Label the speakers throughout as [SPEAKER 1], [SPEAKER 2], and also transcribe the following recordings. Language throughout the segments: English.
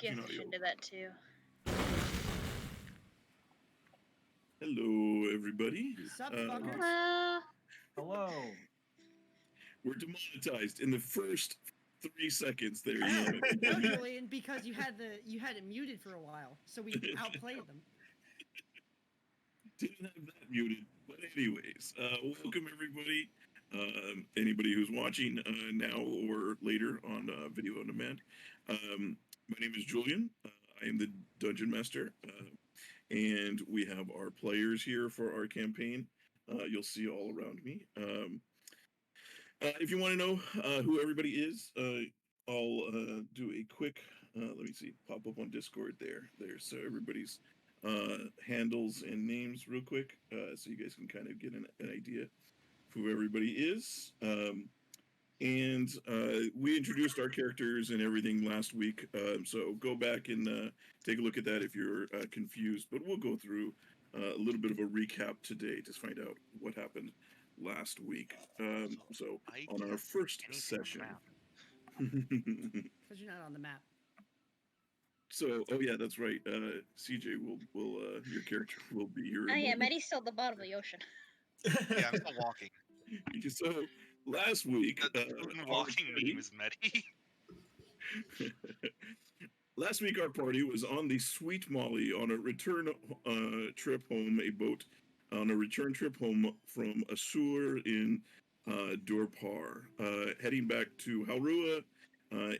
[SPEAKER 1] Gift into that too.
[SPEAKER 2] Hello, everybody.
[SPEAKER 3] Sup, fuckers?
[SPEAKER 1] Hello.
[SPEAKER 2] We're demonetized in the first 3 seconds there, Ian.
[SPEAKER 3] No, Julian, because you had it muted for a while, so we outplayed them.
[SPEAKER 2] Didn't have that muted, but anyways, welcome everybody. Anybody who's watching now or later on video on demand. My name is Julian. I am the Dungeon Master, and we have our players here for our campaign. You'll see all around me. If you want to know who everybody is, I'll do a quick, let me see, pop up on Discord there. So everybody's handles and names real quick, so you guys can kind of get an idea of who everybody is. And we introduced our characters and everything last week, so go back and take a look at that if you're confused. But we'll go through a little bit of a recap today to find out what happened last week. So on our first session.
[SPEAKER 3] Because you're not on the map.
[SPEAKER 2] So, oh yeah, that's right. CJ will your character will be your.
[SPEAKER 1] Oh yeah, Medi's still at the bottom of the ocean.
[SPEAKER 4] Yeah, I'm still walking.
[SPEAKER 2] So last week,
[SPEAKER 4] walking name is Medi.
[SPEAKER 2] Last week, our party was on the Sweet Molly on a return trip home, a boat on a return trip home from Asur in Dorpar, heading back to Halruaa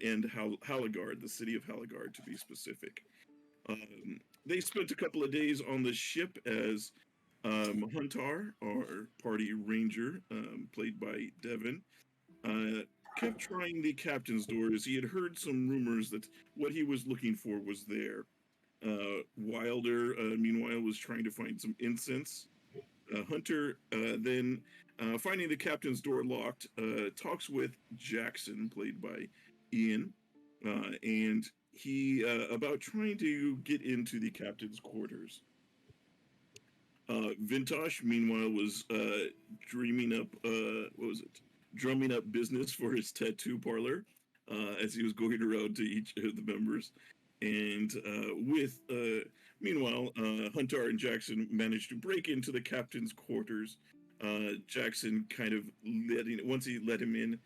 [SPEAKER 2] and Halagard, the city of Halagard to be specific. They spent a couple of days on the ship as Huntar, our party ranger, played by Devin, kept trying the captain's door as he had heard some rumors that what he was looking for was there. Wilder, meanwhile, was trying to find some incense. Hunter, then, finding the captain's door locked, talks with Jackson, played by Ian, and he, about trying to get into the captain's quarters. Vintash, meanwhile, was drumming up business for his tattoo parlor as he was going around to each of the members. And meanwhile, Huntar and Jackson managed to break into the captain's quarters. Jackson kind of once he let him in,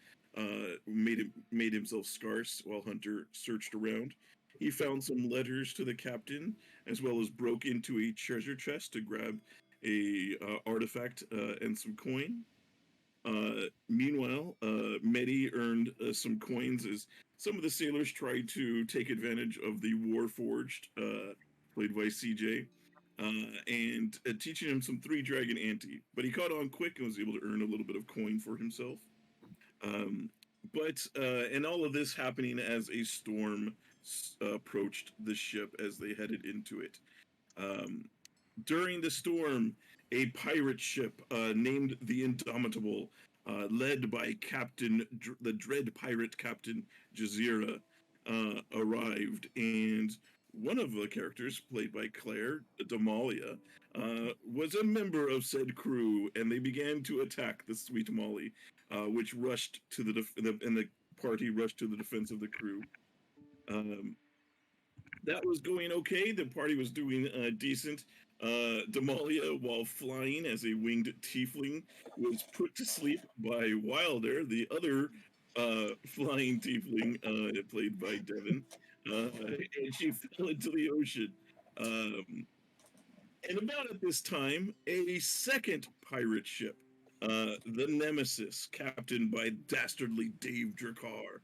[SPEAKER 2] made himself scarce while Hunter searched around. He found some letters to the captain, as well as broke into a treasure chest to grab a artifact and some coin. Meanwhile, Medi earned some coins as some of the sailors tried to take advantage of the Warforged, played by CJ, and teaching him some 3-dragon ante. But he caught on quick and was able to earn a little bit of coin for himself. And all of this happening as a storm approached the ship as they headed into it. During the storm, a pirate ship named the Indomitable, led by the Dread Pirate Captain Jazeera, arrived, and one of the characters, played by Claire, Damalia, was a member of said crew, and they began to attack the Sweet Molly, which rushed to and the party rushed to the defense of the crew. That was going okay. The party was doing decent. Damalia, while flying as a winged tiefling, was put to sleep by Wilder, the other flying tiefling, played by Devin, and she fell into the ocean. And about at this time, a second pirate ship, the Nemesis, captained by Dastardly Dave Drakkar,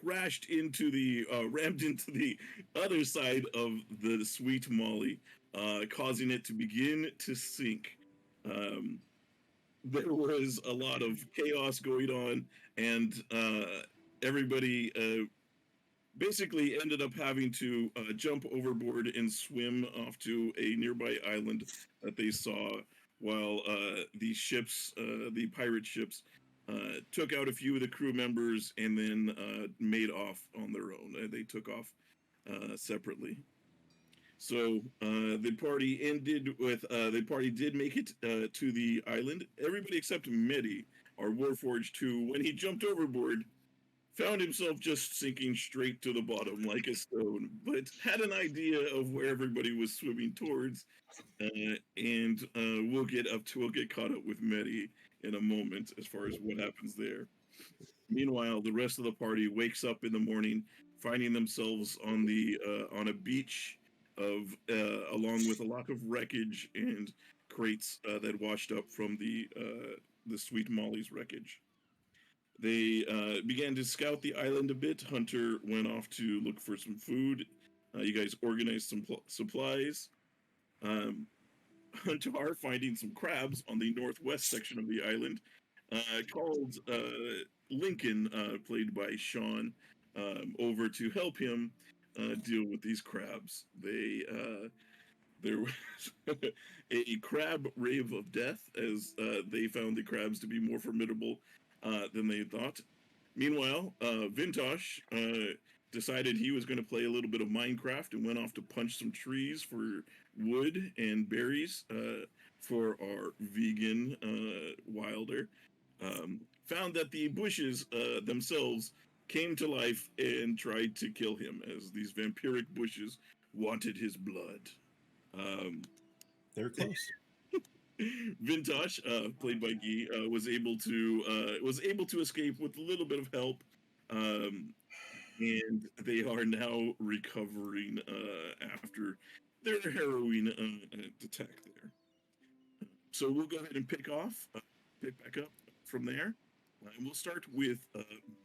[SPEAKER 2] rammed into the other side of the Sweet Molly, causing it to begin to sink. There was a lot of chaos going on, and everybody basically ended up having to jump overboard and swim off to a nearby island that they saw, while the pirate ships, took out a few of the crew members and then made off on their own. They took off separately. So the party ended with the party did make it to the island. Everybody except Medi, our Warforged 2, when he jumped overboard, found himself just sinking straight to the bottom like a stone, but had an idea of where everybody was swimming towards. And we'll get caught up with Medi in a moment as far as what happens there. Meanwhile, the rest of the party wakes up in the morning, finding themselves on a beach of along with a lot of wreckage and crates that washed up from the Sweet Molly's wreckage. They began to scout the island a bit. Hunter went off to look for some food. You guys organized some supplies. Um, Huntar finding some crabs on the northwest section of the island. Called Lincoln, played by Sean, over to help him deal with these crabs. There was a crab rave of death as they found the crabs to be more formidable than they thought. Meanwhile, Vintash decided he was going to play a little bit of Minecraft and went off to punch some trees for wood and berries for our vegan wilder. Found that the bushes themselves came to life and tried to kill him as these vampiric bushes wanted his blood.
[SPEAKER 5] They're close.
[SPEAKER 2] Vintash, played by Guy, was able to escape with a little bit of help, and they are now recovering after their harrowing attack there. So we'll go ahead and pick back up from there, and we'll start with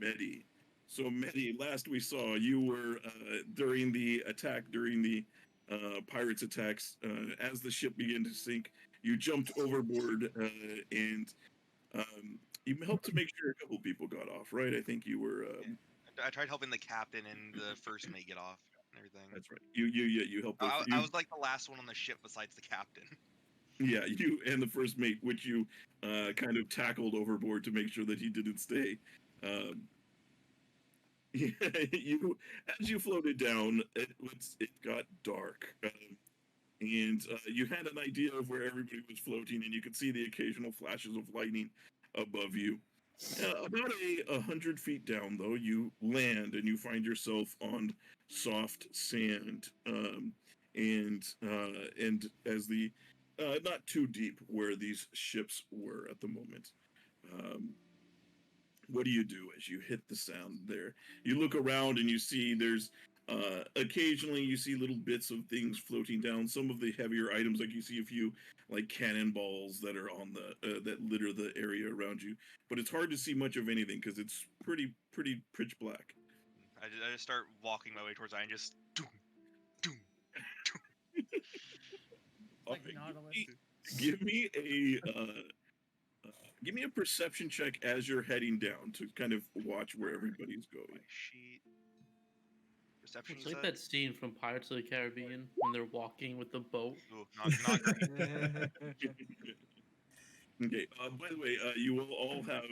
[SPEAKER 2] Medi. So Medi, last we saw you were during the pirates' attacks. As the ship began to sink, you jumped overboard and you helped to make sure a couple people got off. Right? I think you were.
[SPEAKER 4] I tried helping the captain and the first mate get off and everything.
[SPEAKER 2] That's right. You helped.
[SPEAKER 4] I was like the last one on the ship besides the captain.
[SPEAKER 2] Yeah, you and the first mate, which you kind of tackled overboard to make sure that he didn't stay. Yeah, as you floated down, it got dark, and you had an idea of where everybody was floating, and you could see the occasional flashes of lightning above you. About 100 feet down, though, you land and you find yourself on soft sand, and as the not too deep where these ships were at the moment. What do you do as you hit the sound there? You look around and you see there's occasionally you see little bits of things floating down. Some of the heavier items, like you see a few like cannonballs that are on the that litter the area around you. But it's hard to see much of anything because it's pretty pitch black.
[SPEAKER 4] I just start walking my way towards I and just doom, doom,
[SPEAKER 3] Like
[SPEAKER 2] Okay,
[SPEAKER 3] Nautilus.
[SPEAKER 2] give me a perception check as you're heading down to kind of watch where everybody's
[SPEAKER 4] my
[SPEAKER 2] going.
[SPEAKER 4] sheet. Perception.
[SPEAKER 6] It's like that scene from Pirates of the Caribbean when they're walking with the boat.
[SPEAKER 4] Ooh, not great.
[SPEAKER 2] Okay. By the way, you will all have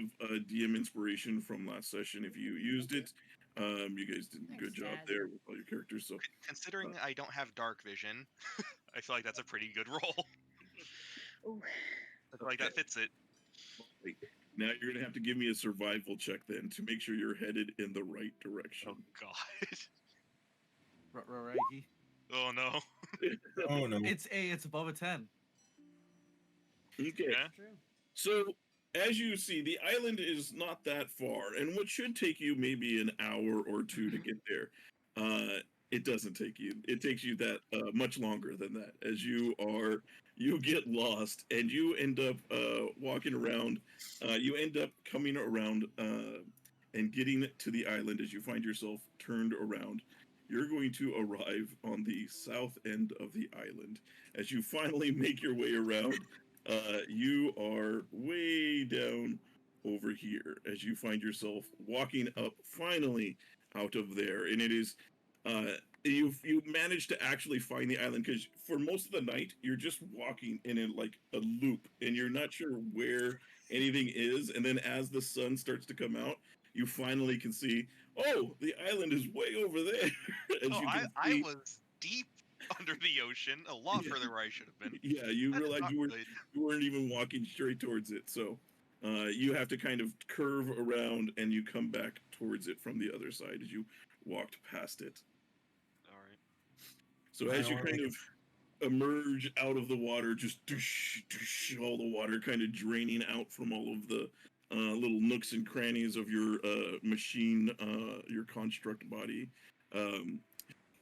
[SPEAKER 2] DM inspiration from last session if you used it. You guys did a good
[SPEAKER 3] Thanks,
[SPEAKER 2] job
[SPEAKER 3] Dad.
[SPEAKER 2] there with all your characters. So
[SPEAKER 4] Considering I don't have dark vision, I feel like that's a pretty good roll.
[SPEAKER 1] Ooh.
[SPEAKER 4] I feel like that fits it.
[SPEAKER 2] wait, now you're gonna have to give me a survival check then to make sure you're headed in the right direction.
[SPEAKER 4] Oh god.
[SPEAKER 7] Righty.
[SPEAKER 4] Oh no.
[SPEAKER 5] Oh no.
[SPEAKER 7] It's above a 10.
[SPEAKER 2] Okay.
[SPEAKER 4] Yeah.
[SPEAKER 3] True.
[SPEAKER 2] So, as you see, the island is not that far, and what should take you maybe an hour or two to get there, it doesn't take you. It takes you that much longer than that. As you get lost, and you end up walking around. You end up coming around and getting to the island as you find yourself turned around. You're going to arrive on the south end of the island. As you finally make your way around, you are way down over here as you find yourself walking up finally out of there. And it is, you've managed to actually find the island because for most of the night, you're just walking in like a loop and you're not sure where anything is. And then as the sun starts to come out, you finally can see, oh, the island is way over there. As
[SPEAKER 4] Oh,
[SPEAKER 2] you can
[SPEAKER 4] I
[SPEAKER 2] see,
[SPEAKER 4] was deep under the ocean, a lot
[SPEAKER 2] Yeah.
[SPEAKER 4] further where I should have been.
[SPEAKER 2] yeah, you
[SPEAKER 4] That's
[SPEAKER 2] realize
[SPEAKER 4] not
[SPEAKER 2] you
[SPEAKER 4] good.
[SPEAKER 2] weren't even walking straight towards it. So you have to kind of curve around and you come back towards it from the other side as you walked past it.
[SPEAKER 4] All right.
[SPEAKER 2] So as you kind of emerge out of the water, just doosh, doosh, all the water kind of draining out from all of the little nooks and crannies of your machine, your construct body.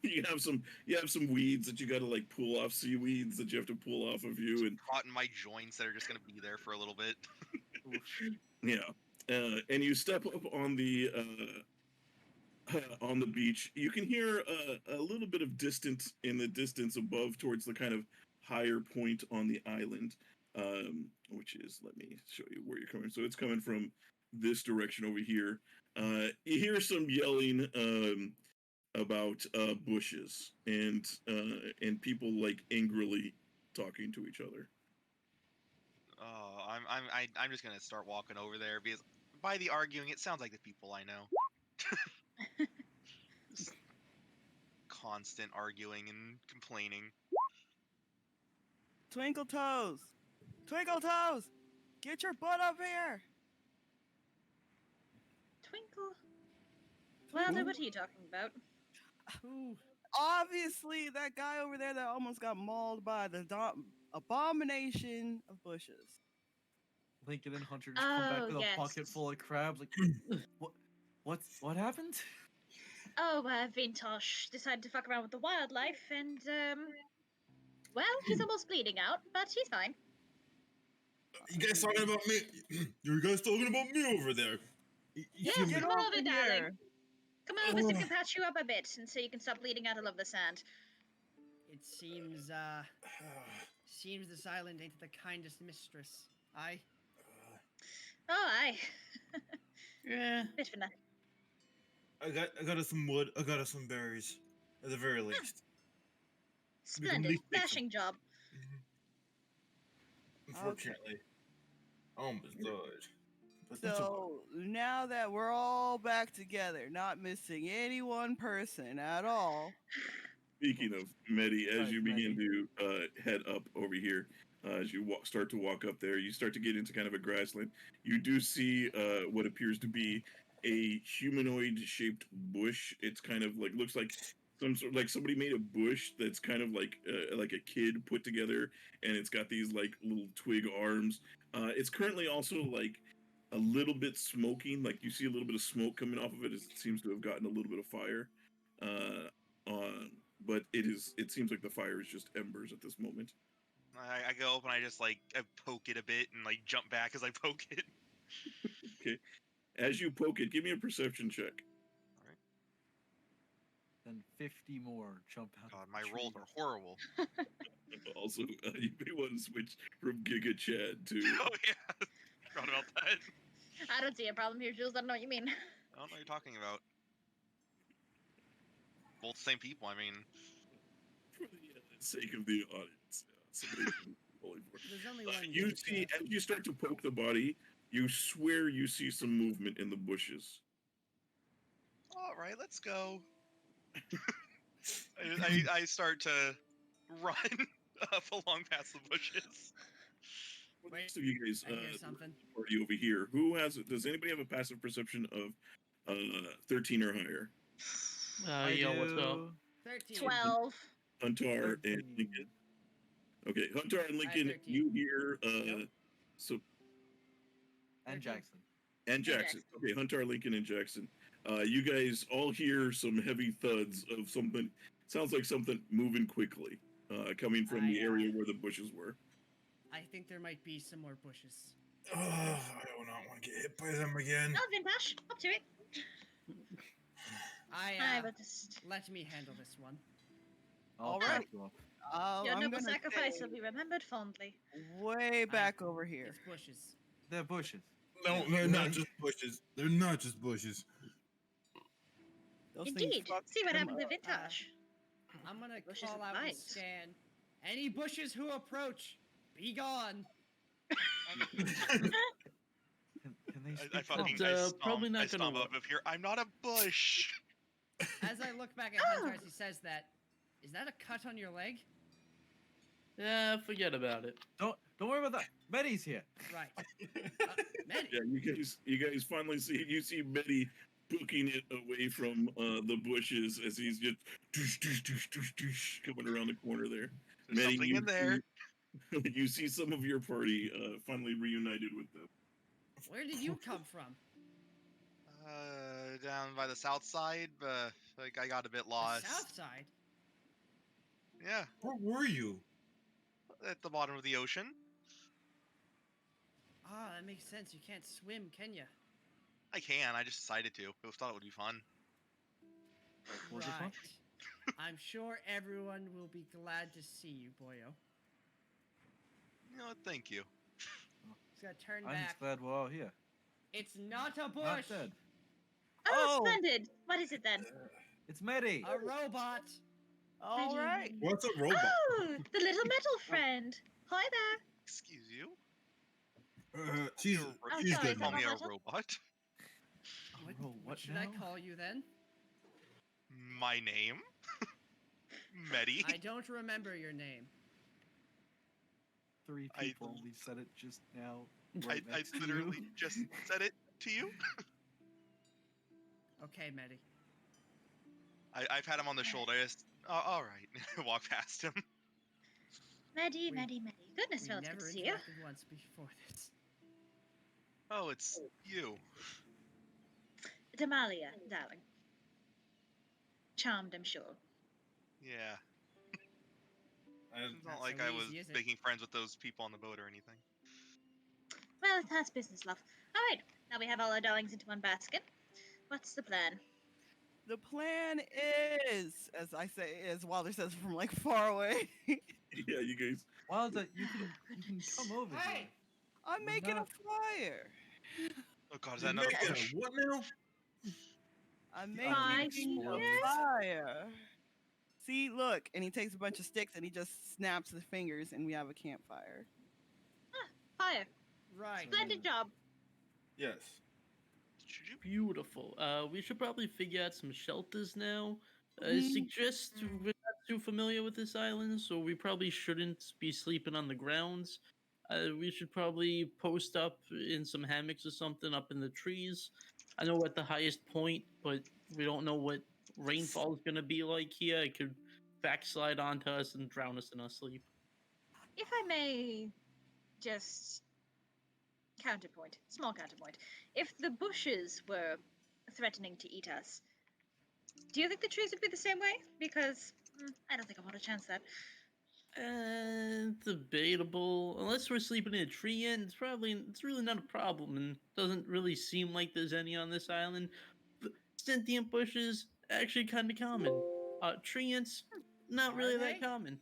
[SPEAKER 2] You have some weeds that you got to like pull off, seaweeds that you have to pull off of you, and
[SPEAKER 4] Caught in my joints that are just gonna be there for a little bit.
[SPEAKER 2] yeah. And you step up on the beach. You can hear a little bit of distance in the distance above, towards the kind of higher point on the island, which is, let me show you where you're coming. So it's coming from this direction over here. You hear some yelling about bushes and people like angrily talking to each other.
[SPEAKER 4] Oh, I'm just gonna start walking over there because by the arguing, it sounds like the people I know. Just constant arguing and complaining.
[SPEAKER 5] Twinkle Toes! Twinkle Toes! Get your butt up here!
[SPEAKER 1] Twinkle. Well, what are you talking about?
[SPEAKER 3] Ooh.
[SPEAKER 5] Obviously, that guy over there that almost got mauled by the abomination of bushes.
[SPEAKER 7] Lincoln and Hunter just come back
[SPEAKER 1] Oh,
[SPEAKER 7] with
[SPEAKER 1] yes.
[SPEAKER 7] a pocket full of crabs. Like, what happened?
[SPEAKER 1] Oh, Vintash decided to fuck around with the wildlife, and well, he's almost bleeding out, but he's fine.
[SPEAKER 8] You guys talking about me? You guys talking about me over there?
[SPEAKER 1] Yes,
[SPEAKER 5] Get
[SPEAKER 1] come
[SPEAKER 5] over
[SPEAKER 1] over, darling.
[SPEAKER 5] here.
[SPEAKER 1] Come over so we can patch you up a bit, and so you can stop bleeding out all over the sand.
[SPEAKER 3] It seems this island ain't the kindest mistress. Aye.
[SPEAKER 1] Oh, aye.
[SPEAKER 6] Yeah.
[SPEAKER 1] Bit of a
[SPEAKER 8] I got us some wood. I got us some berries, at the very least.
[SPEAKER 1] splendid
[SPEAKER 8] least make some-
[SPEAKER 1] dashing job.
[SPEAKER 8] Unfortunately, I almost died. But that's
[SPEAKER 5] So now that we're all back together, not missing any one person at all.
[SPEAKER 2] Speaking of Medi, as
[SPEAKER 7] Right,
[SPEAKER 2] you begin
[SPEAKER 7] Medi.
[SPEAKER 2] to head up over here, as you start to walk up there, you start to get into kind of a grassland. You do see what appears to be a humanoid-shaped bush. It's kind of like, looks like some sort, like somebody made a bush that's kind of like a kid put together, and it's got these like little twig arms. It's currently also like a little bit smoking. Like you see a little bit of smoke coming off of it, as it seems to have gotten a little bit of fire. But it seems like the fire is just embers at this moment.
[SPEAKER 4] I go up and I just like I poke it a bit and like jump back as I poke it.
[SPEAKER 2] Okay. As you poke it, give me a perception check.
[SPEAKER 7] Then 50 more jump out.
[SPEAKER 4] God,
[SPEAKER 7] of
[SPEAKER 4] my
[SPEAKER 7] the
[SPEAKER 4] rolls
[SPEAKER 7] tree.
[SPEAKER 4] are horrible.
[SPEAKER 2] Also, you may want to switch from Giga Chad to.
[SPEAKER 4] Oh yeah, forgot about that.
[SPEAKER 1] I don't see a problem here, Jules. I don't know what you mean.
[SPEAKER 4] I don't know what you're talking about. Both the same people. I mean,
[SPEAKER 2] For the sake of the audience, somebody can rolling for it.
[SPEAKER 3] There's only one.
[SPEAKER 2] You
[SPEAKER 3] Giga
[SPEAKER 2] see,
[SPEAKER 3] Chad.
[SPEAKER 2] as you start to poke the body, you swear you see some movement in the bushes.
[SPEAKER 4] all right, let's go. I start to run up along past the bushes.
[SPEAKER 2] What
[SPEAKER 3] Wait,
[SPEAKER 2] rest of you guys,
[SPEAKER 3] I hear something.
[SPEAKER 2] party over here? Who has? Does anybody have a passive perception of 13 or higher?
[SPEAKER 6] Yeah, what's up?
[SPEAKER 3] 13.
[SPEAKER 1] 12.
[SPEAKER 2] Huntar and
[SPEAKER 7] 13.
[SPEAKER 2] Lincoln. Okay, Huntar and Lincoln,
[SPEAKER 3] 13.
[SPEAKER 2] you hear
[SPEAKER 3] Nope.
[SPEAKER 2] so
[SPEAKER 7] And
[SPEAKER 3] 13.
[SPEAKER 7] Jackson.
[SPEAKER 2] and Jackson. Okay, Huntar, Lincoln, and Jackson. You guys all hear some heavy thuds of something. Sounds like something moving quickly, coming from the area where the bushes were.
[SPEAKER 3] I think there might be some more bushes.
[SPEAKER 8] I do not want to get hit by them again.
[SPEAKER 1] Oh, Vintash, up to it. I will just.
[SPEAKER 3] Let me handle this one.
[SPEAKER 7] I'll
[SPEAKER 5] All right.
[SPEAKER 7] back you up.
[SPEAKER 1] Your
[SPEAKER 5] I'm
[SPEAKER 1] noble
[SPEAKER 5] gonna
[SPEAKER 1] sacrifice
[SPEAKER 5] stay
[SPEAKER 1] will be remembered fondly.
[SPEAKER 5] way back over here.
[SPEAKER 3] It's bushes.
[SPEAKER 7] They're bushes.
[SPEAKER 8] No, they're not just bushes. They're not just bushes.
[SPEAKER 5] Those things
[SPEAKER 1] Indeed.
[SPEAKER 5] fucked
[SPEAKER 1] See what
[SPEAKER 5] him
[SPEAKER 1] happened to
[SPEAKER 5] up.
[SPEAKER 1] Vintash.
[SPEAKER 3] I'm gonna
[SPEAKER 1] Bushes
[SPEAKER 3] call
[SPEAKER 1] and
[SPEAKER 3] out and
[SPEAKER 1] vines.
[SPEAKER 3] scan. Any bushes who approach, be gone.
[SPEAKER 7] Can they speak
[SPEAKER 4] I fucking
[SPEAKER 6] It's,
[SPEAKER 4] I
[SPEAKER 6] probably not
[SPEAKER 4] I stomp
[SPEAKER 6] gonna
[SPEAKER 4] up of here. I'm not a bush.
[SPEAKER 3] As I look back at Hunter as he says that, is that a cut on your leg?
[SPEAKER 6] Yeah, forget about it.
[SPEAKER 7] Don't worry about that. Medi's here.
[SPEAKER 3] Right. Medi.
[SPEAKER 2] Yeah, you guys finally see Medi booking it away from the bushes as he's just doosh, doosh, doosh, doosh, doosh, coming around the corner there.
[SPEAKER 4] There's
[SPEAKER 2] Medi,
[SPEAKER 4] something in there.
[SPEAKER 2] you see some of your party finally reunited with them.
[SPEAKER 3] Where did you come from?
[SPEAKER 4] Down by the south side, like I got a bit
[SPEAKER 3] The
[SPEAKER 4] lost.
[SPEAKER 3] south side?
[SPEAKER 4] Yeah,
[SPEAKER 8] Where were you?
[SPEAKER 4] at the bottom of the ocean.
[SPEAKER 3] Ah, that makes sense. You can't swim, can you?
[SPEAKER 4] I can. I just decided to. I thought it would be fun.
[SPEAKER 7] Was it fun?
[SPEAKER 3] I'm sure everyone will be glad to see you, boyo.
[SPEAKER 4] You know, thank you.
[SPEAKER 3] Just gotta turn
[SPEAKER 7] I'm
[SPEAKER 3] back.
[SPEAKER 7] just glad we're all here.
[SPEAKER 3] It's not a bush.
[SPEAKER 7] Not dead.
[SPEAKER 1] Oh,
[SPEAKER 5] Oh.
[SPEAKER 1] splendid. What is it then?
[SPEAKER 7] It's Medi.
[SPEAKER 3] A robot.
[SPEAKER 5] All
[SPEAKER 1] Medi,
[SPEAKER 5] right.
[SPEAKER 1] Medi.
[SPEAKER 8] What's a robot?
[SPEAKER 1] Oh, the little metal friend. Hi there.
[SPEAKER 4] Excuse you.
[SPEAKER 8] She's
[SPEAKER 1] Oh,
[SPEAKER 8] she's
[SPEAKER 1] sorry,
[SPEAKER 8] good.
[SPEAKER 4] Call
[SPEAKER 1] Devin.
[SPEAKER 4] me
[SPEAKER 8] Now.
[SPEAKER 4] a robot.
[SPEAKER 3] What should I call you then?
[SPEAKER 4] My name? Medi.
[SPEAKER 3] I don't remember your name.
[SPEAKER 7] 3
[SPEAKER 4] I-
[SPEAKER 7] people only said it just now.
[SPEAKER 4] I
[SPEAKER 7] Right next to you.
[SPEAKER 4] literally just said it to you.
[SPEAKER 3] Okay, Medi.
[SPEAKER 4] I've had him on the shoulder. I just, all right. Walk past him.
[SPEAKER 1] Medi,
[SPEAKER 3] We-
[SPEAKER 1] Medi, Medi. Goodness,
[SPEAKER 3] We
[SPEAKER 1] well, it's good
[SPEAKER 3] never
[SPEAKER 1] to see you.
[SPEAKER 3] interacted once before this.
[SPEAKER 4] Oh, it's you.
[SPEAKER 1] Damalia, darling. Charmed, I'm sure.
[SPEAKER 4] Yeah.
[SPEAKER 8] And
[SPEAKER 4] It's not
[SPEAKER 3] Not
[SPEAKER 4] like
[SPEAKER 3] so
[SPEAKER 4] I was
[SPEAKER 3] easy, is it?
[SPEAKER 4] making friends with those people on the boat or anything.
[SPEAKER 1] Well, that's business, love. All right, now we have all our darlings into one basket. What's the plan?
[SPEAKER 5] The plan is, as I say, as Wilder says from like far away.
[SPEAKER 2] Yeah, you guys.
[SPEAKER 7] Wilder, you can come over
[SPEAKER 3] Hey!
[SPEAKER 7] here.
[SPEAKER 5] I'm
[SPEAKER 7] We're
[SPEAKER 5] making
[SPEAKER 7] not-
[SPEAKER 5] a fire.
[SPEAKER 4] Oh god, is
[SPEAKER 8] you're
[SPEAKER 4] that another
[SPEAKER 8] making a
[SPEAKER 4] push?
[SPEAKER 8] what now?
[SPEAKER 5] I'm
[SPEAKER 1] Fire.
[SPEAKER 5] making a fire. See, look, and he takes a bunch of sticks and he just snaps the fingers, and we have a campfire.
[SPEAKER 1] Fire.
[SPEAKER 3] Right.
[SPEAKER 1] Splendid job.
[SPEAKER 8] Yes.
[SPEAKER 4] Should you?
[SPEAKER 6] Beautiful. We should probably figure out some shelters now. I
[SPEAKER 5] Mhm.
[SPEAKER 6] suggest we're not too familiar with this island, so we probably shouldn't be sleeping on the grounds. We should probably post up in some hammocks or something up in the trees. I know we're at the highest point, but we don't know what rainfall is going to be like here. It could backslide onto us and drown us in our sleep.
[SPEAKER 1] If I may just counterpoint, small counterpoint. If the bushes were threatening to eat us, do you think the trees would be the same way? Because I don't think I want to chance that.
[SPEAKER 6] Debatable. Unless we're sleeping in a tree inn, it's really not a problem, and doesn't really seem like there's any on this island. But sentient bushes actually kind of common. Tree ints not
[SPEAKER 3] Are
[SPEAKER 6] really
[SPEAKER 3] they?
[SPEAKER 6] that common.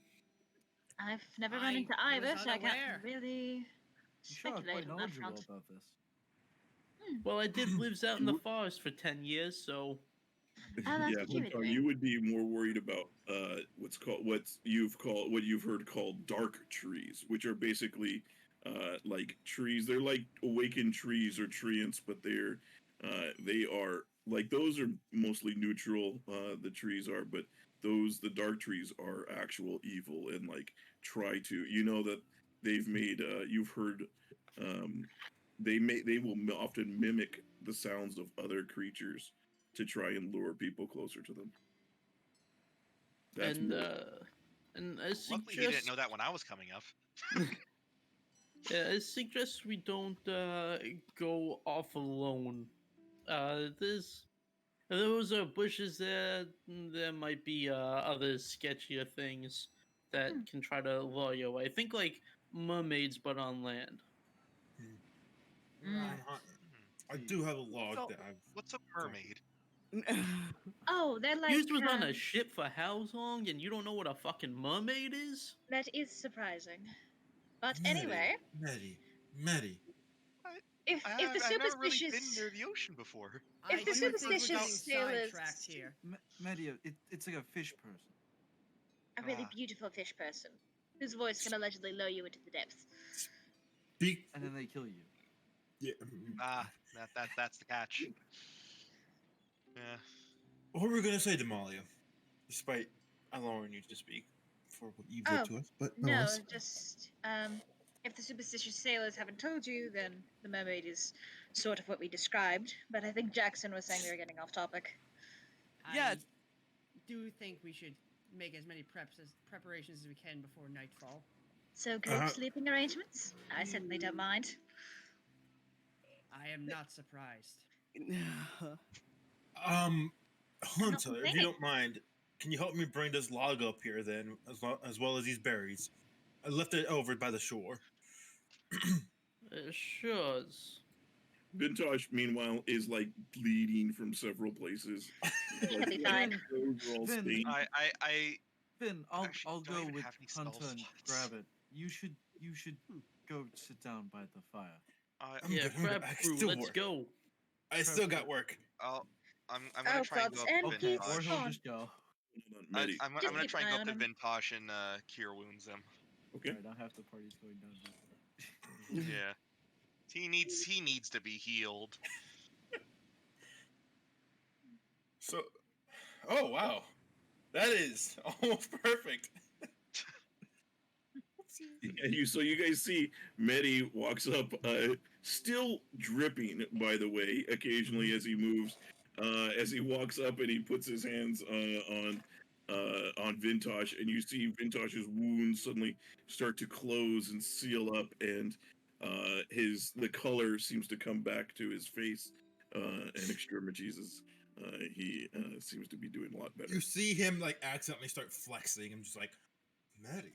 [SPEAKER 1] I've never
[SPEAKER 3] I
[SPEAKER 1] run into either,
[SPEAKER 3] was
[SPEAKER 1] so I can't
[SPEAKER 3] unaware.
[SPEAKER 1] really
[SPEAKER 7] I'm sure I'm
[SPEAKER 1] speculate
[SPEAKER 7] quite
[SPEAKER 1] on that
[SPEAKER 7] knowledgeable
[SPEAKER 1] front.
[SPEAKER 7] about this.
[SPEAKER 6] Well, I did lives out in the forest for 10 years, so
[SPEAKER 1] Oh, that's
[SPEAKER 2] Yeah,
[SPEAKER 1] what you would
[SPEAKER 2] Huntar,
[SPEAKER 1] do.
[SPEAKER 2] you would be more worried about what you've heard called dark trees, which are basically like trees. They're like awakened trees or treants, but they are like those are mostly neutral. The trees are, but the dark trees are actual evil and like try to. You know that they've made. You've heard. They will often mimic the sounds of other creatures to try and lure people closer to them. That's
[SPEAKER 6] and
[SPEAKER 2] more-
[SPEAKER 6] I
[SPEAKER 4] Luckily, he didn't know that when I was coming up.
[SPEAKER 6] Yeah, I suggest we don't go off alone. Those are bushes there. There might be other sketchier things that can try to lure you away. Think like mermaids, but on land.
[SPEAKER 3] Right.
[SPEAKER 8] I do have a log
[SPEAKER 5] So-
[SPEAKER 8] that I've.
[SPEAKER 4] What's a mermaid?
[SPEAKER 1] Oh, they're like.
[SPEAKER 6] You was on a ship for how long, and you don't know what a fucking mermaid is?
[SPEAKER 1] That is surprising. But
[SPEAKER 8] Medi,
[SPEAKER 1] anyway,
[SPEAKER 8] Medi.
[SPEAKER 1] if the
[SPEAKER 4] I've never really
[SPEAKER 1] superstitious
[SPEAKER 4] been near the ocean before.
[SPEAKER 1] If the
[SPEAKER 3] I do think we're
[SPEAKER 1] superstitious
[SPEAKER 3] getting
[SPEAKER 1] sailors-
[SPEAKER 3] sidetracked here.
[SPEAKER 7] Medi, it's like a fish person.
[SPEAKER 1] a really
[SPEAKER 4] Ah.
[SPEAKER 1] beautiful fish person whose voice can allegedly lure you into the depths.
[SPEAKER 8] Speak.
[SPEAKER 7] And then they kill you.
[SPEAKER 8] Yeah.
[SPEAKER 4] Ah, that's the catch. Yeah.
[SPEAKER 8] What were we gonna say, Damalia? Despite allowing you to speak for what you did
[SPEAKER 1] Oh,
[SPEAKER 8] to us, but
[SPEAKER 1] No,
[SPEAKER 8] nonetheless.
[SPEAKER 1] just If the superstitious sailors haven't told you, then the mermaid is sort of what we described. But I think Jackson was saying we were getting off topic.
[SPEAKER 5] Yeah,
[SPEAKER 3] I do think we should make as many preparations as we can before nightfall.
[SPEAKER 1] So good sleeping arrangements? I certainly don't mind.
[SPEAKER 3] I am not surprised.
[SPEAKER 8] Hunter, if you
[SPEAKER 1] complaining.
[SPEAKER 8] don't mind, can you help me bring this log up here then, as well as these berries? I left it over by the shore.
[SPEAKER 6] Sure.
[SPEAKER 2] Vintash, meanwhile, is like bleeding from several places.
[SPEAKER 1] He'll be fine.
[SPEAKER 2] Overall
[SPEAKER 7] Vin,
[SPEAKER 2] state.
[SPEAKER 7] Vin, I'll
[SPEAKER 4] Actually, do I
[SPEAKER 7] go
[SPEAKER 4] even
[SPEAKER 7] with
[SPEAKER 4] have any spell
[SPEAKER 7] Hunter and
[SPEAKER 4] slots?
[SPEAKER 7] grab it. You should go sit down by the fire.
[SPEAKER 8] I'm
[SPEAKER 6] Yeah,
[SPEAKER 8] good, I'm good.
[SPEAKER 6] prep
[SPEAKER 8] I
[SPEAKER 6] crew,
[SPEAKER 8] still
[SPEAKER 6] let's
[SPEAKER 8] work.
[SPEAKER 6] go.
[SPEAKER 8] I still got work.
[SPEAKER 4] I'm gonna
[SPEAKER 1] Oh,
[SPEAKER 4] try and go
[SPEAKER 1] gods,
[SPEAKER 4] up
[SPEAKER 1] and
[SPEAKER 4] to
[SPEAKER 7] Okay,
[SPEAKER 1] he's
[SPEAKER 7] or
[SPEAKER 4] Vintash.
[SPEAKER 7] he'll
[SPEAKER 1] gone.
[SPEAKER 7] just go.
[SPEAKER 2] Hold on, Medi.
[SPEAKER 4] I'm
[SPEAKER 1] Just
[SPEAKER 4] gonna
[SPEAKER 1] keep
[SPEAKER 4] try and
[SPEAKER 1] an
[SPEAKER 4] go
[SPEAKER 1] eye
[SPEAKER 4] up to
[SPEAKER 1] on him.
[SPEAKER 4] Vintash and cure wounds him.
[SPEAKER 2] Okay.
[SPEAKER 7] Right, now half the party's going down.
[SPEAKER 4] Yeah. He needs to be healed.
[SPEAKER 8] So, oh wow, that is almost perfect.
[SPEAKER 2] And you guys see Medi walks up, still dripping, by the way, occasionally as he moves. As he walks up and he puts his hands on Vintash, and you see Vintash's wounds suddenly start to close and seal up, and the color seems to come back to his face and extremities. He seems to be doing a lot better.
[SPEAKER 8] You see him like accidentally start flexing. I'm just like, Medi.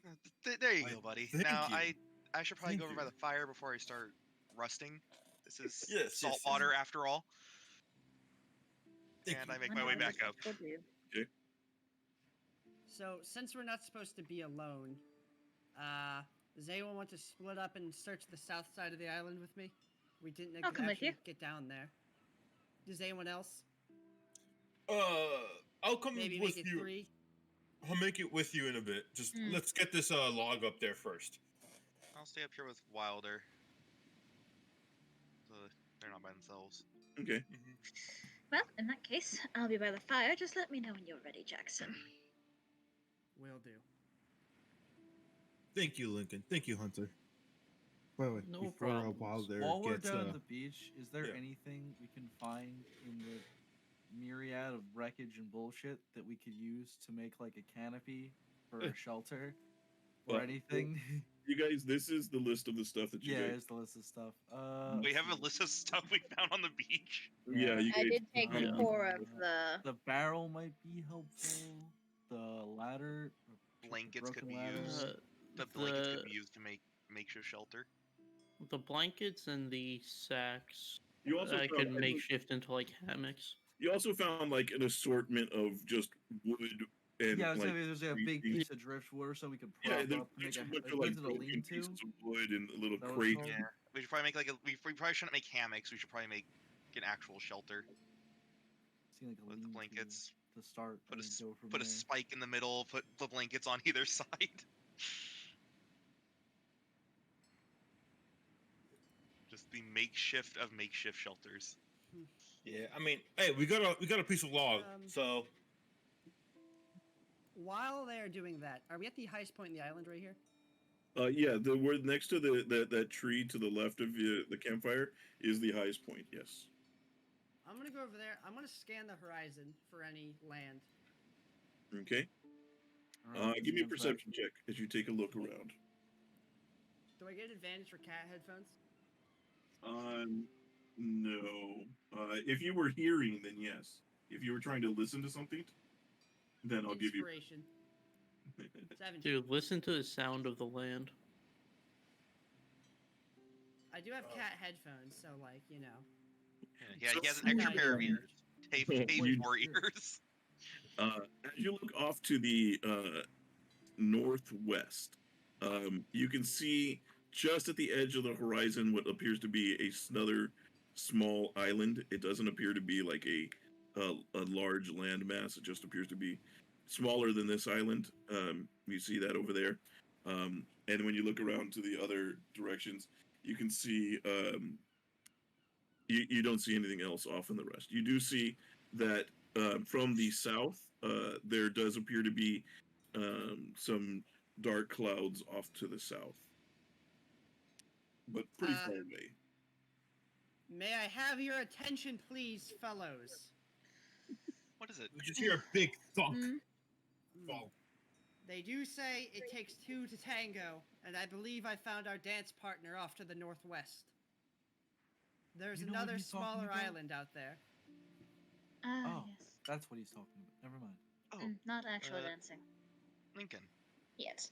[SPEAKER 4] There you
[SPEAKER 8] Why,
[SPEAKER 4] go, buddy.
[SPEAKER 8] thank
[SPEAKER 4] Now
[SPEAKER 8] you.
[SPEAKER 4] I should probably
[SPEAKER 8] Thank
[SPEAKER 4] go over by
[SPEAKER 8] you.
[SPEAKER 4] the fire before I start rusting. This is
[SPEAKER 8] Yes,
[SPEAKER 4] salt
[SPEAKER 8] yes,
[SPEAKER 4] water after all.
[SPEAKER 8] Thank
[SPEAKER 4] And
[SPEAKER 8] you.
[SPEAKER 4] I make my way back up.
[SPEAKER 3] So, since we're not supposed to be alone, does anyone want to split up and search the south side of the island with me? We didn't
[SPEAKER 1] I'll come with
[SPEAKER 3] actually
[SPEAKER 1] you.
[SPEAKER 3] get down there. Does anyone else?
[SPEAKER 8] I'll come
[SPEAKER 3] Maybe
[SPEAKER 8] with
[SPEAKER 3] make it
[SPEAKER 8] you.
[SPEAKER 3] 3?
[SPEAKER 8] I'll make it with you in a bit. Just let's get this log up there first.
[SPEAKER 4] I'll stay up here with Wilder. So they're not by themselves.
[SPEAKER 2] Okay.
[SPEAKER 1] Well, in that case, I'll be by the fire. Just let me know when you're ready, Jackson.
[SPEAKER 3] Will do.
[SPEAKER 8] Thank you, Lincoln. Thank you, Hunter. Wait,
[SPEAKER 6] No
[SPEAKER 8] before
[SPEAKER 6] problems.
[SPEAKER 8] Wilder
[SPEAKER 7] While we're
[SPEAKER 8] gets
[SPEAKER 7] down on the beach, is there
[SPEAKER 8] yeah.
[SPEAKER 7] anything we can find in the myriad of wreckage and bullshit that we could use to make like a canopy for a shelter or
[SPEAKER 2] Well,
[SPEAKER 7] anything?
[SPEAKER 2] You guys, this is the list of the stuff that you
[SPEAKER 7] Yeah,
[SPEAKER 2] guys.
[SPEAKER 7] it's the list of stuff.
[SPEAKER 4] We
[SPEAKER 7] let's
[SPEAKER 4] have a
[SPEAKER 7] see.
[SPEAKER 4] list of stuff we found on the beach.
[SPEAKER 2] Yeah, you
[SPEAKER 1] I
[SPEAKER 2] guys.
[SPEAKER 1] did take
[SPEAKER 6] Yeah.
[SPEAKER 1] 4 of the.
[SPEAKER 7] The barrel might be helpful. The ladder,
[SPEAKER 4] Blankets could
[SPEAKER 7] broken
[SPEAKER 4] be
[SPEAKER 7] ladder.
[SPEAKER 4] used. The blankets could be used to make makeshift shelter.
[SPEAKER 6] The blankets and the sacks
[SPEAKER 2] You also
[SPEAKER 6] I
[SPEAKER 2] found,
[SPEAKER 6] could makeshift into like hammocks.
[SPEAKER 2] You also found like an assortment of just wood and
[SPEAKER 7] Yeah, I was
[SPEAKER 2] like.
[SPEAKER 7] saying there's a big
[SPEAKER 2] things.
[SPEAKER 7] piece of driftwood or so we could prop
[SPEAKER 2] Yeah,
[SPEAKER 7] up, make
[SPEAKER 2] there's
[SPEAKER 7] a,
[SPEAKER 2] a bunch
[SPEAKER 7] like,
[SPEAKER 2] of like
[SPEAKER 7] into the
[SPEAKER 2] broken
[SPEAKER 7] lean-to.
[SPEAKER 2] pieces of wood and little
[SPEAKER 7] That was
[SPEAKER 2] crates.
[SPEAKER 7] called?
[SPEAKER 4] Yeah, we should probably make like a. We probably shouldn't make hammocks. We should probably make an actual shelter
[SPEAKER 7] See, like a
[SPEAKER 4] with the
[SPEAKER 7] lean-to
[SPEAKER 4] blankets.
[SPEAKER 7] to start.
[SPEAKER 4] Put
[SPEAKER 7] and
[SPEAKER 4] a
[SPEAKER 7] then go from
[SPEAKER 4] put a
[SPEAKER 7] there.
[SPEAKER 4] spike in the middle. Put the blankets on either side. Just the makeshift of makeshift shelters.
[SPEAKER 8] Yeah, I mean, hey, we got a piece of log, so
[SPEAKER 3] While they are doing that, are we at the highest point in the island right here?
[SPEAKER 2] Yeah, we're next to that tree to the left of the campfire is the highest point. Yes.
[SPEAKER 3] I'm gonna go over there. I'm gonna scan the horizon for any land.
[SPEAKER 2] Okay.
[SPEAKER 7] Alright,
[SPEAKER 2] Give me a
[SPEAKER 7] sounds
[SPEAKER 2] perception check as you take a look around.
[SPEAKER 3] Do I get an advantage for cat headphones?
[SPEAKER 2] No. If you were hearing, then yes. If you were trying to listen to something, then I'll give you.
[SPEAKER 3] Inspiration. 17.
[SPEAKER 6] Dude, listen to the sound of the land.
[SPEAKER 3] I do have cat headphones, so like, you know.
[SPEAKER 4] Yeah, he has an extra pair of ears. Tape 4 ears.
[SPEAKER 2] As you look off to the northwest, you can see just at the edge of the horizon what appears to be another small island. It doesn't appear to be like a large landmass. It just appears to be smaller than this island. You see that over there. And when you look around to the other directions, you can see you don't see anything else off in the rest. You do see that from the south, there does appear to be some dark clouds off to the south. but pretty far away.
[SPEAKER 3] May I have your attention, please, fellows?
[SPEAKER 4] What is it?
[SPEAKER 8] We just hear a big thunk
[SPEAKER 1] Hmm?
[SPEAKER 8] fall.
[SPEAKER 3] They do say it takes two to tango, and I believe I found our dance partner off to the northwest. There's
[SPEAKER 7] You know what
[SPEAKER 3] another
[SPEAKER 7] he's talking
[SPEAKER 3] smaller
[SPEAKER 7] about?
[SPEAKER 3] island out there.
[SPEAKER 7] Oh.
[SPEAKER 1] Yes.
[SPEAKER 7] That's what he's talking about. Never mind.
[SPEAKER 4] Oh,
[SPEAKER 1] Not actual
[SPEAKER 4] uh,
[SPEAKER 1] dancing.
[SPEAKER 4] Lincoln.
[SPEAKER 1] Yet.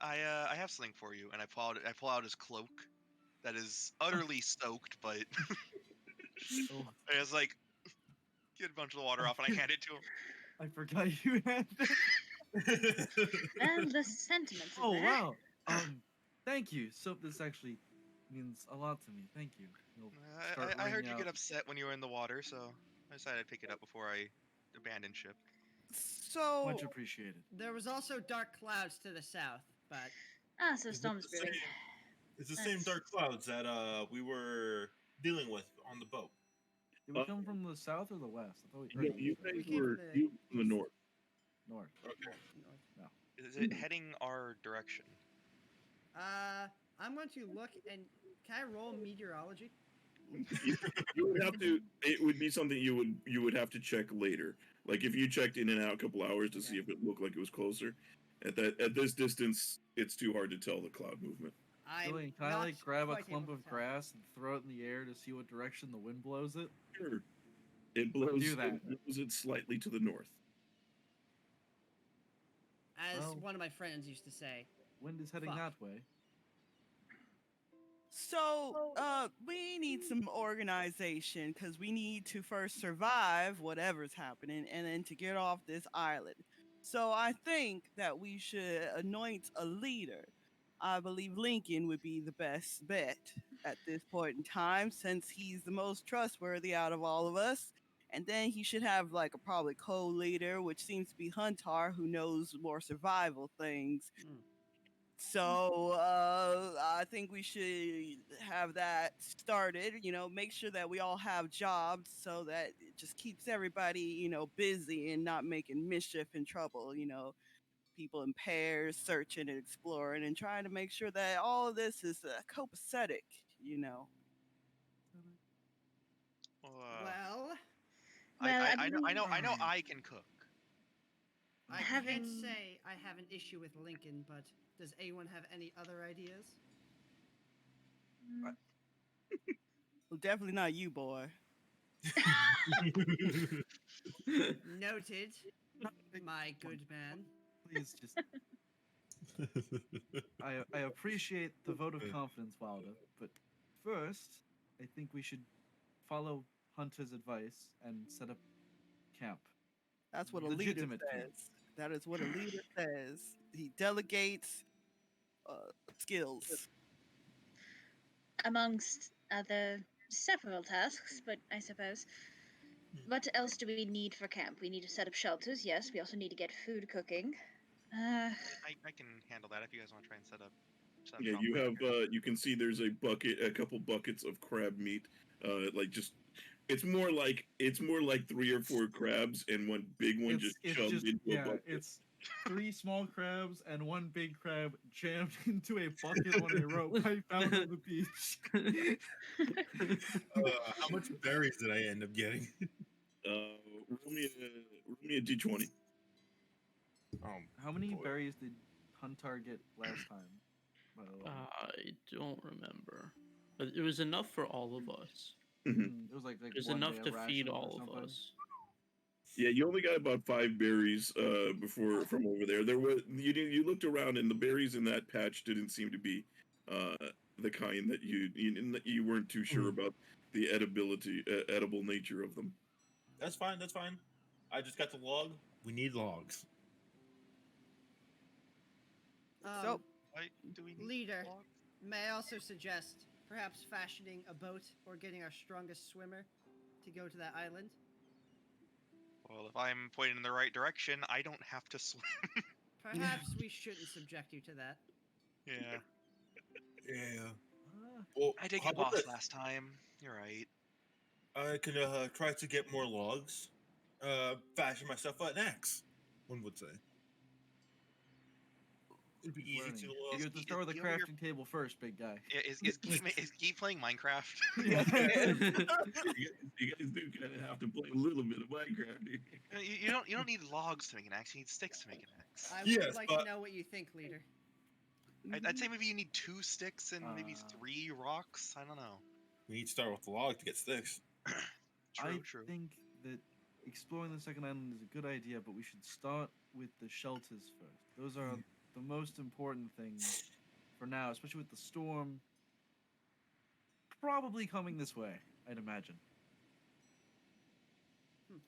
[SPEAKER 4] I have something for you, and I pull out his cloak, that is utterly soaked, but
[SPEAKER 7] Oh,
[SPEAKER 4] I was like, get a bunch of the water off, and I hand it to him.
[SPEAKER 7] I forgot you had that.
[SPEAKER 1] And the sentiment is
[SPEAKER 7] Oh
[SPEAKER 1] there.
[SPEAKER 7] wow. Thank you. So this actually means a lot to me. Thank you. You'll start
[SPEAKER 4] I heard
[SPEAKER 7] ringing
[SPEAKER 4] you get
[SPEAKER 7] out-
[SPEAKER 4] upset when you were in the water, so I decided I'd pick it up before I abandoned ship.
[SPEAKER 5] So
[SPEAKER 7] Much appreciated.
[SPEAKER 3] There was also dark clouds to the south, but
[SPEAKER 1] So
[SPEAKER 8] Is it
[SPEAKER 1] storm's
[SPEAKER 8] the
[SPEAKER 1] brewing.
[SPEAKER 8] same- It's the same
[SPEAKER 1] That's-
[SPEAKER 8] dark clouds that we were dealing with on the boat.
[SPEAKER 7] Did we come from the south or the west? I thought we
[SPEAKER 2] No,
[SPEAKER 7] or
[SPEAKER 2] you
[SPEAKER 3] We
[SPEAKER 2] guys
[SPEAKER 3] came
[SPEAKER 2] were
[SPEAKER 3] from the
[SPEAKER 2] you from the
[SPEAKER 3] east.
[SPEAKER 2] north.
[SPEAKER 7] north.
[SPEAKER 8] Okay.
[SPEAKER 3] north.
[SPEAKER 4] Is it heading our direction?
[SPEAKER 3] I'm going to look and can I roll meteorology?
[SPEAKER 2] You would have to. It would be something you would have to check later. Like if you checked in and out a couple hours to see if it looked like it was closer. At this distance, it's too hard to tell the cloud movement.
[SPEAKER 3] I'm
[SPEAKER 7] Julian, can I
[SPEAKER 3] not
[SPEAKER 7] like grab a
[SPEAKER 3] quite
[SPEAKER 7] clump
[SPEAKER 3] able
[SPEAKER 7] of
[SPEAKER 3] to tell.
[SPEAKER 7] grass and throw it in the air to see what direction the wind blows it?
[SPEAKER 2] Sure. It blows.
[SPEAKER 7] Do that.
[SPEAKER 2] It blows it slightly to the north.
[SPEAKER 3] As
[SPEAKER 7] Well-
[SPEAKER 3] one of my friends used to say.
[SPEAKER 7] Wind is heading
[SPEAKER 3] Fuck.
[SPEAKER 7] that way.
[SPEAKER 5] So, we need some organization because we need to first survive whatever's happening and then to get off this island. So, I think that we should anoint a leader. I believe Lincoln would be the best bet at this point in time since he's the most trustworthy out of all of us. And then he should have like a probably co-leader, which seems to be Huntar, who knows more survival things.
[SPEAKER 3] Hmm.
[SPEAKER 5] So I think we should have that started. Make sure that we all have jobs so that it just keeps everybody, busy and not making mischief and trouble. People in pairs searching and exploring and trying to make sure that all of this is copacetic.
[SPEAKER 4] Well,
[SPEAKER 3] Well,
[SPEAKER 4] I know
[SPEAKER 1] believe-
[SPEAKER 4] I know I can cook.
[SPEAKER 3] I can't
[SPEAKER 1] Having-
[SPEAKER 3] say I have an issue with Lincoln, but does anyone have any other ideas?
[SPEAKER 5] Well, definitely not you, boy.
[SPEAKER 3] Noted, my good man.
[SPEAKER 7] Please just. I appreciate the vote of confidence, Wilder, but first, I think we should follow Hunter's advice and set up camp.
[SPEAKER 5] That's what a leader
[SPEAKER 7] Legitimate camp.
[SPEAKER 5] says. That is what a leader says. He delegates skills.
[SPEAKER 1] Amongst other several tasks, but I suppose. What else do we need for camp? We need to set up shelters, yes. We also need to get food cooking.
[SPEAKER 4] I can handle that if you guys want to try and set up.
[SPEAKER 2] Yeah, you have. You can see there's a couple buckets of crab meat. It's more like 3 or 4 crabs and one big one just shoved into a bucket.
[SPEAKER 7] It's 3 small crabs and 1 big crab jammed into a bucket on a rope I found on the beach.
[SPEAKER 8] How much berries did I end up getting?
[SPEAKER 2] Roll me a d20.
[SPEAKER 7] How many
[SPEAKER 8] boy.
[SPEAKER 7] berries did Huntar get last time? By the way?
[SPEAKER 6] I don't remember, but it was enough for all of us.
[SPEAKER 7] It was like
[SPEAKER 6] It was
[SPEAKER 7] one
[SPEAKER 6] enough
[SPEAKER 7] day
[SPEAKER 6] to
[SPEAKER 7] a
[SPEAKER 6] feed
[SPEAKER 7] ration or
[SPEAKER 6] all of
[SPEAKER 7] something.
[SPEAKER 6] us.
[SPEAKER 2] Yeah, you only got about 5 berries before from over there. There was you looked around and the berries in that patch didn't seem to be the kind that you weren't too sure about the edible nature of them.
[SPEAKER 8] That's fine. That's fine. I just got the log. We need logs.
[SPEAKER 5] So-
[SPEAKER 4] Why do we need
[SPEAKER 3] Leader,
[SPEAKER 4] logs?
[SPEAKER 3] may I also suggest perhaps fashioning a boat or getting our strongest swimmer to go to that island?
[SPEAKER 4] Well, if I'm pointing in the right direction, I don't have to swim.
[SPEAKER 3] Perhaps we shouldn't subject you to that.
[SPEAKER 4] Yeah.
[SPEAKER 8] Yeah.
[SPEAKER 7] Ah,
[SPEAKER 8] Well,
[SPEAKER 4] I did
[SPEAKER 8] how
[SPEAKER 4] get
[SPEAKER 8] about
[SPEAKER 4] lost
[SPEAKER 8] this?
[SPEAKER 4] last time. You're right.
[SPEAKER 8] I can try to get more logs. Fashion myself an axe. One would say. It'd be easy
[SPEAKER 7] Learning.
[SPEAKER 8] to.
[SPEAKER 7] You have to start with the
[SPEAKER 4] Gil your-
[SPEAKER 7] crafting table first, big guy.
[SPEAKER 4] Is Guy playing Minecraft?
[SPEAKER 7] Yeah.
[SPEAKER 2] You guys do kind of have to play a little bit of Minecraft here.
[SPEAKER 4] You don't need logs to make an axe. You need sticks to make an axe.
[SPEAKER 3] I
[SPEAKER 8] Yes,
[SPEAKER 3] would like
[SPEAKER 8] but-
[SPEAKER 3] to know what you think, leader.
[SPEAKER 4] I'd say maybe you need 2 sticks and maybe
[SPEAKER 7] Uh,
[SPEAKER 4] 3 rocks. I don't know.
[SPEAKER 8] We need to start with the log to get sticks.
[SPEAKER 4] True,
[SPEAKER 7] I
[SPEAKER 4] true.
[SPEAKER 7] think that exploring the second island is a good idea, but we should start with the shelters first. Those are the most important things for now, especially with the storm probably coming this way, I'd imagine.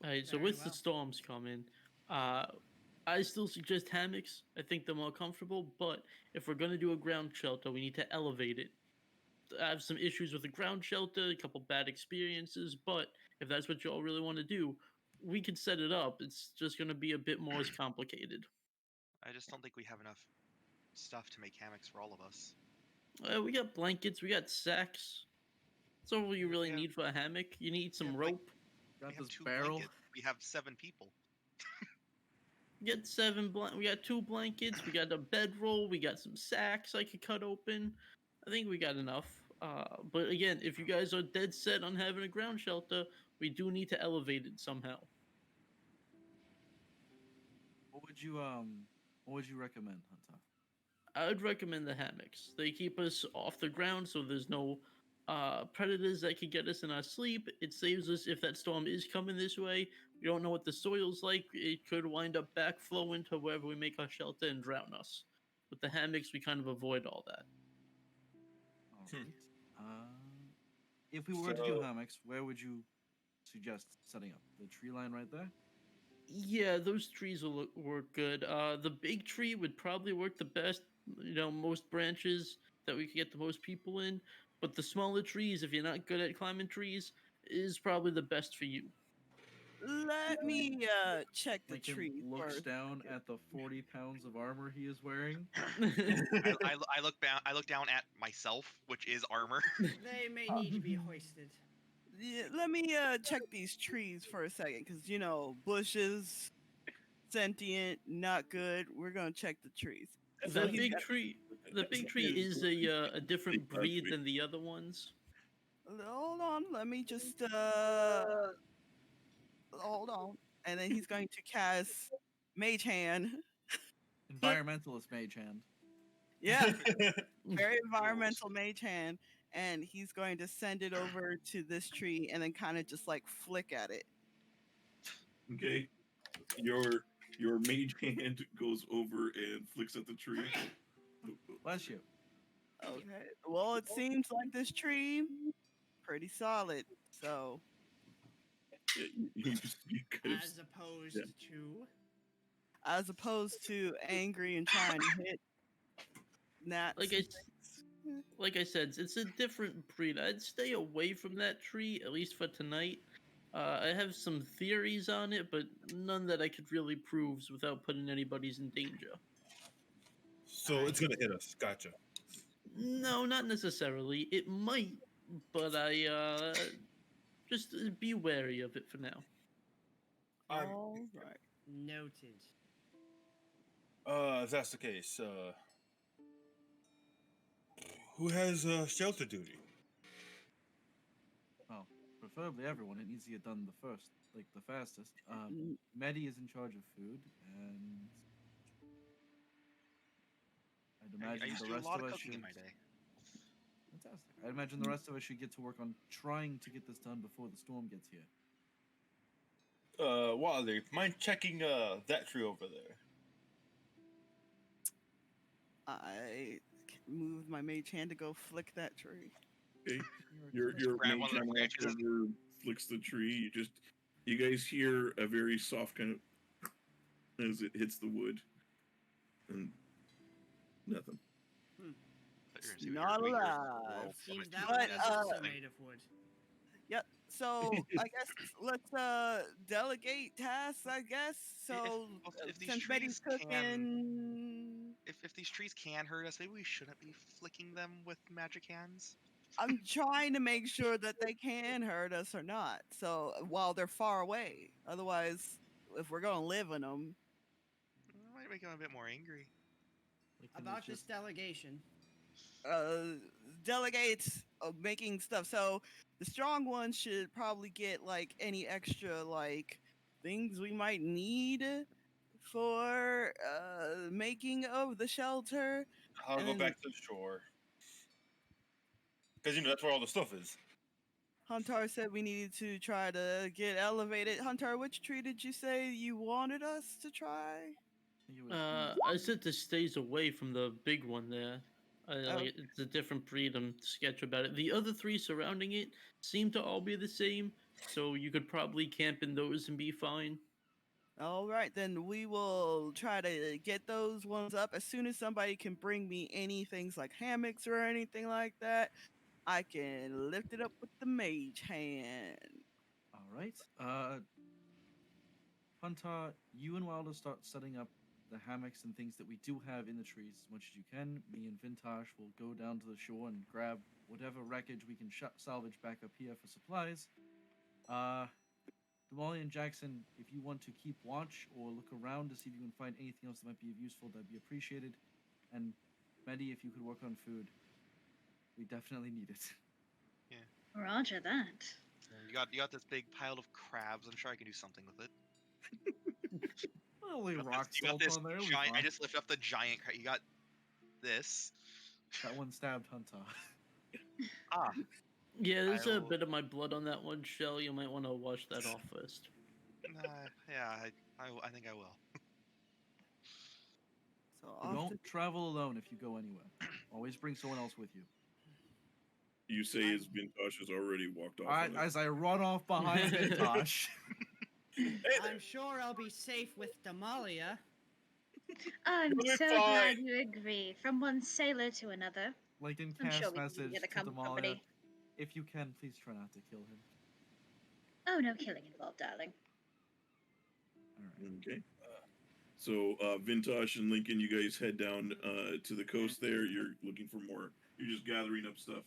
[SPEAKER 6] Alright, so
[SPEAKER 3] Very
[SPEAKER 6] with
[SPEAKER 3] well.
[SPEAKER 6] the storms coming, I still suggest hammocks. I think they're more comfortable, but if we're gonna do a ground shelter, we need to elevate it. I have some issues with the ground shelter, a couple bad experiences, but if that's what y'all really want to do, we can set it up. It's just gonna be a bit more complicated.
[SPEAKER 4] I just don't think we have enough stuff to make hammocks for all of us.
[SPEAKER 6] We got blankets, we got sacks. That's all you really
[SPEAKER 4] Yeah.
[SPEAKER 6] need for a hammock. You need some
[SPEAKER 4] Yeah,
[SPEAKER 6] rope.
[SPEAKER 7] Got
[SPEAKER 4] We have
[SPEAKER 7] this
[SPEAKER 4] 2
[SPEAKER 7] barrel.
[SPEAKER 4] blankets. We have 7 people.
[SPEAKER 6] Get we got 2 blankets, we got a bedroll, we got some sacks I could cut open. I think we got enough. But again, if you guys are dead set on having a ground shelter, we do need to elevate it somehow.
[SPEAKER 7] What would you recommend, Hunter?
[SPEAKER 6] I would recommend the hammocks. They keep us off the ground, so there's no predators that could get us in our sleep. It saves us if that storm is coming this way. We don't know what the soil's like. It could wind up backflowing to wherever we make our shelter and drown us. With the hammocks, we kind of avoid all that.
[SPEAKER 7] Alright. If we were to do
[SPEAKER 8] So-
[SPEAKER 7] hammocks, where would you suggest setting up? The tree line right there?
[SPEAKER 6] Yeah, those trees will work good. The big tree would probably work the best. You know, most branches that we could get the most people in. But the smaller trees, if you're not good at climbing trees, is probably the best for you.
[SPEAKER 5] Let me check the
[SPEAKER 7] Lincoln
[SPEAKER 5] tree
[SPEAKER 7] looks
[SPEAKER 5] first.
[SPEAKER 7] down at the 40 pounds of armor he is wearing.
[SPEAKER 4] I look down at myself, which is armor.
[SPEAKER 3] They may need to be hoisted.
[SPEAKER 5] Yeah, let me check these trees for a second, because you know, bushes, sentient, not good. We're gonna check the trees. So
[SPEAKER 6] The
[SPEAKER 5] he's
[SPEAKER 6] big
[SPEAKER 5] got-
[SPEAKER 6] tree, the big tree is a different breed than the other ones.
[SPEAKER 5] Hold on, let me just hold on. And then he's going to cast Mage Hand.
[SPEAKER 7] Environmentalist mage hand.
[SPEAKER 5] Yeah, very environmental Mage Hand. And he's going to send it over to this tree and then kind of just like flick at it.
[SPEAKER 2] Okay, your mage hand goes over and flicks at the tree.
[SPEAKER 7] Bless you.
[SPEAKER 5] Okay. Well, it seems like this tree pretty solid. So
[SPEAKER 2] You kind of
[SPEAKER 3] As opposed
[SPEAKER 2] yeah.
[SPEAKER 3] to.
[SPEAKER 5] as opposed to angry and trying to hit gnats.
[SPEAKER 6] Like I said, it's a different breed. I'd stay away from that tree, at least for tonight. I have some theories on it, but none that I could really prove without putting anybody's in danger.
[SPEAKER 8] So it's gonna hit us. Gotcha.
[SPEAKER 6] No, not necessarily. It might, but I just be wary of it for now.
[SPEAKER 5] All right.
[SPEAKER 3] Noted.
[SPEAKER 8] If that's the case, who has shelter duty?
[SPEAKER 7] Well, preferably everyone. It needs to get done the fastest. Medi is in charge of food, and I'd imagine
[SPEAKER 4] I used to
[SPEAKER 7] the
[SPEAKER 4] do a
[SPEAKER 7] rest
[SPEAKER 4] lot
[SPEAKER 7] of
[SPEAKER 4] of
[SPEAKER 7] us
[SPEAKER 4] cooking
[SPEAKER 7] should.
[SPEAKER 4] in my day.
[SPEAKER 7] Fantastic. I'd imagine the rest of us should get to work on trying to get this done before the storm gets here.
[SPEAKER 8] Wally, mind checking that tree over there?
[SPEAKER 5] I moved my Mage Hand to go flick that tree.
[SPEAKER 2] Okay. Your
[SPEAKER 4] grab
[SPEAKER 2] mage
[SPEAKER 4] one of the
[SPEAKER 2] hand
[SPEAKER 4] branches.
[SPEAKER 2] walks over, flicks the tree. You guys hear a very soft kind of as it hits the wood, and nothing.
[SPEAKER 4] But you're gonna see what
[SPEAKER 5] Not
[SPEAKER 4] your- what your
[SPEAKER 5] alive.
[SPEAKER 4] world
[SPEAKER 3] Seems
[SPEAKER 4] woman
[SPEAKER 3] that
[SPEAKER 4] do
[SPEAKER 3] one
[SPEAKER 5] But,
[SPEAKER 3] is
[SPEAKER 4] is
[SPEAKER 3] also
[SPEAKER 4] something.
[SPEAKER 3] made of wood.
[SPEAKER 5] Yep. So I guess let's delegate tasks. I guess so.
[SPEAKER 4] If these
[SPEAKER 5] Since Betty's
[SPEAKER 4] trees can-
[SPEAKER 5] cooking,
[SPEAKER 4] If these trees can hurt us, maybe we shouldn't be flicking them with magic hands.
[SPEAKER 5] I'm trying to make sure that they can hurt us or not. So while they're far away, otherwise, if we're gonna live in them,
[SPEAKER 4] Might make them a bit more angry.
[SPEAKER 7] Like, can
[SPEAKER 3] About
[SPEAKER 7] they
[SPEAKER 3] this
[SPEAKER 7] just-
[SPEAKER 3] delegation.
[SPEAKER 5] Delegates of making stuff. So the strong ones should probably get like any extra like things we might need for making of the shelter.
[SPEAKER 8] I'll go
[SPEAKER 5] And
[SPEAKER 8] back to the shore. Because, that's where all the stuff is.
[SPEAKER 5] Huntar said we needed to try to get elevated. Huntar, which tree did you say you wanted us to try?
[SPEAKER 7] I think it was
[SPEAKER 6] I said to stays away from the big one there.
[SPEAKER 5] Oh.
[SPEAKER 6] Like it's a different breed. I'm sketchy about it. The other three surrounding it seem to all be the same, so you could probably camp in those and be fine.
[SPEAKER 5] All right, then we will try to get those ones up as soon as somebody can bring me any things like hammocks or anything like that. I can lift it up with the mage hand.
[SPEAKER 7] all right. Hunter, you and Wilder start setting up the hammocks and things that we do have in the trees as much as you can. Me and Vintash will go down to the shore and grab whatever wreckage we can salvage back up here for supplies. Damalia and Jackson, if you want to keep watch or look around to see if you can find anything else that might be of useful, that'd be appreciated. And Medi, if you could work on food, we definitely need it.
[SPEAKER 1] Roger that.
[SPEAKER 4] You got this big pile of crabs. I'm sure I can do something with it.
[SPEAKER 7] Only rock
[SPEAKER 4] You got
[SPEAKER 7] salt
[SPEAKER 4] this
[SPEAKER 7] on there. we
[SPEAKER 4] giant. I
[SPEAKER 7] fine.
[SPEAKER 4] just lifted up the giant crab. You got this.
[SPEAKER 7] That one stabbed Hunter.
[SPEAKER 4] Ah,
[SPEAKER 6] Yeah, there's a
[SPEAKER 4] I'll-
[SPEAKER 6] bit of my blood on that one shell. You might want to wash that off first.
[SPEAKER 4] yeah. I think I will.
[SPEAKER 5] So
[SPEAKER 7] Don't travel alone if you go anywhere. Always bring someone else with you.
[SPEAKER 2] You say as Vintash has already walked off.
[SPEAKER 7] Alright,
[SPEAKER 2] on it.
[SPEAKER 7] as I run off behind Vintash.
[SPEAKER 3] I'm sure I'll be safe with Damalia.
[SPEAKER 1] I'm
[SPEAKER 8] You'll be
[SPEAKER 1] so
[SPEAKER 8] fine.
[SPEAKER 1] glad you agree. From one sailor to another.
[SPEAKER 7] LinkedIn
[SPEAKER 1] I'm
[SPEAKER 7] cast
[SPEAKER 1] sure we can
[SPEAKER 7] message
[SPEAKER 1] get the
[SPEAKER 7] to
[SPEAKER 1] company.
[SPEAKER 7] Damalia. If you can, please try not to kill him.
[SPEAKER 1] Oh, no killing involved, darling.
[SPEAKER 7] Alright.
[SPEAKER 2] Okay. So Vintash and Lincoln, you guys head down to the coast there. You're looking for more. You're just gathering up stuff.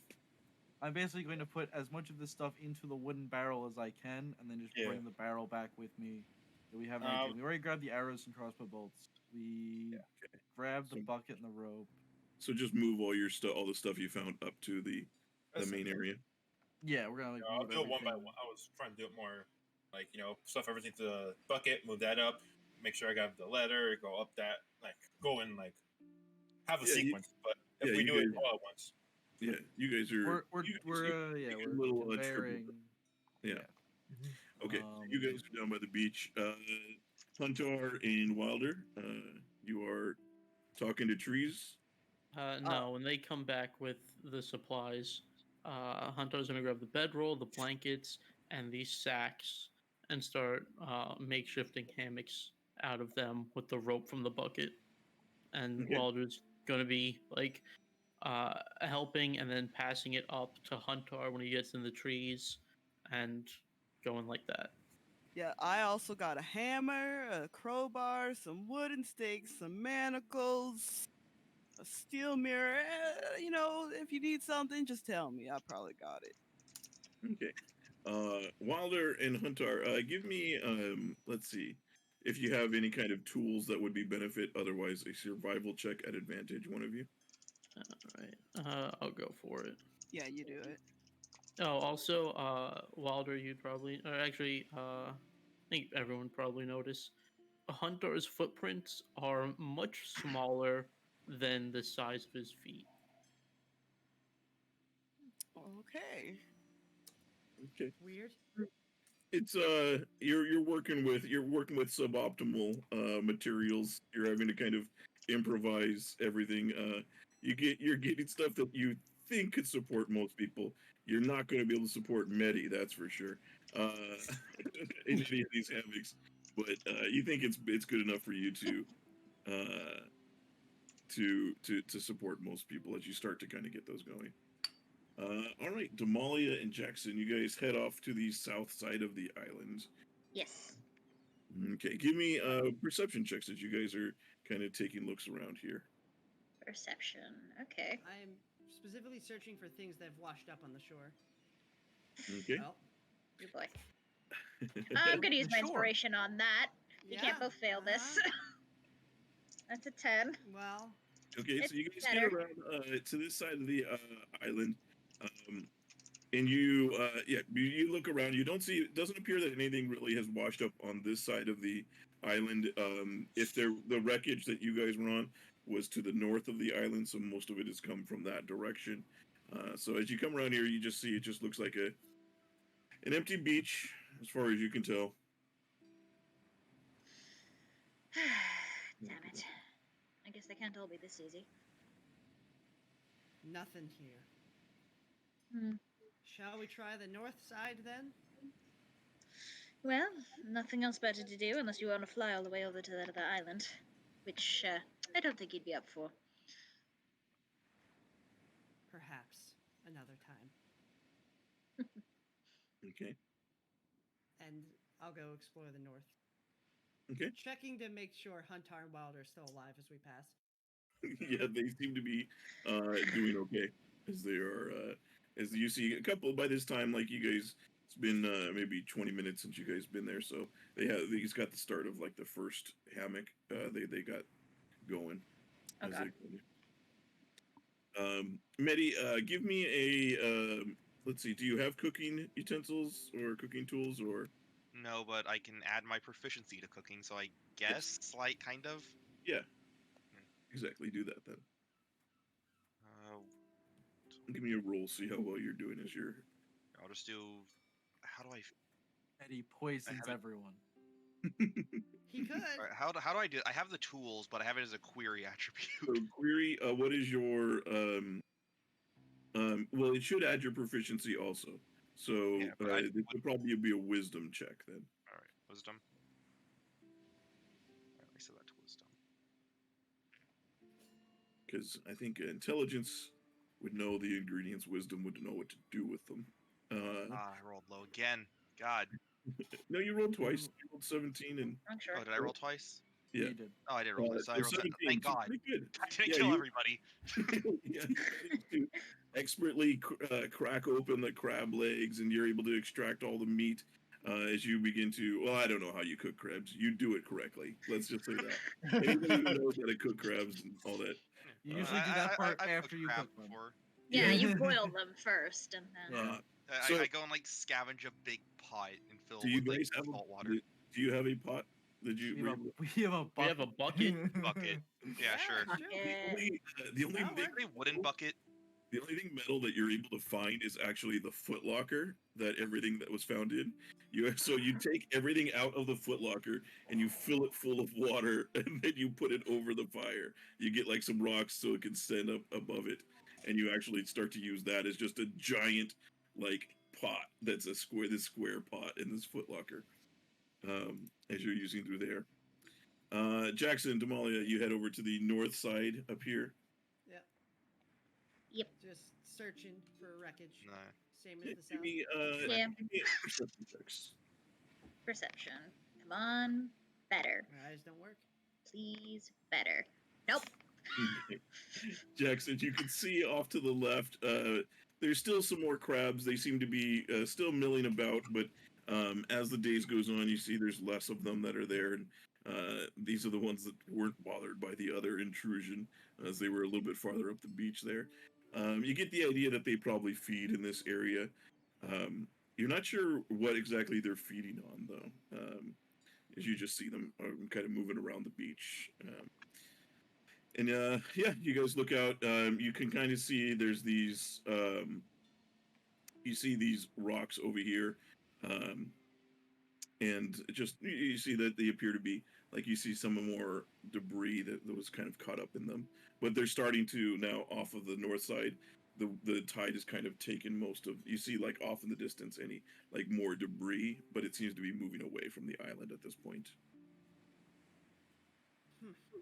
[SPEAKER 7] I'm basically going to put as much of this stuff into the wooden barrel as I can, and then just
[SPEAKER 8] Yeah.
[SPEAKER 7] bring the barrel back with me. That we have everything. We already grabbed the arrows and crossbow bolts. We grabbed the
[SPEAKER 2] So-
[SPEAKER 7] bucket and the rope.
[SPEAKER 2] So just move all your stuff, all the stuff you found up to the main area.
[SPEAKER 7] Yeah, we're gonna like
[SPEAKER 8] I'll
[SPEAKER 7] move
[SPEAKER 8] do it one by
[SPEAKER 7] everything.
[SPEAKER 8] one. I was trying to do it more, like, stuff everything to the bucket, move that up, make sure I got the letter, go up that, like, go in, like, have a
[SPEAKER 2] Yeah, you-
[SPEAKER 8] sequence. But if
[SPEAKER 2] yeah,
[SPEAKER 8] we
[SPEAKER 2] you
[SPEAKER 8] do it
[SPEAKER 2] guys-
[SPEAKER 8] all at once,
[SPEAKER 2] Yeah, you guys are.
[SPEAKER 7] We're
[SPEAKER 2] you-
[SPEAKER 7] we're
[SPEAKER 2] you-
[SPEAKER 7] yeah
[SPEAKER 2] take a
[SPEAKER 7] we're
[SPEAKER 2] little, triple-
[SPEAKER 7] conveying.
[SPEAKER 2] Yeah. Okay, so
[SPEAKER 7] Um,
[SPEAKER 2] you guys are down by the beach. Huntar and Wilder, you are talking to trees.
[SPEAKER 6] No, when they come back with the supplies, Hunter's gonna grab the bedroll, the blankets, and these sacks, and start makeshifting hammocks out of them with the rope from the bucket. And
[SPEAKER 2] Okay.
[SPEAKER 6] Wilder's gonna be like helping and then passing it up to Hunter when he gets in the trees, and going like that.
[SPEAKER 5] Yeah, I also got a hammer, a crowbar, some wooden stakes, some manacles, a steel mirror. If you need something, just tell me. I probably got it.
[SPEAKER 2] Okay. Wilder and Huntar, give me, let's see, if you have any kind of tools that would be benefit. Otherwise, a survival check at advantage. One of you.
[SPEAKER 6] All right, I'll go for it.
[SPEAKER 5] Yeah, you do it.
[SPEAKER 6] Oh, also, Wilder, you'd probably, or actually, I think everyone probably noticed, Hunter's footprints are much smaller than the size of his feet.
[SPEAKER 5] Okay.
[SPEAKER 2] Okay.
[SPEAKER 3] Weird.
[SPEAKER 2] It's you're working with suboptimal materials. You're having to kind of improvise everything. You're getting stuff that you think could support most people. You're not going to be able to support Medi, that's for sure. In any of these hammocks, but you think it's good enough for you to support most people as you start to kind of get those going. All right, Damalia and Jackson, you guys head off to the south side of the island.
[SPEAKER 1] Yes.
[SPEAKER 2] Okay, give me perception checks as you guys are kind of taking looks around here.
[SPEAKER 1] Perception. Okay.
[SPEAKER 3] I am specifically searching for things that have washed up on the shore.
[SPEAKER 2] Okay.
[SPEAKER 3] Well,
[SPEAKER 1] Good boy. I'm gonna use my
[SPEAKER 7] Sure.
[SPEAKER 1] inspiration on that. You
[SPEAKER 3] yeah,
[SPEAKER 1] can't both fail this.
[SPEAKER 3] uh-huh.
[SPEAKER 1] That's a 10.
[SPEAKER 3] Well,
[SPEAKER 2] Okay, so you
[SPEAKER 1] It's
[SPEAKER 2] guys get
[SPEAKER 1] better.
[SPEAKER 2] around to this side of the island, and you you look around. You don't see. It doesn't appear that anything really has washed up on this side of the island. If the wreckage that you guys were on was to the north of the island, so most of it has come from that direction. So as you come around here, you just see it just looks like an empty beach, as far as you can tell.
[SPEAKER 1] Damn it. I guess they can't all be this easy.
[SPEAKER 3] Nothing here.
[SPEAKER 1] Hmm.
[SPEAKER 3] Shall we try the north side then?
[SPEAKER 1] Well, nothing else better to do unless you want to fly all the way over to that other island, which I don't think you'd be up for.
[SPEAKER 3] Perhaps another time.
[SPEAKER 2] Okay.
[SPEAKER 3] And I'll go explore the north.
[SPEAKER 2] Okay.
[SPEAKER 3] Checking to make sure Huntar and Wild are still alive as we pass.
[SPEAKER 2] Yeah, they seem to be doing okay as they are. As you see, a couple by this time, like you guys, it's been maybe 20 minutes since you guys been there, so these got the start of like the first hammock. They got going.
[SPEAKER 1] Okay.
[SPEAKER 2] Medi, give me a. Let's see. Do you have cooking utensils or cooking tools or?
[SPEAKER 4] No, but I can add my proficiency to cooking, so I guess, like, kind of.
[SPEAKER 2] Yeah. Exactly. Do that then.
[SPEAKER 4] Uh,
[SPEAKER 2] Give me a roll. See how well you're doing as you're.
[SPEAKER 4] I'll just do. How do I?
[SPEAKER 7] Eddie poisons
[SPEAKER 4] I haven't-
[SPEAKER 7] everyone.
[SPEAKER 3] He could.
[SPEAKER 4] All right, how do I do? I have the tools, but I have it as a query attribute.
[SPEAKER 2] So query. What is your well, it should add your proficiency also. So
[SPEAKER 4] Yeah, but I-
[SPEAKER 2] it would probably be a wisdom check then.
[SPEAKER 4] All right, wisdom. All right, let me set that to wisdom.
[SPEAKER 2] Because I think intelligence would know the ingredients, wisdom would know what to do with them.
[SPEAKER 4] I rolled low again. God.
[SPEAKER 2] No, you rolled twice. You rolled 17 and
[SPEAKER 1] I'm sure.
[SPEAKER 4] Oh, did I roll twice?
[SPEAKER 2] yeah.
[SPEAKER 7] You did.
[SPEAKER 4] Oh, I did roll twice. So I rolled
[SPEAKER 2] 17.
[SPEAKER 4] Thank
[SPEAKER 2] so
[SPEAKER 4] God.
[SPEAKER 2] pretty good.
[SPEAKER 4] I didn't
[SPEAKER 2] Yeah,
[SPEAKER 4] kill
[SPEAKER 2] you-
[SPEAKER 4] everybody.
[SPEAKER 2] Yeah, you managed to expertly crack open the crab legs, and you're able to extract all the meat as you begin to. Well, I don't know how you cook crabs. You do it correctly. Let's just say that. Anybody who knows how to cook crabs and all that.
[SPEAKER 7] You usually do that part after you cook them.
[SPEAKER 4] Before.
[SPEAKER 1] Yeah,
[SPEAKER 2] Yeah.
[SPEAKER 1] you boil them first, and then.
[SPEAKER 7] Yeah.
[SPEAKER 2] So-
[SPEAKER 4] I go and like scavenge a big pot and fill
[SPEAKER 2] Do
[SPEAKER 4] it
[SPEAKER 2] you
[SPEAKER 4] with like
[SPEAKER 2] guys have
[SPEAKER 4] salt water.
[SPEAKER 2] do you have a pot? Did you?
[SPEAKER 7] We have a
[SPEAKER 6] We have a bucket.
[SPEAKER 4] Bucket. Yeah, sure.
[SPEAKER 3] Sure.
[SPEAKER 2] The only
[SPEAKER 3] That'll
[SPEAKER 2] thing,
[SPEAKER 3] work.
[SPEAKER 4] A wooden bucket.
[SPEAKER 2] the only thing metal that you're able to find is actually the footlocker that everything that was found in. So you take everything out of the footlocker and you fill it full of water, and then you put it over the fire. You get like some rocks so it can stand up above it, and you actually start to use that as just a giant like pot that's this square pot in this footlocker. As you're using through there. Jackson, Damalia, you head over to the north side up here.
[SPEAKER 3] Yeah.
[SPEAKER 1] Yep.
[SPEAKER 3] Just searching for wreckage.
[SPEAKER 4] No.
[SPEAKER 3] Same
[SPEAKER 2] Yeah,
[SPEAKER 3] as the
[SPEAKER 2] give
[SPEAKER 3] south.
[SPEAKER 2] me,
[SPEAKER 1] Yeah.
[SPEAKER 2] give me perception checks.
[SPEAKER 1] Perception. Come on. Better.
[SPEAKER 3] My eyes don't work.
[SPEAKER 1] Please. Better. Nope.
[SPEAKER 2] Jackson, you can see off to the left. There's still some more crabs. They seem to be still milling about, but as the days goes on, you see there's less of them that are there. And these are the ones that weren't bothered by the other intrusion, as they were a little bit farther up the beach there. You get the idea that they probably feed in this area. You're not sure what exactly they're feeding on, though, as you just see them kind of moving around the beach. And yeah, you guys look out. You can kind of see there's these. You see these rocks over here, and just you see that they appear to be like you see some more debris that was kind of caught up in them. But they're starting to now off of the north side. The tide has kind of taken most of. You see like off in the distance any like more debris, but it seems to be moving away from the island at this point.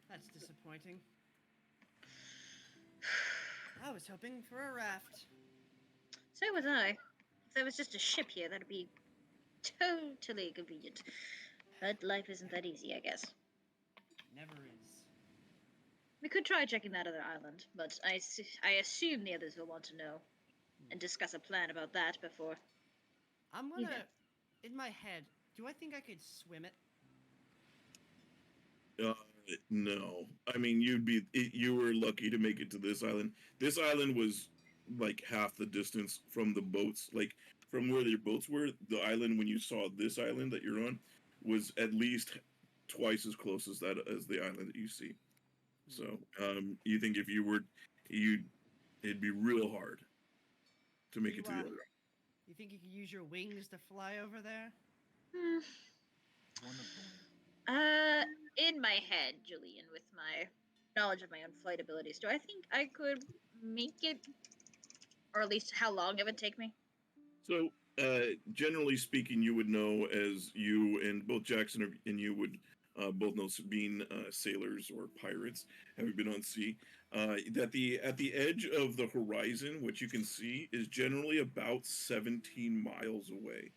[SPEAKER 3] That's disappointing. I was hoping for a raft.
[SPEAKER 1] So was I. If there was just a ship here, that'd be totally convenient. But life isn't that easy, I guess.
[SPEAKER 3] Never is.
[SPEAKER 1] We could try checking that other island, but I assume the others will want to know and discuss a plan about that before.
[SPEAKER 3] I'm gonna.
[SPEAKER 1] Yeah.
[SPEAKER 3] In my head, do I think I could swim it?
[SPEAKER 2] No, I mean you were lucky to make it to this island. This island was like half the distance from the boats, like from where your boats were. The island when you saw this island that you're on was at least twice as close as the island that you see. So, you think if you were, it'd be real hard to make it to the other.
[SPEAKER 3] You think you could use your wings to fly over there?
[SPEAKER 1] Hmm.
[SPEAKER 7] One of them.
[SPEAKER 1] In my head, Julian, with my knowledge of my own flight abilities, do I think I could make it, or at least how long it would take me?
[SPEAKER 2] So, generally speaking, you would know, as you and both Jackson and you would both know, being sailors or pirates, having been on sea, that at the edge of the horizon, what you can see is generally about 17 miles away.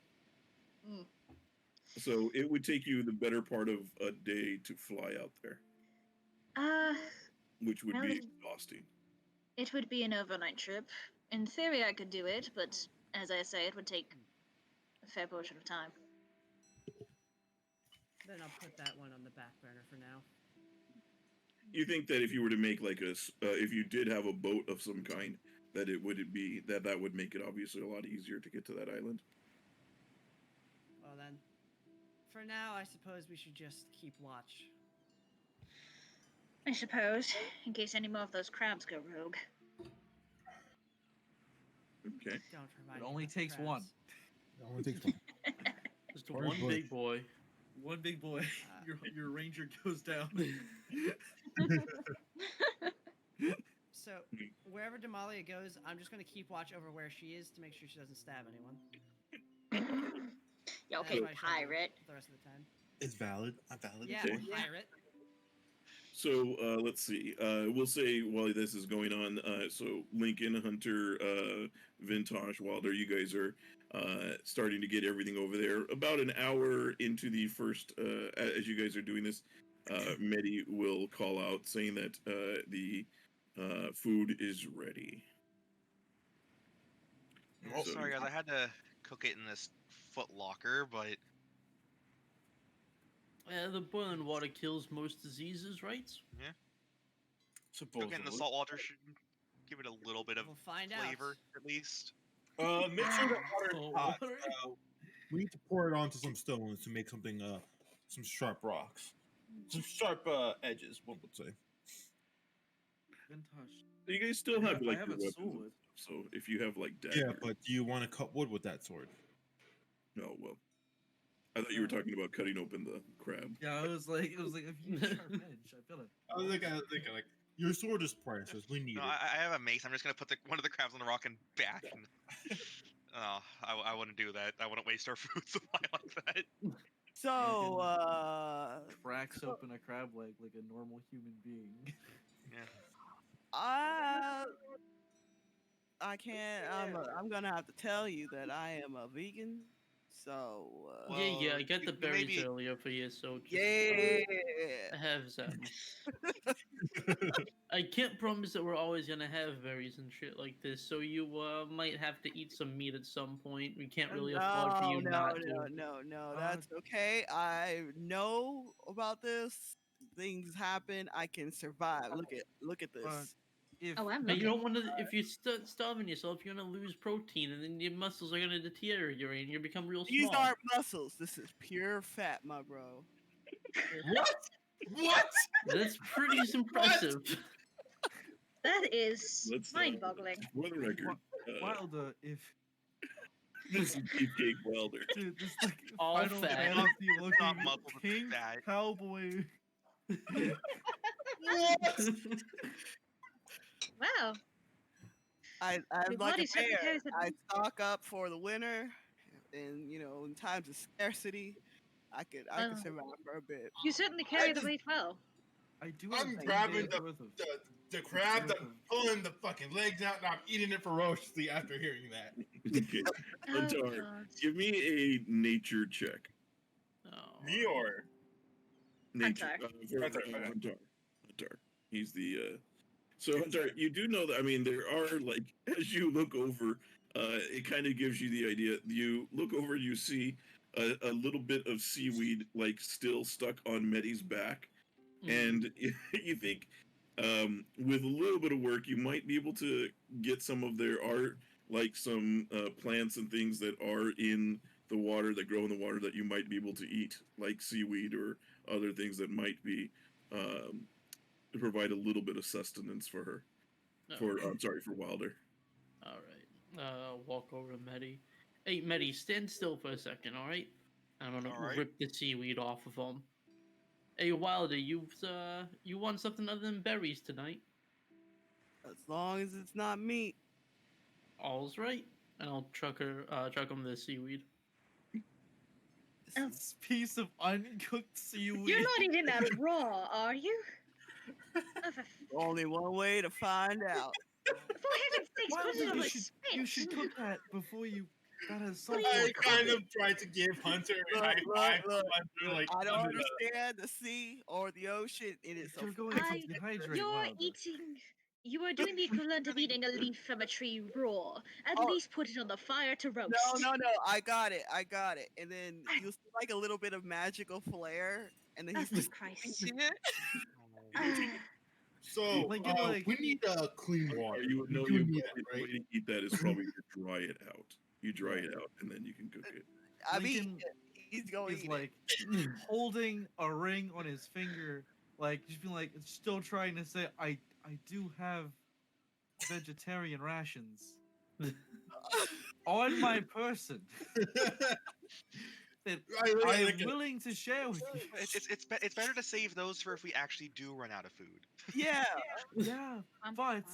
[SPEAKER 1] Mm.
[SPEAKER 2] So it would take you the better part of a day to fly out there, which would
[SPEAKER 1] well,
[SPEAKER 2] be exhausting.
[SPEAKER 1] it would be an overnight trip. In theory, I could do it, but as I say, it would take a fair portion of time.
[SPEAKER 3] Then I'll put that one on the back burner for now.
[SPEAKER 2] You think that if you were to make like if you did have a boat of some kind, that it would be that would make it obviously a lot easier to get to that island.
[SPEAKER 3] Well then, for now, I suppose we should just keep watch.
[SPEAKER 1] I suppose, in case any more of those crabs go rogue.
[SPEAKER 2] Okay.
[SPEAKER 3] Don't remind
[SPEAKER 7] It
[SPEAKER 3] me
[SPEAKER 7] only
[SPEAKER 3] about the
[SPEAKER 7] takes one.
[SPEAKER 3] crabs.
[SPEAKER 9] It only takes one.
[SPEAKER 6] Just
[SPEAKER 9] Or
[SPEAKER 6] one
[SPEAKER 9] bush.
[SPEAKER 6] big boy.
[SPEAKER 7] One big boy. Your ranger goes down.
[SPEAKER 3] So, wherever Damalia goes, I'm just going to keep watch over where she is to make sure she doesn't stab anyone.
[SPEAKER 1] Yeah,
[SPEAKER 3] That's
[SPEAKER 1] okay,
[SPEAKER 3] what I shall do
[SPEAKER 1] pirate.
[SPEAKER 3] The rest of the time.
[SPEAKER 9] It's valid. I'm valid.
[SPEAKER 3] Yeah,
[SPEAKER 2] Okay.
[SPEAKER 3] pirate.
[SPEAKER 2] So let's see. We'll say while this is going on, so Lincoln, Hunter, Vintash, Wilder, you guys are starting to get everything over there. About an hour into the first, as you guys are doing this, Medi will call out saying that the food is ready.
[SPEAKER 4] Oh,
[SPEAKER 2] So-
[SPEAKER 4] sorry guys, I had to cook it in this foot locker, but
[SPEAKER 6] The boiling water kills most diseases, right?
[SPEAKER 4] cooking it in the salt water should give it a little bit of
[SPEAKER 3] We'll find
[SPEAKER 4] flavor, at least.
[SPEAKER 8] Make sure the water is
[SPEAKER 7] Salt
[SPEAKER 8] hot.
[SPEAKER 7] water?
[SPEAKER 9] We need to pour it onto some stones to make something, some sharp rocks.
[SPEAKER 8] Some sharp edges, one would say.
[SPEAKER 7] Vintage.
[SPEAKER 2] So you guys still have
[SPEAKER 7] I
[SPEAKER 2] like
[SPEAKER 7] have
[SPEAKER 2] your
[SPEAKER 7] a
[SPEAKER 2] weapons.
[SPEAKER 7] sword.
[SPEAKER 2] So if you have like daggers,
[SPEAKER 9] Yeah, but do you want to cut wood with that sword?
[SPEAKER 2] no, well, I thought you were talking about cutting open the crab.
[SPEAKER 7] Yeah, it was like if you use sharp edge, I feel it.
[SPEAKER 9] I was thinking like your sword is priceless. We need
[SPEAKER 4] No,
[SPEAKER 9] it.
[SPEAKER 4] I have a mace. I'm just gonna put one of the crabs on the rock and back. And... oh, I wouldn't do that. I wouldn't waste our food supply like that.
[SPEAKER 5] So,
[SPEAKER 7] Cracks open a crab leg like a normal human being.
[SPEAKER 5] I can't. I'm gonna have to tell you that I am a vegan. So.
[SPEAKER 6] Yeah, I got the
[SPEAKER 4] you
[SPEAKER 6] berries
[SPEAKER 4] maybe-
[SPEAKER 6] earlier for you, so just,
[SPEAKER 5] Yeah.
[SPEAKER 6] have some. I can't promise that we're always gonna have berries and shit like this, so you might have to eat some meat at some point. We can't really afford for you not to.
[SPEAKER 5] No, that's okay. I know about this. Things happen. I can survive. Look at this.
[SPEAKER 7] If
[SPEAKER 1] Oh, I'm
[SPEAKER 6] And you
[SPEAKER 1] looking.
[SPEAKER 6] don't want to. If you're starving yourself, you're gonna lose protein, and then your muscles are gonna deteriorate, and you become real
[SPEAKER 5] These
[SPEAKER 6] small.
[SPEAKER 5] aren't muscles. This is pure fat, my bro.
[SPEAKER 9] What? What?
[SPEAKER 6] That's pretty impressive.
[SPEAKER 1] That is
[SPEAKER 2] Let's
[SPEAKER 1] mind-boggling.
[SPEAKER 2] for the record,
[SPEAKER 7] Wilder, if
[SPEAKER 2] this is Beefcake Wilder.
[SPEAKER 7] dude, this like
[SPEAKER 6] All
[SPEAKER 7] final
[SPEAKER 6] fat.
[SPEAKER 7] fantasy looking
[SPEAKER 4] Not muscles, it's
[SPEAKER 7] pink
[SPEAKER 4] fat.
[SPEAKER 7] cowboy.
[SPEAKER 1] Wow.
[SPEAKER 5] I'm
[SPEAKER 1] Your
[SPEAKER 5] like a
[SPEAKER 1] body certainly
[SPEAKER 5] bear.
[SPEAKER 1] carries a-
[SPEAKER 5] I stock up for the winter, and in times of scarcity, I could
[SPEAKER 1] Oh.
[SPEAKER 5] survive for a bit.
[SPEAKER 1] You certainly carry the
[SPEAKER 8] just-
[SPEAKER 1] weight well.
[SPEAKER 7] I do.
[SPEAKER 8] I'm
[SPEAKER 7] have 10
[SPEAKER 8] grabbing
[SPEAKER 7] days worth of-
[SPEAKER 8] the crab, I'm pulling the fucking legs out, and I'm eating it ferociously after hearing that.
[SPEAKER 2] Okay.
[SPEAKER 1] Oh,
[SPEAKER 2] Huntar,
[SPEAKER 1] God.
[SPEAKER 2] give me a nature check.
[SPEAKER 6] Oh.
[SPEAKER 8] Me or
[SPEAKER 2] Nature.
[SPEAKER 1] Huntar.
[SPEAKER 2] Huntar. He's the. So Huntar, you do know that. I mean, there are like as you look over, it kind of gives you the idea. You look over, you see a little bit of seaweed like still stuck on Medi's back, and you think with a little bit of work, you might be able to get some of their art, like some plants and things that are in the water, that grow in the water, that you might be able to eat, like seaweed or other things that might be provide a little bit of sustenance for her. For I'm sorry, for Wilder.
[SPEAKER 6] All right. Walk over to Medi. Hey, Medi, stand still for a second, all right? I'm gonna
[SPEAKER 4] All right.
[SPEAKER 6] rip the seaweed off of him. Hey, Wilder, you want something other than berries tonight?
[SPEAKER 5] As long as it's not meat.
[SPEAKER 6] All's right. And I'll chuck him the seaweed.
[SPEAKER 1] Oh.
[SPEAKER 7] This piece of uncooked seaweed.
[SPEAKER 1] You're not eating that raw, are you? Oh, for
[SPEAKER 5] Only one way to find out.
[SPEAKER 1] heaven's sakes,
[SPEAKER 7] Why
[SPEAKER 1] put it on
[SPEAKER 7] you
[SPEAKER 1] a
[SPEAKER 7] should,
[SPEAKER 1] spit!
[SPEAKER 7] you should cook that before you. That is so.
[SPEAKER 1] What are you
[SPEAKER 8] I kind of tried to give Hunter a high five. Like,
[SPEAKER 5] I don't
[SPEAKER 8] under the-
[SPEAKER 5] understand the sea or the ocean. It is so
[SPEAKER 7] You're going to
[SPEAKER 1] I-
[SPEAKER 7] dehydrate
[SPEAKER 1] You're
[SPEAKER 7] Wilder.
[SPEAKER 1] eating. You are doing the equivalent of eating a leaf from a tree raw. At
[SPEAKER 5] Oh.
[SPEAKER 1] least put it on the fire to roast.
[SPEAKER 5] No. I got it. And then you'll see like a little bit of magical flair, and then
[SPEAKER 1] Oh,
[SPEAKER 5] he's
[SPEAKER 1] for
[SPEAKER 5] just
[SPEAKER 1] Christ.
[SPEAKER 5] eating it.
[SPEAKER 8] So
[SPEAKER 7] Like,
[SPEAKER 8] we need clean water.
[SPEAKER 2] You
[SPEAKER 8] We
[SPEAKER 2] know,
[SPEAKER 8] do
[SPEAKER 2] the
[SPEAKER 8] need
[SPEAKER 2] way
[SPEAKER 8] that, right?
[SPEAKER 2] to eat that is probably to dry it out. You dry it out, and then you can cook it.
[SPEAKER 5] I mean,
[SPEAKER 7] Lincoln
[SPEAKER 5] he's going
[SPEAKER 7] is
[SPEAKER 5] to eat
[SPEAKER 7] like holding a ring on his finger, like just being like, still trying to say, I do have vegetarian rations on my person that I am willing to share with you.
[SPEAKER 4] It's better to save those for if we actually do run out of food.
[SPEAKER 5] it. Yeah.
[SPEAKER 7] Yeah, but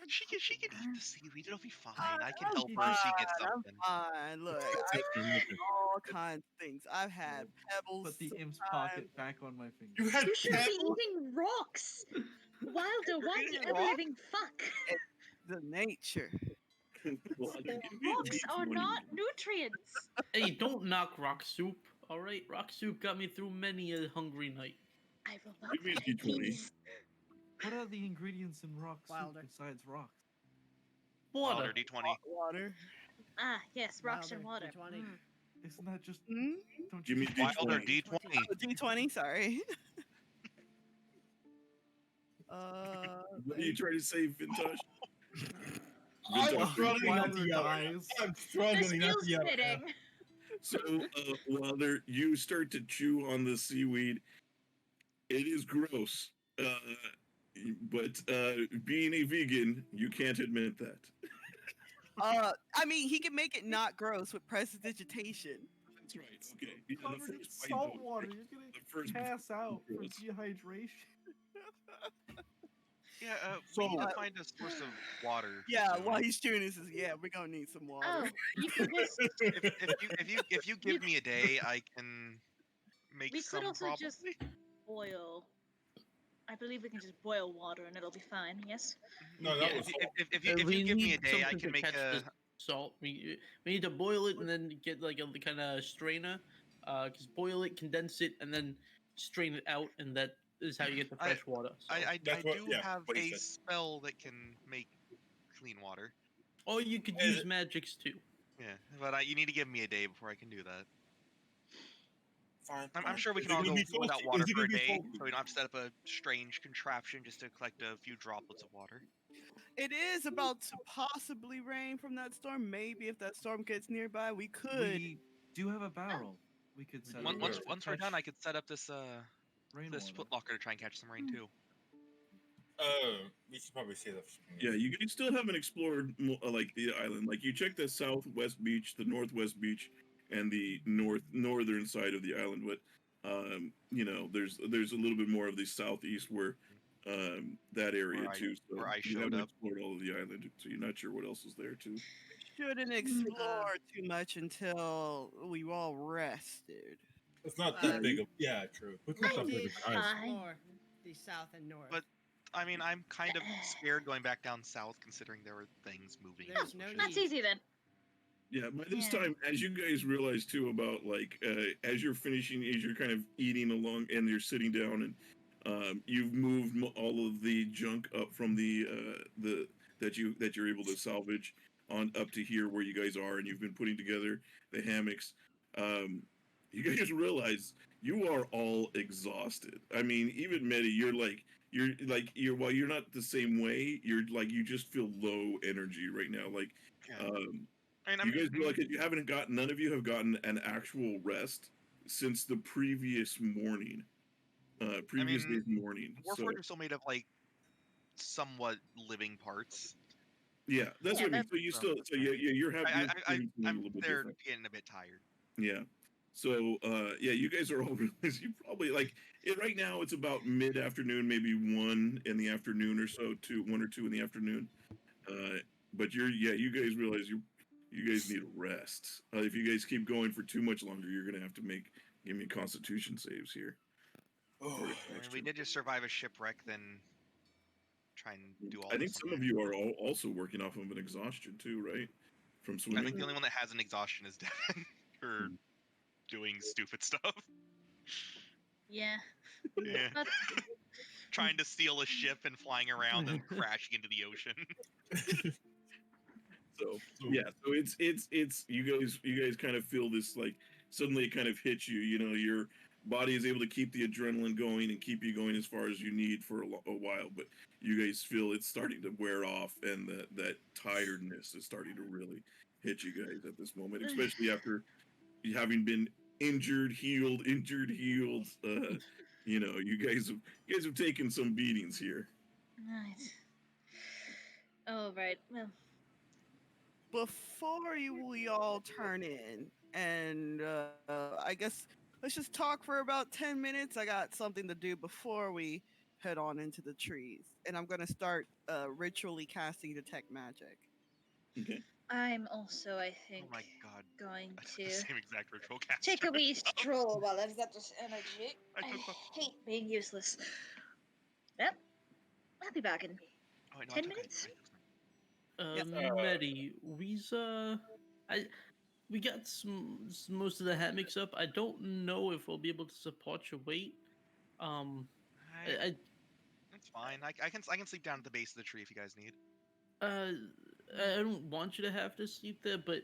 [SPEAKER 4] She can eat the seaweed. It'll be fine. I can
[SPEAKER 5] I'm
[SPEAKER 4] help her if she gets
[SPEAKER 5] fine,
[SPEAKER 4] something.
[SPEAKER 5] I'm fine. Look, I've had all kinds of things. I've had pebbles.
[SPEAKER 7] Put the imp's
[SPEAKER 5] sometimes.
[SPEAKER 7] pocket back on my finger.
[SPEAKER 8] You had
[SPEAKER 1] You should be
[SPEAKER 8] pebbles?
[SPEAKER 1] eating rocks! Wilder, what
[SPEAKER 5] Eating
[SPEAKER 1] the ever-living fuck?
[SPEAKER 5] The nature.
[SPEAKER 2] Well,
[SPEAKER 1] Rocks are not nutrients!
[SPEAKER 6] Hey, don't knock rock soup. All right, rock soup got me through many a hungry night.
[SPEAKER 1] I will not
[SPEAKER 2] Give me a
[SPEAKER 1] forget
[SPEAKER 2] D20.
[SPEAKER 1] these.
[SPEAKER 7] What are the ingredients in rock soup
[SPEAKER 3] Wilder.
[SPEAKER 7] besides rocks?
[SPEAKER 6] Water.
[SPEAKER 4] Wilder, D20.
[SPEAKER 5] Water.
[SPEAKER 1] Ah, yes, rocks and water.
[SPEAKER 3] D20.
[SPEAKER 1] Mm.
[SPEAKER 7] Isn't that just?
[SPEAKER 5] Hmm?
[SPEAKER 7] Don't
[SPEAKER 2] Give
[SPEAKER 7] you
[SPEAKER 2] me
[SPEAKER 7] think-
[SPEAKER 4] Wilder,
[SPEAKER 2] D20.
[SPEAKER 4] D20.
[SPEAKER 5] Oh, D20, sorry.
[SPEAKER 2] What are you trying to say, Vintash?
[SPEAKER 8] I'm
[SPEAKER 2] Vintash,
[SPEAKER 8] struggling not to
[SPEAKER 7] Wilder
[SPEAKER 8] yell.
[SPEAKER 7] dies.
[SPEAKER 8] I'm
[SPEAKER 1] The
[SPEAKER 8] struggling not
[SPEAKER 1] skill's
[SPEAKER 8] to yell.
[SPEAKER 1] fitting.
[SPEAKER 2] So, Wilder, you start to chew on the seaweed. It is gross, but being a vegan, you can't admit that.
[SPEAKER 5] I mean, he can make it not gross with prestidigitation.
[SPEAKER 2] That's right. Okay. Yeah, the
[SPEAKER 7] Covered in
[SPEAKER 2] first bite,
[SPEAKER 7] salt
[SPEAKER 2] though,
[SPEAKER 7] water. You're gonna
[SPEAKER 2] the first
[SPEAKER 7] pass out from
[SPEAKER 2] gross.
[SPEAKER 7] dehydration.
[SPEAKER 4] Yeah,
[SPEAKER 8] So-
[SPEAKER 4] we need to find a source of water.
[SPEAKER 5] Yeah,
[SPEAKER 4] soon.
[SPEAKER 5] while he's chewing, he says, "Yeah, we're gonna need some water."
[SPEAKER 1] Oh, you could just.
[SPEAKER 4] if you give me a day, I can make
[SPEAKER 1] We
[SPEAKER 4] some
[SPEAKER 1] could also
[SPEAKER 4] probably.
[SPEAKER 1] just boil. I believe we can just boil water and it'll be fine, yes?
[SPEAKER 8] No, that
[SPEAKER 6] Yeah,
[SPEAKER 8] was
[SPEAKER 4] If you
[SPEAKER 6] We
[SPEAKER 4] give me a
[SPEAKER 6] need
[SPEAKER 4] day, I
[SPEAKER 6] something
[SPEAKER 4] can
[SPEAKER 6] to
[SPEAKER 4] make
[SPEAKER 6] catch
[SPEAKER 4] a.
[SPEAKER 6] the salt. We need to boil it and then get like a kind of strainer. Because boil it, condense it, and then strain it out, and that is how you get the
[SPEAKER 4] I-
[SPEAKER 6] fresh water. So.
[SPEAKER 4] I
[SPEAKER 8] That's what-
[SPEAKER 4] do
[SPEAKER 8] yeah,
[SPEAKER 4] have
[SPEAKER 8] what he
[SPEAKER 4] a
[SPEAKER 8] said.
[SPEAKER 4] spell that can make clean water.
[SPEAKER 6] Or you could
[SPEAKER 8] Is
[SPEAKER 6] use
[SPEAKER 8] it-
[SPEAKER 6] magics too.
[SPEAKER 4] Yeah, but you need to give me a day before I can do that.
[SPEAKER 8] fine.
[SPEAKER 4] I'm sure we
[SPEAKER 8] Is
[SPEAKER 4] can
[SPEAKER 8] it
[SPEAKER 4] all
[SPEAKER 8] gonna
[SPEAKER 4] go
[SPEAKER 8] be
[SPEAKER 4] without
[SPEAKER 8] salty?
[SPEAKER 4] water
[SPEAKER 8] Is it
[SPEAKER 4] for a
[SPEAKER 8] gonna be
[SPEAKER 4] day,
[SPEAKER 8] salty?
[SPEAKER 4] so we don't have to set up a strange contraption just to collect a few droplets of water.
[SPEAKER 5] It is about to possibly rain from that storm. Maybe if that storm gets nearby, we could.
[SPEAKER 7] We do have a barrel. We could set
[SPEAKER 4] Once
[SPEAKER 7] up
[SPEAKER 4] once,
[SPEAKER 7] to
[SPEAKER 4] once we're
[SPEAKER 7] catch
[SPEAKER 4] done, I could set up this
[SPEAKER 7] rainwater.
[SPEAKER 4] footlocker to try and catch some rain too.
[SPEAKER 8] We should probably say that.
[SPEAKER 2] Yeah, you guys still haven't explored like the island. Like you checked the southwest beach, the northwest beach, and the northern side of the island. But you know, there's a little bit more of the southeast where that area
[SPEAKER 4] Where I-
[SPEAKER 2] too. So
[SPEAKER 4] where I
[SPEAKER 2] you
[SPEAKER 4] showed
[SPEAKER 2] haven't
[SPEAKER 4] up.
[SPEAKER 2] explored all of the island, so you're not sure what else is there too.
[SPEAKER 5] Shouldn't explore too much until we all rested.
[SPEAKER 8] It's not that
[SPEAKER 4] Uh,
[SPEAKER 8] big of. Yeah, true. It's not that big
[SPEAKER 1] Maybe
[SPEAKER 8] of a size.
[SPEAKER 1] fine.
[SPEAKER 3] Explore the south and north.
[SPEAKER 4] But- I mean, I'm kind of scared going back down south, considering there were things moving. in
[SPEAKER 3] There's
[SPEAKER 4] the
[SPEAKER 3] no
[SPEAKER 4] bushes.
[SPEAKER 1] That's easy then.
[SPEAKER 2] Yeah, by this
[SPEAKER 1] Yeah.
[SPEAKER 2] time, as you guys realize too about like as you're finishing, as you're kind of eating along and you're sitting down and you've moved all of the junk up from the that you're able to salvage on up to here where you guys are, and you've been putting together the hammocks. You guys realize you are all exhausted. I mean, even Medi, while you're not the same way, you're like you just feel low energy right now. Like,
[SPEAKER 4] Yeah.
[SPEAKER 2] you guys feel like you haven't gotten, none of you have gotten an actual rest since the previous morning. Previous day's morning.
[SPEAKER 4] Warforged are still made of like somewhat living parts.
[SPEAKER 2] Yeah, that's what I mean. So you still, so you're having, a little bit
[SPEAKER 4] they're
[SPEAKER 2] different.
[SPEAKER 4] getting a bit tired.
[SPEAKER 2] Yeah. So yeah, you guys are all realize you probably right now it's about mid-afternoon, maybe 1 in the afternoon or so, 1 or 2 in the afternoon. But you guys realize you guys need a rest. If you guys keep going for too much longer, you're gonna have to give me Constitution saves here.
[SPEAKER 8] Oh,
[SPEAKER 4] We did just survive a shipwreck, then try and do all
[SPEAKER 2] I
[SPEAKER 4] this.
[SPEAKER 2] think some of you are also working off of an exhaustion too, right? From
[SPEAKER 4] I
[SPEAKER 2] swimming.
[SPEAKER 4] think the only one that has an exhaustion is Devin for doing stupid stuff.
[SPEAKER 1] Yeah.
[SPEAKER 4] Yeah. Trying to steal a ship and flying around and crashing into the ocean.
[SPEAKER 2] So yeah, so it's you guys kind of feel this like suddenly it kind of hits you. You know, your body is able to keep the adrenaline going and keep you going as far as you need for a while, but you guys feel it's starting to wear off, and that tiredness is starting to really hit you guys at this moment, especially after having been injured, healed. You know, you guys have taken some beatings here.
[SPEAKER 1] Right. Oh, right. Well,
[SPEAKER 5] Before we all turn in, and I guess let's just talk for about 10 minutes. I got something to do before we head on into the trees, and I'm gonna start ritually casting detect magic.
[SPEAKER 2] Okay.
[SPEAKER 1] I'm also, I think,
[SPEAKER 4] Oh my god.
[SPEAKER 1] going
[SPEAKER 4] I took
[SPEAKER 1] to
[SPEAKER 4] the same exact ritual cast.
[SPEAKER 1] take a wee stroll while I've got this energy.
[SPEAKER 4] I
[SPEAKER 1] I
[SPEAKER 4] took
[SPEAKER 1] hate being useless. Yep. I'll be back in
[SPEAKER 4] Oh, wait, no,
[SPEAKER 1] 10
[SPEAKER 4] I took
[SPEAKER 1] minutes.
[SPEAKER 6] Medi, we got most of the hammocks up. I don't know if we'll be able to support your weight.
[SPEAKER 4] That's fine. I can sleep down at the base of the tree if you guys need.
[SPEAKER 6] I don't want you to have to sleep there, but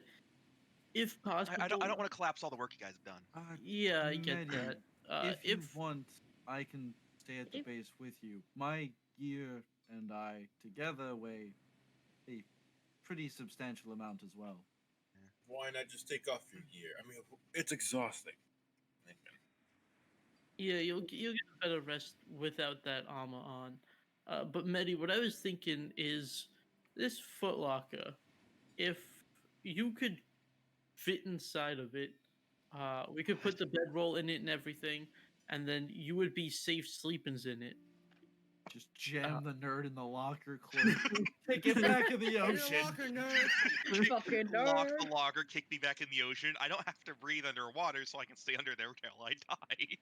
[SPEAKER 6] if possible,
[SPEAKER 4] I don't want to collapse all the work you guys have done.
[SPEAKER 6] Yeah, I get
[SPEAKER 7] Medi,
[SPEAKER 6] that.
[SPEAKER 7] if you want, I can stay at the base with you. My gear and I together weigh a pretty substantial amount as well.
[SPEAKER 8] why not just take off your gear? I mean, it's exhausting.
[SPEAKER 6] Yeah, you'll get a better rest without that armor on. But Medi, what I was thinking is this footlocker. If you could fit inside of it, we could put the bedroll in it and everything, and then you would be safe sleepings in it.
[SPEAKER 7] Just jam the nerd in the locker, take it back in the ocean.
[SPEAKER 3] Locker, nerd.
[SPEAKER 1] Fucking
[SPEAKER 4] Lock
[SPEAKER 1] nerd.
[SPEAKER 4] the logger, kick me back in the ocean. I don't have to breathe underwater, so I can stay under there until I die.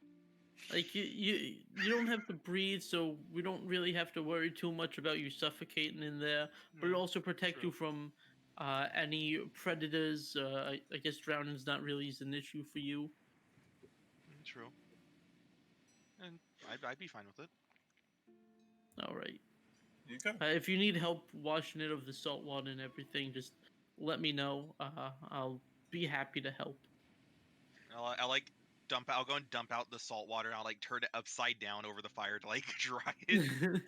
[SPEAKER 6] Like you don't have to breathe, so we don't really have to worry too much about you suffocating in there. But it also protect you from any predators. I guess drowning's not really an issue for you.
[SPEAKER 4] True. And I'd be fine with it.
[SPEAKER 6] All right.
[SPEAKER 8] Okay.
[SPEAKER 6] If you need help washing it of the salt water and everything, just let me know. I'll be happy to help.
[SPEAKER 4] I'll like I'll go and dump out the salt water, and I'll like turn it upside down over the fire to like dry it.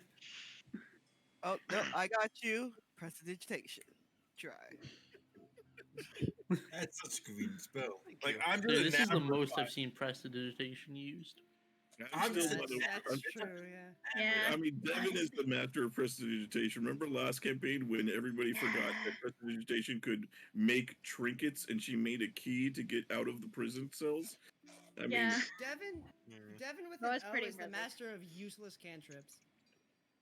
[SPEAKER 5] Oh no, I got you. Prestidigitation. Try.
[SPEAKER 8] That's such a convenient spell.
[SPEAKER 4] Thank
[SPEAKER 8] Like
[SPEAKER 4] you.
[SPEAKER 8] I'm
[SPEAKER 6] Dude,
[SPEAKER 8] really
[SPEAKER 6] this is the
[SPEAKER 8] never
[SPEAKER 6] most
[SPEAKER 8] fine.
[SPEAKER 6] I've seen prestidigitation used.
[SPEAKER 8] I'm
[SPEAKER 2] still
[SPEAKER 8] just-
[SPEAKER 2] not over-
[SPEAKER 3] That's true, yeah.
[SPEAKER 1] Yeah.
[SPEAKER 2] I mean, Devin is the master of prestidigitation. Remember last campaign when everybody forgot that prestidigitation could make trinkets, and she made a key to get out of the prison cells? I
[SPEAKER 1] Yeah.
[SPEAKER 2] mean,
[SPEAKER 3] Devin with
[SPEAKER 1] That
[SPEAKER 3] an
[SPEAKER 1] was
[SPEAKER 3] O
[SPEAKER 1] pretty
[SPEAKER 3] is the
[SPEAKER 1] impressive.
[SPEAKER 3] master of useless cantrips.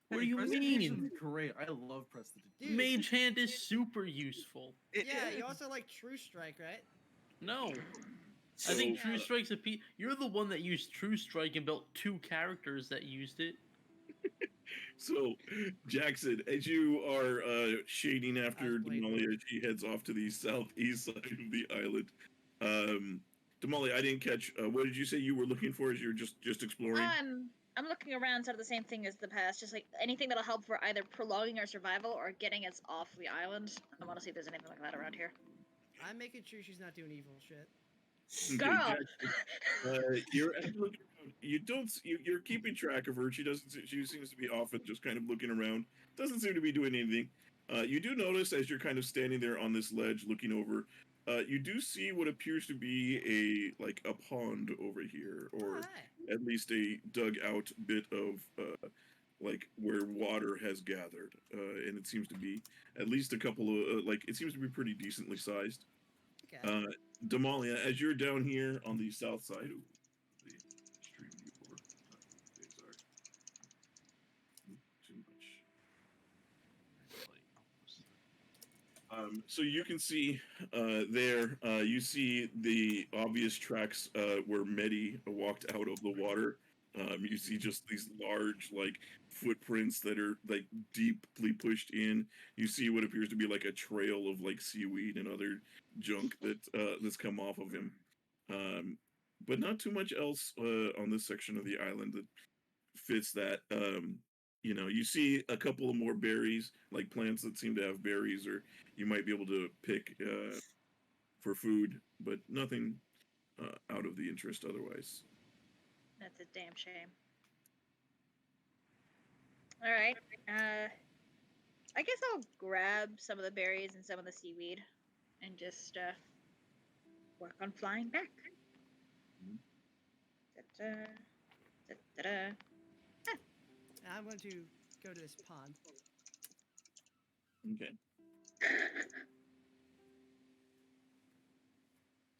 [SPEAKER 6] What do you
[SPEAKER 7] Presentation's
[SPEAKER 6] mean?
[SPEAKER 7] great. I love prestidigitation.
[SPEAKER 3] Dude.
[SPEAKER 6] Mage hand is super useful.
[SPEAKER 3] Yeah, you also like True Strike, right?
[SPEAKER 6] No.
[SPEAKER 2] So,
[SPEAKER 6] I think True Strike's you're the one that used True Strike and built 2 characters that used it.
[SPEAKER 2] So, Jackson, as you are shading after
[SPEAKER 3] Blade
[SPEAKER 2] Damalia, she heads off to the southeast side of the island. Damalia, I didn't catch. What did you say you were looking for? As you're just exploring?
[SPEAKER 1] I'm looking around, sort of the same thing as the past, just like anything that'll help for either prolonging our survival or getting us off the island. I want to see if there's anything like that around here.
[SPEAKER 3] I'm making sure she's not doing evil shit.
[SPEAKER 1] Girl.
[SPEAKER 2] You're you're keeping track of her. She seems to be often just kind of looking around. Doesn't seem to be doing anything. You do notice as you're kind of standing there on this ledge looking over, you do see what appears to be a pond over here, or
[SPEAKER 3] Hi.
[SPEAKER 2] at least a dug out bit of like where water has gathered, and it seems to be at least a couple of it seems to be pretty decently sized.
[SPEAKER 3] Okay.
[SPEAKER 2] Damalia, as you're down here on the south side, the stream viewer, sorry, too much. So you can see there, you see the obvious tracks where Medi walked out of the water. You see just these large, footprints that are deeply pushed in. You see what appears to be like a trail of seaweed and other junk that's come off of him. But not too much else on this section of the island that fits that. You see a couple of more berries, like plants that seem to have berries, or you might be able to pick for food, but nothing out of the interest otherwise.
[SPEAKER 1] That's a damn shame. All right. I guess I'll grab some of the berries and some of the seaweed and just work on flying back. Da-da.
[SPEAKER 3] I'm going to go to this pond.
[SPEAKER 2] Okay.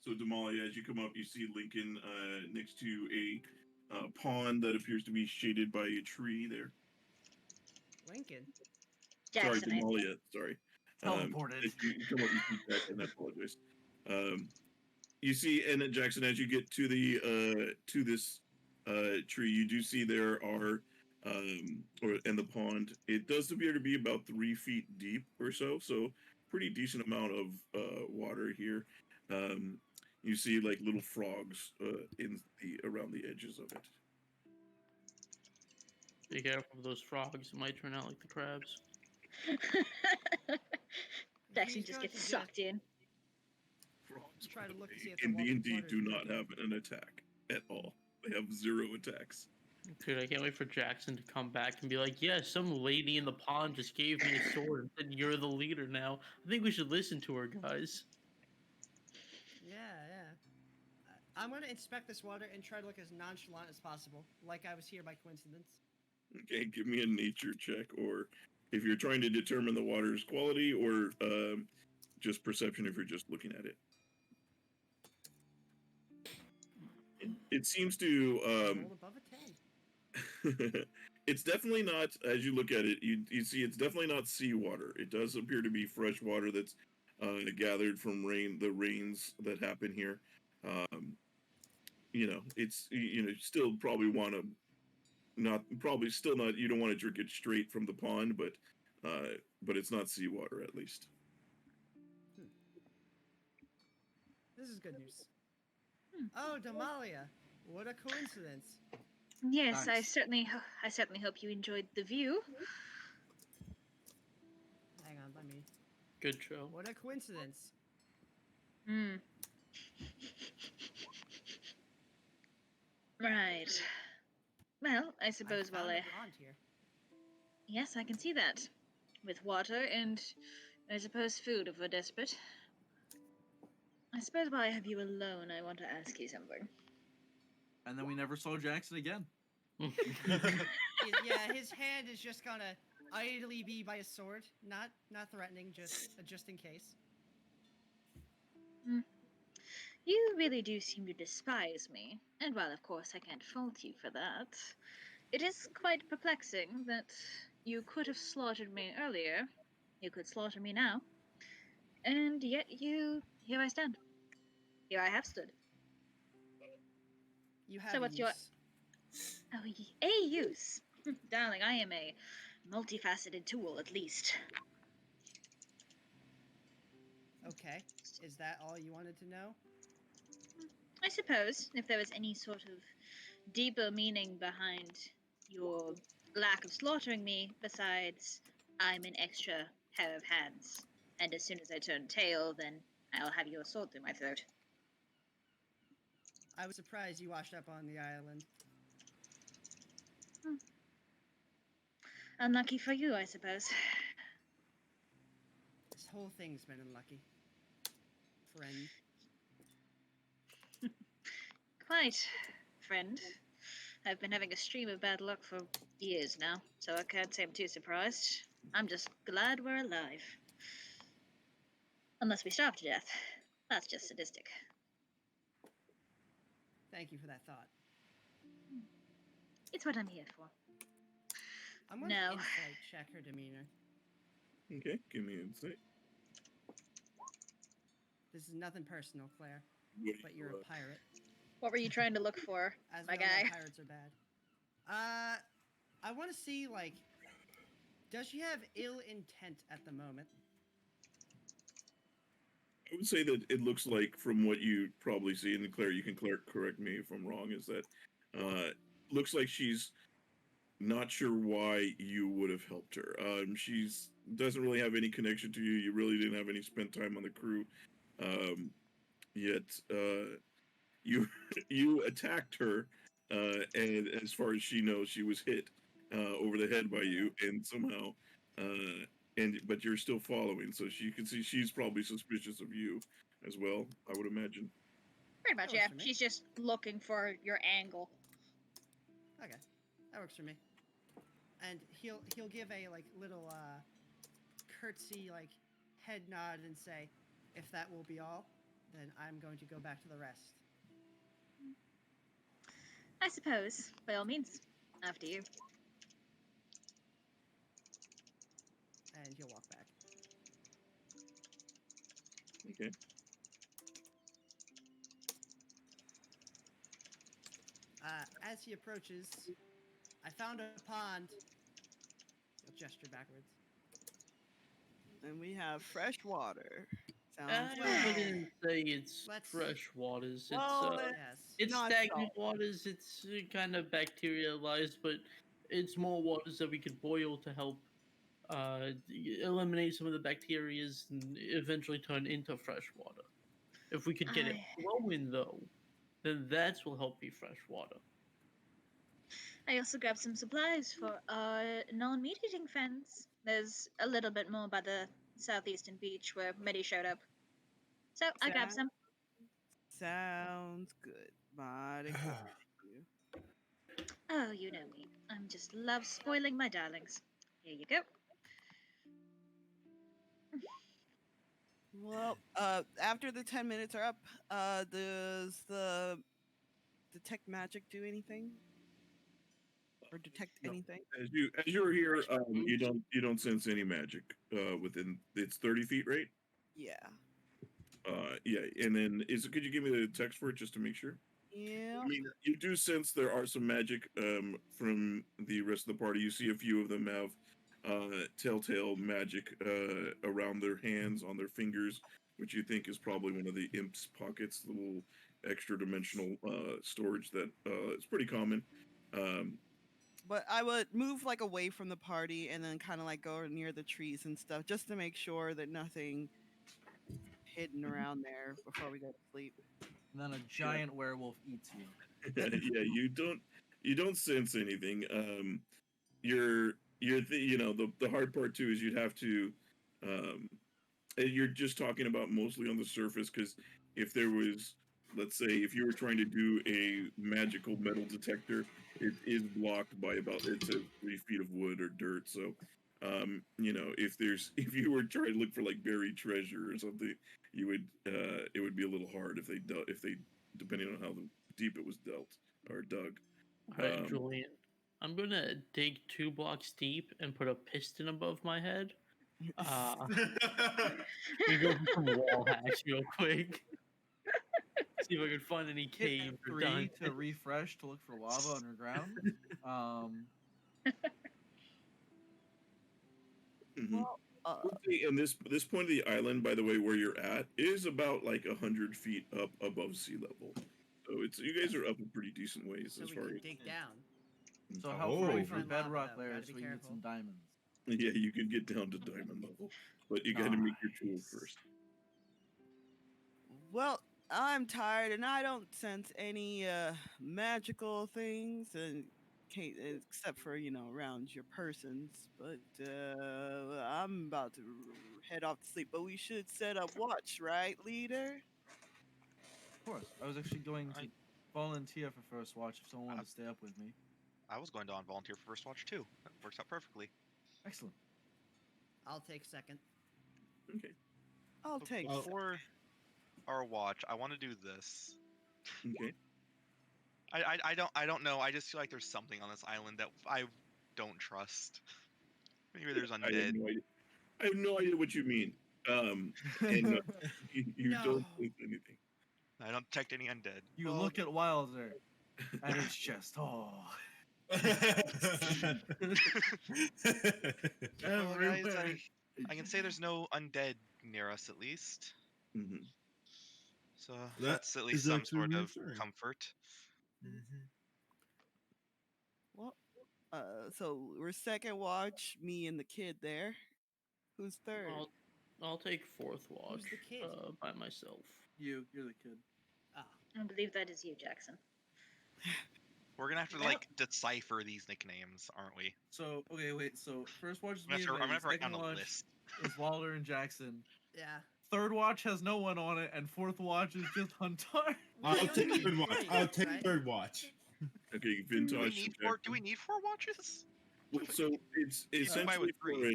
[SPEAKER 2] So Damalia, as you come up, you see Lincoln next to a pond that appears to be shaded by a tree there.
[SPEAKER 3] Lincoln?
[SPEAKER 1] Jackson,
[SPEAKER 2] Sorry, Damalia. Sorry.
[SPEAKER 7] Teleported.
[SPEAKER 2] You come up, you see Jackson. I apologize. You see, and then Jackson, as you get to the to this tree, you do see there are in the pond. It does appear to be about 3 feet deep or so. So pretty decent amount of water here. You see little frogs around the edges of it.
[SPEAKER 6] Be careful of those frogs. It might turn out like the crabs.
[SPEAKER 1] Jackson just gets sucked in.
[SPEAKER 2] Frogs,
[SPEAKER 3] Try to look to see if
[SPEAKER 2] in
[SPEAKER 3] the
[SPEAKER 2] D&D
[SPEAKER 3] water is
[SPEAKER 2] do not
[SPEAKER 3] moving.
[SPEAKER 2] have an attack at all. They have 0 attacks.
[SPEAKER 6] Dude, I can't wait for Jackson to come back and be like, yeah, some lady in the pond just gave me a sword and said you're the leader now. I think we should listen to her, guys.
[SPEAKER 3] Yeah. I'm going to inspect this water and try to look as nonchalant as possible, like I was here by coincidence.
[SPEAKER 2] Okay, give me a nature check, or if you're trying to determine the water's quality, or just perception if you're just looking at it. It seems to
[SPEAKER 3] Roll above a 10.
[SPEAKER 2] it's definitely not, as you look at it, you see it's definitely not seawater. It does appear to be fresh water that's gathered from the rains that happen here. It's still probably want to you don't want to drink it straight from the pond, but it's not seawater at least.
[SPEAKER 3] This is good news. Oh, Damalia, what a coincidence.
[SPEAKER 1] Yes, I
[SPEAKER 7] Nice.
[SPEAKER 1] certainly hope you enjoyed the view.
[SPEAKER 3] Hang on, let me.
[SPEAKER 6] Good show.
[SPEAKER 3] What a coincidence.
[SPEAKER 1] Right. Well, I suppose
[SPEAKER 3] I found
[SPEAKER 1] while
[SPEAKER 3] a pond here.
[SPEAKER 1] Yes, I can see that. With water and, I suppose, food if we're desperate. I suppose while I have you alone, I want to ask you something.
[SPEAKER 7] And then we never saw Jackson again.
[SPEAKER 3] Yeah, his hand is just gonna idly be by a sword, not threatening, just in case.
[SPEAKER 1] You really do seem to despise me, and while of course I can't fault you for that, it is quite perplexing that you could have slaughtered me earlier, you could slaughter me now, and yet here I stand. Here I have stood.
[SPEAKER 3] You have
[SPEAKER 1] So
[SPEAKER 3] a
[SPEAKER 1] what's your-
[SPEAKER 3] use.
[SPEAKER 1] Oh, a use. Darling, I am a multifaceted tool, at least.
[SPEAKER 3] Okay, is that all you wanted to know?
[SPEAKER 1] I suppose, if there was any sort of deeper meaning behind your lack of slaughtering me, besides I'm an extra pair of hands, and as soon as I turn tail, then I'll have your sword through my throat.
[SPEAKER 3] I was surprised you washed up on the island.
[SPEAKER 1] Unlucky for you, I suppose.
[SPEAKER 3] This whole thing's been unlucky. Friend.
[SPEAKER 1] Quite, friend. I've been having a stream of bad luck for years now, so I can't say I'm too surprised. I'm just glad we're alive. Unless we starve to death. That's just sadistic.
[SPEAKER 3] Thank you for that thought.
[SPEAKER 1] It's what I'm here for.
[SPEAKER 3] I'm going to
[SPEAKER 1] No.
[SPEAKER 3] insight check her demeanor.
[SPEAKER 2] Okay, give me insight.
[SPEAKER 3] This is nothing personal, Claire,
[SPEAKER 2] What do
[SPEAKER 3] but
[SPEAKER 2] you,
[SPEAKER 3] you're a pirate.
[SPEAKER 1] What were you trying to look for,
[SPEAKER 3] As
[SPEAKER 1] my
[SPEAKER 3] we all know,
[SPEAKER 1] guy?
[SPEAKER 3] pirates are bad. I want to see, like, does she have ill intent at the moment?
[SPEAKER 2] I would say that it looks like, from what you probably see, and Claire, you can correct me if I'm wrong, is that looks like she's not sure why you would have helped her. She's doesn't really have any connection to you. You really didn't have any spent time on the crew. Yet you you attacked her, and as far as she knows, she was hit over the head by you, and somehow, but you're still following. So she can see she's probably suspicious of you as well. I would imagine.
[SPEAKER 1] Pretty much,
[SPEAKER 3] That
[SPEAKER 1] yeah.
[SPEAKER 3] works for me.
[SPEAKER 1] She's just looking for your angle.
[SPEAKER 3] Okay, that works for me. And he'll give a like little curtsy, like head nod, and say, "If that will be all, then I'm going to go back to the rest."
[SPEAKER 1] I suppose, by all means. After you.
[SPEAKER 3] And he'll walk back.
[SPEAKER 2] Okay.
[SPEAKER 3] As he approaches, I found a pond. He'll gesture backwards.
[SPEAKER 5] And we have fresh water. Sounds
[SPEAKER 6] I
[SPEAKER 3] well.
[SPEAKER 6] wouldn't say it's
[SPEAKER 3] Let's-
[SPEAKER 6] fresh waters. It's
[SPEAKER 5] Well,
[SPEAKER 3] Yes.
[SPEAKER 6] it's
[SPEAKER 5] not
[SPEAKER 6] stagnant
[SPEAKER 5] salt.
[SPEAKER 6] waters. It's kind of bacterialized, but it's more waters that we could boil to help eliminate some of the bacterias and eventually turn into fresh water. If we could get it flowing, though, then that will help be fresh water.
[SPEAKER 1] I also grabbed some supplies for our non-meat eating friends. There's a little bit more by the southeastern beach where Medi showed up. So I grabbed some.
[SPEAKER 5] Sounds good. Mighty good. You.
[SPEAKER 1] Oh, you know me. I'm just love spoiling my darlings. Here you go.
[SPEAKER 5] Well, after the 10 minutes are up, does the detect magic do anything? Or detect
[SPEAKER 2] No.
[SPEAKER 5] anything?
[SPEAKER 2] As you're here, you don't sense any magic within. It's 30 feet, right?
[SPEAKER 5] Yeah.
[SPEAKER 2] Yeah, and then could you give me the text for it just to make sure?
[SPEAKER 5] Yeah.
[SPEAKER 2] I mean, you do sense there are some magic from the rest of the party. You see a few of them have telltale magic around their hands, on their fingers, which you think is probably one of the imp's pockets, the little extra dimensional storage that is pretty common.
[SPEAKER 5] But I would move like away from the party and then kind of like go near the trees and stuff just to make sure that nothing hidden around there before we go to sleep.
[SPEAKER 7] And then a giant werewolf eats you.
[SPEAKER 2] Yeah, you don't sense anything. The hard part too is you'd have to and you're just talking about mostly on the surface, because if there was, let's say, if you were trying to do a magical metal detector, it is blocked by about, it says 3 feet of wood or dirt. So if you were trying to look for like buried treasure or something, you would it would be a little hard if they depending on how deep it was dealt or dug.
[SPEAKER 6] All right, Julian. I'm gonna dig 2 blocks deep and put a piston above my head. We go for some wall hacks real quick. See if I can find any
[SPEAKER 7] Hit
[SPEAKER 6] cave or
[SPEAKER 7] F3
[SPEAKER 6] diamond.
[SPEAKER 7] to refresh to look for lava underground.
[SPEAKER 2] Mhm.
[SPEAKER 5] Well,
[SPEAKER 2] And this point of the island, by the way, where you're at, is about like 100 feet up above sea level. So you guys are up a pretty decent ways
[SPEAKER 3] So
[SPEAKER 2] as
[SPEAKER 3] we
[SPEAKER 2] far
[SPEAKER 3] can
[SPEAKER 2] as
[SPEAKER 3] dig down.
[SPEAKER 7] so how far are we
[SPEAKER 9] Oh.
[SPEAKER 7] from
[SPEAKER 3] Find lava,
[SPEAKER 7] bedrock
[SPEAKER 3] though.
[SPEAKER 7] layers
[SPEAKER 3] Gotta
[SPEAKER 7] so
[SPEAKER 3] be
[SPEAKER 7] we can get
[SPEAKER 3] careful.
[SPEAKER 7] some diamonds?
[SPEAKER 2] yeah, you can get down to diamond level, but you got to make your tool
[SPEAKER 7] Nice.
[SPEAKER 2] first.
[SPEAKER 5] well, I'm tired and I don't sense any magical things and except for, around your persons. But I'm about to head off to sleep. But we should set up watch, right, leader?
[SPEAKER 7] Of course. I was actually going to
[SPEAKER 4] Right.
[SPEAKER 7] volunteer for first watch if someone wanted to stay up with me.
[SPEAKER 4] I was going to on volunteer for first watch too. That works out perfectly.
[SPEAKER 7] Excellent.
[SPEAKER 3] I'll take second.
[SPEAKER 2] Okay.
[SPEAKER 5] I'll
[SPEAKER 4] So
[SPEAKER 5] take
[SPEAKER 4] before our watch, I want to do this.
[SPEAKER 2] Okay.
[SPEAKER 4] I don't know. I just feel like there's something on this island that I don't trust. Maybe there's
[SPEAKER 2] I have
[SPEAKER 4] undead.
[SPEAKER 2] no idea. I have no idea what you mean. And you
[SPEAKER 3] No.
[SPEAKER 2] don't think anything.
[SPEAKER 4] I don't detect any undead.
[SPEAKER 7] You
[SPEAKER 4] Well,
[SPEAKER 7] look at Wilder and it's just, oh.
[SPEAKER 4] well, guys,
[SPEAKER 7] Everywhere.
[SPEAKER 4] I can say there's no undead near us at least.
[SPEAKER 2] Hmm.
[SPEAKER 4] So
[SPEAKER 9] That
[SPEAKER 4] that's at least
[SPEAKER 9] is
[SPEAKER 4] some
[SPEAKER 9] actually
[SPEAKER 4] sort of
[SPEAKER 9] reassuring.
[SPEAKER 4] comfort.
[SPEAKER 5] Well, so we're second watch, me and the kid there. Who's third?
[SPEAKER 6] I'll take fourth watch
[SPEAKER 3] the kid?
[SPEAKER 6] by myself.
[SPEAKER 7] You're the kid.
[SPEAKER 3] Ah,
[SPEAKER 1] I believe that is you, Jackson.
[SPEAKER 4] We're gonna have to like decipher these nicknames, aren't we?
[SPEAKER 7] So, okay, wait. So, first watch is
[SPEAKER 4] I'm
[SPEAKER 7] me
[SPEAKER 4] gonna
[SPEAKER 7] and
[SPEAKER 4] have to
[SPEAKER 7] Medi.
[SPEAKER 4] write down
[SPEAKER 7] Second
[SPEAKER 4] a
[SPEAKER 7] watch
[SPEAKER 4] list.
[SPEAKER 7] is Wilder and Jackson.
[SPEAKER 3] yeah.
[SPEAKER 7] Third watch has no one on it, and fourth watch is just Huntar.
[SPEAKER 9] I'll
[SPEAKER 3] We
[SPEAKER 9] take
[SPEAKER 3] only
[SPEAKER 9] third
[SPEAKER 3] need
[SPEAKER 9] watch.
[SPEAKER 3] three,
[SPEAKER 9] I'll take
[SPEAKER 3] right?
[SPEAKER 9] third watch.
[SPEAKER 2] Okay,
[SPEAKER 4] Do we
[SPEAKER 2] Vintash.
[SPEAKER 4] need four? Do we need 4 watches?
[SPEAKER 2] Well, so it's
[SPEAKER 4] by
[SPEAKER 2] essentially
[SPEAKER 4] with
[SPEAKER 2] for
[SPEAKER 4] 3.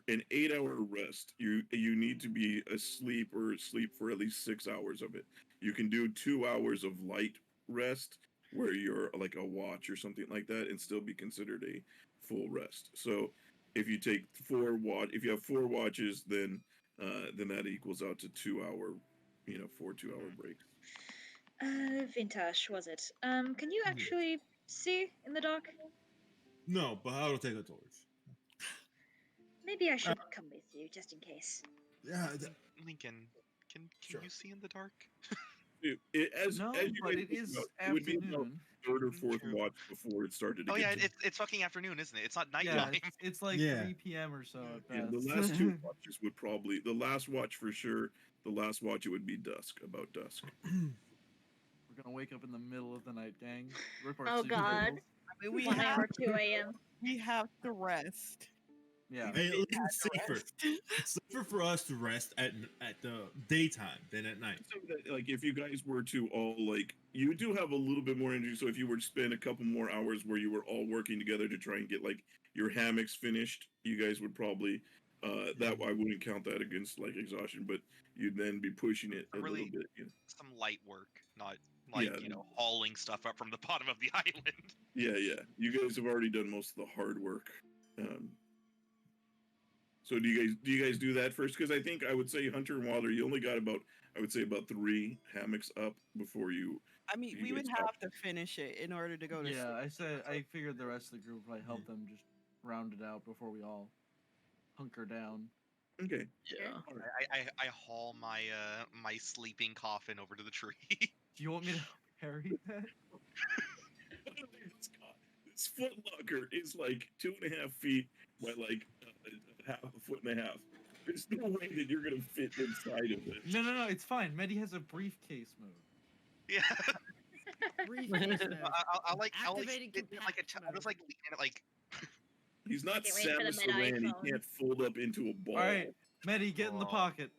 [SPEAKER 2] an 8-hour rest. You need to be asleep or sleep for at least 6 hours of it. You can do 2 hours of light rest where you're like a watch or something like that and still be considered a full rest. So if you take if you have 4 watches, then that equals out to 2 hour, 4 2-hour breaks.
[SPEAKER 1] Vintash, was it? Can you actually see in the dark?
[SPEAKER 9] No, but I'll take a torch.
[SPEAKER 1] Maybe I should come with you, just in case.
[SPEAKER 9] Yeah.
[SPEAKER 4] Lincoln, can
[SPEAKER 9] Sure.
[SPEAKER 4] you see in the dark?
[SPEAKER 7] No,
[SPEAKER 2] as you
[SPEAKER 7] but
[SPEAKER 2] guys
[SPEAKER 7] it is
[SPEAKER 2] know, it would be about
[SPEAKER 7] afternoon.
[SPEAKER 2] third or fourth
[SPEAKER 4] True.
[SPEAKER 2] watch before it started to
[SPEAKER 4] Oh
[SPEAKER 2] get
[SPEAKER 4] yeah, it's fucking afternoon, isn't it? It's not
[SPEAKER 7] Yeah,
[SPEAKER 4] nighttime.
[SPEAKER 7] it's like
[SPEAKER 9] Yeah.
[SPEAKER 7] 3 p.m. or so at
[SPEAKER 2] Yeah,
[SPEAKER 7] best.
[SPEAKER 2] the last 2 watches would probably the last watch for sure. The last watch it would be about dusk.
[SPEAKER 7] We're gonna wake up in the middle of the night, gang. Rip our
[SPEAKER 1] Oh,
[SPEAKER 7] sleeping
[SPEAKER 1] God.
[SPEAKER 7] tables.
[SPEAKER 5] I mean,
[SPEAKER 1] 1 a.m. or 2 a.m.
[SPEAKER 5] we have to rest.
[SPEAKER 7] Yeah.
[SPEAKER 9] Hey, it's safer.
[SPEAKER 5] Rest.
[SPEAKER 9] It's safer for us to rest at the daytime than at night.
[SPEAKER 2] So that, like, if you guys were to all you do have a little bit more energy. So if you were to spend a couple more hours where you were all working together to try and get like your hammocks finished, you guys would probably that I wouldn't count that against like exhaustion, but you'd then be pushing it a
[SPEAKER 4] Really-
[SPEAKER 2] little bit.
[SPEAKER 4] Some light work, not like
[SPEAKER 2] Yeah.
[SPEAKER 4] hauling stuff up from the bottom of the island.
[SPEAKER 2] Yeah. You guys have already done most of the hard work. So do you guys do that first? Because I think I would say Hunter and Wilder, you only got about 3 hammocks up before you.
[SPEAKER 5] I mean,
[SPEAKER 2] You
[SPEAKER 5] we would
[SPEAKER 2] guys stop.
[SPEAKER 5] have to finish it in order to go to
[SPEAKER 7] Yeah,
[SPEAKER 5] sleep.
[SPEAKER 7] I figured the rest of the group would probably help them just round it out before we all hunker down.
[SPEAKER 2] Okay.
[SPEAKER 6] Yeah.
[SPEAKER 4] I haul my my sleeping coffin over to the tree.
[SPEAKER 7] Do you want me to carry that?
[SPEAKER 2] This foot locker is like 2.5 feet by like half a foot and a half. There's no way that you're gonna fit inside of it.
[SPEAKER 7] No, it's fine. Medi has a briefcase mode.
[SPEAKER 4] Yeah.
[SPEAKER 3] Briefcase mode.
[SPEAKER 4] I'll
[SPEAKER 3] Activating
[SPEAKER 4] sit in it like a
[SPEAKER 3] compact
[SPEAKER 4] I'll just like lean in it like
[SPEAKER 2] He's not
[SPEAKER 1] Can't wait for the
[SPEAKER 2] Samus
[SPEAKER 1] Medi
[SPEAKER 2] Aran. He
[SPEAKER 1] phone.
[SPEAKER 2] can't fold up into a ball.
[SPEAKER 7] All right, Medi, get in the
[SPEAKER 4] Oh.
[SPEAKER 7] pocket.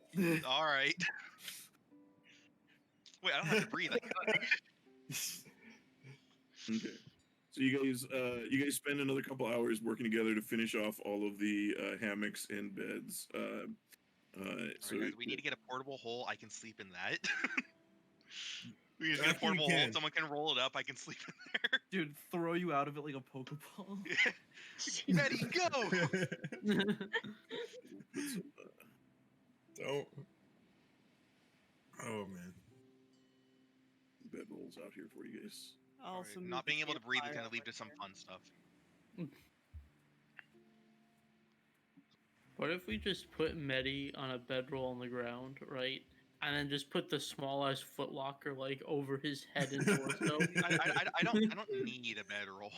[SPEAKER 4] all right. Wait, I don't have to breathe.
[SPEAKER 2] Okay. So you guys spend another couple hours working together to finish off all of the hammocks and beds. So
[SPEAKER 4] Guys, we need to get a portable hole. I can sleep in that. We need to get a
[SPEAKER 9] After we
[SPEAKER 4] portable hole.
[SPEAKER 9] can.
[SPEAKER 4] Someone can roll it up. I can sleep in there.
[SPEAKER 7] Dude, throw you out of it like a Pokeball.
[SPEAKER 4] Medi, go!
[SPEAKER 9] Don't. Oh man.
[SPEAKER 2] bed rolls out here for you guys.
[SPEAKER 5] Also,
[SPEAKER 4] Alright,
[SPEAKER 5] move
[SPEAKER 4] not
[SPEAKER 5] the
[SPEAKER 4] being able to breathe would
[SPEAKER 5] campfire
[SPEAKER 4] kind of lead
[SPEAKER 5] over
[SPEAKER 4] to some
[SPEAKER 5] here.
[SPEAKER 4] fun stuff.
[SPEAKER 6] What if we just put Medi on a bedroll on the ground, right? And then just put the smallest footlocker like over his head and torso.
[SPEAKER 4] I don't need a bedroll.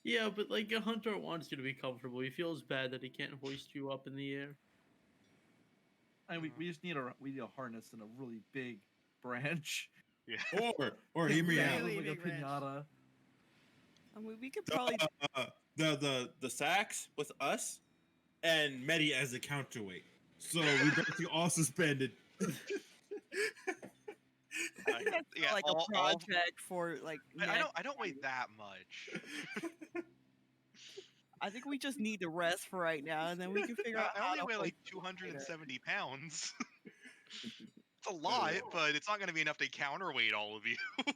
[SPEAKER 6] Yeah, but like a hunter wants you to be comfortable. He feels bad that he can't hoist you up in the air.
[SPEAKER 7] And we just need a harness and a really big branch.
[SPEAKER 4] Yeah.
[SPEAKER 9] Or hear me out.
[SPEAKER 3] Really
[SPEAKER 7] Like a
[SPEAKER 3] big branch.
[SPEAKER 7] pinata.
[SPEAKER 5] I mean, we could probably.
[SPEAKER 9] The sacks with us and Medi as a counterweight. So we basically all suspended.
[SPEAKER 4] Yeah,
[SPEAKER 5] like
[SPEAKER 4] all-
[SPEAKER 5] a project for like.
[SPEAKER 4] I don't weigh that much.
[SPEAKER 5] I think we just need to rest for right now, and then we can figure out.
[SPEAKER 4] I
[SPEAKER 5] how
[SPEAKER 4] only
[SPEAKER 5] to
[SPEAKER 4] weigh like
[SPEAKER 5] hoist it later.
[SPEAKER 4] 270 pounds. It's a lot, but it's not going to be enough to counterweight all of you.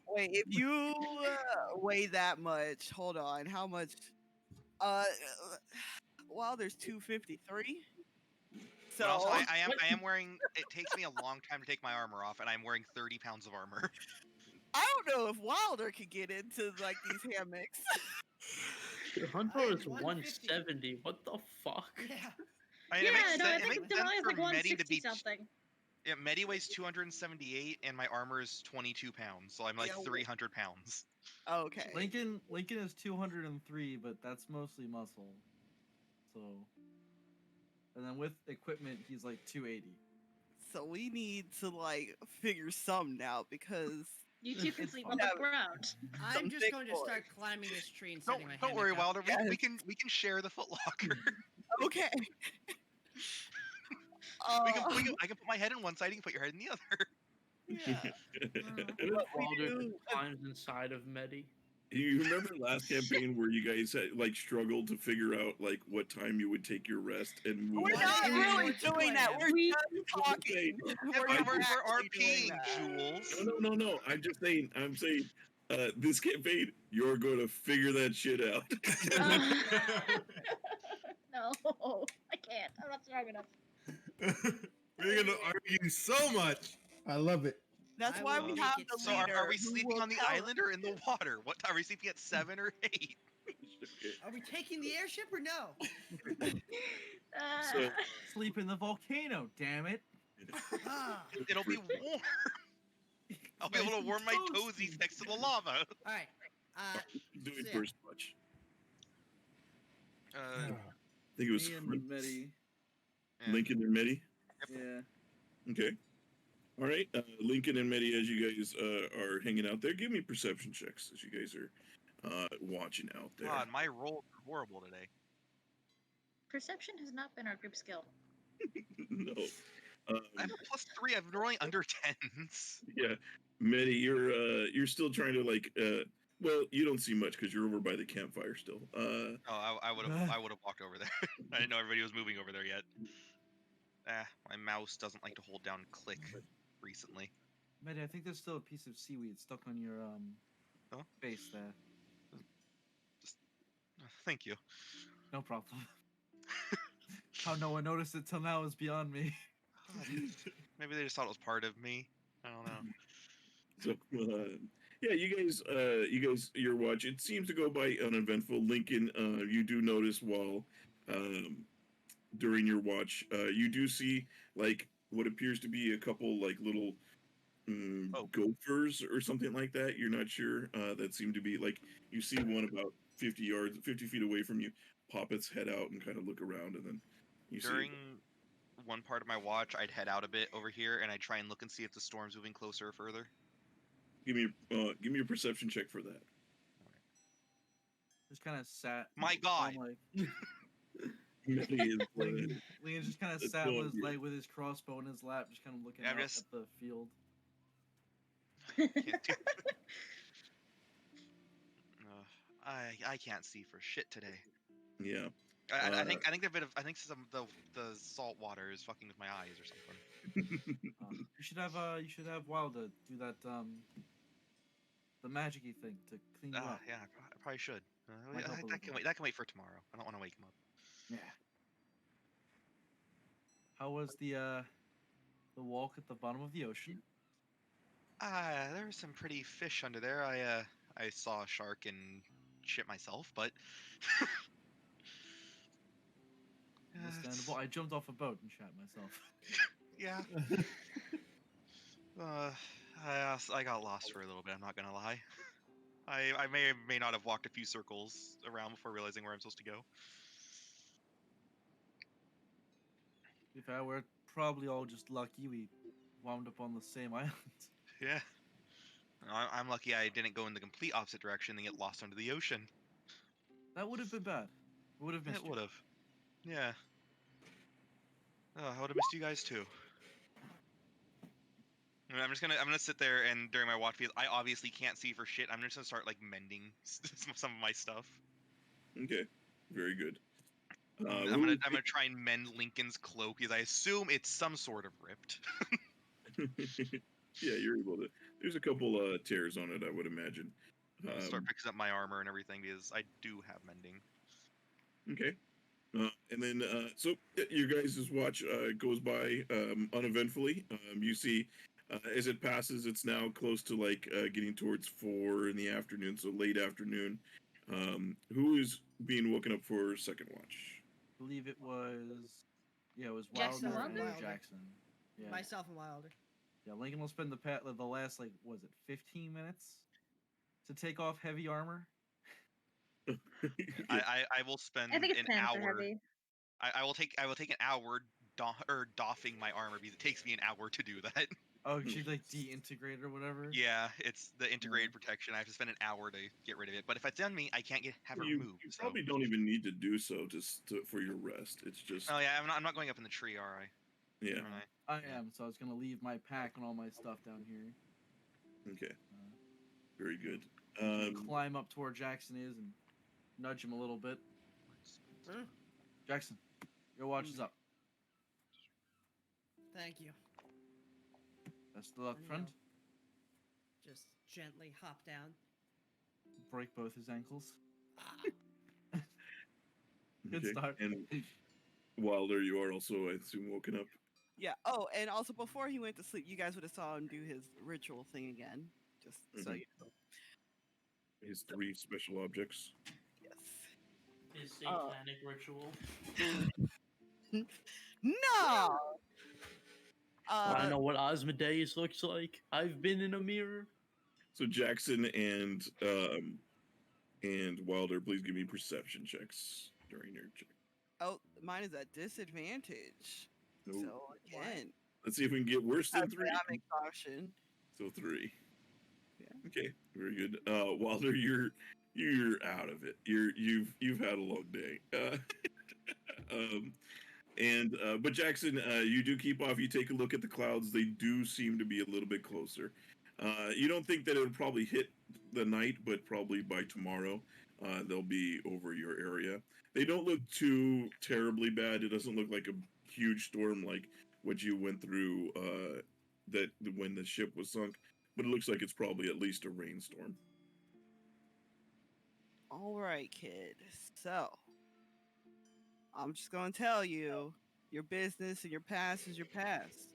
[SPEAKER 5] Wait, if you weigh that much, hold on. How much? Well, there's 253. So
[SPEAKER 4] But also, I am wearing. It takes me a long time to take my armor off, and I'm wearing 30 pounds of armor.
[SPEAKER 5] I don't know if Wilder could get into like these hammocks.
[SPEAKER 6] Huntar is
[SPEAKER 3] 150.
[SPEAKER 6] 170. What the fuck?
[SPEAKER 3] Yeah.
[SPEAKER 4] I mean,
[SPEAKER 1] Yeah,
[SPEAKER 4] it makes
[SPEAKER 1] no, I
[SPEAKER 4] sense, it
[SPEAKER 1] think
[SPEAKER 4] makes sense
[SPEAKER 1] Damalia's
[SPEAKER 4] for
[SPEAKER 1] like
[SPEAKER 4] Medi to
[SPEAKER 1] 160
[SPEAKER 4] be.
[SPEAKER 1] something.
[SPEAKER 4] Yeah, Medi weighs 278, and my armor is 22 pounds, so I'm like
[SPEAKER 5] Yeah,
[SPEAKER 4] 300 pounds.
[SPEAKER 5] Okay.
[SPEAKER 7] Lincoln is 203, but that's mostly muscle. So, and then with equipment, he's like 280.
[SPEAKER 5] So we need to like figure something out because
[SPEAKER 1] You two can
[SPEAKER 7] It's
[SPEAKER 1] sleep
[SPEAKER 7] fine.
[SPEAKER 1] on the
[SPEAKER 5] Yeah.
[SPEAKER 1] ground.
[SPEAKER 3] I'm
[SPEAKER 5] Some
[SPEAKER 3] just
[SPEAKER 5] big
[SPEAKER 3] going to
[SPEAKER 5] boy.
[SPEAKER 3] start climbing this tree and
[SPEAKER 4] Don't
[SPEAKER 3] setting my
[SPEAKER 4] don't worry,
[SPEAKER 3] hammock up.
[SPEAKER 4] Wilder.
[SPEAKER 5] Yes.
[SPEAKER 4] We can share the footlocker.
[SPEAKER 5] okay.
[SPEAKER 4] I can put my head in one side. You can put your head in the other.
[SPEAKER 5] Yeah.
[SPEAKER 6] What
[SPEAKER 5] we
[SPEAKER 6] Wilder
[SPEAKER 5] do-
[SPEAKER 6] climbs inside of Medi?
[SPEAKER 2] You remember last campaign where you guys had like struggled to figure out like what time you would take your rest and move?
[SPEAKER 5] We're
[SPEAKER 3] What
[SPEAKER 5] not
[SPEAKER 3] is
[SPEAKER 5] really
[SPEAKER 3] your
[SPEAKER 5] doing that.
[SPEAKER 3] plan?
[SPEAKER 5] We're
[SPEAKER 1] We-
[SPEAKER 5] just talking.
[SPEAKER 4] We're
[SPEAKER 5] actually doing
[SPEAKER 4] RPing,
[SPEAKER 5] that.
[SPEAKER 4] Jules.
[SPEAKER 2] No. I'm just saying. This campaign, you're going to figure that shit out.
[SPEAKER 1] No, I can't. I'm not strong enough.
[SPEAKER 9] We're gonna argue so much. I love it.
[SPEAKER 5] That's
[SPEAKER 3] I
[SPEAKER 5] why
[SPEAKER 3] will
[SPEAKER 5] we
[SPEAKER 3] make
[SPEAKER 5] have
[SPEAKER 3] it
[SPEAKER 5] the
[SPEAKER 4] So
[SPEAKER 5] leader.
[SPEAKER 4] are we
[SPEAKER 5] who
[SPEAKER 4] sleeping
[SPEAKER 5] will
[SPEAKER 4] on the
[SPEAKER 5] tell us-
[SPEAKER 4] island or in the water? What are we sleeping at 7 or 8?
[SPEAKER 3] Are we taking the airship or no?
[SPEAKER 2] So-
[SPEAKER 7] Sleep in the volcano, damn it.
[SPEAKER 3] Ah.
[SPEAKER 4] It'll be warm. I'll be able to
[SPEAKER 7] Nice
[SPEAKER 4] warm my
[SPEAKER 7] and
[SPEAKER 4] toesies
[SPEAKER 7] toasty.
[SPEAKER 4] next to the lava.
[SPEAKER 3] All right.
[SPEAKER 2] Doing
[SPEAKER 3] So yeah.
[SPEAKER 2] first touch.
[SPEAKER 4] Uh,
[SPEAKER 2] I think it was
[SPEAKER 7] Me and Medi.
[SPEAKER 4] yeah.
[SPEAKER 2] Lincoln and Medi.
[SPEAKER 7] Yeah.
[SPEAKER 2] Okay. All right, Lincoln and Medi, as you guys are hanging out there, give me perception checks as you guys are watching out there.
[SPEAKER 4] God, my rolls are horrible today.
[SPEAKER 1] Perception has not been our group skill.
[SPEAKER 2] No.
[SPEAKER 4] I have a +3. I've been rolling under 10s.
[SPEAKER 2] Yeah, Medi, you're still trying to like. Well, you don't see much because you're over by the campfire still.
[SPEAKER 4] Oh, I would have walked over there. I didn't know everybody was moving over there yet. My mouse doesn't like to hold down click recently.
[SPEAKER 7] Medi, I think there's still a piece of seaweed stuck on your
[SPEAKER 4] Huh?
[SPEAKER 7] face there.
[SPEAKER 4] Thank you.
[SPEAKER 7] No problem. How no one noticed it till now is beyond me.
[SPEAKER 4] Maybe they just thought it was part of me. I don't know.
[SPEAKER 2] So, yeah, you guys, your watch. It seems to go by uneventful. Lincoln, you do notice while during your watch, you do see like what appears to be a couple like little gophers or something like that. You're not sure. That seem to be like you see one about 50 feet away from you, pop its head out and kind of look around, and then you
[SPEAKER 4] During
[SPEAKER 2] see.
[SPEAKER 4] one part of my watch, I'd head out a bit over here and I'd try and look and see if the storm's moving closer or further.
[SPEAKER 2] Give me a perception check for that.
[SPEAKER 7] Just kind of sat.
[SPEAKER 4] My God.
[SPEAKER 7] Like,
[SPEAKER 2] Medi is,
[SPEAKER 7] Liam just kind of
[SPEAKER 2] It's
[SPEAKER 7] sat
[SPEAKER 2] going
[SPEAKER 7] with,
[SPEAKER 2] good.
[SPEAKER 7] like, with his crossbow in his lap, just kind of looking
[SPEAKER 4] Yeah,
[SPEAKER 7] out
[SPEAKER 4] just-
[SPEAKER 7] at the field.
[SPEAKER 4] Can't do- I can't see for shit today.
[SPEAKER 2] yeah.
[SPEAKER 4] I think some of the salt water is fucking with my eyes or something.
[SPEAKER 7] You should have Wilder do that the magic-y thing to clean you up.
[SPEAKER 4] Yeah, I probably should.
[SPEAKER 7] Might help a
[SPEAKER 4] That
[SPEAKER 7] little
[SPEAKER 4] can
[SPEAKER 7] bit.
[SPEAKER 4] wait. That can wait for tomorrow. I don't want to wake him up.
[SPEAKER 7] Yeah. How was the walk at the bottom of the ocean?
[SPEAKER 4] There were some pretty fish under there. I saw a shark and shit myself, but
[SPEAKER 7] Understandable. I jumped off a boat and shot myself.
[SPEAKER 4] yeah. I got lost for a little bit. I'm not gonna lie. I may or may not have walked a few circles around before realizing where I'm supposed to go.
[SPEAKER 7] be fair, we're probably all just lucky we wound up on the same island.
[SPEAKER 4] Yeah. I'm lucky I didn't go in the complete opposite direction and get lost under the ocean.
[SPEAKER 7] That would have been bad. Would have missed
[SPEAKER 4] It
[SPEAKER 7] you.
[SPEAKER 4] would have. Yeah. Oh, I would have missed you guys too. And I'm gonna sit there and during my watch, because I obviously can't see for shit, I'm just gonna start like mending some of my stuff.
[SPEAKER 2] Okay, very good.
[SPEAKER 4] I'm gonna try and mend Lincoln's cloak, because I assume it's some sort of ripped.
[SPEAKER 2] Yeah, you're able to. There's a couple tears on it, I would imagine.
[SPEAKER 4] I'll start fixing up my armor and everything, because I do have mending.
[SPEAKER 2] Okay. And then, so your guys' watch goes by uneventfully. You see, as it passes, it's now close to like getting towards 4 in the afternoon, so late afternoon. Who is being woken up for second watch?
[SPEAKER 7] I believe it was. Yeah, it was
[SPEAKER 1] Jackson
[SPEAKER 7] Wilder and
[SPEAKER 3] Wilder?
[SPEAKER 7] Jackson. Yeah.
[SPEAKER 3] Myself and Wilder.
[SPEAKER 7] Yeah, Lincoln will spend the last, like, was it 15 minutes to take off heavy armor?
[SPEAKER 4] I will spend
[SPEAKER 1] I think it's
[SPEAKER 4] an
[SPEAKER 1] planned for
[SPEAKER 4] hour.
[SPEAKER 1] heavy.
[SPEAKER 4] I will take an hour doffing my armor, because it takes me an hour to do that.
[SPEAKER 7] Oh, she's like deintegrate or whatever.
[SPEAKER 4] Yeah, it's the integrated protection. I have to spend an hour to get rid of it. But if it's on me, I can't have it
[SPEAKER 2] You
[SPEAKER 4] removed. So.
[SPEAKER 2] probably don't even need to do so for your rest. It's just.
[SPEAKER 4] Oh yeah, I'm not going up in the tree, are I?
[SPEAKER 2] Yeah.
[SPEAKER 4] Am I?
[SPEAKER 7] I am, so I was gonna leave my pack and all my stuff down here.
[SPEAKER 2] Okay. Very good.
[SPEAKER 7] Climb up to where Jackson is and nudge him a little bit. Jackson, your watch is up.
[SPEAKER 3] Thank you.
[SPEAKER 7] Best of luck,
[SPEAKER 3] And
[SPEAKER 7] friend.
[SPEAKER 3] he'll just gently hop down.
[SPEAKER 7] Break both his ankles.
[SPEAKER 3] Ah.
[SPEAKER 7] Good start.
[SPEAKER 2] And Wilder, you are also, I assume, woken up.
[SPEAKER 5] Yeah. Oh, and also before he went to sleep, you guys would have saw him do his ritual thing again. Just so
[SPEAKER 2] Mhm.
[SPEAKER 5] you know.
[SPEAKER 2] His 3 special objects.
[SPEAKER 5] Yes.
[SPEAKER 6] His satanic ritual.
[SPEAKER 5] No.
[SPEAKER 6] I know what Osmodeus looks like. I've been in a mirror.
[SPEAKER 2] So Jackson and Wilder, please give me perception checks during your check.
[SPEAKER 5] Oh, mine is at disadvantage.
[SPEAKER 2] Nope.
[SPEAKER 5] So again,
[SPEAKER 2] Let's see if we can get worse than 3.
[SPEAKER 5] I'm exhaustion.
[SPEAKER 2] So 3.
[SPEAKER 5] Yeah.
[SPEAKER 2] Okay, very good. Wilder, you're out of it. You've had a long day. But Jackson, you do keep off. You take a look at the clouds. They do seem to be a little bit closer. You don't think that it'll probably hit the night, but probably by tomorrow, they'll be over your area. They don't look too terribly bad. It doesn't look like a huge storm like what you went through when the ship was sunk, but it looks like it's probably at least a rainstorm.
[SPEAKER 5] All right, kid. So, I'm just going to tell you, your business and your past is your past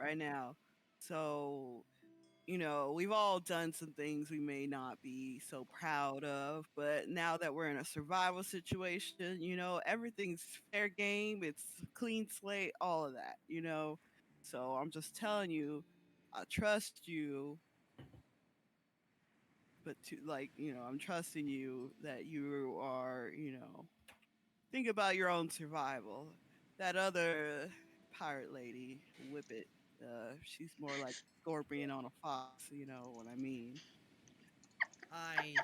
[SPEAKER 5] right now. So, we've all done some things we may not be so proud of, but now that we're in a survival situation, everything's fair game, it's clean slate, all of that, So, I'm just telling you, I trust you, but I'm trusting you that you are, think about your own survival. That other pirate lady, Whippet, she's more like scorpion on a fox, you know what I mean?
[SPEAKER 3] I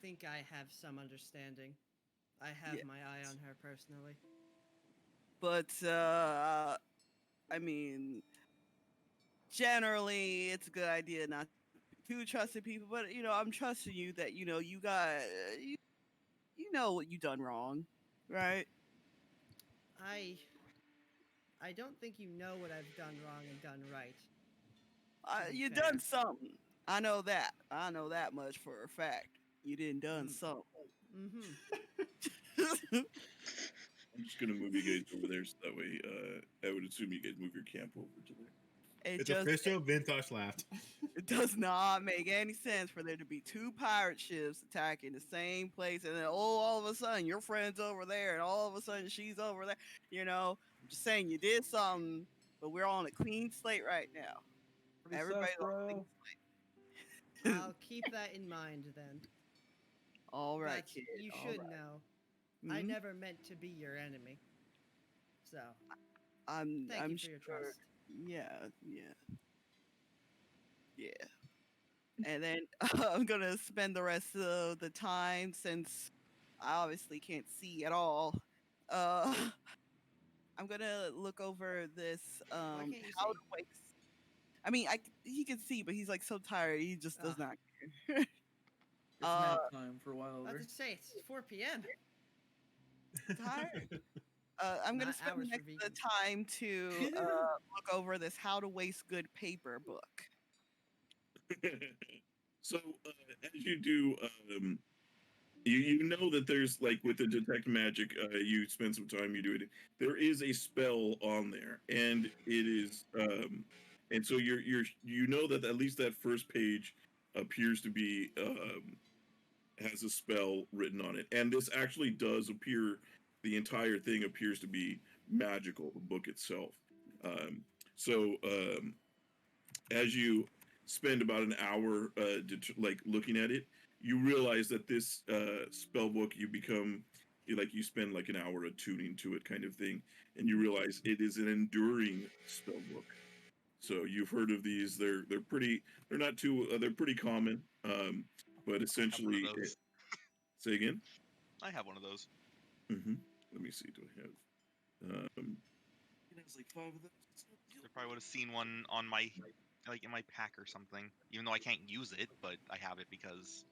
[SPEAKER 3] think I have some understanding. I have
[SPEAKER 5] Yes.
[SPEAKER 3] my eye on her personally.
[SPEAKER 5] But, I mean, generally, it's a good idea not to trust people, but, I'm trusting you that, you got, you know what you done wrong, right?
[SPEAKER 3] I don't think you know what I've done wrong and done right. be
[SPEAKER 5] You
[SPEAKER 3] fair.
[SPEAKER 5] done something. I know that. I know that much for a fact. You didn't done something.
[SPEAKER 3] Mm-hmm.
[SPEAKER 2] I'm just gonna move you guys over there, so that way, I would assume you guys move your camp over to there.
[SPEAKER 9] It's official. Vintash laughed.
[SPEAKER 5] It does not make any sense for there to be 2 pirate ships attacking the same place, and then all of a sudden your friend's over there, and all of a sudden she's over there. I'm just saying you did something, but we're on a clean slate right now.
[SPEAKER 7] Pretty
[SPEAKER 5] Everybody's
[SPEAKER 7] sus,
[SPEAKER 5] on a clean
[SPEAKER 7] bro.
[SPEAKER 5] slate.
[SPEAKER 3] I'll keep that in mind then.
[SPEAKER 5] All right,
[SPEAKER 3] But
[SPEAKER 5] kid.
[SPEAKER 3] you
[SPEAKER 5] all
[SPEAKER 3] should
[SPEAKER 5] right.
[SPEAKER 3] know, I
[SPEAKER 5] Mhm.
[SPEAKER 3] never meant to be your enemy. So,
[SPEAKER 5] I'm
[SPEAKER 3] Thank
[SPEAKER 5] I'm
[SPEAKER 3] you for your
[SPEAKER 5] sure.
[SPEAKER 3] trust.
[SPEAKER 5] Yeah, yeah. And then I'm gonna spend the rest of the time, since I obviously can't see at all. Uh, I'm gonna look over this
[SPEAKER 3] Why can't you
[SPEAKER 5] how
[SPEAKER 3] see?
[SPEAKER 5] to waste. I mean, he can see, but he's like so tired, he just does
[SPEAKER 3] Ah.
[SPEAKER 5] not care.
[SPEAKER 7] It's
[SPEAKER 5] Uh,
[SPEAKER 7] nap time for a while
[SPEAKER 3] I was
[SPEAKER 7] over.
[SPEAKER 3] about to say it's 4 p.m.
[SPEAKER 5] tired. I'm gonna
[SPEAKER 3] Not
[SPEAKER 5] spend the
[SPEAKER 3] hours for
[SPEAKER 5] next bit of
[SPEAKER 3] vegans.
[SPEAKER 5] time to look over this how to waste good paper book.
[SPEAKER 2] So as you do, you know that there's like with the detect magic, you spend some time, you do it. There is a spell on there, and it is, and so you know that at least that first page appears to be has a spell written on it, and this actually does appear. The entire thing appears to be magical. The book itself. Um, so as you spend about an hour like looking at it, you realize that this spell book you spend like an hour attuning to it kind of thing, and you realize it is an enduring spell book. So you've heard of these. They're not too they're pretty common, but
[SPEAKER 4] I have one
[SPEAKER 2] essentially
[SPEAKER 4] of those.
[SPEAKER 2] say again.
[SPEAKER 4] I have one of those.
[SPEAKER 2] Let me see. Do I have?
[SPEAKER 7] There's like 5 of them.
[SPEAKER 4] I probably would have seen one on my, like in my pack or something. Even though I can't use it, but I have it because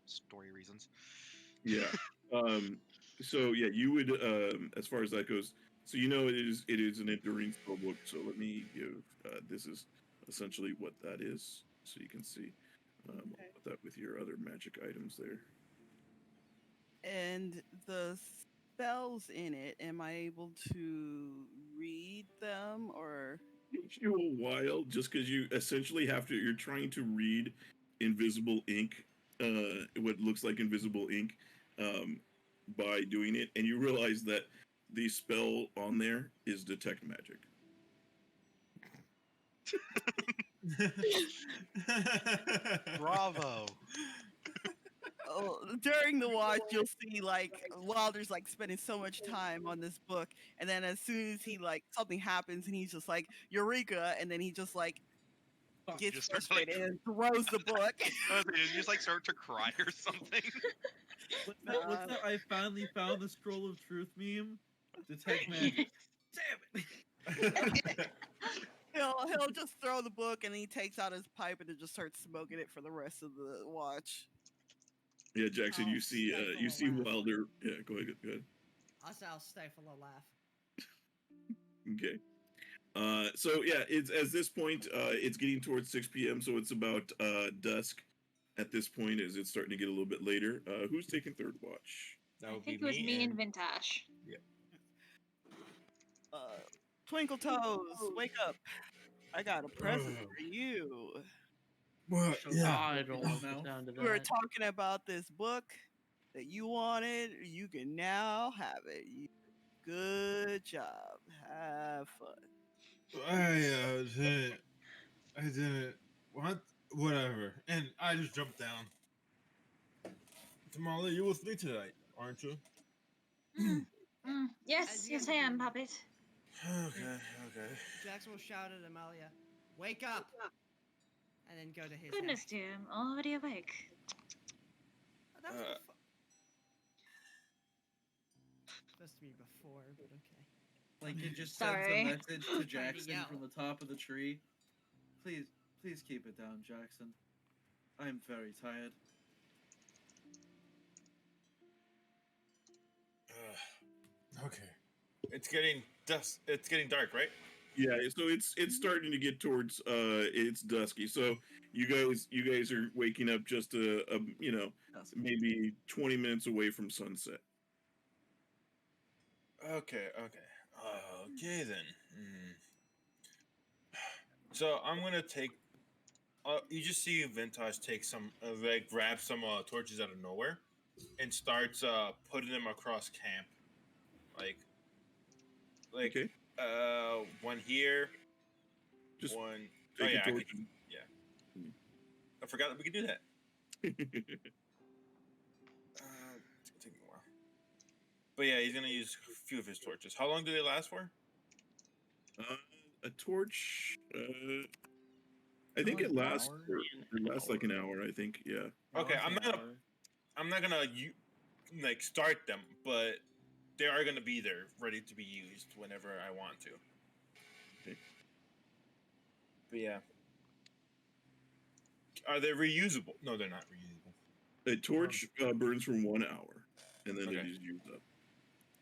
[SPEAKER 4] story reasons.
[SPEAKER 2] Yeah. So yeah, you would as far as that goes. So you know it is an enduring spell book. So let me give this is essentially what that is, so you can see.
[SPEAKER 5] Okay.
[SPEAKER 2] I'll put that with your other magic items there.
[SPEAKER 5] And the spells in it, am I able to read them, or?
[SPEAKER 2] Takes you a while just because you essentially have to. You're trying to read invisible ink, what looks like invisible ink, um, by doing it, and you realize that the spell on there is detect magic.
[SPEAKER 4] Bravo.
[SPEAKER 5] During the watch, you'll see like Wilder's like spending so much time on this book, and then as soon as he like something happens, and he's just like Eureka, and then he just like gets
[SPEAKER 4] Just start to, like,
[SPEAKER 5] frustrated and throws the book.
[SPEAKER 4] You just like start to cry or something.
[SPEAKER 7] What's that? I finally found the scroll of truth meme. Detect magic. Damn it!
[SPEAKER 5] He'll just throw the book, and then he takes out his pipe and then just starts smoking it for the rest of the watch.
[SPEAKER 2] Yeah, Jackson,
[SPEAKER 3] I'll
[SPEAKER 2] you see
[SPEAKER 3] stifle
[SPEAKER 2] you
[SPEAKER 3] a
[SPEAKER 2] see
[SPEAKER 3] laugh.
[SPEAKER 2] Wilder. Yeah, go ahead.
[SPEAKER 3] I'll stifle a laugh.
[SPEAKER 2] Okay. So yeah, it's at this point, it's getting towards 6 p.m. So it's about dusk at this point, as it's starting to get a little bit later. Who's taking third watch?
[SPEAKER 8] That
[SPEAKER 1] I
[SPEAKER 8] would
[SPEAKER 1] think
[SPEAKER 8] be
[SPEAKER 1] it was me and
[SPEAKER 8] and
[SPEAKER 1] Vintash.
[SPEAKER 5] Twinkle Toes, wake up! I got a present for you.
[SPEAKER 9] Well,
[SPEAKER 6] I don't like the
[SPEAKER 7] Mouth.
[SPEAKER 6] sound of
[SPEAKER 5] We were
[SPEAKER 6] that.
[SPEAKER 5] talking about this book that you wanted. You can now have it. Good job. Have fun.
[SPEAKER 9] I didn't. What? Whatever. And I just jumped down. Damalia, you with me tonight, aren't you?
[SPEAKER 1] Yes,
[SPEAKER 3] As you
[SPEAKER 1] yes
[SPEAKER 3] guys
[SPEAKER 1] I
[SPEAKER 3] are
[SPEAKER 1] am,
[SPEAKER 3] doing that,
[SPEAKER 1] Puppet.
[SPEAKER 9] Okay.
[SPEAKER 3] Jackson will shout at Amalia, "Wake up!" and then go to his
[SPEAKER 1] Goodness
[SPEAKER 3] house.
[SPEAKER 1] dear, I'm already awake.
[SPEAKER 3] That was supposed to be before, but okay.
[SPEAKER 7] Like it just sends
[SPEAKER 1] Sorry.
[SPEAKER 7] a message to
[SPEAKER 3] Trying to
[SPEAKER 7] Jackson
[SPEAKER 3] yell.
[SPEAKER 7] from the top of the tree. Please keep it down, Jackson. I'm very tired.
[SPEAKER 9] Okay. It's getting dusk. It's getting dark, right?
[SPEAKER 2] Yeah, so it's starting to get towards it's dusky. So you guys are waking up just maybe 20 minutes away from sunset.
[SPEAKER 9] Okay then. So I'm gonna take. You just see Vintash take some, grab some torches out of nowhere, and starts putting them across camp, like
[SPEAKER 2] Okay.
[SPEAKER 9] one here,
[SPEAKER 2] Just
[SPEAKER 9] one.
[SPEAKER 2] take
[SPEAKER 9] Oh yeah,
[SPEAKER 2] a torch.
[SPEAKER 9] I forgot that we could do that. It's taking a while. But yeah, he's gonna use a few of his torches. How long do they last for?
[SPEAKER 2] A torch. I think
[SPEAKER 7] Like
[SPEAKER 2] it
[SPEAKER 7] an
[SPEAKER 2] lasts.
[SPEAKER 7] hour?
[SPEAKER 2] It lasts like an hour. I think. Yeah.
[SPEAKER 9] Okay,
[SPEAKER 7] Like
[SPEAKER 9] I'm
[SPEAKER 7] an
[SPEAKER 9] not.
[SPEAKER 7] hour.
[SPEAKER 9] I'm not gonna like start them, but they are gonna be there, ready to be used whenever I want to.
[SPEAKER 2] Okay.
[SPEAKER 9] But yeah, are they reusable? No, they're not reusable.
[SPEAKER 2] A torch burns for 1 hour, and then it
[SPEAKER 9] Okay.
[SPEAKER 2] is used up.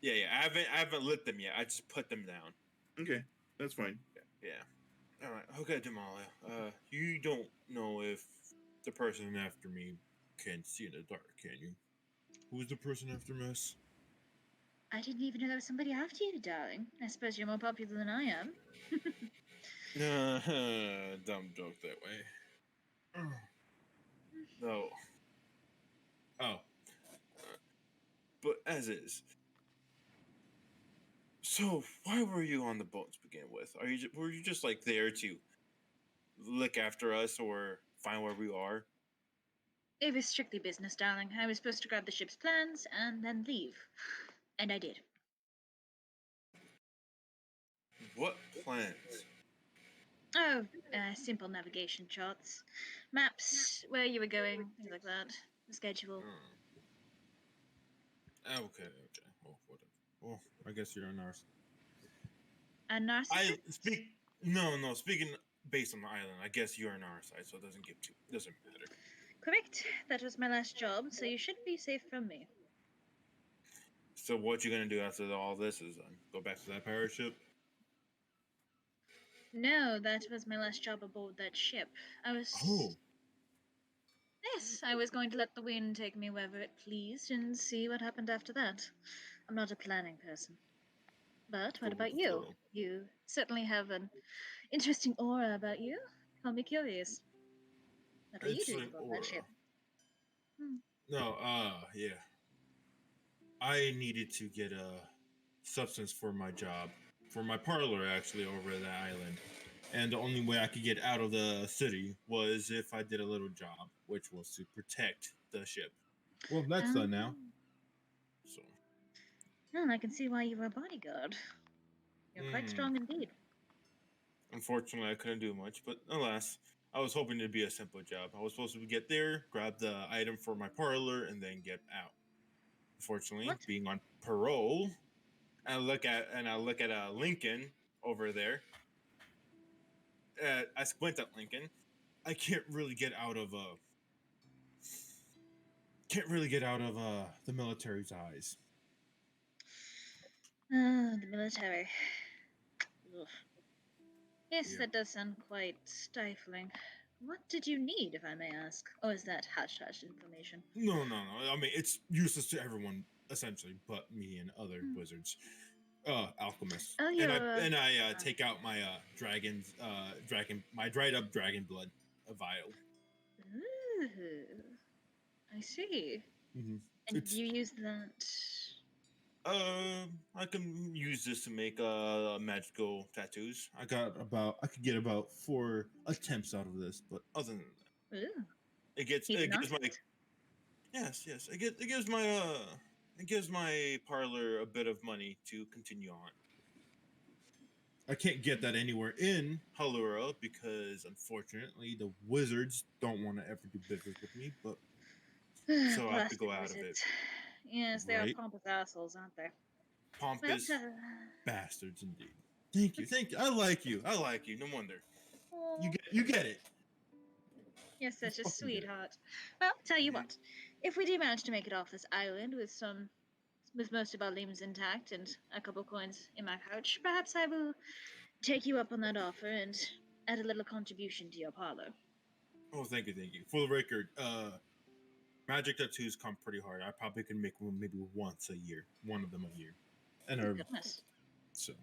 [SPEAKER 9] Yeah. I haven't lit them yet. I just put them down.
[SPEAKER 2] Okay, that's fine.
[SPEAKER 9] Yeah. All right. Okay, Damalia. You don't know if the person after me can see in the dark, can you? Who's the person after us?
[SPEAKER 1] I didn't even know there was somebody after you, darling. I suppose you're more popular than I am.
[SPEAKER 9] Dumb joke that way. No. Oh. But as is. So, why were you on the boat to begin with? Were you just like there to look after us or find where we are?
[SPEAKER 1] It was strictly business, darling. I was supposed to grab the ship's plans and then leave. And I did.
[SPEAKER 9] What plans?
[SPEAKER 1] Oh, simple navigation charts. Maps, where you were going, things like that. The schedule.
[SPEAKER 9] Okay. Oh, whatever. Oh, I guess you're a nurse.
[SPEAKER 1] A narcissist?
[SPEAKER 9] No. Speaking based on the island, I guess you're on our side, so it doesn't matter.
[SPEAKER 1] Correct. That was my last job, so you should be safe from me.
[SPEAKER 9] So what you gonna do after all this is go back to that pirate ship?
[SPEAKER 1] No, that was my last job aboard that ship.
[SPEAKER 9] Oh.
[SPEAKER 1] Yes, I was going to let the wind take me wherever it pleased and see what happened after that. I'm not a planning person. But what about you? You certainly have an interesting aura about you. Call me curious. What were you doing
[SPEAKER 9] Excellent
[SPEAKER 1] aboard that ship?
[SPEAKER 9] No, yeah. I needed to get a substance for my job, for my parlor actually over at the island. And the only way I could get out of the city was if I did a little job, which was to protect the ship. Well, that's done now. So.
[SPEAKER 1] Well, I can see why you were a bodyguard. You're quite strong indeed.
[SPEAKER 9] Unfortunately, I couldn't do much, but alas, I was hoping it'd be a simple job. I was supposed to get there, grab the item for my parlor, and then get out. Unfortunately, being on parole, I look at Lincoln over there. I squint at Lincoln. I can't really get out of the military's eyes.
[SPEAKER 1] The military. Ugh. Yes,
[SPEAKER 9] Yeah.
[SPEAKER 1] that does sound quite stifling. What did you need, if I may ask? Or is that hush-hush information?
[SPEAKER 9] No. I mean, it's useless to everyone, essentially, but me and other wizards. Alchemists.
[SPEAKER 1] Oh,
[SPEAKER 9] and I take out my my dried up dragon blood vial.
[SPEAKER 1] Ooh, I see.
[SPEAKER 9] Mm-hmm.
[SPEAKER 1] And you use that?
[SPEAKER 9] I can use this to make magical tattoos. I could get about 4 attempts out of this, but other than that,
[SPEAKER 1] Ooh.
[SPEAKER 9] it gives my it gives my parlor a bit of money to continue on. I can't get that anywhere in Halruaa because, unfortunately, the wizards don't want to ever do business with me. But so I have to go out of it.
[SPEAKER 1] Yes, they are pompous assholes, aren't they?
[SPEAKER 9] Pompous bastards, indeed. Thank you. I like you. No wonder. You get it.
[SPEAKER 1] You're such a sweetheart. Well, tell you what, if we do manage to make it off this island with most of our limbs intact and a couple coins in my pouch, perhaps I will take you up on that offer and add a little contribution to your parlor.
[SPEAKER 9] Oh, thank you. For the record, magic tattoos come pretty hard. I probably can make one maybe once a year, one of them a year. And
[SPEAKER 1] goodness.
[SPEAKER 9] So,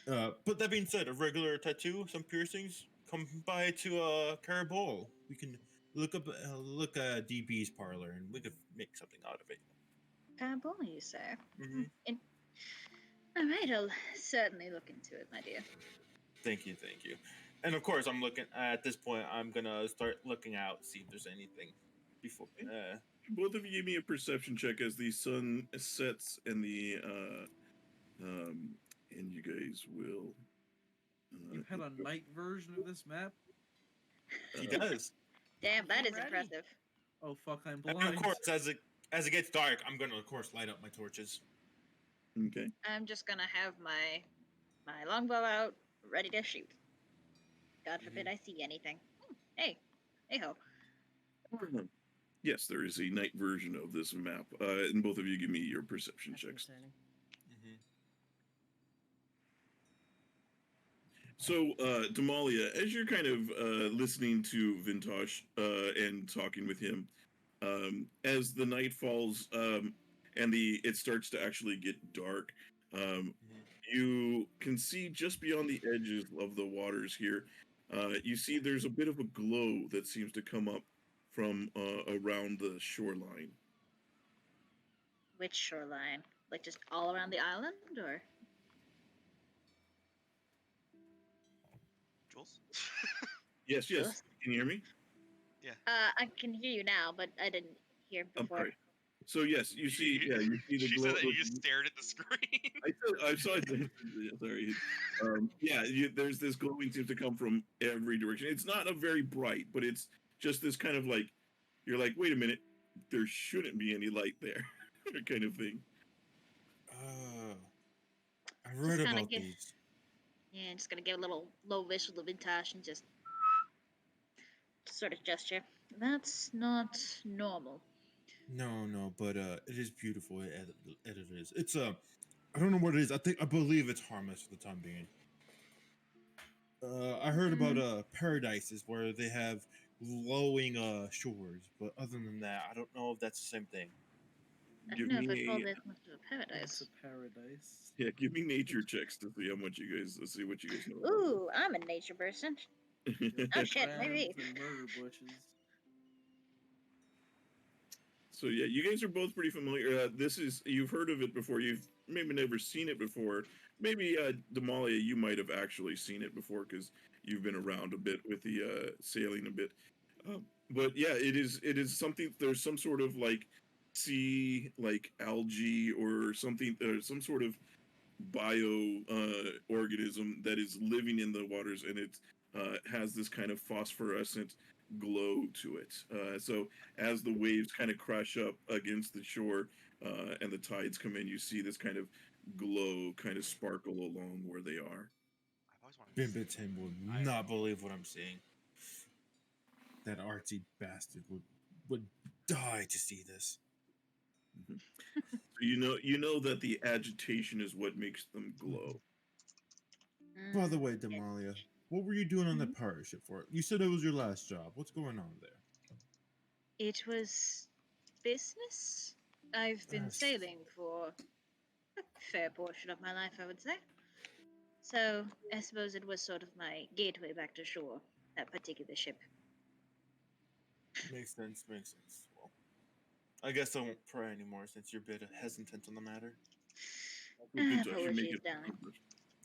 [SPEAKER 9] but that being said, a regular tattoo, some piercings, come by to Carabol. We can look at DB's parlor, and we could make something out of it.
[SPEAKER 1] Carabol, you say?
[SPEAKER 9] Mm-hmm.
[SPEAKER 1] All right, I'll certainly look into it, my dear.
[SPEAKER 9] Thank you. And of course, I'm looking at this point. I'm gonna start looking out, see if there's anything before.
[SPEAKER 2] Both of you give me a perception check as the sun sets and and you guys will
[SPEAKER 7] had a night version of this map?
[SPEAKER 8] He does.
[SPEAKER 1] Damn, that is
[SPEAKER 3] Already?
[SPEAKER 1] impressive.
[SPEAKER 7] Oh fuck, I'm
[SPEAKER 8] And
[SPEAKER 7] blind.
[SPEAKER 8] of course, as it gets dark, I'm gonna of course light up my torches.
[SPEAKER 2] Okay.
[SPEAKER 1] I'm just gonna have my longbow out, ready to shoot. God forbid I see anything. Hey ho.
[SPEAKER 2] Yes, there is a night version of this map, and both of you give me your perception
[SPEAKER 3] That's
[SPEAKER 2] checks.
[SPEAKER 3] concerning.
[SPEAKER 2] So, Damalia, as you're kind of listening to Vintash and talking with him, as the night falls and it starts to actually get dark, you can see just beyond the edges of the waters here. You see there's a bit of a glow that seems to come up from around the shoreline.
[SPEAKER 1] Which shoreline? Like just all around the island, or?
[SPEAKER 4] Jules?
[SPEAKER 2] Yes.
[SPEAKER 1] Yes.
[SPEAKER 2] Can you hear me?
[SPEAKER 1] I can hear you now, but I didn't hear
[SPEAKER 2] I'm
[SPEAKER 1] before.
[SPEAKER 2] sorry. So yes, you see the
[SPEAKER 4] She
[SPEAKER 2] glow.
[SPEAKER 4] said that you just stared at the screen.
[SPEAKER 2] I saw it. Sorry. There's this glowing seems to come from every direction. It's not a very bright, but it's just this kind of like, you're like, wait a minute, there shouldn't be any light there, kind of thing.
[SPEAKER 9] I've read
[SPEAKER 1] Just kinda
[SPEAKER 9] about
[SPEAKER 1] give-
[SPEAKER 9] these.
[SPEAKER 1] Yeah, just gonna give a little low whistle to Vintash and just sort of gesture. That's not normal.
[SPEAKER 9] No, but it is beautiful. It is. It's I don't know what it is. I believe it's harmless for the time being. I heard about paradises where they have glowing shores, but other than that, I don't know if that's the same thing.
[SPEAKER 1] I
[SPEAKER 2] Give
[SPEAKER 1] don't know if
[SPEAKER 2] me
[SPEAKER 1] I'd call
[SPEAKER 2] a-
[SPEAKER 1] this much of a
[SPEAKER 7] It's
[SPEAKER 1] paradise.
[SPEAKER 7] a paradise.
[SPEAKER 2] Yeah, give me nature checks to see how much you guys. Let's see what you guys know.
[SPEAKER 1] Ooh, I'm a nature person. Oh shit, maybe.
[SPEAKER 7] And murder bushes.
[SPEAKER 2] So yeah, you guys are both pretty familiar. You've heard of it before. You've maybe never seen it before. Maybe Damalia, you might have actually seen it before because you've been around a bit with the sailing a bit. But yeah, it is something. There's some sort of like sea, like algae or something, some sort of bio organism that is living in the waters, and it has this kind of phosphorescent glow to it. So as the waves kind of crash up against the shore and the tides come in, you see this kind of glow kind of sparkle along where they are.
[SPEAKER 4] I've always wanted to see
[SPEAKER 9] Bimbitin would not believe what I'm seeing. That artsy bastard would die to see this.
[SPEAKER 2] So you know that the agitation is what makes them glow.
[SPEAKER 9] By the way,
[SPEAKER 1] Mm, yeah.
[SPEAKER 9] Damalia, what were you doing on that pirate ship for? You said it was your last job. What's going on there?
[SPEAKER 1] It was business. I've been
[SPEAKER 9] Yes.
[SPEAKER 1] sailing for a fair portion of my life, I would say. So I suppose it was sort of my gateway back to shore, that particular ship.
[SPEAKER 9] Makes sense. Well, I guess I won't pry anymore since you're a bit hesitant on the matter.
[SPEAKER 2] Vintash, you
[SPEAKER 1] Apologies,
[SPEAKER 2] make it-
[SPEAKER 1] darling.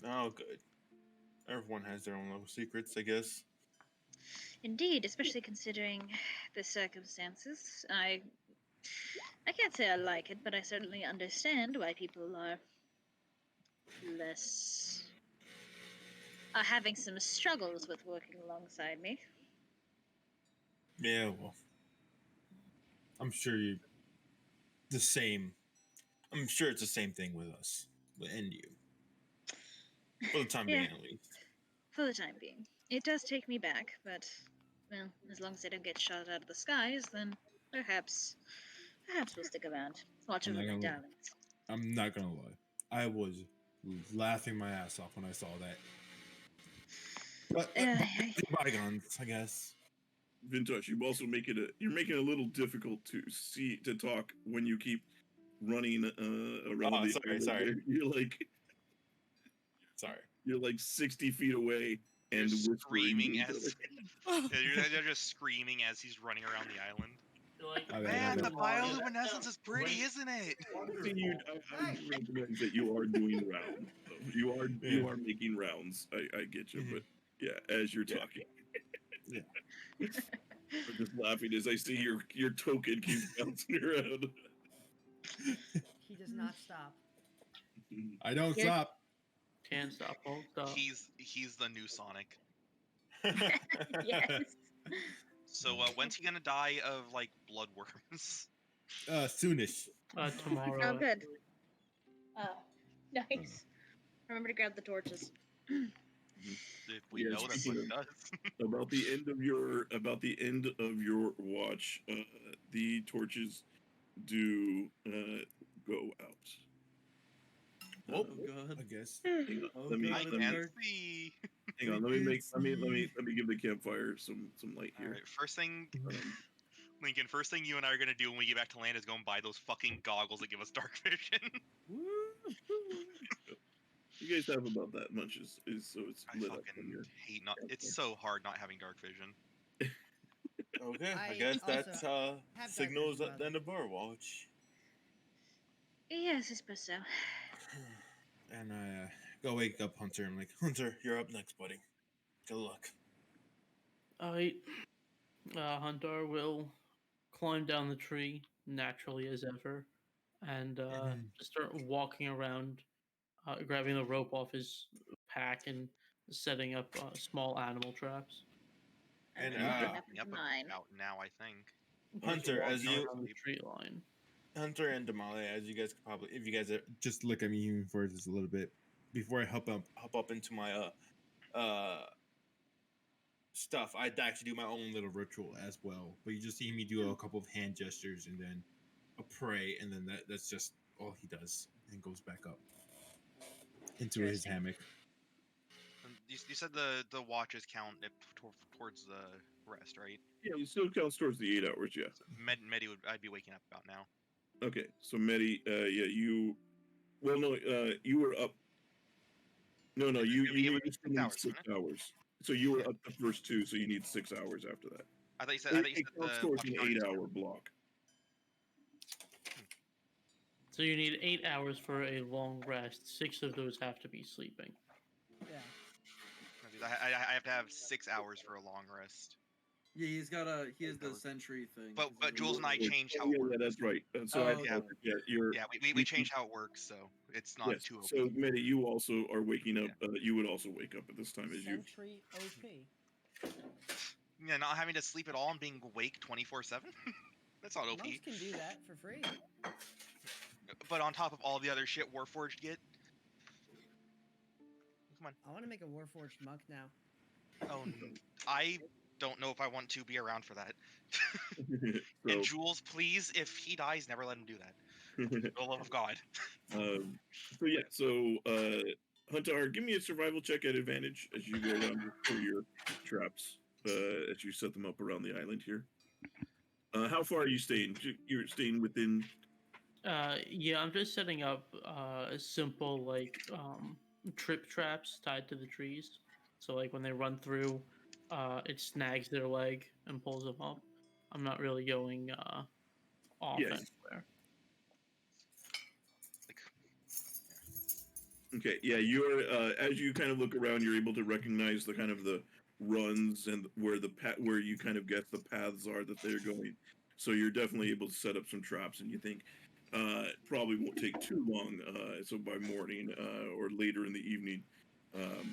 [SPEAKER 9] Oh, good. Everyone has their own little secrets, I guess.
[SPEAKER 1] Indeed, especially considering the circumstances. I can't say I like it, but I certainly understand why people are having some struggles with working alongside me.
[SPEAKER 9] Yeah, well, I'm sure the same. I'm sure it's the same thing with us and you. For the time
[SPEAKER 1] Yeah.
[SPEAKER 9] being, at least.
[SPEAKER 1] For the time being. It does take me back, but, well, as long as I don't get shot out of the skies, then perhaps we'll stick around. Watch
[SPEAKER 9] I'm
[SPEAKER 1] over
[SPEAKER 9] not
[SPEAKER 1] my
[SPEAKER 9] gonna-
[SPEAKER 1] darlings.
[SPEAKER 9] I'm not gonna lie. I was laughing my ass off when I saw that. But bygones, I guess.
[SPEAKER 2] Vintash, you also you're making it a little difficult to talk when you keep running around
[SPEAKER 9] Oh,
[SPEAKER 2] the
[SPEAKER 9] sorry,
[SPEAKER 2] island.
[SPEAKER 9] sorry.
[SPEAKER 2] You're
[SPEAKER 9] Sorry.
[SPEAKER 2] like 60 feet away
[SPEAKER 4] You're
[SPEAKER 2] and whispering
[SPEAKER 4] screaming
[SPEAKER 2] to each
[SPEAKER 4] as
[SPEAKER 2] other.
[SPEAKER 4] you're just screaming as he's running around the island.
[SPEAKER 9] Okay,
[SPEAKER 4] Man,
[SPEAKER 9] okay.
[SPEAKER 4] the bioluminescence is pretty, isn't it?
[SPEAKER 2] I recognize that you are doing rounds. Though. You are making rounds. I get you, but yeah, as you're
[SPEAKER 9] Yeah.
[SPEAKER 2] talking.
[SPEAKER 9] Yeah.
[SPEAKER 2] I'm just laughing as I see your token keeps bouncing around.
[SPEAKER 3] He does not stop.
[SPEAKER 9] I don't
[SPEAKER 1] Yeah.
[SPEAKER 9] stop.
[SPEAKER 6] Can't stop, won't stop.
[SPEAKER 4] He's the new Sonic.
[SPEAKER 1] Yes.
[SPEAKER 4] So when's he gonna die of like bloodworms?
[SPEAKER 9] Soonish.
[SPEAKER 6] Tomorrow.
[SPEAKER 1] Oh, good.
[SPEAKER 6] actually.
[SPEAKER 1] Oh, nice. Remember to grab the torches.
[SPEAKER 4] If we
[SPEAKER 2] Yeah,
[SPEAKER 4] know that's what
[SPEAKER 2] speaking
[SPEAKER 4] it does.
[SPEAKER 2] about the end of your watch, the torches do go out.
[SPEAKER 7] Oh god.
[SPEAKER 9] I guess.
[SPEAKER 2] Hang on,
[SPEAKER 7] Oh
[SPEAKER 2] let me
[SPEAKER 7] god,
[SPEAKER 4] I
[SPEAKER 7] it's
[SPEAKER 2] let me
[SPEAKER 4] can't
[SPEAKER 7] dark.
[SPEAKER 4] see.
[SPEAKER 2] hang on. Let me make let me give the campfire some light
[SPEAKER 4] All
[SPEAKER 2] here.
[SPEAKER 4] right, first thing,
[SPEAKER 2] Um,
[SPEAKER 4] Lincoln. First thing you and I are gonna do when we get back to land is go and buy those fucking goggles that give us dark vision.
[SPEAKER 2] you guys have about that much, is so it's
[SPEAKER 4] I
[SPEAKER 2] lit up
[SPEAKER 4] fucking
[SPEAKER 2] from your
[SPEAKER 4] hate not. It's so hard not having dark vision.
[SPEAKER 9] Okay, I
[SPEAKER 3] I
[SPEAKER 9] guess
[SPEAKER 3] also
[SPEAKER 9] that's
[SPEAKER 3] have
[SPEAKER 9] signals
[SPEAKER 3] dark
[SPEAKER 9] at the end of our watch.
[SPEAKER 1] Yes, I suppose so.
[SPEAKER 9] And I go wake up Hunter. I'm like, Hunter, you're up next, buddy. Good luck.
[SPEAKER 6] Alright. Huntar will climb down the tree naturally as ever, and just start walking around, grabbing the rope off his pack and setting up small animal traps.
[SPEAKER 1] And
[SPEAKER 9] And,
[SPEAKER 1] then
[SPEAKER 9] uh,
[SPEAKER 1] clean up
[SPEAKER 4] Yep,
[SPEAKER 1] with mine.
[SPEAKER 4] about now I think.
[SPEAKER 9] Hunter, as
[SPEAKER 6] Walking
[SPEAKER 9] you
[SPEAKER 6] around the tree line.
[SPEAKER 9] Hunter and Damalia, as you guys could probably, if you guys are, just look at me even for just a little bit before I hop up into my stuff. I'd actually do my own little ritual as well. But you just see me do a couple of hand gestures and then a pray, and then that's just all he does, and goes back up into his
[SPEAKER 1] Interesting.
[SPEAKER 9] hammock.
[SPEAKER 4] And you said the watches count it towards the rest, right?
[SPEAKER 2] yeah. You still counts towards the 8 hours, yeah.
[SPEAKER 4] So Medi would I'd be waking up about now.
[SPEAKER 2] Okay, so Medi, yeah, you. Well, no, you were up. No,
[SPEAKER 4] It'd
[SPEAKER 2] you
[SPEAKER 4] be
[SPEAKER 2] need
[SPEAKER 4] 6
[SPEAKER 2] to
[SPEAKER 4] hours,
[SPEAKER 2] six
[SPEAKER 4] wouldn't it?
[SPEAKER 2] hours. So you were
[SPEAKER 4] Yeah.
[SPEAKER 2] up the first two, so you need 6 hours after that.
[SPEAKER 4] I thought you said
[SPEAKER 2] It counts
[SPEAKER 4] the
[SPEAKER 2] towards
[SPEAKER 4] watch
[SPEAKER 2] an
[SPEAKER 4] counted
[SPEAKER 2] 8
[SPEAKER 4] as
[SPEAKER 2] hour block.
[SPEAKER 6] So you need 8 hours for a long rest. 6 of those have to be sleeping.
[SPEAKER 3] Yeah.
[SPEAKER 4] I have to have 6 hours for a long rest.
[SPEAKER 7] Yeah, he has the sentry thing.
[SPEAKER 4] But Jules and I
[SPEAKER 2] Yeah,
[SPEAKER 4] changed how
[SPEAKER 2] yeah,
[SPEAKER 4] it works.
[SPEAKER 2] yeah, that's right. So
[SPEAKER 7] Oh,
[SPEAKER 2] I
[SPEAKER 7] okay.
[SPEAKER 2] yeah, you're
[SPEAKER 4] Yeah, we changed how it works, so it's not
[SPEAKER 2] yes.
[SPEAKER 4] too OP.
[SPEAKER 2] So Medi, you also are waking up. You would also wake up at this time as you.
[SPEAKER 3] Sentry OP.
[SPEAKER 4] Yeah, not having to sleep at all and being awake 24/7. That's not OP.
[SPEAKER 3] Monks can do that for free.
[SPEAKER 4] But on top of all the other shit Warforged get. Come on.
[SPEAKER 3] I want to make a Warforged monk now.
[SPEAKER 4] Oh, I don't know if I want to be around for that.
[SPEAKER 2] so,
[SPEAKER 4] And Jules, please, if he dies, never let him do that. For the love of God.
[SPEAKER 2] so yeah, so Huntar, give me a survival check at advantage as you go around for your traps. As you set them up around the island here. How far are you staying? You're staying within.
[SPEAKER 6] Yeah, I'm just setting up simple trip traps tied to the trees. So like when they run through, it snags their leg and pulls them up. I'm not really going off
[SPEAKER 2] Yes.
[SPEAKER 6] anywhere.
[SPEAKER 4] Like,
[SPEAKER 2] Okay, yeah, you're as you kind of look around, you're able to recognize the kind of the runs and where where you kind of guess the paths are that they're going. So you're definitely able to set up some traps, and you think probably won't take too long. So by morning or later in the evening,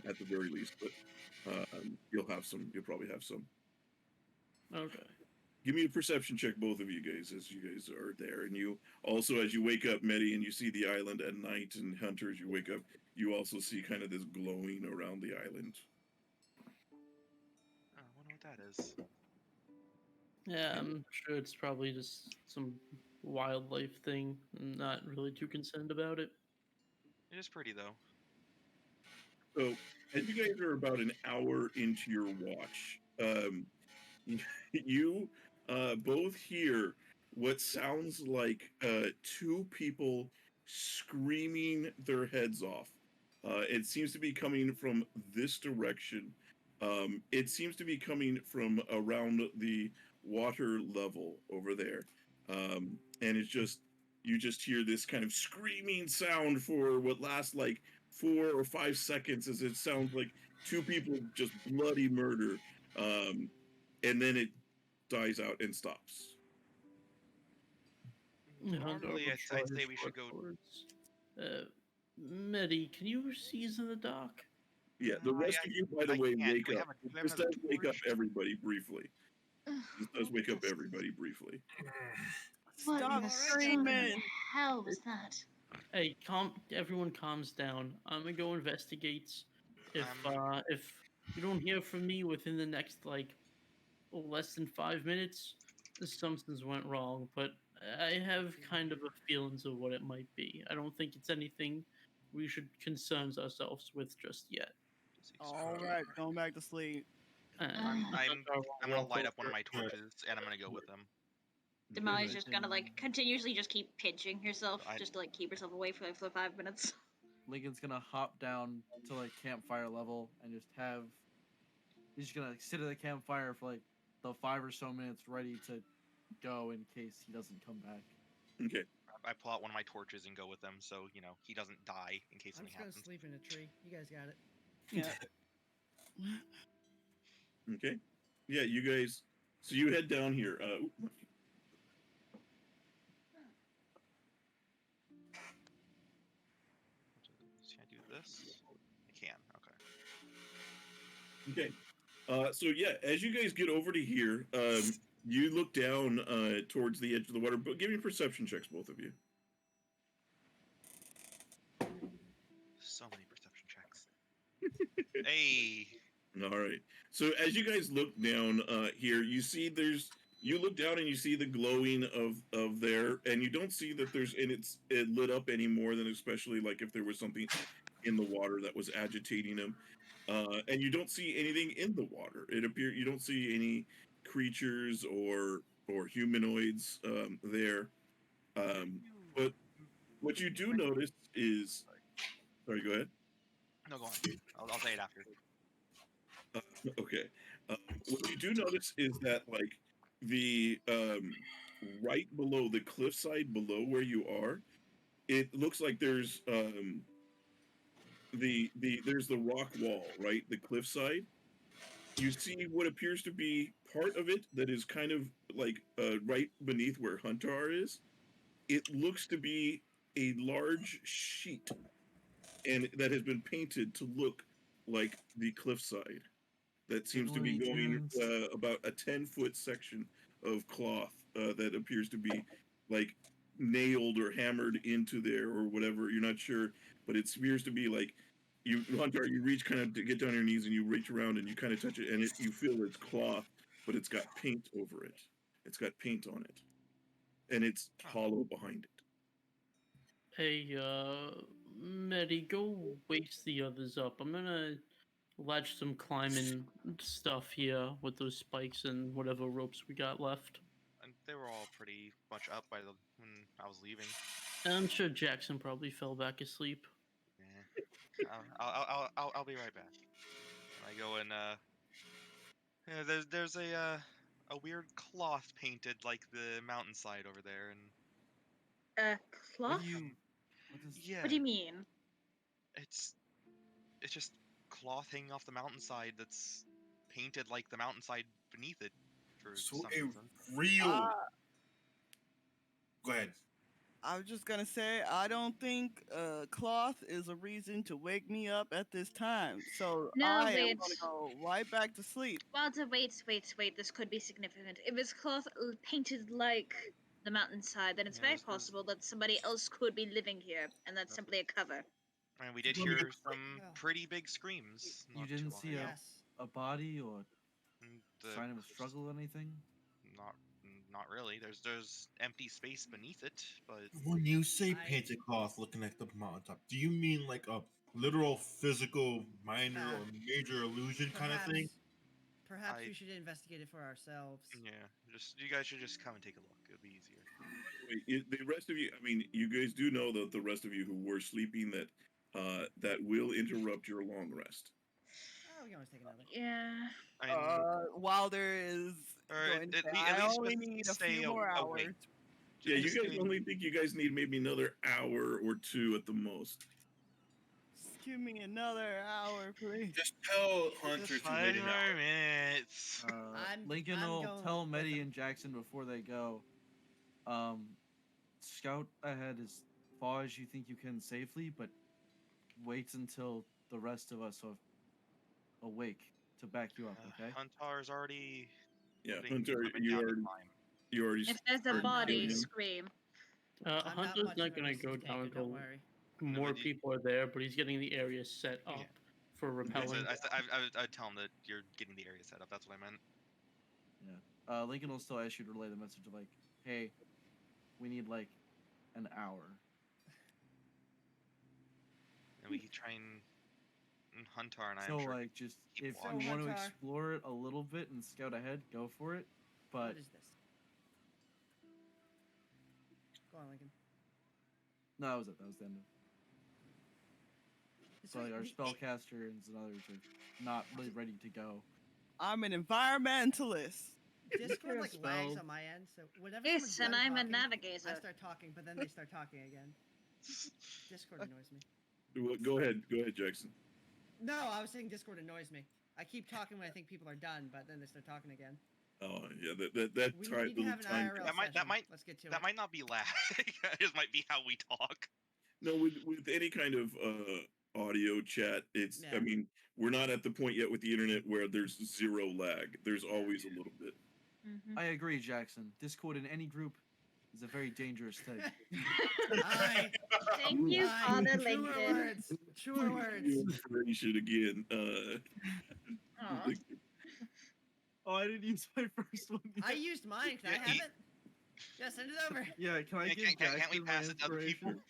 [SPEAKER 2] at the very least, but you'll have some. You'll probably have some.
[SPEAKER 6] Okay.
[SPEAKER 2] Give me a perception check, both of you guys, as you guys are there. And you also, as you wake up, Medi, and you see the island at night, and Hunter, as you wake up, you also see kind of this glowing around the island.
[SPEAKER 4] I wonder what that is.
[SPEAKER 6] Yeah, I'm sure it's probably just some wildlife thing. I'm not really too concerned about it.
[SPEAKER 4] It is pretty, though.
[SPEAKER 2] So, as you guys are about an hour into your watch, you both hear what sounds like two people screaming their heads off. It seems to be coming from this direction. It seems to be coming from around the water level over there. And it's just, you just hear this kind of screaming sound for what lasts like 4 or 5 seconds, as it sounds like two people just bloody murder. And then it dies out and stops.
[SPEAKER 6] Hunter
[SPEAKER 4] Normally,
[SPEAKER 6] will
[SPEAKER 4] I'd
[SPEAKER 6] draw
[SPEAKER 4] say
[SPEAKER 6] his
[SPEAKER 4] we should go.
[SPEAKER 6] sword towards, Medi, can you season the dock?
[SPEAKER 2] Yeah, the rest of you, by the
[SPEAKER 4] I
[SPEAKER 2] way,
[SPEAKER 4] can't.
[SPEAKER 2] wake
[SPEAKER 4] Do we
[SPEAKER 2] up.
[SPEAKER 4] have a- do we
[SPEAKER 2] This
[SPEAKER 4] have another
[SPEAKER 2] does wake up
[SPEAKER 4] torch?
[SPEAKER 2] everybody briefly. This does wake up everybody briefly.
[SPEAKER 1] What in
[SPEAKER 5] Stop
[SPEAKER 1] the
[SPEAKER 5] screaming!
[SPEAKER 1] hell was that?
[SPEAKER 6] Hey, everyone calms down. I'm gonna go investigate. If you don't hear from me within the next like less than 5 minutes, something's went wrong. But I have kind of a feelings of what it might be. I don't think it's anything we should concern ourselves with just yet.
[SPEAKER 5] All right, going back to sleep.
[SPEAKER 4] I'm gonna light up one of my torches and I'm gonna go with them.
[SPEAKER 1] Damalia's just gonna like continuously just keep pinching herself just to like keep herself away for 5 minutes.
[SPEAKER 7] Lincoln's gonna hop down to like campfire level and just have. He's just gonna like, sit at the campfire for like the 5 or so minutes, ready to go in case he doesn't come back.
[SPEAKER 2] Okay.
[SPEAKER 4] I pull out one of my torches and go with them, so he doesn't die in case
[SPEAKER 3] I'm
[SPEAKER 4] something
[SPEAKER 3] just gonna
[SPEAKER 4] happens.
[SPEAKER 3] sleep in a tree. You guys got it.
[SPEAKER 5] Yeah.
[SPEAKER 2] Okay. Yeah, you guys. So you head down here.
[SPEAKER 4] Can I do this? I can. Okay.
[SPEAKER 2] Okay. So yeah, as you guys get over to here, you look down towards the edge of the water. But give me perception checks, both of you.
[SPEAKER 4] So many perception checks. Hey.
[SPEAKER 2] All right. So as you guys look down here, you see you look down and you see the glowing of there, and you don't see that it lit up any more than especially like if there was something in the water that was agitating him. And you don't see anything in the water. You don't see any creatures or humanoids there. But what you do notice is, sorry, go ahead.
[SPEAKER 4] No, go on. I'll say it after.
[SPEAKER 2] Okay. What you do notice is that like the right below the cliffside below where you are, it looks like there's there's the rock wall, right? The cliffside. You see what appears to be part of it that is kind of like right beneath where Huntar is. It looks to be a large sheet, and that has been painted to look like the cliffside. That seems to be going about a 10-foot section of cloth that appears to be like nailed or hammered into there or whatever. You're not sure, but it appears to be like Hunter, you reach kind of to get down on your knees and you reach around and you kind of touch it and you feel it's cloth, but it's got paint over it. It's got paint on it, and it's hollow behind it.
[SPEAKER 6] Hey, Medi, go waste the others up. I'm gonna latch some climbing stuff here with those spikes and whatever ropes we got left.
[SPEAKER 4] And they were all pretty much up when I was leaving.
[SPEAKER 6] And I'm sure Jackson probably fell back asleep.
[SPEAKER 4] Yeah. I'll be right back. I go and yeah, there's a weird cloth painted like the mountainside over there, and
[SPEAKER 1] Cloth?
[SPEAKER 4] yeah,
[SPEAKER 1] What do you mean?
[SPEAKER 4] it's just cloth hanging off the mountainside that's painted like the mountainside beneath it for
[SPEAKER 9] So
[SPEAKER 4] some
[SPEAKER 9] a
[SPEAKER 4] reason.
[SPEAKER 9] real. Go ahead.
[SPEAKER 5] I was just gonna say, I don't think cloth is a reason to wake me up at this time. So
[SPEAKER 1] No,
[SPEAKER 5] I am
[SPEAKER 1] wait.
[SPEAKER 5] gonna go right back to sleep.
[SPEAKER 1] Walter, wait. This could be significant. If it's cloth painted like the mountainside, then it's very possible that somebody else could be living here, and that's simply a cover.
[SPEAKER 4] And we did
[SPEAKER 9] Let me
[SPEAKER 4] hear
[SPEAKER 9] get-
[SPEAKER 4] some pretty big screams.
[SPEAKER 7] You
[SPEAKER 4] not too
[SPEAKER 7] didn't
[SPEAKER 4] long
[SPEAKER 7] see
[SPEAKER 4] ago.
[SPEAKER 3] Yes.
[SPEAKER 7] a body or
[SPEAKER 4] And the-
[SPEAKER 7] sign of a struggle or anything?
[SPEAKER 4] Not really. There's empty space beneath it, but
[SPEAKER 9] When you say
[SPEAKER 3] I-
[SPEAKER 9] painted cloth looking at the mountaintop, do you mean like a literal physical minor or major illusion kind of thing?
[SPEAKER 3] Perhaps
[SPEAKER 4] I-
[SPEAKER 3] we should investigate it for ourselves.
[SPEAKER 4] yeah, you guys should just come and take a look. It'll be easier.
[SPEAKER 2] Wait, the rest of you, I mean, you guys do know that the rest of you who were sleeping that will interrupt your long rest.
[SPEAKER 3] Oh, we can always take another.
[SPEAKER 1] Yeah.
[SPEAKER 4] I mean,
[SPEAKER 5] Wilder is
[SPEAKER 4] or
[SPEAKER 5] going to
[SPEAKER 4] at
[SPEAKER 5] say,
[SPEAKER 4] le- at
[SPEAKER 5] I
[SPEAKER 4] least
[SPEAKER 5] only
[SPEAKER 4] just
[SPEAKER 5] need a
[SPEAKER 4] stay
[SPEAKER 5] few more
[SPEAKER 4] awake.
[SPEAKER 5] hours.
[SPEAKER 2] Yeah, you
[SPEAKER 4] just
[SPEAKER 2] guys
[SPEAKER 4] stay-
[SPEAKER 2] only think you guys need maybe another hour or two at the most.
[SPEAKER 5] Just give me another hour, please.
[SPEAKER 9] Just tell Hunter
[SPEAKER 4] just
[SPEAKER 9] to wait
[SPEAKER 4] 5
[SPEAKER 9] an
[SPEAKER 4] more
[SPEAKER 9] hour.
[SPEAKER 4] minutes.
[SPEAKER 7] Lincoln
[SPEAKER 3] I'm
[SPEAKER 7] will
[SPEAKER 3] going
[SPEAKER 7] tell
[SPEAKER 3] with
[SPEAKER 7] Medi
[SPEAKER 3] him.
[SPEAKER 7] and Jackson before they go. Scout ahead as far as you think you can safely, but wait until the rest of us are awake to back you up, okay?
[SPEAKER 4] Huntar's already.
[SPEAKER 2] Yeah,
[SPEAKER 4] putting
[SPEAKER 2] Hunter,
[SPEAKER 4] equipment
[SPEAKER 2] you
[SPEAKER 4] down to
[SPEAKER 2] already
[SPEAKER 4] climb.
[SPEAKER 1] If there's a
[SPEAKER 3] I'm not
[SPEAKER 1] body,
[SPEAKER 3] even-
[SPEAKER 1] scream.
[SPEAKER 3] I'm not
[SPEAKER 6] Hunter's
[SPEAKER 3] much
[SPEAKER 6] not
[SPEAKER 3] of a
[SPEAKER 6] gonna
[SPEAKER 3] risk
[SPEAKER 6] go
[SPEAKER 3] taker,
[SPEAKER 6] down
[SPEAKER 3] don't
[SPEAKER 6] until
[SPEAKER 3] worry.
[SPEAKER 6] more
[SPEAKER 4] but you-
[SPEAKER 6] people are there, but he's getting the area set up
[SPEAKER 4] Yeah.
[SPEAKER 6] for repelling.
[SPEAKER 4] I'd tell him that you're getting the area set up. That's what I meant.
[SPEAKER 7] Yeah. Lincoln will still ask you to relay the message of like, hey, we need like an hour.
[SPEAKER 4] And we try and Huntar and I.
[SPEAKER 7] So
[SPEAKER 4] am sure
[SPEAKER 7] like, just
[SPEAKER 4] keep
[SPEAKER 7] if
[SPEAKER 4] watch.
[SPEAKER 7] you want to
[SPEAKER 3] Huntar.
[SPEAKER 7] explore it a little bit and scout ahead, go for it. But
[SPEAKER 3] What is this? Go on, Lincoln.
[SPEAKER 7] no, that was it. That was the end of it. So like, our spellcasters and others are not really ready to go.
[SPEAKER 5] I'm an environmentalist.
[SPEAKER 3] Discord like lags
[SPEAKER 6] Spell.
[SPEAKER 3] on my end, so whenever
[SPEAKER 1] Yes,
[SPEAKER 3] someone's
[SPEAKER 1] and
[SPEAKER 3] done
[SPEAKER 1] I'm a
[SPEAKER 3] talking,
[SPEAKER 1] navigator.
[SPEAKER 3] I start talking, but then they start talking again. Discord annoys me.
[SPEAKER 2] Go ahead, Jackson.
[SPEAKER 3] No, I was saying Discord annoys me. I keep talking when I think people are done, but then they start talking again.
[SPEAKER 2] Oh yeah, that
[SPEAKER 3] We
[SPEAKER 2] time,
[SPEAKER 3] need to have an
[SPEAKER 2] time.
[SPEAKER 3] IRL
[SPEAKER 4] That
[SPEAKER 3] session.
[SPEAKER 4] might-
[SPEAKER 3] Let's get to
[SPEAKER 4] That
[SPEAKER 3] it.
[SPEAKER 4] might not be lag. It just might be how we talk.
[SPEAKER 2] No, with any kind of audio chat, it's.
[SPEAKER 3] Yeah.
[SPEAKER 2] I mean, we're not at the point yet with the internet where there's zero lag. There's always a little bit.
[SPEAKER 1] Mhm.
[SPEAKER 7] I agree, Jackson. Discord in any group is a very dangerous thing.
[SPEAKER 3] I,
[SPEAKER 1] Thank you,
[SPEAKER 3] I,
[SPEAKER 1] Father
[SPEAKER 3] truer
[SPEAKER 1] Lincoln.
[SPEAKER 3] words. Truer words.
[SPEAKER 2] Inspiration again.
[SPEAKER 1] Aw.
[SPEAKER 7] Oh, I didn't use my first one.
[SPEAKER 3] I used mine. Can I
[SPEAKER 4] Yeah,
[SPEAKER 3] have it? Yeah, send it over.
[SPEAKER 7] Yeah, can I
[SPEAKER 4] Yeah,
[SPEAKER 7] give
[SPEAKER 4] can't we
[SPEAKER 7] Jackson my
[SPEAKER 4] pass it to other people?
[SPEAKER 7] inspiration?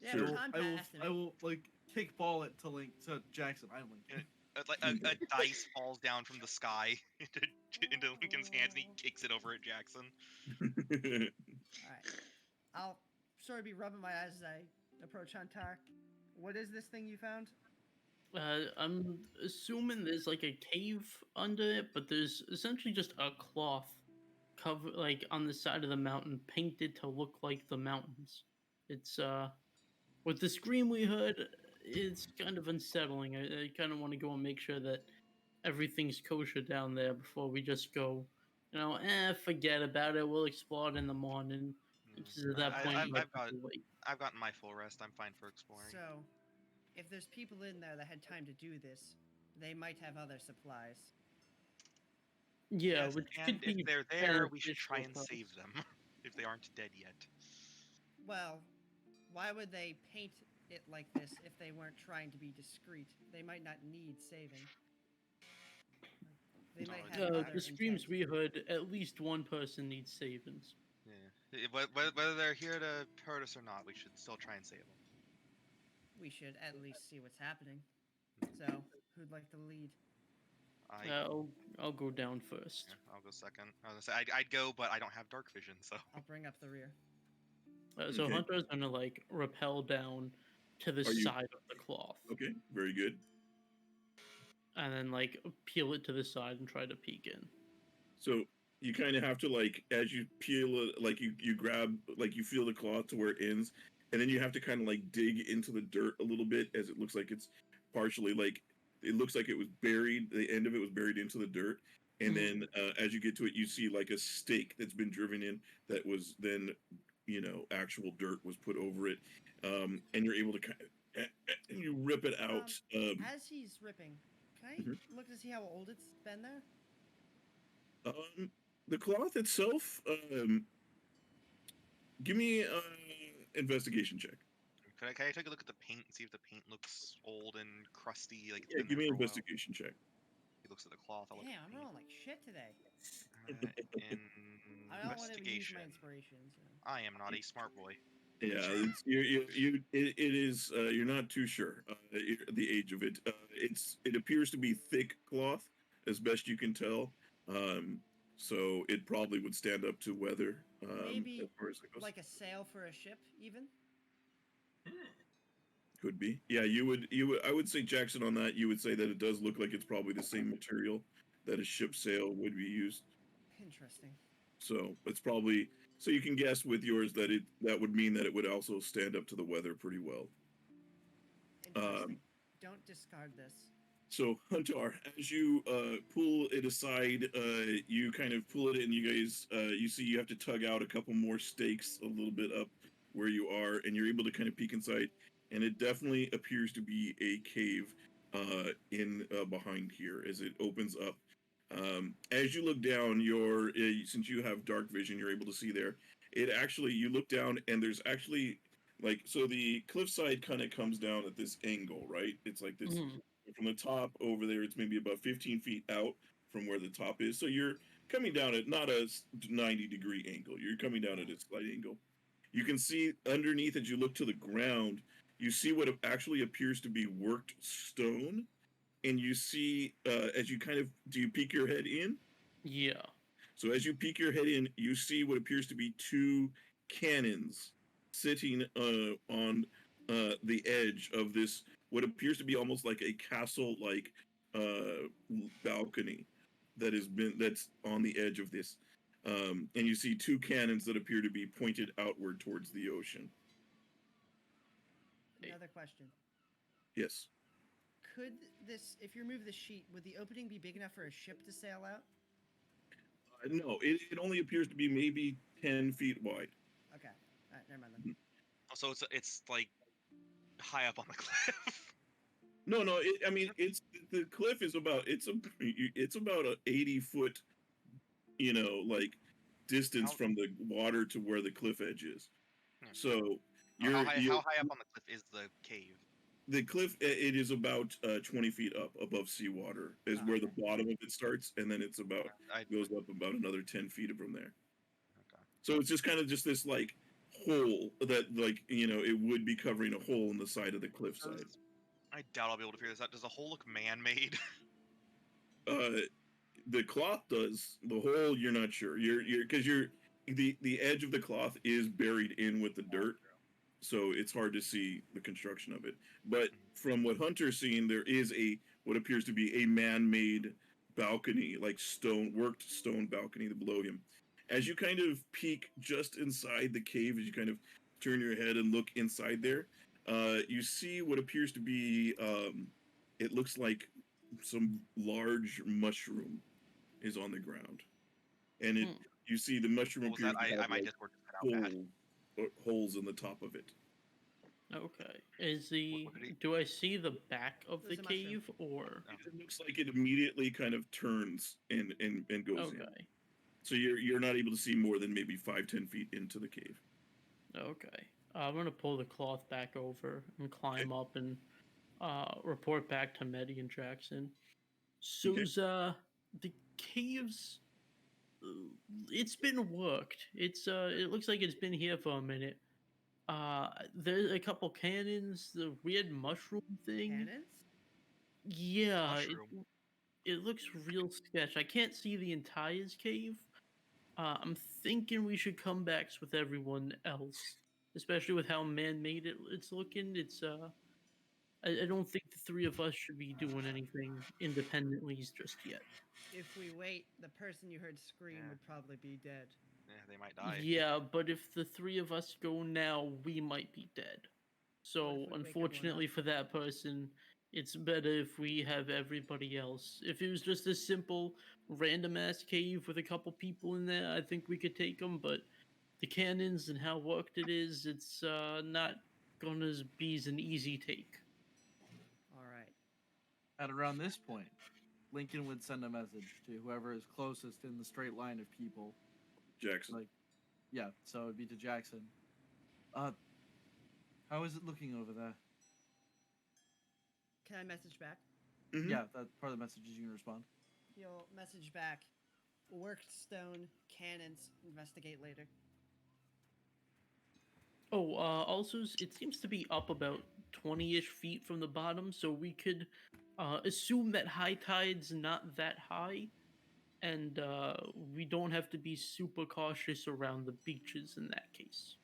[SPEAKER 3] Yeah,
[SPEAKER 2] Sure.
[SPEAKER 3] John passed
[SPEAKER 7] I will like kickball it to Jackson. I'm Lincoln.
[SPEAKER 4] A dice falls down from the sky into Lincoln's hands, and he kicks it over at Jackson.
[SPEAKER 3] Alright. I'll sort of be rubbing my eyes as I approach Huntar. What is this thing you found?
[SPEAKER 6] I'm assuming there's like a cave under it, but there's essentially just a cloth cover like on the side of the mountain painted to look like the mountains. It's with the scream we heard, it's kind of unsettling. I kind of want to go and make sure that everything's kosher down there before we just go, forget about it. We'll explore it in the morning. Because at that point, it might be too late.
[SPEAKER 4] I've gotten my full rest. I'm fine for exploring.
[SPEAKER 3] So, if there's people in there that had time to do this, they might have other supplies.
[SPEAKER 6] Yeah,
[SPEAKER 4] Yes,
[SPEAKER 6] which
[SPEAKER 4] and
[SPEAKER 6] could be
[SPEAKER 4] if they're there, we should try
[SPEAKER 6] beneficial
[SPEAKER 4] and
[SPEAKER 6] for
[SPEAKER 4] save
[SPEAKER 6] us.
[SPEAKER 4] them if they aren't dead yet.
[SPEAKER 3] Well, why would they paint it like this if they weren't trying to be discreet? They might not need saving. They might have other
[SPEAKER 6] The screams
[SPEAKER 3] intent.
[SPEAKER 6] we heard, at least one person needs savings.
[SPEAKER 4] Yeah. Whether they're here to hurt us or not, we should still try and save them.
[SPEAKER 3] We should at least see what's happening. So, who'd like to lead?
[SPEAKER 6] I'll go down first.
[SPEAKER 4] I'll go second. I was gonna say I'd go, but I don't have dark vision, so.
[SPEAKER 3] I'll bring up the rear.
[SPEAKER 6] So
[SPEAKER 2] Okay.
[SPEAKER 6] Hunter's gonna like rappel down to the
[SPEAKER 2] Are you-
[SPEAKER 6] side of the cloth,
[SPEAKER 2] Okay, very good.
[SPEAKER 6] and then like peel it to the side and try to peek in.
[SPEAKER 2] So you kind of have to like, as you peel it, like you grab, like you feel the cloth to where it ends, and then you have to kind of like dig into the dirt a little bit, as it looks like it's partially like it looks like it was buried. The end of it was buried into the dirt, and then as you get to it, you see like a stake that's been driven in that was then, actual dirt was put over it, and you're able to kind of and you rip it out.
[SPEAKER 3] As he's ripping, can I
[SPEAKER 2] Mhm.
[SPEAKER 3] look to see how old it's been there?
[SPEAKER 2] The cloth itself. Give me investigation check.
[SPEAKER 4] Can I take a look at the paint and see if the paint looks old and crusty? Like it's
[SPEAKER 2] Yeah,
[SPEAKER 4] been
[SPEAKER 2] give
[SPEAKER 4] there
[SPEAKER 2] me an
[SPEAKER 4] for a while?
[SPEAKER 2] investigation check.
[SPEAKER 4] He looks at the cloth. I'll look
[SPEAKER 3] Damn,
[SPEAKER 4] at
[SPEAKER 3] I'm
[SPEAKER 4] the paint.
[SPEAKER 3] rolling like shit today.
[SPEAKER 4] In
[SPEAKER 3] I don't want to use
[SPEAKER 4] investigation.
[SPEAKER 3] my inspiration. So.
[SPEAKER 4] I am not a smart boy.
[SPEAKER 2] Yeah, it is. You're not too sure the age of it. It appears to be thick cloth, as best you can tell. So it probably would stand up to weather.
[SPEAKER 3] Maybe
[SPEAKER 2] as far as it goes.
[SPEAKER 3] like a sail for a ship, even.
[SPEAKER 2] Could be. Yeah, you would. I would say Jackson on that. You would say that it does look like it's probably the same material that a ship sail would be used.
[SPEAKER 3] Interesting.
[SPEAKER 2] So it's probably. So you can guess with yours that that would mean that it would also stand up to the weather pretty well.
[SPEAKER 3] Interesting. Don't discard this.
[SPEAKER 2] So Huntar, as you pull it aside, you kind of pull it and you guys, you see you have to tug out a couple more stakes a little bit up where you are, and you're able to kind of peek inside, and it definitely appears to be a cave in behind here as it opens up. As you look down, since you have dark vision, you're able to see there. It actually, you look down and there's actually so the cliffside kind of comes down at this angle, right? It's like this from the top over there. It's maybe about 15 feet out from where the top is. So you're coming down at not a 90-degree angle. You're coming down at a slight angle. You can see underneath as you look to the ground, you see what actually appears to be worked stone. And you see, as you do you peek your head in?
[SPEAKER 6] Yeah.
[SPEAKER 2] So as you peek your head in, you see what appears to be two cannons sitting on the edge of this, what appears to be almost like a castle-like balcony that's on the edge of this. And you see two cannons that appear to be pointed outward towards the ocean.
[SPEAKER 3] Another question.
[SPEAKER 2] Yes.
[SPEAKER 3] Could this, if you remove the sheet, would the opening be big enough for a ship to sail out?
[SPEAKER 2] No, it only appears to be maybe 10 feet wide.
[SPEAKER 3] Okay. All right, never mind then.
[SPEAKER 4] So it's like high up on the cliff.
[SPEAKER 2] No, I mean the cliff is about it's about a 80-foot, distance from the water to where the cliff edge is. So
[SPEAKER 4] how high up on the cliff is the cave?
[SPEAKER 2] The cliff, it is about 20 feet up above seawater is where the bottom of it starts, and then it's goes up about another 10 feet from there.
[SPEAKER 4] Okay.
[SPEAKER 2] So it's just kind of just this hole that it would be covering a hole in the side of the cliffside.
[SPEAKER 4] I doubt I'll be able to figure this out. Does the hole look man-made?
[SPEAKER 2] The cloth does. The hole, you're not sure. Because the edge of the cloth is buried in with the dirt. So it's hard to see the construction of it. But from what Hunter's seen, there is what appears to be a man-made balcony, like worked stone balcony below him. As you kind of peek just inside the cave, as you kind of turn your head and look inside there, you see what appears to be, it looks like some large mushroom is on the ground. And you see the mushroom appears to have
[SPEAKER 4] I might just work it out bad.
[SPEAKER 2] Holes in the top of it.
[SPEAKER 6] Okay. Do I see the back of the cave, or?
[SPEAKER 2] It looks like it immediately kind of turns and goes in.
[SPEAKER 6] Okay.
[SPEAKER 2] So you're not able to see more than maybe 5-10 feet into the cave.
[SPEAKER 6] Okay. I'm gonna pull the cloth back over and climb up and report back to Medi and Jackson. So the caves, it's been worked. It looks like it's been here for a minute. There's a couple cannons, the weird mushroom thing.
[SPEAKER 3] Cannons?
[SPEAKER 6] Yeah, it looks real sketch. I can't see the entire cave. I'm thinking we should come back with everyone else, especially with how man-made it's looking. I don't think the three of us should be doing anything independently just yet.
[SPEAKER 3] If we wait, the person you heard scream would probably be dead.
[SPEAKER 4] Yeah, they might die.
[SPEAKER 6] Yeah, but if the three of us go now, we might be dead. So, unfortunately for that person, it's better if we have everybody else. If it was just a simple, random-ass cave with a couple people in there, I think we could take them, but the cannons and how worked it is, it's not gonna be an easy take.
[SPEAKER 3] Alright.
[SPEAKER 7] At around this point, Lincoln would send a message to whoever is closest in the straight line of people.
[SPEAKER 2] Jackson.
[SPEAKER 7] So it'd be to Jackson. How is it looking over there?
[SPEAKER 3] Can I message back?
[SPEAKER 2] Mm-hmm.
[SPEAKER 7] Yeah, that part of the message is you can respond.
[SPEAKER 3] He'll message back. Worked stone, cannons, investigate later.
[SPEAKER 6] Oh, also, it seems to be up about 20-ish feet from the bottom, so we could assume that high tide's not that high, and we don't have to be super cautious around the beaches in that case.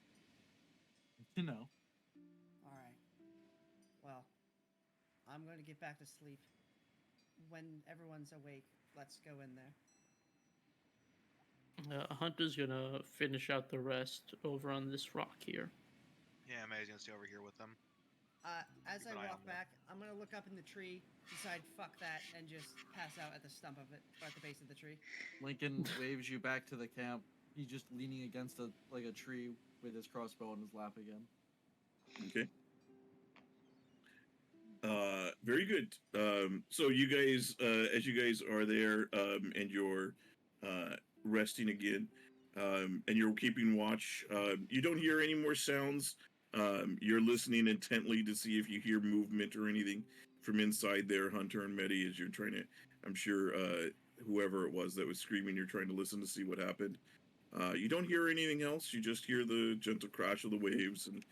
[SPEAKER 7] You know.
[SPEAKER 3] Alright. Well, I'm going to get back to sleep. When everyone's awake, let's go in there.
[SPEAKER 6] Hunter's gonna finish out the rest over on this rock here.
[SPEAKER 4] Yeah, Medi's gonna stay over here with them.
[SPEAKER 3] As I walk back, I'm gonna look up in the tree, decide fuck that, and just pass out at the stump of it, or at the base of the tree.
[SPEAKER 7] Lincoln waves you back to the camp. He's just leaning against a tree with his crossbow on his lap again.
[SPEAKER 2] Okay. Very good. So you guys, as you guys are there, and you're resting again, and you're keeping watch, you don't hear any more sounds. You're listening intently to see if you hear movement or anything from inside there, Hunter and Medi, as you're trying to. I'm sure whoever it was that was screaming, you're trying to listen to see what happened. You don't hear anything else. You just hear the gentle crash of the waves, and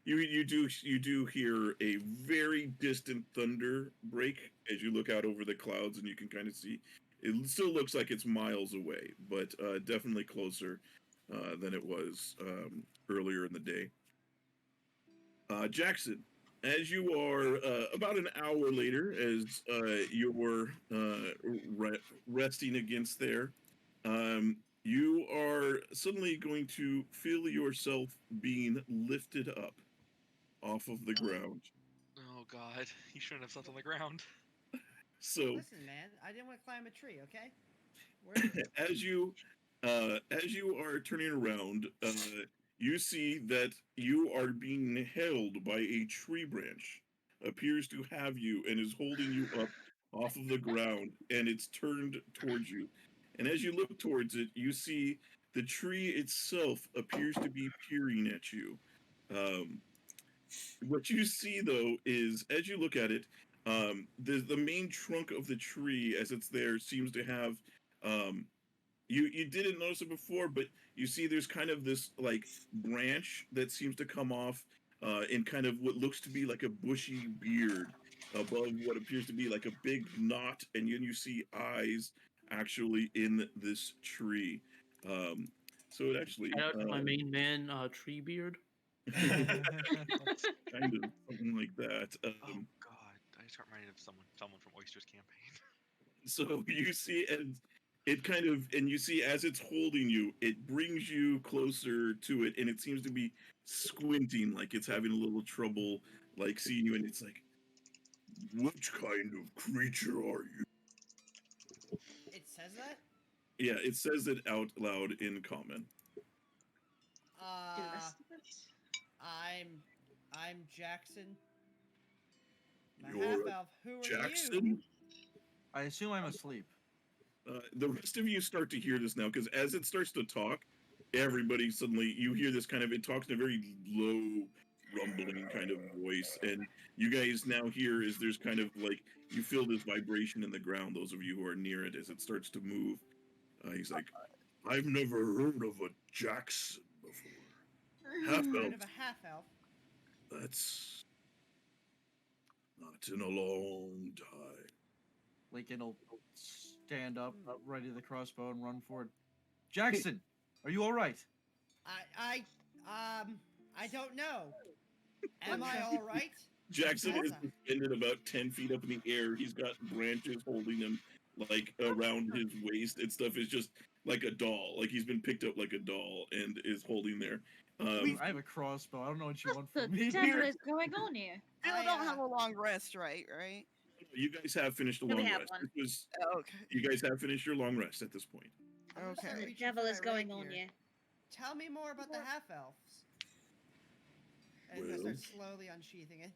[SPEAKER 2] you do hear a very distant thunder break as you look out over the clouds, and you can kind of see. It still looks like it's miles away, but definitely closer than it was earlier in the day. Jackson, as you are about an hour later, as you're resting against there, you are suddenly going to feel yourself being lifted up off of the ground.
[SPEAKER 4] Oh God, he shouldn't have slept on the ground.
[SPEAKER 2] So
[SPEAKER 3] Listen, man, I didn't want to climb a tree, okay? Where is it?
[SPEAKER 2] as you are turning around, you see that you are being held by a tree branch. Appears to have you and is holding you up off of the ground, and it's turned towards you. And as you look towards it, you see the tree itself appears to be peering at you. Um, what you see though is, as you look at it, the main trunk of the tree, as it's there, seems to have you didn't notice it before, but you see there's kind of this like branch that seems to come off in kind of what looks to be like a bushy beard above what appears to be like a big knot, and then you see eyes actually in this tree. So it actually
[SPEAKER 6] Shout out to my main man, Treebeard.
[SPEAKER 2] kind of something like that.
[SPEAKER 4] Oh God, I just got reminded of someone from Oyster's campaign.
[SPEAKER 2] So you see, and it kind of, and you see as it's holding you, it brings you closer to it, and it seems to be squinting, like it's having a little trouble, like seeing you, and it's like, which kind of creature are you?
[SPEAKER 3] It says that?
[SPEAKER 2] Yeah, it says it out loud in common.
[SPEAKER 1] Do the rest of it?
[SPEAKER 3] I'm Jackson. My
[SPEAKER 2] You're
[SPEAKER 3] half elf. Who are you?
[SPEAKER 2] Jackson?
[SPEAKER 7] I assume I'm asleep.
[SPEAKER 2] The rest of you start to hear this now, because as it starts to talk, everybody suddenly, you hear this kind of, it talks in a very low, rumbling kind of voice, and you guys now hear is there's kind of like, you feel this vibration in the ground, those of you who are near it, as it starts to move. He's like, I've never heard of a Jackson before. Half
[SPEAKER 3] Heard
[SPEAKER 2] elf.
[SPEAKER 3] of a half elf.
[SPEAKER 2] That's not in a long time.
[SPEAKER 7] Lincoln will stand up, ready the crossbow, and run forward. Jackson, are you all right?
[SPEAKER 3] I don't know. Am I all right?
[SPEAKER 2] Jackson is suspended about 10 feet up in the air. He's got branches holding him like around his waist and stuff. Is just like a doll. Like he's been picked up like a doll and is holding there.
[SPEAKER 7] I have a crossbow. I don't know what you want
[SPEAKER 1] What
[SPEAKER 7] from
[SPEAKER 1] the
[SPEAKER 7] me
[SPEAKER 1] devil
[SPEAKER 7] here.
[SPEAKER 1] is going on here?
[SPEAKER 5] Still don't have a long rest, right?
[SPEAKER 2] You guys have finished a
[SPEAKER 1] No, we
[SPEAKER 2] long
[SPEAKER 1] have
[SPEAKER 2] rest.
[SPEAKER 1] one.
[SPEAKER 2] This was,
[SPEAKER 5] Okay.
[SPEAKER 2] you guys have finished your long rest at this point.
[SPEAKER 3] I'm gonna start
[SPEAKER 5] Okay.
[SPEAKER 1] The
[SPEAKER 3] reaching
[SPEAKER 1] devil
[SPEAKER 3] for
[SPEAKER 1] is
[SPEAKER 3] my
[SPEAKER 1] going on
[SPEAKER 3] rapier.
[SPEAKER 1] here.
[SPEAKER 3] Tell me more about the half elves. And I
[SPEAKER 2] Well-
[SPEAKER 3] start slowly unsheathing it.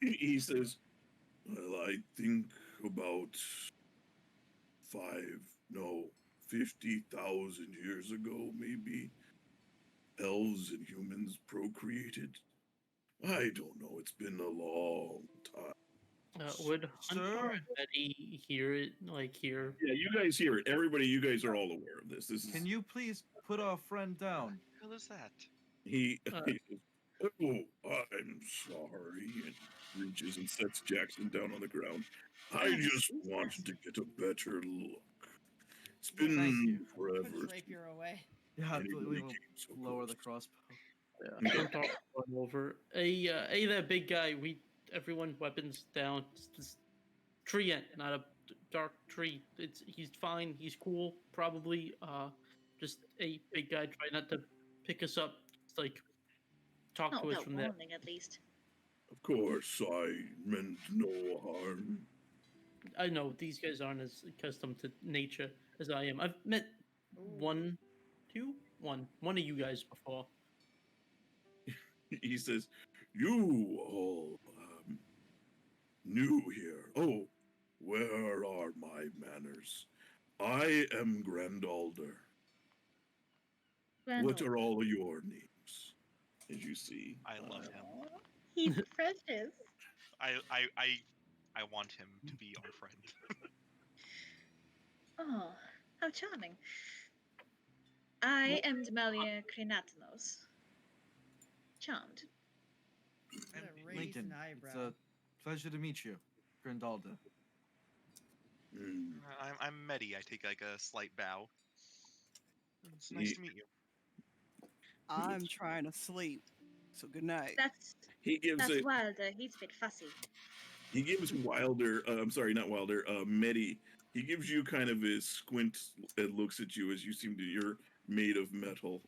[SPEAKER 2] He says, well, I think about 50,000 years ago, maybe, elves and humans procreated. I don't know, it's been a long time.
[SPEAKER 6] Would
[SPEAKER 7] Sir?
[SPEAKER 6] Huntar and Medi hear it? Like hear?
[SPEAKER 2] Yeah, you guys hear it. Everybody, you guys are all aware of this. This is
[SPEAKER 7] Can you please put our friend down?
[SPEAKER 4] What the hell is that?
[SPEAKER 2] he says, oh, I'm sorry, and reaches and sets Jackson down on the ground. I just wanted to get a better look. It's
[SPEAKER 7] Thank
[SPEAKER 2] been
[SPEAKER 7] you.
[SPEAKER 3] Put
[SPEAKER 2] forever.
[SPEAKER 3] his rapier away.
[SPEAKER 7] Yeah,
[SPEAKER 2] Anybody
[SPEAKER 7] we
[SPEAKER 2] came
[SPEAKER 7] will
[SPEAKER 2] so
[SPEAKER 7] lower
[SPEAKER 2] close.
[SPEAKER 7] the crossbow.
[SPEAKER 6] Yeah, Huntar will run over. Hey, that big guy. Everyone, weapons down. It's this tree ant, not a dark tree. He's fine. He's cool. Probably. Just a big guy. Try not to pick us up. Just like talk
[SPEAKER 1] Not
[SPEAKER 6] to us
[SPEAKER 1] without
[SPEAKER 6] from there.
[SPEAKER 1] warning, at least.
[SPEAKER 2] Of course, I meant no harm.
[SPEAKER 6] I know these guys aren't as accustomed to nature as I am. I've met one of you guys before.
[SPEAKER 2] He says, You all new here. Oh, where are my manners? I am Grand Alder. What are all your names? As you see,
[SPEAKER 4] I love him.
[SPEAKER 1] Aw, he's precious.
[SPEAKER 4] I want him to be our friend.
[SPEAKER 1] Oh, how charming. I am Damalia Krinatanos. Charmed.
[SPEAKER 3] I'm gonna raise
[SPEAKER 7] Lincoln,
[SPEAKER 3] an
[SPEAKER 7] it's
[SPEAKER 3] eyebrow.
[SPEAKER 7] a pleasure to meet you, Grandalda.
[SPEAKER 2] mm,
[SPEAKER 4] I'm Medi. I take like a slight bow. It's nice
[SPEAKER 2] He-
[SPEAKER 4] to meet you.
[SPEAKER 5] I'm trying to sleep. So good night.
[SPEAKER 2] he gives
[SPEAKER 1] That's
[SPEAKER 2] it.
[SPEAKER 1] Wilder. He's a bit fussy.
[SPEAKER 2] He gives Wilder. I'm sorry, not Wilder. Medi. He gives you kind of a squint and looks at you as you seem to. You're made of metal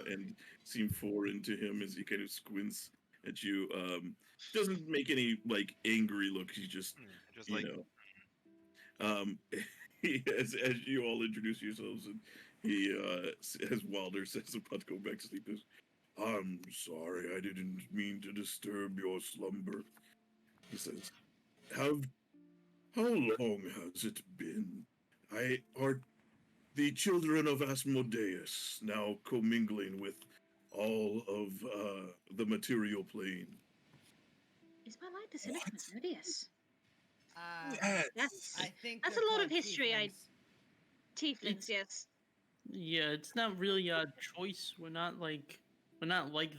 [SPEAKER 2] and seem foreign to him as he kind of squints at you. Doesn't make any like angry look. He's just
[SPEAKER 4] Just
[SPEAKER 2] you
[SPEAKER 4] like
[SPEAKER 2] know. He as you all introduce yourselves, and he as Wilder says about to go back to sleep, is, "I'm sorry, I didn't mean to disturb your slumber." He says, how long has it been? Are the children of Asmodeus now commingling with all of the material plane?
[SPEAKER 1] Is my light descendant from Asmodeus? That's
[SPEAKER 3] I think
[SPEAKER 1] that's
[SPEAKER 3] they're
[SPEAKER 1] a lot of
[SPEAKER 3] called
[SPEAKER 1] history.
[SPEAKER 3] tieflings.
[SPEAKER 1] Tieflings, yes.
[SPEAKER 6] Yeah, it's not really a choice. We're not like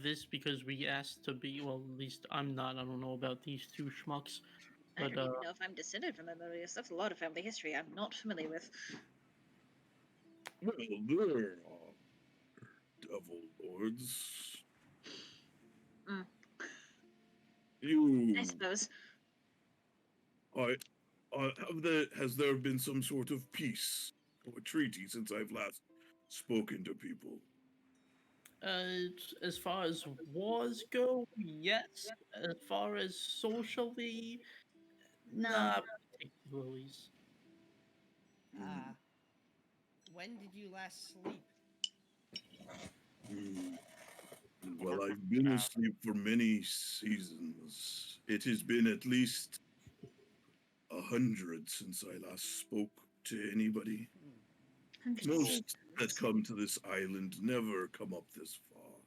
[SPEAKER 6] this because we asked to be. Well, at least I'm not. I don't know about these two schmucks.
[SPEAKER 1] I
[SPEAKER 6] But
[SPEAKER 1] don't even know if I'm descended from Asmodeus. That's a lot of family history I'm not familiar with.
[SPEAKER 2] Well, there are devil lords.
[SPEAKER 1] Mm.
[SPEAKER 2] You
[SPEAKER 1] I suppose.
[SPEAKER 2] has there been some sort of peace or treaty since I've last spoken to people?
[SPEAKER 6] as far as wars go, yes. As far as socially,
[SPEAKER 1] No.
[SPEAKER 6] not particularly.
[SPEAKER 3] Ah. When did you last sleep?
[SPEAKER 2] Hmm. Well, I've been asleep for many seasons. It has been at least 100 since I last spoke to anybody. Most that come to this island never come up this far.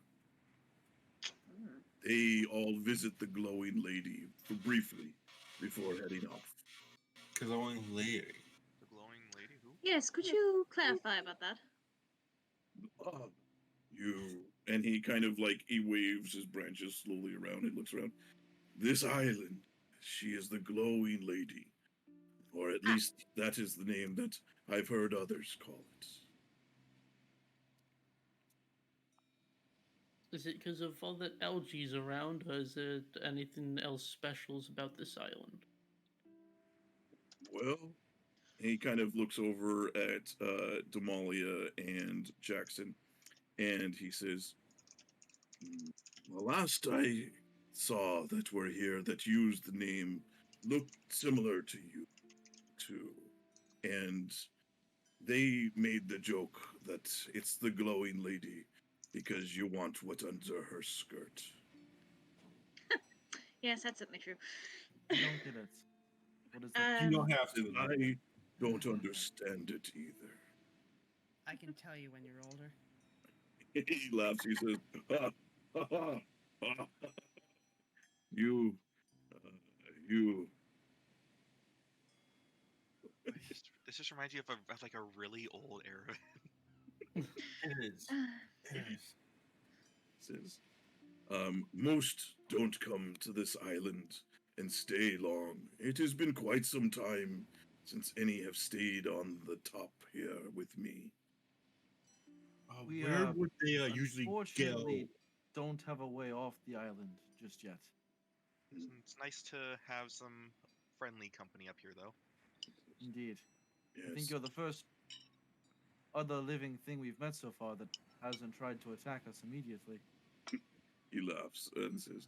[SPEAKER 1] Mm.
[SPEAKER 2] They all visit the glowing lady for briefly before heading off.
[SPEAKER 9] Glowing lady.
[SPEAKER 4] the glowing lady who?
[SPEAKER 1] Yes, could you clarify about that?
[SPEAKER 2] Ah, you. And he kind of like, he waves his branches slowly around and looks around. This island, she is the glowing lady. Or at least that is the name that I've heard others call it.
[SPEAKER 6] Is it because of all the algae's around, or is it anything else specials about this island?
[SPEAKER 2] Well, he kind of looks over at Damalia and Jackson, and he says, "The last I saw that were here that used the name looked similar to you too. And they made the joke that it's the glowing lady because you want what under her skirt."
[SPEAKER 1] Yes, that's certainly true.
[SPEAKER 7] I don't get it. What is that?
[SPEAKER 9] You don't have to.
[SPEAKER 2] I don't understand it either.
[SPEAKER 3] I can tell you when you're older.
[SPEAKER 2] He laughs. He says, "Ha, ha, ha, ha, ha. You, you."
[SPEAKER 4] This just reminds you of like a really old era.
[SPEAKER 9] It is. It is.
[SPEAKER 2] Says, most don't come to this island and stay long. It has been quite some time since any have stayed on the top here with me.
[SPEAKER 7] We,
[SPEAKER 9] Where would they usually go?
[SPEAKER 7] Unfortunately, don't have a way off the island just yet.
[SPEAKER 4] It's nice to have some friendly company up here, though.
[SPEAKER 7] Indeed.
[SPEAKER 2] Yes.
[SPEAKER 7] I think you're the first other living thing we've met so far that hasn't tried to attack us immediately.
[SPEAKER 2] He laughs and says,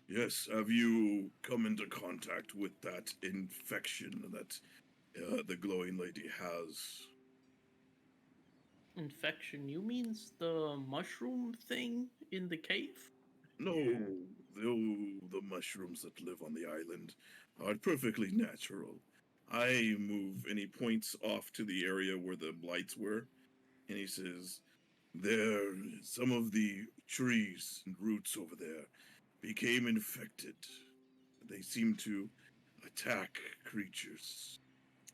[SPEAKER 2] "Yes, have you come into contact with that infection that the glowing lady has?"
[SPEAKER 6] Infection? You means the mushroom thing in the cave?
[SPEAKER 2] No, the mushrooms that live on the island are perfectly natural. I move, and he points off to the area where the blights were, and he says, "There, some of the trees and roots over there became infected. They seem to attack creatures."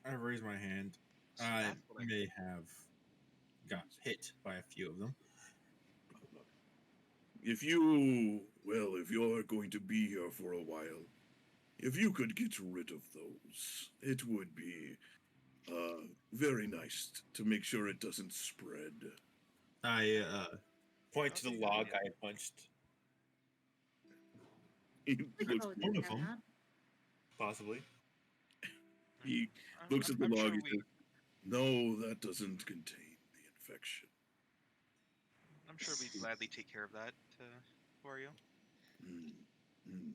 [SPEAKER 9] I raise my hand.
[SPEAKER 4] So
[SPEAKER 9] I
[SPEAKER 4] that's what I
[SPEAKER 9] may have got hit by a few of them.
[SPEAKER 2] If you're going to be here for a while, if you could get rid of those, it would be very nice to make sure it doesn't spread.
[SPEAKER 9] I point to
[SPEAKER 4] That'd
[SPEAKER 9] the
[SPEAKER 4] be a good
[SPEAKER 9] log
[SPEAKER 4] idea.
[SPEAKER 9] I punched.
[SPEAKER 2] He
[SPEAKER 1] We could
[SPEAKER 2] looks,
[SPEAKER 1] probably
[SPEAKER 9] one
[SPEAKER 1] do
[SPEAKER 9] of them.
[SPEAKER 1] that.
[SPEAKER 9] Possibly.
[SPEAKER 2] he
[SPEAKER 4] I'm,
[SPEAKER 2] looks
[SPEAKER 4] I'm,
[SPEAKER 2] at the
[SPEAKER 4] I'm
[SPEAKER 2] log
[SPEAKER 4] sure
[SPEAKER 2] and
[SPEAKER 4] we.
[SPEAKER 2] says, "No, that doesn't contain the infection."
[SPEAKER 4] I'm sure we'd gladly take care of that for you.
[SPEAKER 2] Mm, mm.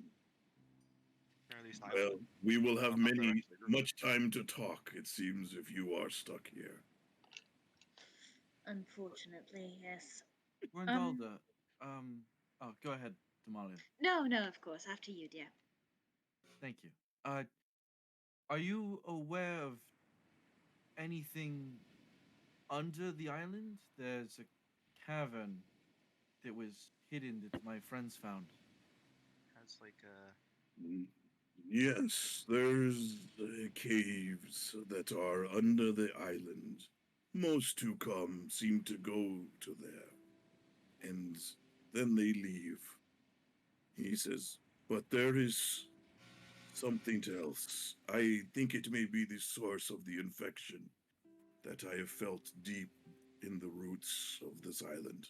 [SPEAKER 4] Or at least I
[SPEAKER 2] Well,
[SPEAKER 4] would.
[SPEAKER 2] we will
[SPEAKER 4] I
[SPEAKER 2] have
[SPEAKER 4] don't know if they're
[SPEAKER 2] many
[SPEAKER 4] actually ruined.
[SPEAKER 2] much time to talk, it seems, if you are stuck here.
[SPEAKER 1] Unfortunately, yes.
[SPEAKER 7] Gwendolda, oh, go ahead, Damalia.
[SPEAKER 1] No, of course. After you, dear.
[SPEAKER 7] Thank you. Are you aware of anything under the island? There's a cavern that was hidden that my friends found.
[SPEAKER 4] Has like
[SPEAKER 2] Mm, Yes, there's caves that are under the island. Most who come seem to go to there, and then they leave. He says, but there is something else. I think it may be the source of the infection that I have felt deep in the roots of this island.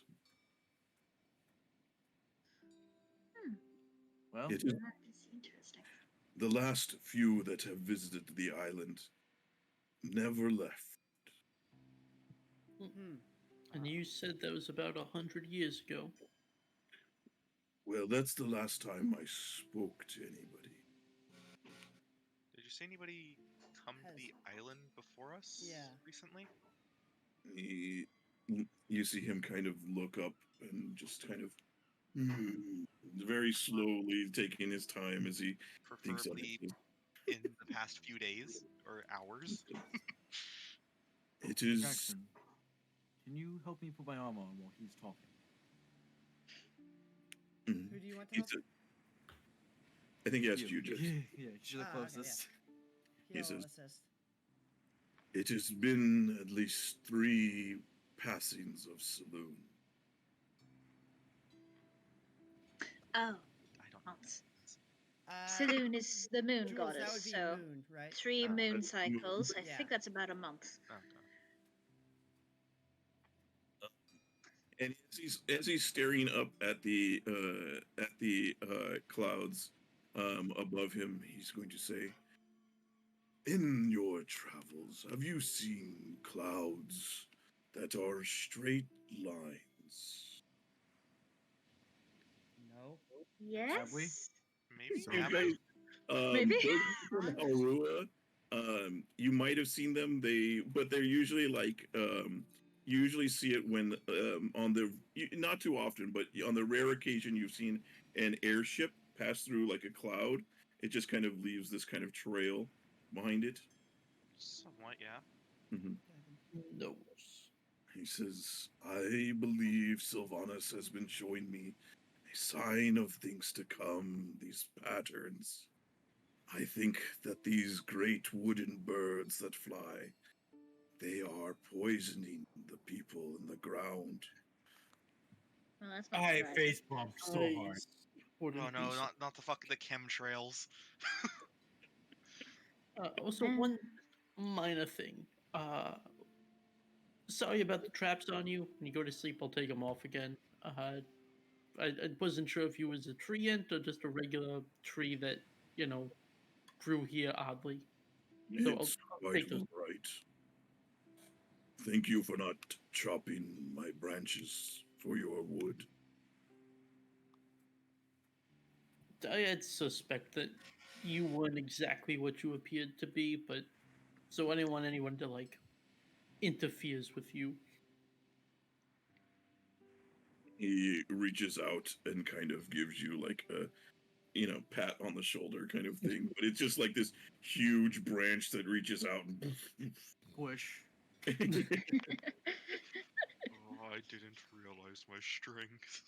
[SPEAKER 7] Well,
[SPEAKER 2] It is
[SPEAKER 1] That is interesting.
[SPEAKER 2] the last few that have visited the island never left.
[SPEAKER 3] Hmm.
[SPEAKER 6] And you said that was about 100 years ago.
[SPEAKER 2] Well, that's the last time I spoke to anybody.
[SPEAKER 4] did you see anybody come to
[SPEAKER 3] Has-
[SPEAKER 4] the island before us
[SPEAKER 3] Yeah.
[SPEAKER 4] recently?
[SPEAKER 2] He, you see him kind of look up and just kind of very slowly taking his time as he thinks on
[SPEAKER 4] Preferably
[SPEAKER 2] it.
[SPEAKER 4] in the past few days or hours.
[SPEAKER 2] It is.
[SPEAKER 7] Jackson, can you help me put my armor on while he's talking?
[SPEAKER 2] Mm,
[SPEAKER 3] Who do you want to
[SPEAKER 2] he
[SPEAKER 3] help?
[SPEAKER 2] said- I think he asked you, just.
[SPEAKER 7] Yeah, you should have
[SPEAKER 3] Ah,
[SPEAKER 7] closed
[SPEAKER 3] okay,
[SPEAKER 7] this.
[SPEAKER 2] He
[SPEAKER 3] He'll
[SPEAKER 2] says-
[SPEAKER 3] assist.
[SPEAKER 2] It has been at least 3 passings of Saloon.
[SPEAKER 1] Oh,
[SPEAKER 4] I don't know.
[SPEAKER 1] once.
[SPEAKER 3] Uh,
[SPEAKER 1] Saloon is the moon
[SPEAKER 3] Jules,
[SPEAKER 1] goddess,
[SPEAKER 3] that would be
[SPEAKER 1] so
[SPEAKER 3] moon, right?
[SPEAKER 1] 3
[SPEAKER 4] Oh.
[SPEAKER 1] moon
[SPEAKER 2] That's moon.
[SPEAKER 1] cycles. I
[SPEAKER 3] Yeah.
[SPEAKER 1] think that's about a month.
[SPEAKER 4] Okay.
[SPEAKER 2] And as he's staring up at the clouds above him, he's going to say, "In your travels, have you seen clouds that are straight lines?"
[SPEAKER 3] No.
[SPEAKER 1] Yes.
[SPEAKER 7] we?
[SPEAKER 4] Maybe.
[SPEAKER 2] So
[SPEAKER 4] Yeah,
[SPEAKER 2] guys,
[SPEAKER 1] Maybe.
[SPEAKER 2] those from Halruaa, you might have seen them. They're usually like you usually see it when on the not too often, but on the rare occasion you've seen an airship pass through like a cloud. It just kind of leaves this kind of trail behind it.
[SPEAKER 4] somewhat. Yeah.
[SPEAKER 2] Mhm.
[SPEAKER 6] No.
[SPEAKER 2] He says, "I believe Sylvanas has been showing me a sign of things to come, these patterns. I think that these great wooden birds that fly, they are poisoning the people in the ground."
[SPEAKER 1] Well, that's not
[SPEAKER 9] I
[SPEAKER 1] surprising.
[SPEAKER 9] face bumped so hard.
[SPEAKER 6] Wouldn't
[SPEAKER 4] Oh
[SPEAKER 6] be
[SPEAKER 4] no,
[SPEAKER 6] sur-
[SPEAKER 4] not the fucking the chemtrails.
[SPEAKER 6] Also, one minor thing. Sorry about the traps on you. When you go to sleep, I'll take them off again. I wasn't sure if you was a tree ant or just a regular tree that, you know, grew here oddly. So
[SPEAKER 2] It's
[SPEAKER 6] I'll
[SPEAKER 2] quite
[SPEAKER 6] take those.
[SPEAKER 2] all right. Thank you for not chopping my branches for your wood.
[SPEAKER 6] I had suspect that you weren't exactly what you appeared to be, but so I didn't want anyone to like interferes with you.
[SPEAKER 2] He reaches out and kind of gives you like a, pat on the shoulder kind of thing. But it's just like this huge branch that reaches out and
[SPEAKER 7] Push.
[SPEAKER 4] Oh, I didn't realize my strength.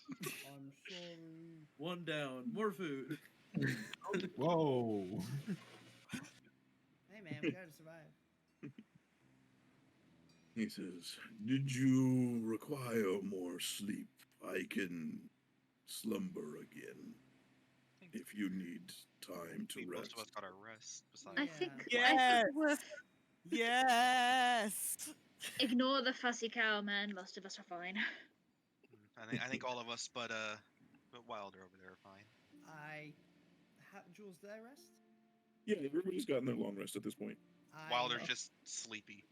[SPEAKER 7] I'm sorry. One down. More food.
[SPEAKER 9] Whoa.
[SPEAKER 3] Hey man, we gotta survive.
[SPEAKER 2] He says, "Did you require more sleep? I can slumber again if you need time to
[SPEAKER 4] Most
[SPEAKER 2] rest."
[SPEAKER 4] of us got our rest. Besides,
[SPEAKER 1] I
[SPEAKER 3] Yeah.
[SPEAKER 1] think I
[SPEAKER 5] Yes.
[SPEAKER 1] think we're
[SPEAKER 5] Yes.
[SPEAKER 1] ignore the fussy cow man. Most of us are fine.
[SPEAKER 4] I think all of us, but Wilder over there are fine.
[SPEAKER 3] Jules, did I rest?
[SPEAKER 2] Yeah, everybody's gotten their long rest at this point.
[SPEAKER 4] Wilder's just sleepy.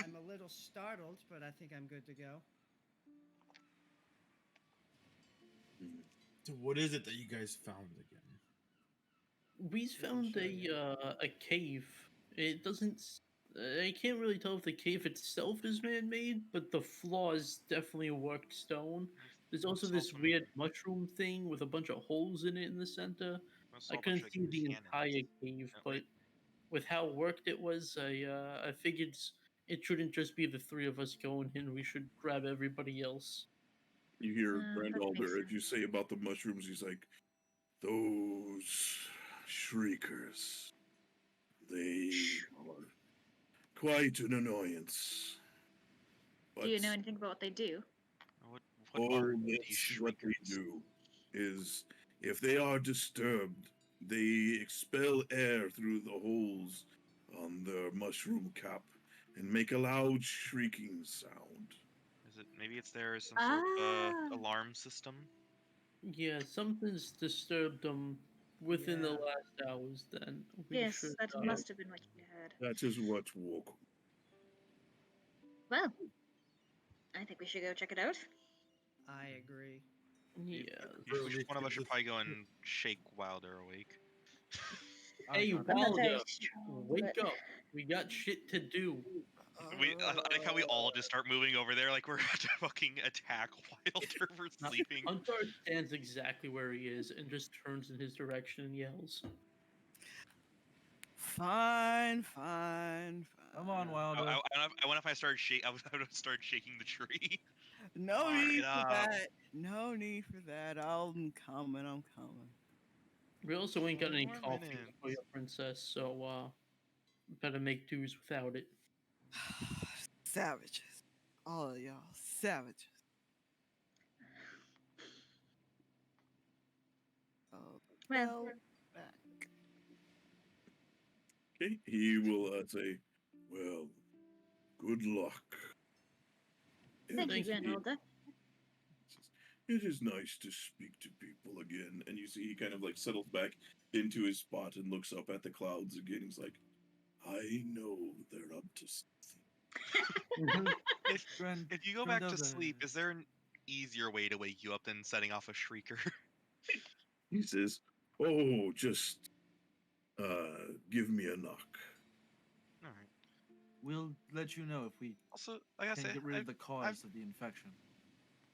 [SPEAKER 3] I'm a little startled, but I think I'm good to go.
[SPEAKER 9] So what is it that you guys found again?
[SPEAKER 6] We found a cave. It doesn't. I can't really tell if the cave itself is man-made, but the floor is definitely worked stone. There's also
[SPEAKER 4] Saw
[SPEAKER 6] this
[SPEAKER 4] some-
[SPEAKER 6] weird mushroom thing with a bunch of holes in it in the center.
[SPEAKER 4] saw
[SPEAKER 6] I
[SPEAKER 4] a bunch
[SPEAKER 6] couldn't
[SPEAKER 4] of
[SPEAKER 6] see the
[SPEAKER 4] cannons.
[SPEAKER 6] entire cave,
[SPEAKER 4] Yeah,
[SPEAKER 6] but with how worked it was, I figured it shouldn't just be the three of us going in. We should grab everybody else.
[SPEAKER 2] You hear
[SPEAKER 1] that makes
[SPEAKER 2] Grandalder, as you say about the mushrooms, he's like, "Those shriekers, they are quite an annoyance."
[SPEAKER 1] Do you know anything about what they do?
[SPEAKER 4] What
[SPEAKER 2] All
[SPEAKER 4] are
[SPEAKER 2] that's
[SPEAKER 4] these
[SPEAKER 2] what they
[SPEAKER 4] shriekers?
[SPEAKER 2] do is, if they are disturbed, they expel air through the holes on their mushroom cap and make a loud shrieking sound.
[SPEAKER 4] Is it maybe it's there some sort of
[SPEAKER 1] Ah.
[SPEAKER 4] alarm system?
[SPEAKER 6] Yeah, something's disturbed them within the
[SPEAKER 3] Yeah.
[SPEAKER 6] last hours. Then we
[SPEAKER 1] Yes,
[SPEAKER 6] should.
[SPEAKER 1] that must have been what you heard.
[SPEAKER 2] That is what woke.
[SPEAKER 1] Well, I think we should go check it out.
[SPEAKER 3] I agree.
[SPEAKER 6] Yeah.
[SPEAKER 4] One of us should probably go and shake Wilder awake.
[SPEAKER 6] Hey,
[SPEAKER 7] got it.
[SPEAKER 1] I'm not
[SPEAKER 6] Wilder,
[SPEAKER 1] very strong,
[SPEAKER 6] wake
[SPEAKER 1] but-
[SPEAKER 6] up. We got shit to do.
[SPEAKER 4] I like how we all just start moving over there like we're about to fucking attack Wilder for sleeping.
[SPEAKER 6] Huntar stands exactly where he is and just turns in his direction and yells.
[SPEAKER 5] Fine, fine, fine.
[SPEAKER 7] Come on, Wilder.
[SPEAKER 4] I wonder if I started I would start shaking the tree.
[SPEAKER 5] No
[SPEAKER 4] Fire
[SPEAKER 5] need
[SPEAKER 4] it
[SPEAKER 5] for
[SPEAKER 4] up.
[SPEAKER 5] that. No need for that. I'm coming. I'm coming.
[SPEAKER 6] We also ain't got any
[SPEAKER 4] 4
[SPEAKER 6] coffee
[SPEAKER 4] minutes.
[SPEAKER 6] for your princess, so better make dues without it.
[SPEAKER 5] Savages. All of y'all, savages. Oh,
[SPEAKER 1] Well,
[SPEAKER 5] back.
[SPEAKER 2] Okay, he will say, "Well, good luck."
[SPEAKER 1] thank you,
[SPEAKER 2] And he
[SPEAKER 1] Grandolder.
[SPEAKER 2] says, "It is nice to speak to people again." And you see he kind of like settles back into his spot and looks up at the clouds again. He's like, "I know they're up to something."
[SPEAKER 4] If you go back to sleep, is there an easier way to wake you up than setting off a shrieker?
[SPEAKER 2] He says, "Oh, just give me a knock."
[SPEAKER 4] All right.
[SPEAKER 7] We'll let you know if we
[SPEAKER 4] Also, like I
[SPEAKER 7] can
[SPEAKER 4] said,
[SPEAKER 7] get rid of the cause of the infection.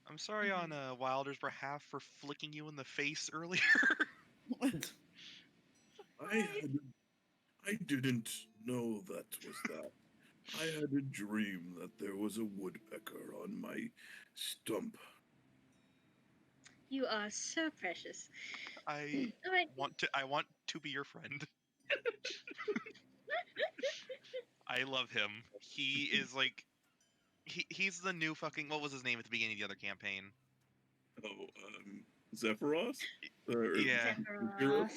[SPEAKER 4] I'm sorry on Wilder's behalf for flicking you in the face earlier.
[SPEAKER 2] I didn't know that was that. I had a dream that there was a woodpecker on my stump.
[SPEAKER 1] You are so precious.
[SPEAKER 4] I
[SPEAKER 1] All right.
[SPEAKER 4] want to be your friend. I love him. He is like he's the new fucking what was his name at the beginning of the other campaign?
[SPEAKER 2] Oh, Zephyros? Or
[SPEAKER 4] Yeah.
[SPEAKER 2] Zephyros?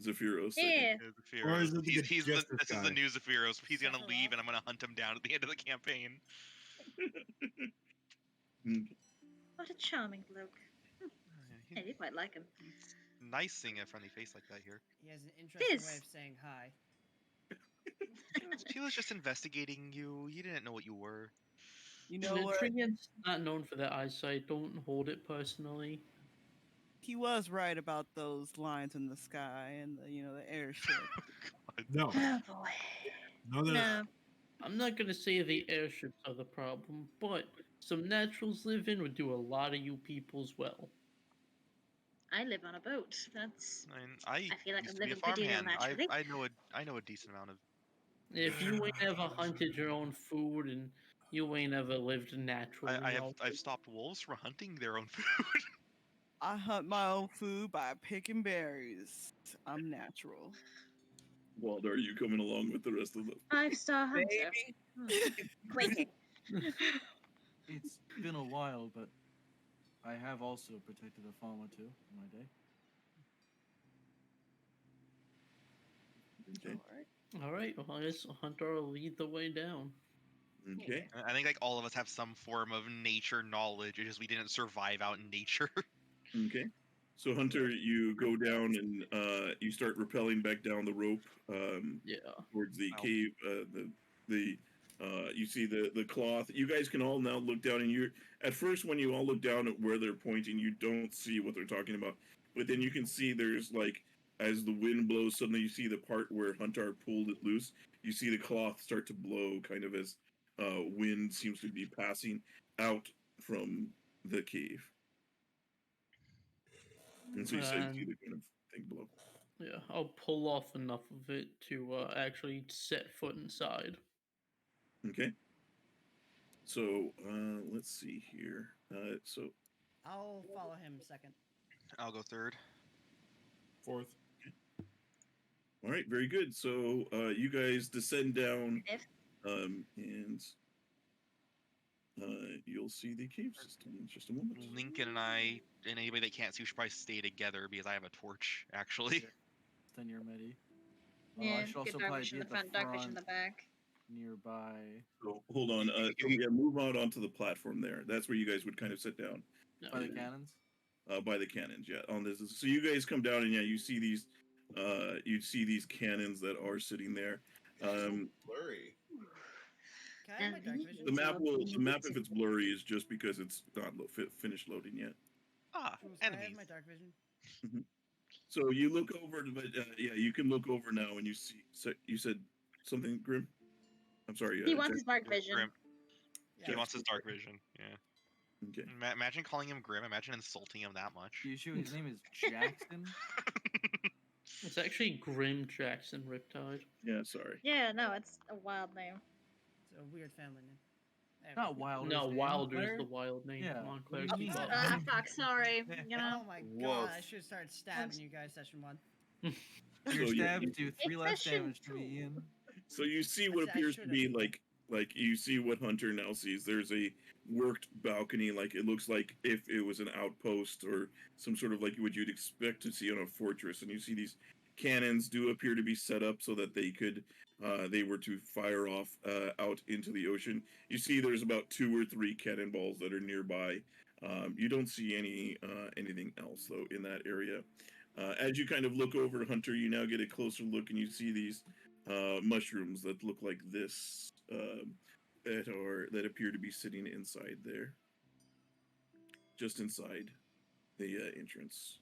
[SPEAKER 2] Zephyros. I think.
[SPEAKER 1] Yeah.
[SPEAKER 9] Or is
[SPEAKER 4] Zephyros.
[SPEAKER 9] it the
[SPEAKER 4] This is
[SPEAKER 9] Justice
[SPEAKER 4] the
[SPEAKER 9] guy?
[SPEAKER 4] new Zephyros. He's gonna leave
[SPEAKER 3] Sephiroth?
[SPEAKER 4] and I'm gonna hunt him down at the end of the campaign.
[SPEAKER 1] What a charming bloke. I do quite like him.
[SPEAKER 4] Nice seeing a friendly face like that here.
[SPEAKER 3] He has an interesting way
[SPEAKER 1] Fizz.
[SPEAKER 3] of saying hi.
[SPEAKER 4] He was just investigating you. He didn't know what you were.
[SPEAKER 5] You know
[SPEAKER 6] The
[SPEAKER 5] what?
[SPEAKER 6] Treant's not known for their eyesight. Don't hold it personally.
[SPEAKER 5] He was right about those lines in the sky and the airship.
[SPEAKER 9] No,
[SPEAKER 1] Oh boy.
[SPEAKER 9] no, they're
[SPEAKER 1] No.
[SPEAKER 6] I'm not gonna say the airships are the problem, but some naturals live in would do a lot of you people's well.
[SPEAKER 1] I live on a boat. That's.
[SPEAKER 4] I mean, I
[SPEAKER 1] I feel like
[SPEAKER 4] used
[SPEAKER 1] I'm
[SPEAKER 4] to be a
[SPEAKER 1] living pretty well
[SPEAKER 4] farmhand.
[SPEAKER 1] naturally.
[SPEAKER 4] I know a decent amount of.
[SPEAKER 6] If you ain't ever hunted your own food and you ain't ever lived naturally,
[SPEAKER 4] I've stopped wolves from hunting their own food.
[SPEAKER 5] I hunt my own food by picking berries. I'm natural.
[SPEAKER 2] Waldo, are you coming along with the rest of them?
[SPEAKER 1] 5-star hunter. Clinking.
[SPEAKER 7] It's been a while, but I have also protected a farm or two in my day.
[SPEAKER 2] Okay.
[SPEAKER 6] all right. Well, I guess Hunter will lead the way down.
[SPEAKER 2] Okay.
[SPEAKER 4] I think like all of us have some form of nature knowledge. It's just we didn't survive out in nature.
[SPEAKER 2] Okay. So Hunter, you go down and you start rappelling back down the rope
[SPEAKER 6] Yeah.
[SPEAKER 2] towards the
[SPEAKER 4] Ow.
[SPEAKER 2] cave. You see the cloth. You guys can all now look down, and you at first when you all look down at where they're pointing, you don't see what they're talking about. But then you can see there's like as the wind blows, suddenly you see the part where Hunter pulled it loose. You see the cloth start to blow, kind of as wind seems to be passing out from the cave. And so you see the kind of thing below.
[SPEAKER 6] Yeah, I'll pull off enough of it to actually set foot inside.
[SPEAKER 2] Okay. So let's see here. So
[SPEAKER 3] I'll follow him second.
[SPEAKER 4] I'll go third.
[SPEAKER 8] Fourth.
[SPEAKER 2] all right, very good. So you guys descend down,
[SPEAKER 1] If-
[SPEAKER 2] and you'll see the cave system in just a moment.
[SPEAKER 4] Lincoln and I, and anybody that can't see, should probably stay together because I have a torch. Actually,
[SPEAKER 7] Then you're Medi.
[SPEAKER 1] Yeah,
[SPEAKER 7] I should also
[SPEAKER 1] good dark
[SPEAKER 7] probably
[SPEAKER 1] fish
[SPEAKER 7] be
[SPEAKER 1] in the
[SPEAKER 7] at the
[SPEAKER 1] front, dark fish in
[SPEAKER 7] front
[SPEAKER 1] the back.
[SPEAKER 7] nearby.
[SPEAKER 2] So hold on. So yeah, move out onto the platform there. That's where you guys would kind of sit down.
[SPEAKER 7] By the cannons?
[SPEAKER 2] By the cannons, yeah. On this, so you guys come down and yeah, you see these cannons that are sitting there.
[SPEAKER 8] Blurry.
[SPEAKER 3] Can I have my dark vision?
[SPEAKER 2] The map if it's blurry is just because it's not finished loading yet.
[SPEAKER 3] Jules, can I have
[SPEAKER 4] enemies.
[SPEAKER 3] my dark vision?
[SPEAKER 2] So you look over, but yeah, you can look over now and you see. So you said something, Grim. I'm sorry.
[SPEAKER 1] He wants
[SPEAKER 2] Jack?
[SPEAKER 1] his dark vision.
[SPEAKER 4] Grim.
[SPEAKER 3] Yeah.
[SPEAKER 4] He wants his dark vision. Yeah.
[SPEAKER 2] Okay.
[SPEAKER 4] Imagine calling him Grim. Imagine insulting him that much.
[SPEAKER 7] You sure his name is Jackson?
[SPEAKER 6] It's actually Grim Jackson Riptide.
[SPEAKER 2] Yeah, sorry.
[SPEAKER 1] Yeah, no, it's a wild name.
[SPEAKER 3] It's a weird family name. There we
[SPEAKER 7] Not
[SPEAKER 3] go.
[SPEAKER 7] Wilder's
[SPEAKER 6] No,
[SPEAKER 7] name,
[SPEAKER 6] Wilder's
[SPEAKER 7] Claire?
[SPEAKER 6] the wild name.
[SPEAKER 7] Yeah.
[SPEAKER 6] Come on,
[SPEAKER 7] What
[SPEAKER 6] Claire.
[SPEAKER 7] do you
[SPEAKER 6] keep
[SPEAKER 7] mean?
[SPEAKER 6] up.
[SPEAKER 1] Fuck, sorry. You know?
[SPEAKER 3] Oh my
[SPEAKER 8] Woof.
[SPEAKER 3] god, I should start stabbing you guys session 1.
[SPEAKER 7] Your
[SPEAKER 2] So, yeah,
[SPEAKER 7] stabs do 3
[SPEAKER 1] It's
[SPEAKER 7] less
[SPEAKER 1] session
[SPEAKER 7] damage to me,
[SPEAKER 1] 2.
[SPEAKER 7] Ian.
[SPEAKER 2] So you see what
[SPEAKER 3] I
[SPEAKER 2] appears to
[SPEAKER 3] should've.
[SPEAKER 2] be like you see what Hunter now sees. There's a worked balcony, like it looks like if it was an outpost or some sort of like what you'd expect to see on a fortress. And you see these cannons do appear to be set up so that they were to fire off out into the ocean. You see there's about 2 or 3 cannonballs that are nearby. You don't see anything else though in that area. As you kind of look over Hunter, you now get a closer look and you see these mushrooms that look like this that appear to be sitting inside there, just inside the entrance.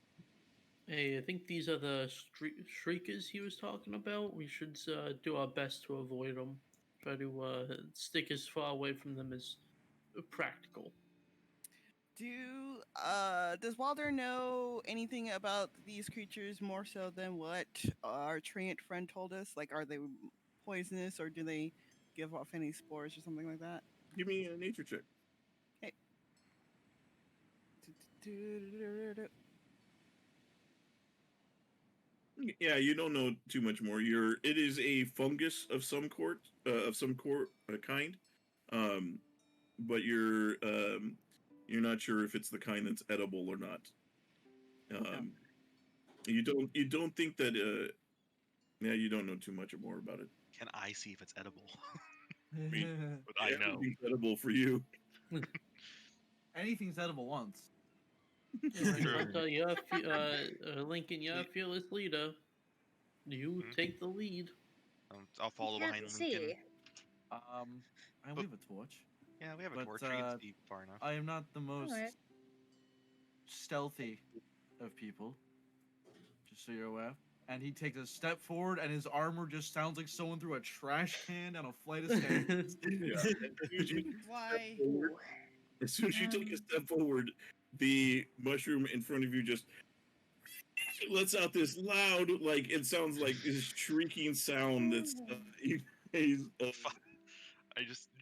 [SPEAKER 6] Hey, I think these are the shriekers he was talking about. We should do our best to avoid them. Try to stick as far away from them as practical.
[SPEAKER 5] Does Wilder know anything about these creatures more so than what our treant friend told us? Like, are they poisonous or do they give off any spores or something like that?
[SPEAKER 2] Give me a nature check. Yeah, you don't know too much more. It is a fungus of some kind, but you're not sure if it's the kind that's edible or not. You don't think that. You don't know too much more about it.
[SPEAKER 4] Can I see if it's edible?
[SPEAKER 2] mean,
[SPEAKER 4] But I know.
[SPEAKER 2] Everything's edible for you.
[SPEAKER 7] Anything's edible once.
[SPEAKER 6] Hunter, Lincoln, you're a fearless leader. You take the lead.
[SPEAKER 4] I'll follow
[SPEAKER 1] Can't
[SPEAKER 4] behind
[SPEAKER 1] see.
[SPEAKER 4] Lincoln.
[SPEAKER 7] We have a torch.
[SPEAKER 4] Yeah, we have a
[SPEAKER 7] But,
[SPEAKER 4] torch. We can see far enough.
[SPEAKER 7] I am not the most
[SPEAKER 1] Alright.
[SPEAKER 7] stealthy of people, just so you're aware. And he takes a step forward, and his armor just sounds like someone threw a trash can down a flight of stairs.
[SPEAKER 2] Yeah.
[SPEAKER 3] Why?
[SPEAKER 2] As soon as you take a step forward, the mushroom in front of you just lets out this loud, like it sounds like this shrieking sound. That's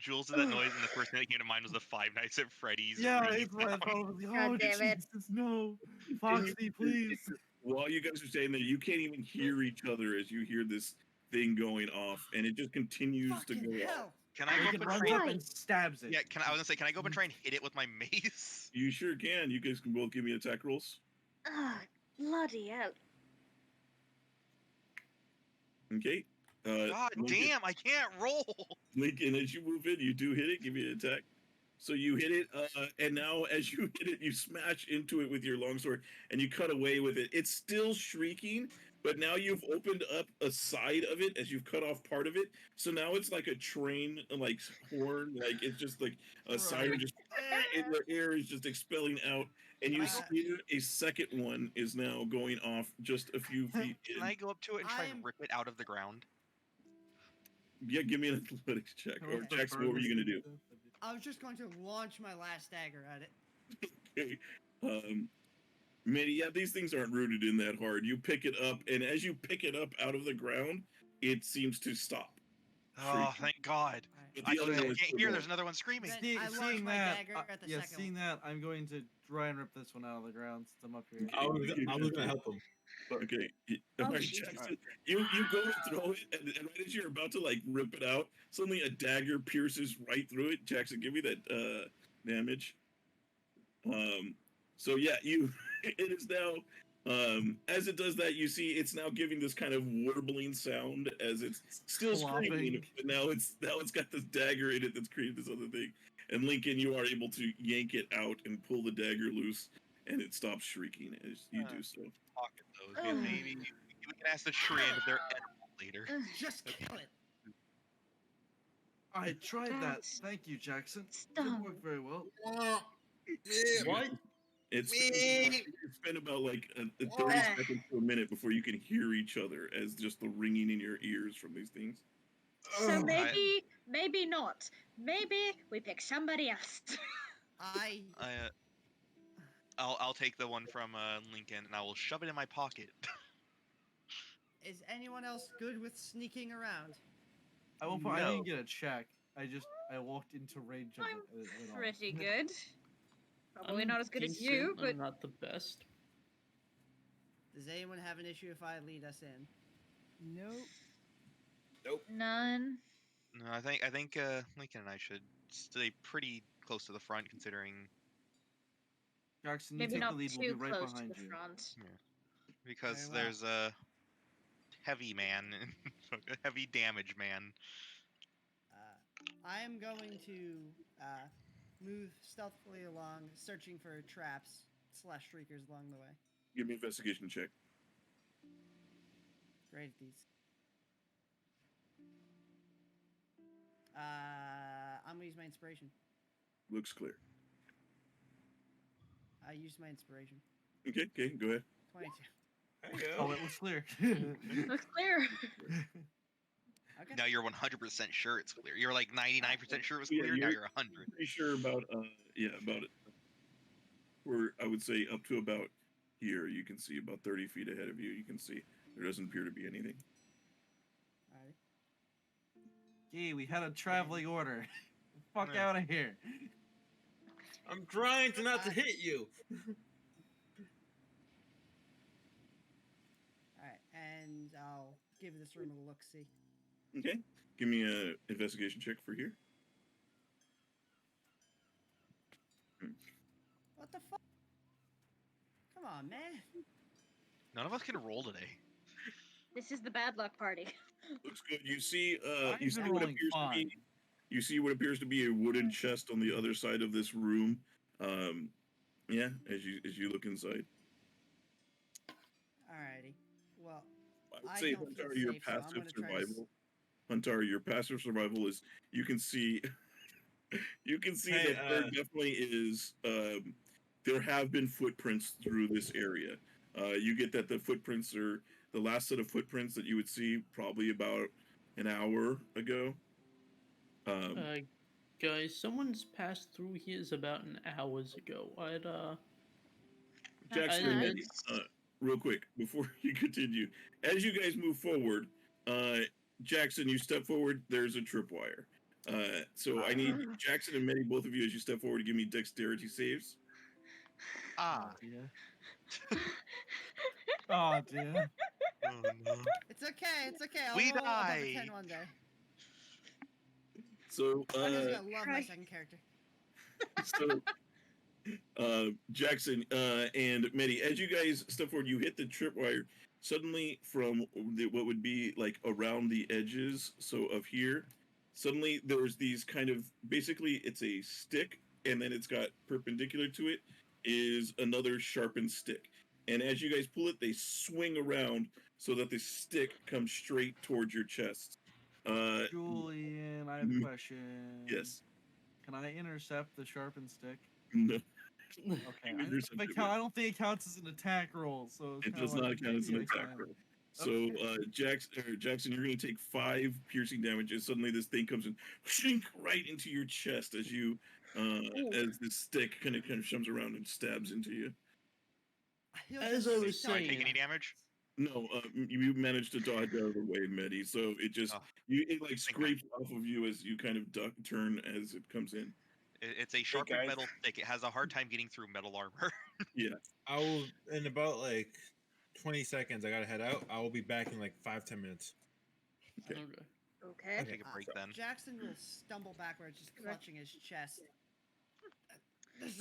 [SPEAKER 4] Jules did that noise, and the first thing that came to mind was the Five Nights at Freddy's.
[SPEAKER 7] Yeah,
[SPEAKER 4] ringing
[SPEAKER 7] it's what I
[SPEAKER 4] sound.
[SPEAKER 7] thought. It was like,
[SPEAKER 1] God
[SPEAKER 7] oh,
[SPEAKER 1] damn it.
[SPEAKER 7] Jesus, no. Foxy, please.
[SPEAKER 2] While you guys are staying there, you can't even hear each other as you hear this thing going off, and it just continues to
[SPEAKER 3] Fucking
[SPEAKER 2] go off.
[SPEAKER 3] hell!
[SPEAKER 4] Can I go up
[SPEAKER 7] Lincoln
[SPEAKER 4] and
[SPEAKER 7] runs
[SPEAKER 4] try?
[SPEAKER 7] up and stabs it.
[SPEAKER 4] Yeah, I was gonna say, can I go up and try and hit it with my mace?
[SPEAKER 2] You sure can. You guys can both give me attack rolls.
[SPEAKER 1] Ah, bloody hell.
[SPEAKER 2] Okay.
[SPEAKER 4] God damn, I can't roll.
[SPEAKER 2] Lincoln, as you move in, you do hit it. Give me an attack. So you hit it, and now as you hit it, you smash into it with your longsword, and you cut away with it. It's still shrieking, but now you've opened up a side of it as you've cut off part of it. So now it's like a train, like horn, like it's just like a siren, just and the air is just expelling out, and you see a second one is now going off just a few feet in.
[SPEAKER 4] Can I go up to it and try and rip it out of the ground?
[SPEAKER 2] Yeah, give me an athletics check. Or
[SPEAKER 3] Okay.
[SPEAKER 2] Jackson, what were you gonna do?
[SPEAKER 3] I was just going to launch my last dagger at it.
[SPEAKER 2] Okay. Medi, yeah, these things aren't rooted in that hard. You pick it up, and as you pick it up out of the ground, it seems to stop.
[SPEAKER 4] Oh, thank God.
[SPEAKER 2] But
[SPEAKER 4] I
[SPEAKER 2] the other one is
[SPEAKER 4] can't
[SPEAKER 2] still
[SPEAKER 4] hear.
[SPEAKER 2] going.
[SPEAKER 4] There's another one screaming.
[SPEAKER 3] Then I launched my dagger at the second
[SPEAKER 7] seeing
[SPEAKER 3] one.
[SPEAKER 7] that, I'm going to try and rip this one out of the ground since I'm up here.
[SPEAKER 8] I was gonna help him.
[SPEAKER 2] Okay.
[SPEAKER 1] Oh,
[SPEAKER 2] All right,
[SPEAKER 1] Jesus.
[SPEAKER 2] Jackson. You go to throw it, and right as you're about to like rip it out, suddenly a dagger pierces right through it. Jackson, give me that damage. So yeah, it is now as it does that, you see it's now giving this kind of warbling sound as it's still screaming, but now it's got this dagger in it that's created this other thing. And Lincoln, you are able to yank it out and pull the dagger loose, and it stops shrieking as you do so.
[SPEAKER 4] Pocket those. Yeah, maybe we can ask the Shrian if they're edible later.
[SPEAKER 3] Just kill it.
[SPEAKER 7] I tried that.
[SPEAKER 1] That's-
[SPEAKER 7] Thank you, Jackson.
[SPEAKER 1] Stop.
[SPEAKER 7] Didn't work very well.
[SPEAKER 8] What?
[SPEAKER 2] It's been about like 30 seconds to a minute before you can hear each other as just the ringing in your ears from these things.
[SPEAKER 1] So maybe not. Maybe we pick somebody else.
[SPEAKER 4] I'll take the one from Lincoln and I will shove it in my pocket.
[SPEAKER 3] Is anyone else good with sneaking around?
[SPEAKER 7] I didn't get a check. I walked into range of
[SPEAKER 1] I'm
[SPEAKER 7] it. and it went off.
[SPEAKER 1] pretty good. Probably
[SPEAKER 6] I'm
[SPEAKER 1] not as good as you,
[SPEAKER 6] decent,
[SPEAKER 1] but
[SPEAKER 6] I'm not the best.
[SPEAKER 3] Does anyone have an issue if I lead us in?
[SPEAKER 5] Nope.
[SPEAKER 1] none.
[SPEAKER 4] No, I think Lincoln and I should stay pretty close to the front, considering
[SPEAKER 7] Jackson, you
[SPEAKER 1] Maybe
[SPEAKER 7] take the
[SPEAKER 1] not
[SPEAKER 7] lead. We'll
[SPEAKER 1] too
[SPEAKER 7] be right
[SPEAKER 1] close to
[SPEAKER 7] behind
[SPEAKER 1] the
[SPEAKER 7] you.
[SPEAKER 1] front.
[SPEAKER 4] because
[SPEAKER 3] Very well.
[SPEAKER 4] there's a heavy man, a heavy damage man.
[SPEAKER 3] I am going to move stealthily along, searching for traps / shriekers along the way.
[SPEAKER 2] Give me an investigation check.
[SPEAKER 3] Great at these. I'm gonna use my inspiration.
[SPEAKER 2] Looks clear.
[SPEAKER 3] I used my inspiration.
[SPEAKER 2] Okay, go ahead.
[SPEAKER 3] 22.
[SPEAKER 7] Oh, it was clear.
[SPEAKER 1] Looks clear.
[SPEAKER 3] Okay.
[SPEAKER 4] Now you're 100% sure it's clear. You're like 99% sure it was
[SPEAKER 2] Yeah,
[SPEAKER 4] clear. Now
[SPEAKER 2] you're-
[SPEAKER 4] you're 100.
[SPEAKER 2] Pretty sure about about it. Or I would say up to about here. You can see about 30 feet ahead of you. You can see there doesn't appear to be anything.
[SPEAKER 3] Alright.
[SPEAKER 7] Gee, we had a traveling order. Fuck
[SPEAKER 4] Yeah.
[SPEAKER 7] out of here.
[SPEAKER 8] I'm trying to not to hit you.
[SPEAKER 3] Alright, and I'll give this room a look-see.
[SPEAKER 2] Okay, give me a investigation check for here.
[SPEAKER 3] What the fuck? Come on, man.
[SPEAKER 4] None of us can roll today.
[SPEAKER 1] This is the bad luck party.
[SPEAKER 2] Looks good. You see,
[SPEAKER 7] I've
[SPEAKER 2] you see
[SPEAKER 7] been
[SPEAKER 2] what
[SPEAKER 7] rolling
[SPEAKER 2] appears to
[SPEAKER 7] fine.
[SPEAKER 2] be. You see what appears to be a wooden chest on the other side of this room. Yeah, as you look inside.
[SPEAKER 3] Alrighty. Well,
[SPEAKER 2] I would
[SPEAKER 3] I
[SPEAKER 2] say,
[SPEAKER 3] don't feel
[SPEAKER 2] Huntar, your
[SPEAKER 3] safe, so I'm
[SPEAKER 2] passive
[SPEAKER 3] gonna try to
[SPEAKER 2] survival. Huntar, your passive survival is you can see, you can see
[SPEAKER 8] Hey,
[SPEAKER 2] that there definitely is. There have been footprints through this area. You get that the footprints are the last set of footprints that you would see probably about an hour ago.
[SPEAKER 6] guys, someone's passed through here about an hours ago.
[SPEAKER 2] Jackson and Medi, real quick before you continue, as you guys move forward, Jackson, you step forward. There's a tripwire. So I need Jackson and Medi, both of you, as you step forward, to give me dexterity saves.
[SPEAKER 4] Ah.
[SPEAKER 7] Oh dear. Oh dear.
[SPEAKER 4] Oh no.
[SPEAKER 3] It's okay. It's okay. I'll
[SPEAKER 4] We
[SPEAKER 3] roll above a 10
[SPEAKER 4] die.
[SPEAKER 3] one day.
[SPEAKER 2] So,
[SPEAKER 3] I'm just gonna love my second character.
[SPEAKER 2] Jackson and Medi, as you guys step forward, you hit the tripwire. Suddenly, from what would be like around the edges, so of here, suddenly there's these kind of, basically it's a stick, and then it's got perpendicular to it is another sharpened stick. And as you guys pull it, they swing around so that the stick comes straight towards your chest.
[SPEAKER 7] Julian, I have a question.
[SPEAKER 2] Yes.
[SPEAKER 7] Can I intercept the sharpened stick?
[SPEAKER 2] No.
[SPEAKER 7] Okay. I don't think it counts as an attack roll, so
[SPEAKER 2] it does not count as an attack roll. So, Jackson, you're going to take 5 piercing damage, and suddenly this thing comes and shink right into your chest as you, as this stick kind of comes around and stabs into you.
[SPEAKER 6] As I was
[SPEAKER 4] Do I
[SPEAKER 6] saying,
[SPEAKER 4] take any damage?
[SPEAKER 2] No, you managed to dodge out of the way, Medi. So it just it like scrapes off of you as you kind of turn as it comes in.
[SPEAKER 4] It's a sharpened
[SPEAKER 8] guys.
[SPEAKER 4] metal stick. It has a hard time getting through metal armor.
[SPEAKER 2] Yeah.
[SPEAKER 9] I will, in about like 20 seconds, I gotta head out. I will be back in like 5-10 minutes.
[SPEAKER 2] Okay.
[SPEAKER 1] Okay.
[SPEAKER 4] I'll take a break then.
[SPEAKER 3] Jackson will stumble backwards, just clutching his chest.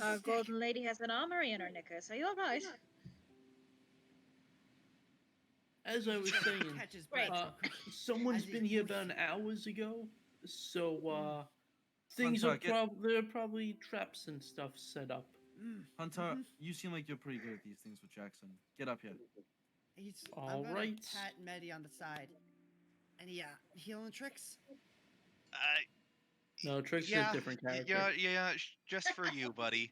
[SPEAKER 1] Our golden lady has an armory in her knickers. Are you alright?
[SPEAKER 6] as I was saying,
[SPEAKER 3] Catches breath.
[SPEAKER 6] someone's
[SPEAKER 3] As he
[SPEAKER 6] been here
[SPEAKER 3] moves.
[SPEAKER 6] about an hours ago, so things are
[SPEAKER 7] Huntar,
[SPEAKER 6] there are probably traps and stuff set up.
[SPEAKER 7] Hunter, you seem like you're pretty good at these things with Jackson. Get up here.
[SPEAKER 3] I'm gonna
[SPEAKER 6] Alright.
[SPEAKER 3] pat Medi on the side. Any healing tricks?
[SPEAKER 6] No, Trick's
[SPEAKER 4] yeah,
[SPEAKER 6] a different character.
[SPEAKER 4] Yeah, just for you, buddy.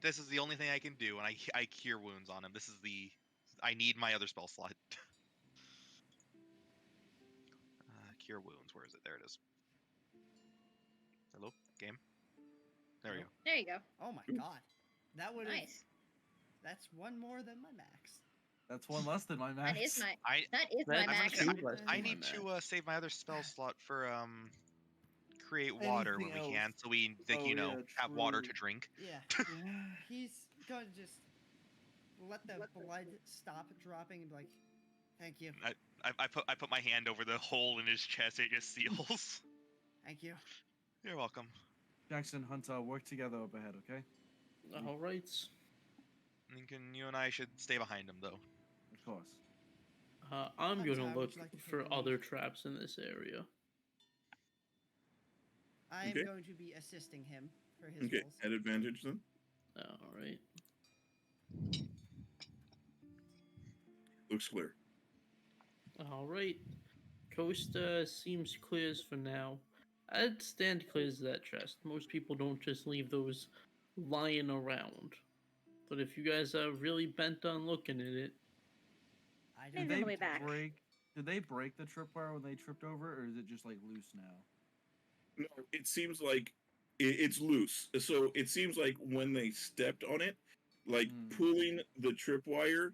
[SPEAKER 4] This is the only thing I can do, and I cure wounds on him. I need my other spell slot. Cure wounds. Where is it? There it is. Hello, game. There we go.
[SPEAKER 1] There you go.
[SPEAKER 3] Oh my god. That would
[SPEAKER 1] Nice.
[SPEAKER 3] That's one more than my max.
[SPEAKER 7] That's one less than my max.
[SPEAKER 1] That is my
[SPEAKER 6] That-
[SPEAKER 1] my
[SPEAKER 6] I'm
[SPEAKER 4] gonna
[SPEAKER 1] max.
[SPEAKER 4] say-
[SPEAKER 6] Two less
[SPEAKER 4] I
[SPEAKER 6] than
[SPEAKER 4] need
[SPEAKER 6] my
[SPEAKER 4] to
[SPEAKER 6] max.
[SPEAKER 4] save my other spell slot for create water when
[SPEAKER 7] Anything
[SPEAKER 4] we can,
[SPEAKER 7] else?
[SPEAKER 4] so we have water to drink.
[SPEAKER 3] Yeah. He's going to just let the blood stop dropping and be like, thank you.
[SPEAKER 4] I put my hand over the hole in his chest. It just seals.
[SPEAKER 3] Thank you.
[SPEAKER 4] You're welcome.
[SPEAKER 7] Jackson, Hunter, work together up ahead, okay?
[SPEAKER 6] All right.
[SPEAKER 4] Lincoln, you and I should stay behind him, though.
[SPEAKER 7] Of course.
[SPEAKER 6] I'm
[SPEAKER 3] Huntar,
[SPEAKER 6] gonna
[SPEAKER 3] would
[SPEAKER 6] look
[SPEAKER 3] you like to take
[SPEAKER 6] for
[SPEAKER 3] the lead?
[SPEAKER 6] other traps in this area.
[SPEAKER 3] I am
[SPEAKER 2] Okay.
[SPEAKER 3] going to be assisting him for his
[SPEAKER 2] Okay,
[SPEAKER 3] rolls.
[SPEAKER 2] at advantage then.
[SPEAKER 6] All right.
[SPEAKER 2] Looks clear.
[SPEAKER 6] All right. Coast seems clear as for now. I'd stand clear as that chest. Most people don't just leave those lying around. But if you guys are really bent on looking at it,
[SPEAKER 3] I
[SPEAKER 1] Maybe
[SPEAKER 3] don't
[SPEAKER 1] on the way back.
[SPEAKER 7] Did they break the tripwire when they tripped over, or is it just like loose now?
[SPEAKER 2] No, it seems like it's loose. So it seems like when they stepped on it, like pulling the tripwire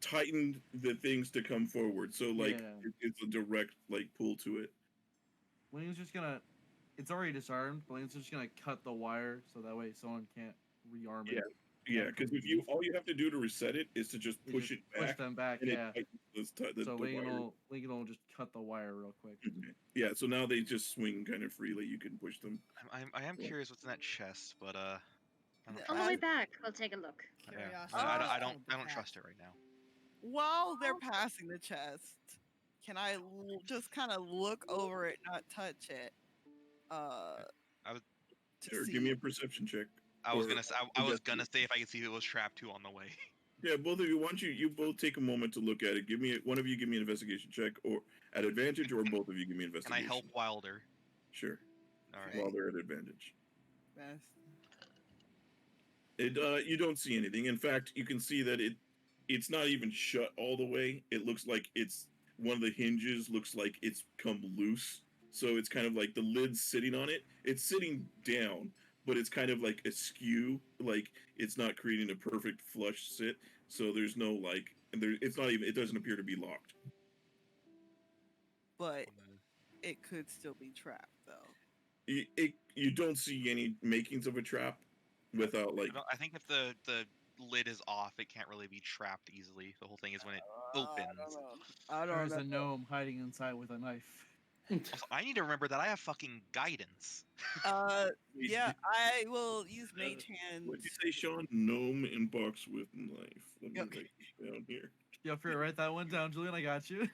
[SPEAKER 2] tightened the things to come forward. So like
[SPEAKER 7] Yeah.
[SPEAKER 2] it's a direct like pull to it.
[SPEAKER 7] William's just gonna. It's already disarmed. William's just gonna cut the wire so that way someone can't rearm it.
[SPEAKER 2] Yeah, because if all you have to do to reset it is to just
[SPEAKER 7] You
[SPEAKER 2] push
[SPEAKER 7] just
[SPEAKER 2] it back.
[SPEAKER 7] push them back,
[SPEAKER 2] and it
[SPEAKER 7] yeah.
[SPEAKER 2] tightens the
[SPEAKER 7] So
[SPEAKER 2] wire.
[SPEAKER 7] Lincoln will just cut the wire real quick.
[SPEAKER 2] Okay. Yeah, so now they just swing kind of freely. You can push them.
[SPEAKER 4] I am curious what's in that chest, but I don't
[SPEAKER 1] On
[SPEAKER 4] trust
[SPEAKER 1] the way
[SPEAKER 4] it.
[SPEAKER 1] back, we'll take a look.
[SPEAKER 4] Yeah.
[SPEAKER 3] Curiosity
[SPEAKER 4] I
[SPEAKER 3] killed the
[SPEAKER 4] don't
[SPEAKER 3] cat.
[SPEAKER 4] trust it right now.
[SPEAKER 5] While they're passing the chest, can I just kind of look over it, not touch it? To
[SPEAKER 2] Sure,
[SPEAKER 5] see.
[SPEAKER 2] give me a perception check.
[SPEAKER 4] I was
[SPEAKER 2] Or
[SPEAKER 4] gonna say if I could see if it was trapped too on the way.
[SPEAKER 2] Yeah, both of you. Why don't you both take a moment to look at it? One of you give me an investigation check, or at advantage, or both of you give me an
[SPEAKER 4] Can I
[SPEAKER 2] investigation.
[SPEAKER 4] help Wilder?
[SPEAKER 2] Sure.
[SPEAKER 4] All right.
[SPEAKER 2] While they're at advantage.
[SPEAKER 5] Best.
[SPEAKER 2] You don't see anything. In fact, you can see that it's not even shut all the way. It looks like it's one of the hinges looks like it's come loose, so it's kind of like the lid's sitting on it. It's sitting down, but it's kind of like askew, like it's not creating a perfect flush sit. So there's no like, it's not even. It doesn't appear to be locked.
[SPEAKER 5] But it could still be trapped, though.
[SPEAKER 2] You don't see any makings of a trap without like.
[SPEAKER 4] I think if the lid is off, it can't really be trapped easily. The whole thing is when it opens.
[SPEAKER 5] I don't
[SPEAKER 7] There's
[SPEAKER 5] know.
[SPEAKER 7] a gnome hiding inside with a knife.
[SPEAKER 4] Also, I need to remember that I have fucking guidance.
[SPEAKER 5] Yeah, I will use Mage Hand.
[SPEAKER 2] What did you say, Sean? Gnome in box with knife. Let me
[SPEAKER 7] Yep.
[SPEAKER 2] write this down here.
[SPEAKER 7] Yeah, Fair, write that one down, Julian. I got you.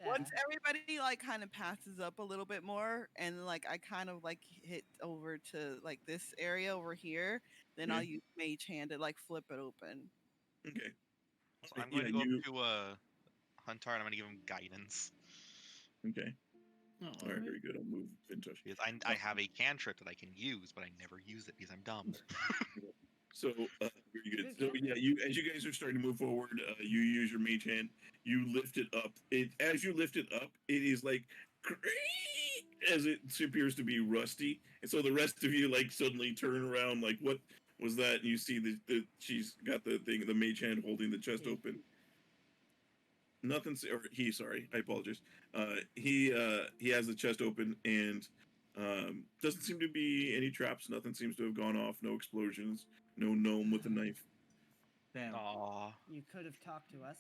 [SPEAKER 5] Once everybody like kind of passes up a little bit more, and like I kind of like hit over to like this area over here, then
[SPEAKER 2] Yeah.
[SPEAKER 5] I'll use Mage Hand to like flip it open.
[SPEAKER 2] Okay.
[SPEAKER 4] So I'm going to go up to Huntar and I'm going to give him guidance.
[SPEAKER 2] Okay.
[SPEAKER 6] Oh,
[SPEAKER 2] All right, very good. I'll move Vintash.
[SPEAKER 4] Because I have a cantrip that I can use, but I never use it because I'm dumb.
[SPEAKER 2] So very good. So yeah, you as you guys are starting to move forward, you use your mage hand. You lift it up. As you lift it up, it is like as it appears to be rusty, and so the rest of you like suddenly turn around, like what was that? And you see the she's got the thing, the mage hand holding the chest open. Nothing. Or he. Sorry, I apologize. He has the chest open and doesn't seem to be any traps. Nothing seems to have gone off. No explosions. No gnome with a knife.
[SPEAKER 7] Damn.
[SPEAKER 4] Aww.
[SPEAKER 3] You could have talked to us.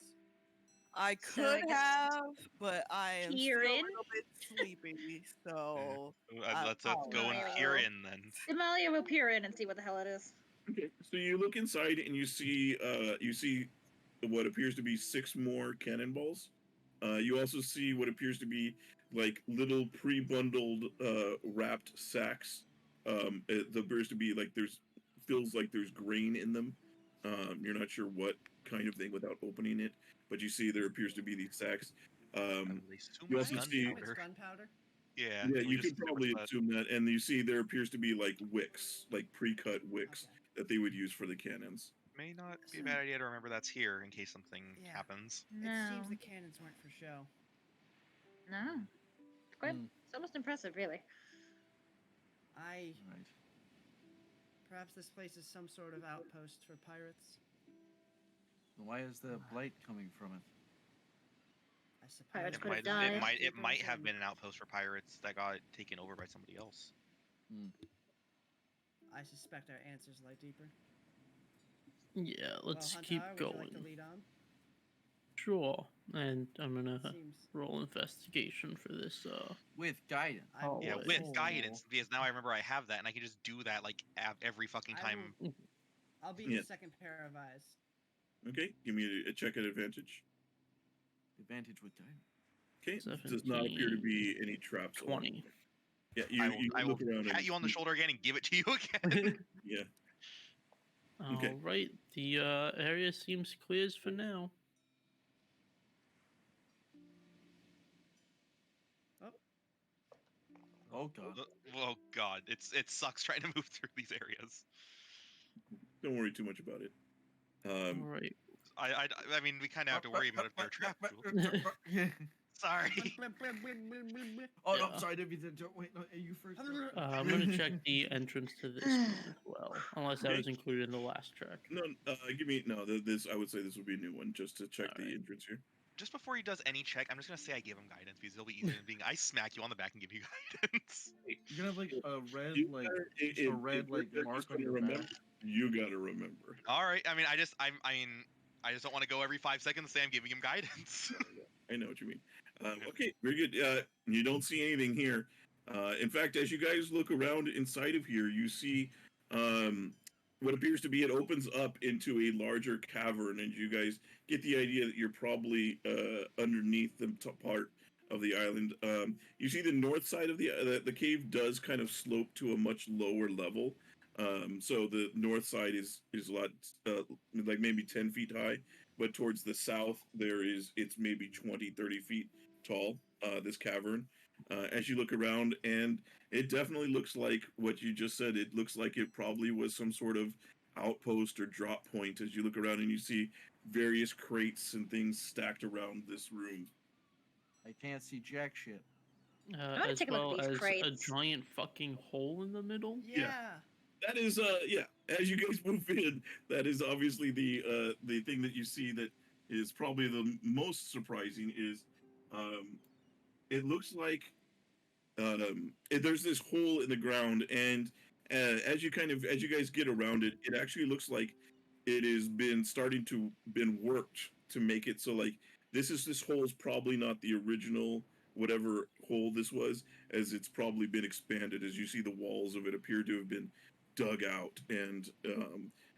[SPEAKER 5] I
[SPEAKER 1] So I
[SPEAKER 5] could
[SPEAKER 1] guess
[SPEAKER 5] have, but I am still a
[SPEAKER 1] peer in?
[SPEAKER 5] little bit sleepy, so
[SPEAKER 4] Let's
[SPEAKER 5] I'll
[SPEAKER 4] go and
[SPEAKER 1] Alright,
[SPEAKER 4] peer
[SPEAKER 1] well.
[SPEAKER 4] in then.
[SPEAKER 1] Damalia will peer in and see what the hell it is.
[SPEAKER 2] Okay. So you look inside and you see what appears to be 6 more cannonballs. You also see what appears to be like little pre-bundled wrapped sacks. It appears to be like feels like there's grain in them. You're not sure what kind of thing without opening it, but you see there appears to be these sacks. You also see,
[SPEAKER 3] It's gunpowder.
[SPEAKER 4] Yeah.
[SPEAKER 2] yeah,
[SPEAKER 4] can we
[SPEAKER 2] you
[SPEAKER 4] just
[SPEAKER 2] could
[SPEAKER 4] see what's
[SPEAKER 2] probably
[SPEAKER 4] that?
[SPEAKER 2] assume that, and you see there appears to be like wicks, like pre-cut wicks that they would use for the cannons.
[SPEAKER 4] May not be a bad idea to remember that's here in case something
[SPEAKER 3] Yeah.
[SPEAKER 4] happens.
[SPEAKER 3] It
[SPEAKER 1] No.
[SPEAKER 3] seems the cannons weren't for show.
[SPEAKER 1] No. Quite.
[SPEAKER 7] Hmm.
[SPEAKER 1] It's almost impressive, really.
[SPEAKER 7] Right.
[SPEAKER 3] Perhaps this place is some sort of outpost for pirates.
[SPEAKER 7] Why is the blight coming from it?
[SPEAKER 3] I suppose.
[SPEAKER 1] Pirates
[SPEAKER 4] It
[SPEAKER 1] could have
[SPEAKER 4] might,
[SPEAKER 1] died.
[SPEAKER 4] it might have been an outpost for pirates that got taken over by somebody else.
[SPEAKER 3] I suspect our answers lie deeper.
[SPEAKER 6] Yeah, let's
[SPEAKER 3] Huntar,
[SPEAKER 6] keep
[SPEAKER 3] would you
[SPEAKER 6] going.
[SPEAKER 3] like to lead on?
[SPEAKER 6] Sure. And I'm gonna
[SPEAKER 3] Seems.
[SPEAKER 6] roll investigation for this.
[SPEAKER 7] With guidance.
[SPEAKER 3] I will-
[SPEAKER 4] Yeah,
[SPEAKER 6] Oh,
[SPEAKER 4] with
[SPEAKER 6] oh.
[SPEAKER 4] guidance, because now I remember I have that, and I can just do that like every fucking
[SPEAKER 3] I
[SPEAKER 4] time.
[SPEAKER 3] I'll be
[SPEAKER 2] Yeah.
[SPEAKER 3] the second pair of eyes.
[SPEAKER 2] Okay, give me a check at advantage.
[SPEAKER 7] Advantage with guidance.
[SPEAKER 2] Okay, does not appear to be any traps. along
[SPEAKER 6] 20.
[SPEAKER 2] Yeah,
[SPEAKER 4] I will
[SPEAKER 2] look around
[SPEAKER 4] pat
[SPEAKER 2] and
[SPEAKER 4] you on the shoulder again and give it to you again.
[SPEAKER 2] Yeah. Okay.
[SPEAKER 6] All right, the area seems clear for now.
[SPEAKER 7] Oh god.
[SPEAKER 4] Oh god, it sucks trying to move through these areas.
[SPEAKER 2] Don't worry too much about it.
[SPEAKER 6] All right.
[SPEAKER 4] I mean, we kind of have to worry about if they're trapped. Sorry.
[SPEAKER 7] Oh no,
[SPEAKER 6] Yeah.
[SPEAKER 7] sorry, Debbie. Wait, no, you first.
[SPEAKER 6] I'm gonna check the entrance to this one as well, unless that was included in the last check.
[SPEAKER 2] No, this I would say this would be a new one just to check the
[SPEAKER 6] Alright.
[SPEAKER 2] entrance here.
[SPEAKER 4] Just before he does any check, I'm just gonna say I give him guidance because it'll be easier than being I smack you on the back and give you guidance.
[SPEAKER 7] You're gonna have like a red,
[SPEAKER 2] You
[SPEAKER 7] like
[SPEAKER 2] gotta-
[SPEAKER 7] just a red, like mark on your
[SPEAKER 2] remember.
[SPEAKER 7] back.
[SPEAKER 2] You gotta remember.
[SPEAKER 4] All right. I mean, I just don't want to go every 5 seconds and say I'm giving him guidance.
[SPEAKER 2] I know what you mean. Okay, very good. You don't see anything here. In fact, as you guys look around inside of here, you see what appears to be it opens up into a larger cavern, and you guys get the idea that you're probably underneath the top part of the island. You see the north side of the cave does kind of slope to a much lower level. So the north side is a lot like maybe 10 feet high, but towards the south it's maybe 20-30 feet tall, this cavern. As you look around, and it definitely looks like what you just said. It looks like it probably was some sort of outpost or drop point as you look around and you see various crates and things stacked around this room.
[SPEAKER 7] I can't see jack shit.
[SPEAKER 1] wanna
[SPEAKER 6] as
[SPEAKER 1] take a look at
[SPEAKER 6] well
[SPEAKER 1] these
[SPEAKER 6] as a
[SPEAKER 1] crates.
[SPEAKER 6] giant fucking hole in the middle.
[SPEAKER 3] Yeah.
[SPEAKER 2] That is as you guys move in, that is obviously the thing that you see that is probably the most surprising is it looks like there's this hole in the ground, and as you guys get around it, it actually looks like it has been worked to make it so like this hole is probably not the original whatever hole this was, as it's probably been expanded. As you see, the walls of it appear to have been dug out, and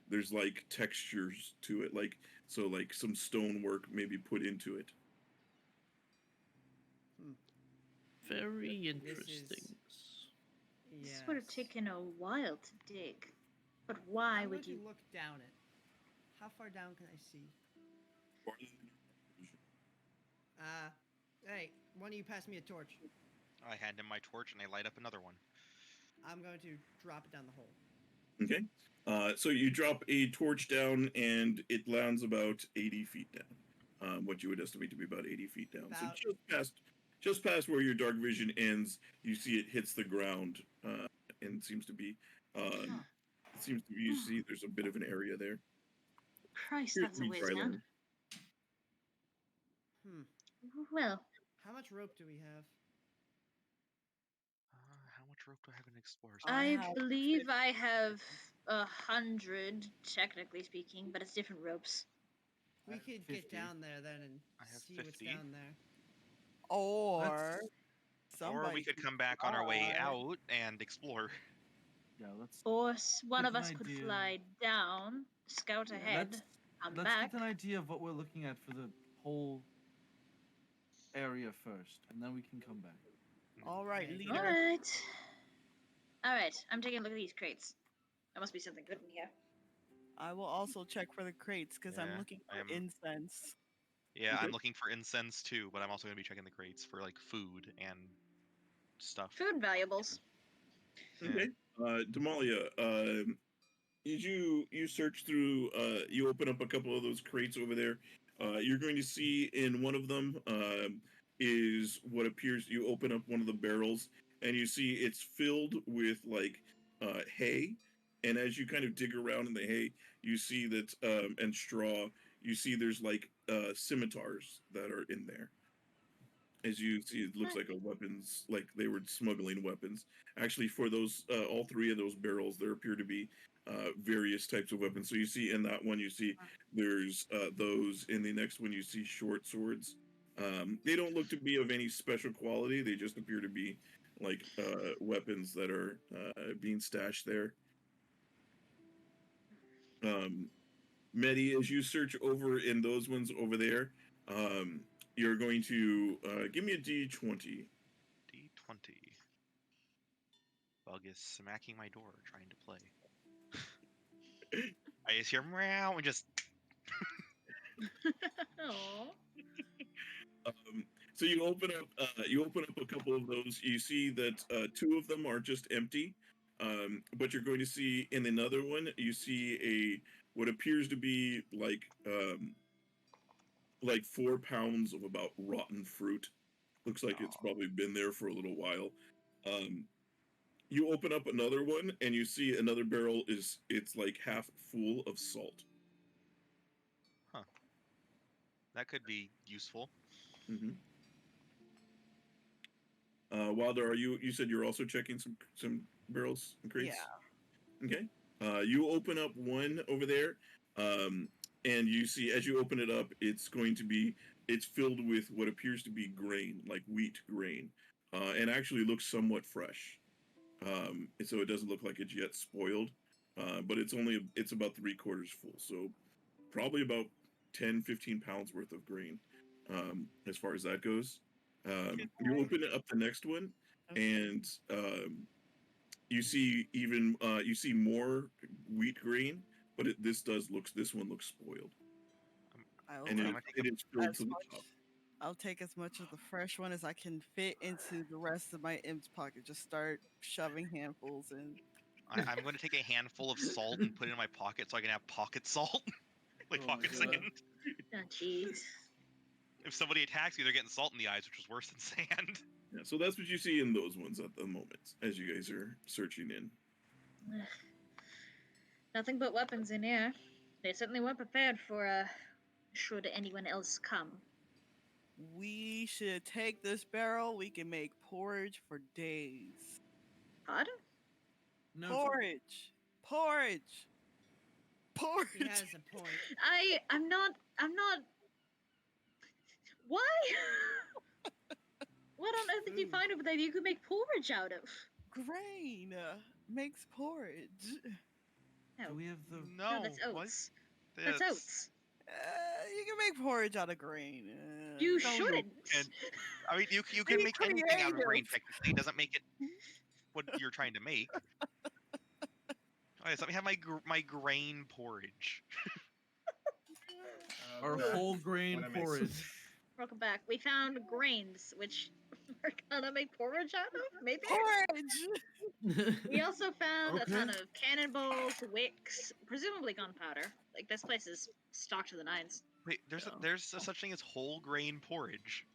[SPEAKER 2] there's like textures to it, like some stonework maybe put into it.
[SPEAKER 6] Very
[SPEAKER 3] This
[SPEAKER 6] interesting.
[SPEAKER 1] This would have taken a while to dig. But why
[SPEAKER 3] I'm
[SPEAKER 1] would
[SPEAKER 3] going
[SPEAKER 1] you?
[SPEAKER 3] to look down it. How far down can I see? Hey, why don't you pass me a torch?
[SPEAKER 4] I hand him my torch and I light up another one.
[SPEAKER 3] I'm going to drop it down the hole.
[SPEAKER 2] Okay. So you drop a torch down, and it lands about 80 feet down. What you would estimate to be about 80 feet down.
[SPEAKER 3] About-
[SPEAKER 2] So just past where your dark vision ends, you see it hits the ground, and seems to be. You see there's a bit of an area there.
[SPEAKER 1] Christ,
[SPEAKER 2] Here,
[SPEAKER 1] that's a
[SPEAKER 2] read
[SPEAKER 1] ways
[SPEAKER 2] dry
[SPEAKER 1] down.
[SPEAKER 2] land.
[SPEAKER 1] Well,
[SPEAKER 3] How much rope do we have?
[SPEAKER 4] How much rope do I have in Explorer's?
[SPEAKER 1] I
[SPEAKER 5] have
[SPEAKER 1] believe I have 100, technically speaking, but it's different ropes.
[SPEAKER 3] We
[SPEAKER 7] have
[SPEAKER 3] could
[SPEAKER 7] 50.
[SPEAKER 3] get down there then and
[SPEAKER 4] I have
[SPEAKER 3] see what's
[SPEAKER 4] 50.
[SPEAKER 3] down there.
[SPEAKER 5] Or
[SPEAKER 7] That's-
[SPEAKER 5] somebody
[SPEAKER 4] Or we could
[SPEAKER 5] could
[SPEAKER 4] come back on our way
[SPEAKER 5] fly.
[SPEAKER 4] out and explore.
[SPEAKER 7] Yeah, let's
[SPEAKER 1] Or one
[SPEAKER 7] Get
[SPEAKER 1] of
[SPEAKER 7] an
[SPEAKER 1] us could
[SPEAKER 7] idea.
[SPEAKER 1] fly down, scout ahead,
[SPEAKER 7] let's
[SPEAKER 1] come
[SPEAKER 7] let's
[SPEAKER 1] back.
[SPEAKER 7] get an idea of what we're looking at for the whole area first, and then we can come back.
[SPEAKER 5] All right,
[SPEAKER 3] Okay.
[SPEAKER 5] leader.
[SPEAKER 1] Alright, I'm taking a look at these crates. There must be something good in here.
[SPEAKER 5] I will also check for the crates because I'm
[SPEAKER 4] Yeah,
[SPEAKER 5] looking
[SPEAKER 4] I
[SPEAKER 5] for
[SPEAKER 4] am-
[SPEAKER 5] incense.
[SPEAKER 4] Yeah,
[SPEAKER 2] Okay.
[SPEAKER 4] I'm looking for incense too, but I'm also going to be checking the crates for like food and stuff.
[SPEAKER 1] Food valuables.
[SPEAKER 2] Okay. Damalia, you search through, you open up a couple of those crates over there. You're going to see in one of them is what appears. You open up one of the barrels, and you see it's filled with like hay. And as you kind of dig around in the hay, you see that and straw. You see there's like scimitars that are in there. As you see, it looks like a weapons, like they were smuggling weapons. Actually, for those, all three of those barrels, there appear to be various types of weapons. So you see in that one, you see there's those. In the next one, you see short swords. They don't look to be of any special quality. They just appear to be like weapons that are being stashed there. Medi, as you search over in those ones over there, you're going to give me a D20.
[SPEAKER 4] D20. Bug is smacking my door, trying to play. I just hear meow and just.
[SPEAKER 1] Aww.
[SPEAKER 2] So you open up a couple of those. You see that two of them are just empty, but you're going to see in another one. You see what appears to be like 4 pounds of about rotten fruit. Looks like it's probably been there for a little while. You open up another one, and you see another barrel it's like half full of salt.
[SPEAKER 4] That could be useful.
[SPEAKER 2] Mm-hmm. Wilder, you said you're also checking some barrels and crates?
[SPEAKER 5] Yeah.
[SPEAKER 2] Okay. You open up one over there, and you see as you open it up, it's filled with what appears to be grain, like wheat grain, and actually looks somewhat fresh. And so it doesn't look like it's yet spoiled, but it's about 3/4 full, so probably about 10-15 pounds worth of grain, as far as that goes. You open up the next one, and you see more wheat grain, but this one looks spoiled,
[SPEAKER 5] I'll
[SPEAKER 2] and
[SPEAKER 5] take
[SPEAKER 2] it is filled
[SPEAKER 5] as
[SPEAKER 2] to the
[SPEAKER 5] much.
[SPEAKER 2] top.
[SPEAKER 5] I'll take as much of the fresh one as I can fit into the rest of my Im's pocket. Just start shoving handfuls in.
[SPEAKER 4] I'm going to take a handful of salt and put it in my pocket so I can have pocket salt. Like
[SPEAKER 7] Oh,
[SPEAKER 4] pocket
[SPEAKER 7] God.
[SPEAKER 4] sand.
[SPEAKER 1] Oh, jeez.
[SPEAKER 4] If somebody attacks you, they're getting salt in the eyes, which is worse than sand.
[SPEAKER 2] Yeah, so that's what you see in those ones at the moment as you guys are searching in.
[SPEAKER 1] Nothing but weapons in here. They certainly weren't prepared for, should anyone else come.
[SPEAKER 5] We should take this barrel. We can make porridge for days.
[SPEAKER 1] Pardon?
[SPEAKER 7] No,
[SPEAKER 5] Porridge. Porridge. Porridge.
[SPEAKER 3] He has a point.
[SPEAKER 1] I'm not. Why? What on earth did you
[SPEAKER 3] Food.
[SPEAKER 1] find over there that you could make porridge out of?
[SPEAKER 5] Grain makes porridge.
[SPEAKER 1] No,
[SPEAKER 7] do we have the?
[SPEAKER 4] No,
[SPEAKER 1] that's
[SPEAKER 4] what?
[SPEAKER 1] oats. That's oats.
[SPEAKER 5] You can make porridge out of grain.
[SPEAKER 1] You
[SPEAKER 4] no, you
[SPEAKER 1] shouldn't.
[SPEAKER 4] can't. I mean, you can
[SPEAKER 5] Be
[SPEAKER 4] make anything out of grain.
[SPEAKER 5] creative.
[SPEAKER 4] Technically, it doesn't make it what you're trying to make. Alright, so let me have my grain porridge.
[SPEAKER 7] Our
[SPEAKER 8] Well,
[SPEAKER 7] whole grain
[SPEAKER 8] what I mix.
[SPEAKER 7] porridge.
[SPEAKER 1] Welcome back. We found grains, which we're gonna make porridge out of. Maybe.
[SPEAKER 5] Porridge.
[SPEAKER 1] We also found a ton
[SPEAKER 9] Okay.
[SPEAKER 1] of cannonballs, wicks, presumably gunpowder. Like this place is stocked to the nines.
[SPEAKER 4] Wait, there's a such thing as whole grain porridge.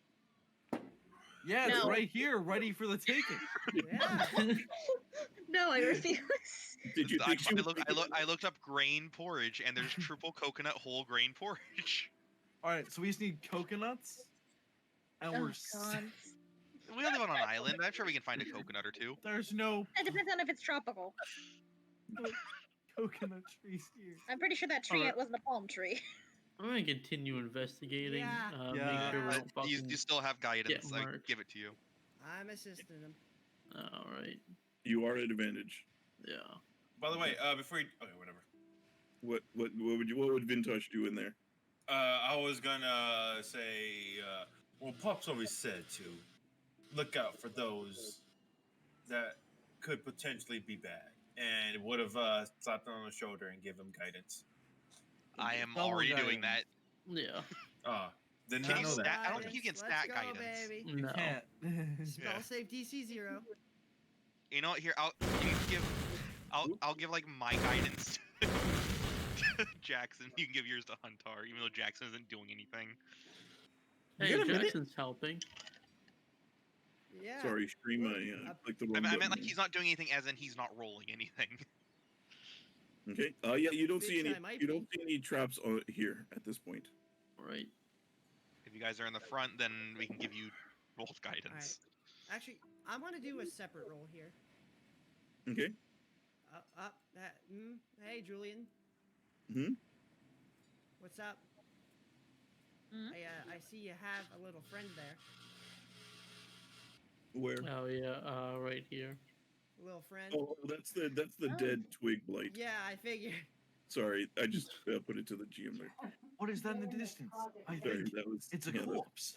[SPEAKER 7] Yeah, it's
[SPEAKER 1] No.
[SPEAKER 7] right here, ready for the taking.
[SPEAKER 3] Yeah.
[SPEAKER 1] No, I refuse.
[SPEAKER 2] Did you think she was
[SPEAKER 4] I looked up grain porridge, and there's triple coconut whole grain porridge.
[SPEAKER 7] All right, so we just need coconuts, and
[SPEAKER 1] Oh,
[SPEAKER 7] we're.
[SPEAKER 1] God.
[SPEAKER 4] We live on an island. I'm sure we can find a coconut or two.
[SPEAKER 7] There's no
[SPEAKER 1] It depends on if it's tropical.
[SPEAKER 7] coconut trees here.
[SPEAKER 1] I'm pretty sure that tree
[SPEAKER 6] Alright.
[SPEAKER 1] wasn't a palm tree.
[SPEAKER 6] I'm gonna continue investigating.
[SPEAKER 3] Yeah.
[SPEAKER 6] Make
[SPEAKER 7] Yeah.
[SPEAKER 6] sure we
[SPEAKER 4] Uh,
[SPEAKER 6] don't fucking.
[SPEAKER 4] you still have guidance. I
[SPEAKER 6] marked.
[SPEAKER 4] give it to you.
[SPEAKER 3] I'm assisting him.
[SPEAKER 6] All right.
[SPEAKER 2] You are at advantage.
[SPEAKER 6] Yeah.
[SPEAKER 8] By the way, before you, okay, whatever.
[SPEAKER 2] What would Vintash do in there?
[SPEAKER 8] I was gonna say, well, Pop's always said to look out for those that could potentially be bad, and would have slapped him on the shoulder and give him guidance.
[SPEAKER 4] I am
[SPEAKER 7] Double
[SPEAKER 4] already doing that.
[SPEAKER 7] guidance.
[SPEAKER 6] Yeah.
[SPEAKER 8] Did
[SPEAKER 4] Can
[SPEAKER 8] not
[SPEAKER 4] you
[SPEAKER 8] know
[SPEAKER 4] stat?
[SPEAKER 8] that.
[SPEAKER 4] I don't think you can
[SPEAKER 3] Let's
[SPEAKER 4] stat
[SPEAKER 3] go,
[SPEAKER 4] guidance.
[SPEAKER 3] baby.
[SPEAKER 6] No.
[SPEAKER 7] Can't.
[SPEAKER 3] Spell
[SPEAKER 4] Yeah.
[SPEAKER 3] save DC 0.
[SPEAKER 4] You know what? Here, I'll give like my guidance to Jackson. You can give yours to Huntar, even though Jackson isn't doing anything.
[SPEAKER 6] Hey,
[SPEAKER 2] got a minute?
[SPEAKER 6] Jackson's helping.
[SPEAKER 3] Yeah.
[SPEAKER 2] Sorry, stream.
[SPEAKER 3] Look,
[SPEAKER 2] I
[SPEAKER 3] up-
[SPEAKER 2] clicked the
[SPEAKER 4] I
[SPEAKER 2] wrong
[SPEAKER 4] meant
[SPEAKER 2] button.
[SPEAKER 4] like he's not doing anything, as in he's not rolling anything.
[SPEAKER 2] Okay. Yeah, you don't see
[SPEAKER 3] Bitch,
[SPEAKER 2] any.
[SPEAKER 3] I might
[SPEAKER 2] You don't
[SPEAKER 3] be.
[SPEAKER 2] see any traps on here at this point.
[SPEAKER 6] Right.
[SPEAKER 4] If you guys are in the front, then we can give you both guidance.
[SPEAKER 3] Actually, I want to do a separate roll here.
[SPEAKER 2] Okay.
[SPEAKER 3] Hey, Julian.
[SPEAKER 2] Hmm?
[SPEAKER 3] What's up?
[SPEAKER 1] Hmm?
[SPEAKER 3] I see you have a little friend there.
[SPEAKER 2] Where?
[SPEAKER 6] Oh yeah. Right here.
[SPEAKER 3] A little friend.
[SPEAKER 2] Oh, that's the
[SPEAKER 1] Oh.
[SPEAKER 2] dead twig blight.
[SPEAKER 3] Yeah, I figured.
[SPEAKER 2] Sorry, I just put it to the GM there.
[SPEAKER 7] What is that in the distance? I
[SPEAKER 2] Sorry,
[SPEAKER 7] think
[SPEAKER 2] that was.
[SPEAKER 7] it's a
[SPEAKER 2] yeah, that-
[SPEAKER 7] corpse.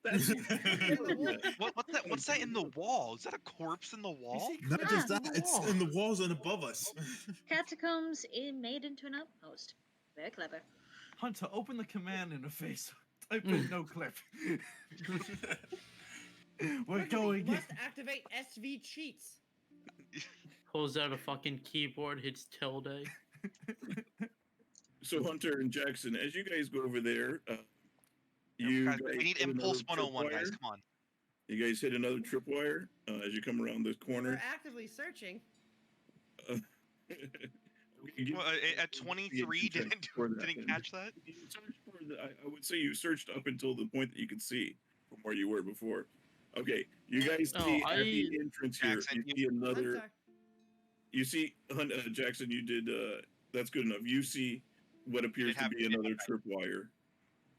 [SPEAKER 2] That's,
[SPEAKER 4] What's that? What's that in the wall? Is that a corpse in the
[SPEAKER 7] You
[SPEAKER 4] wall?
[SPEAKER 7] see
[SPEAKER 8] Not just
[SPEAKER 7] corpse
[SPEAKER 8] that,
[SPEAKER 7] the
[SPEAKER 8] it's
[SPEAKER 7] wall.
[SPEAKER 8] in the walls and above us.
[SPEAKER 1] Catacombs made into an outpost. Very clever.
[SPEAKER 7] Hunter, open the command interface. Type in no clip. We're
[SPEAKER 3] Quickly,
[SPEAKER 7] going
[SPEAKER 3] you
[SPEAKER 7] in.
[SPEAKER 3] must activate SV cheats.
[SPEAKER 6] Pulls out a fucking keyboard, hits tilde.
[SPEAKER 2] so Hunter and Jackson, as you guys go over there, you
[SPEAKER 4] Guys,
[SPEAKER 2] guys
[SPEAKER 4] we need
[SPEAKER 2] hit
[SPEAKER 4] Impulse
[SPEAKER 2] another
[SPEAKER 4] 101, guys.
[SPEAKER 2] tripwire.
[SPEAKER 4] Come on.
[SPEAKER 2] You guys hit another tripwire as you come around this
[SPEAKER 3] We're
[SPEAKER 2] corner.
[SPEAKER 3] actively searching.
[SPEAKER 4] Well, at 23, didn't catch that.
[SPEAKER 2] You searched for I would say you searched up until the point that you could see from where you were before. Okay, you guys
[SPEAKER 6] Oh,
[SPEAKER 2] see at the entrance here.
[SPEAKER 4] Jackson,
[SPEAKER 2] You see another.
[SPEAKER 3] Hunter,
[SPEAKER 2] You see, Jackson. You did. That's good enough. You see what appears to
[SPEAKER 4] have-
[SPEAKER 2] be
[SPEAKER 4] it
[SPEAKER 2] another tripwire.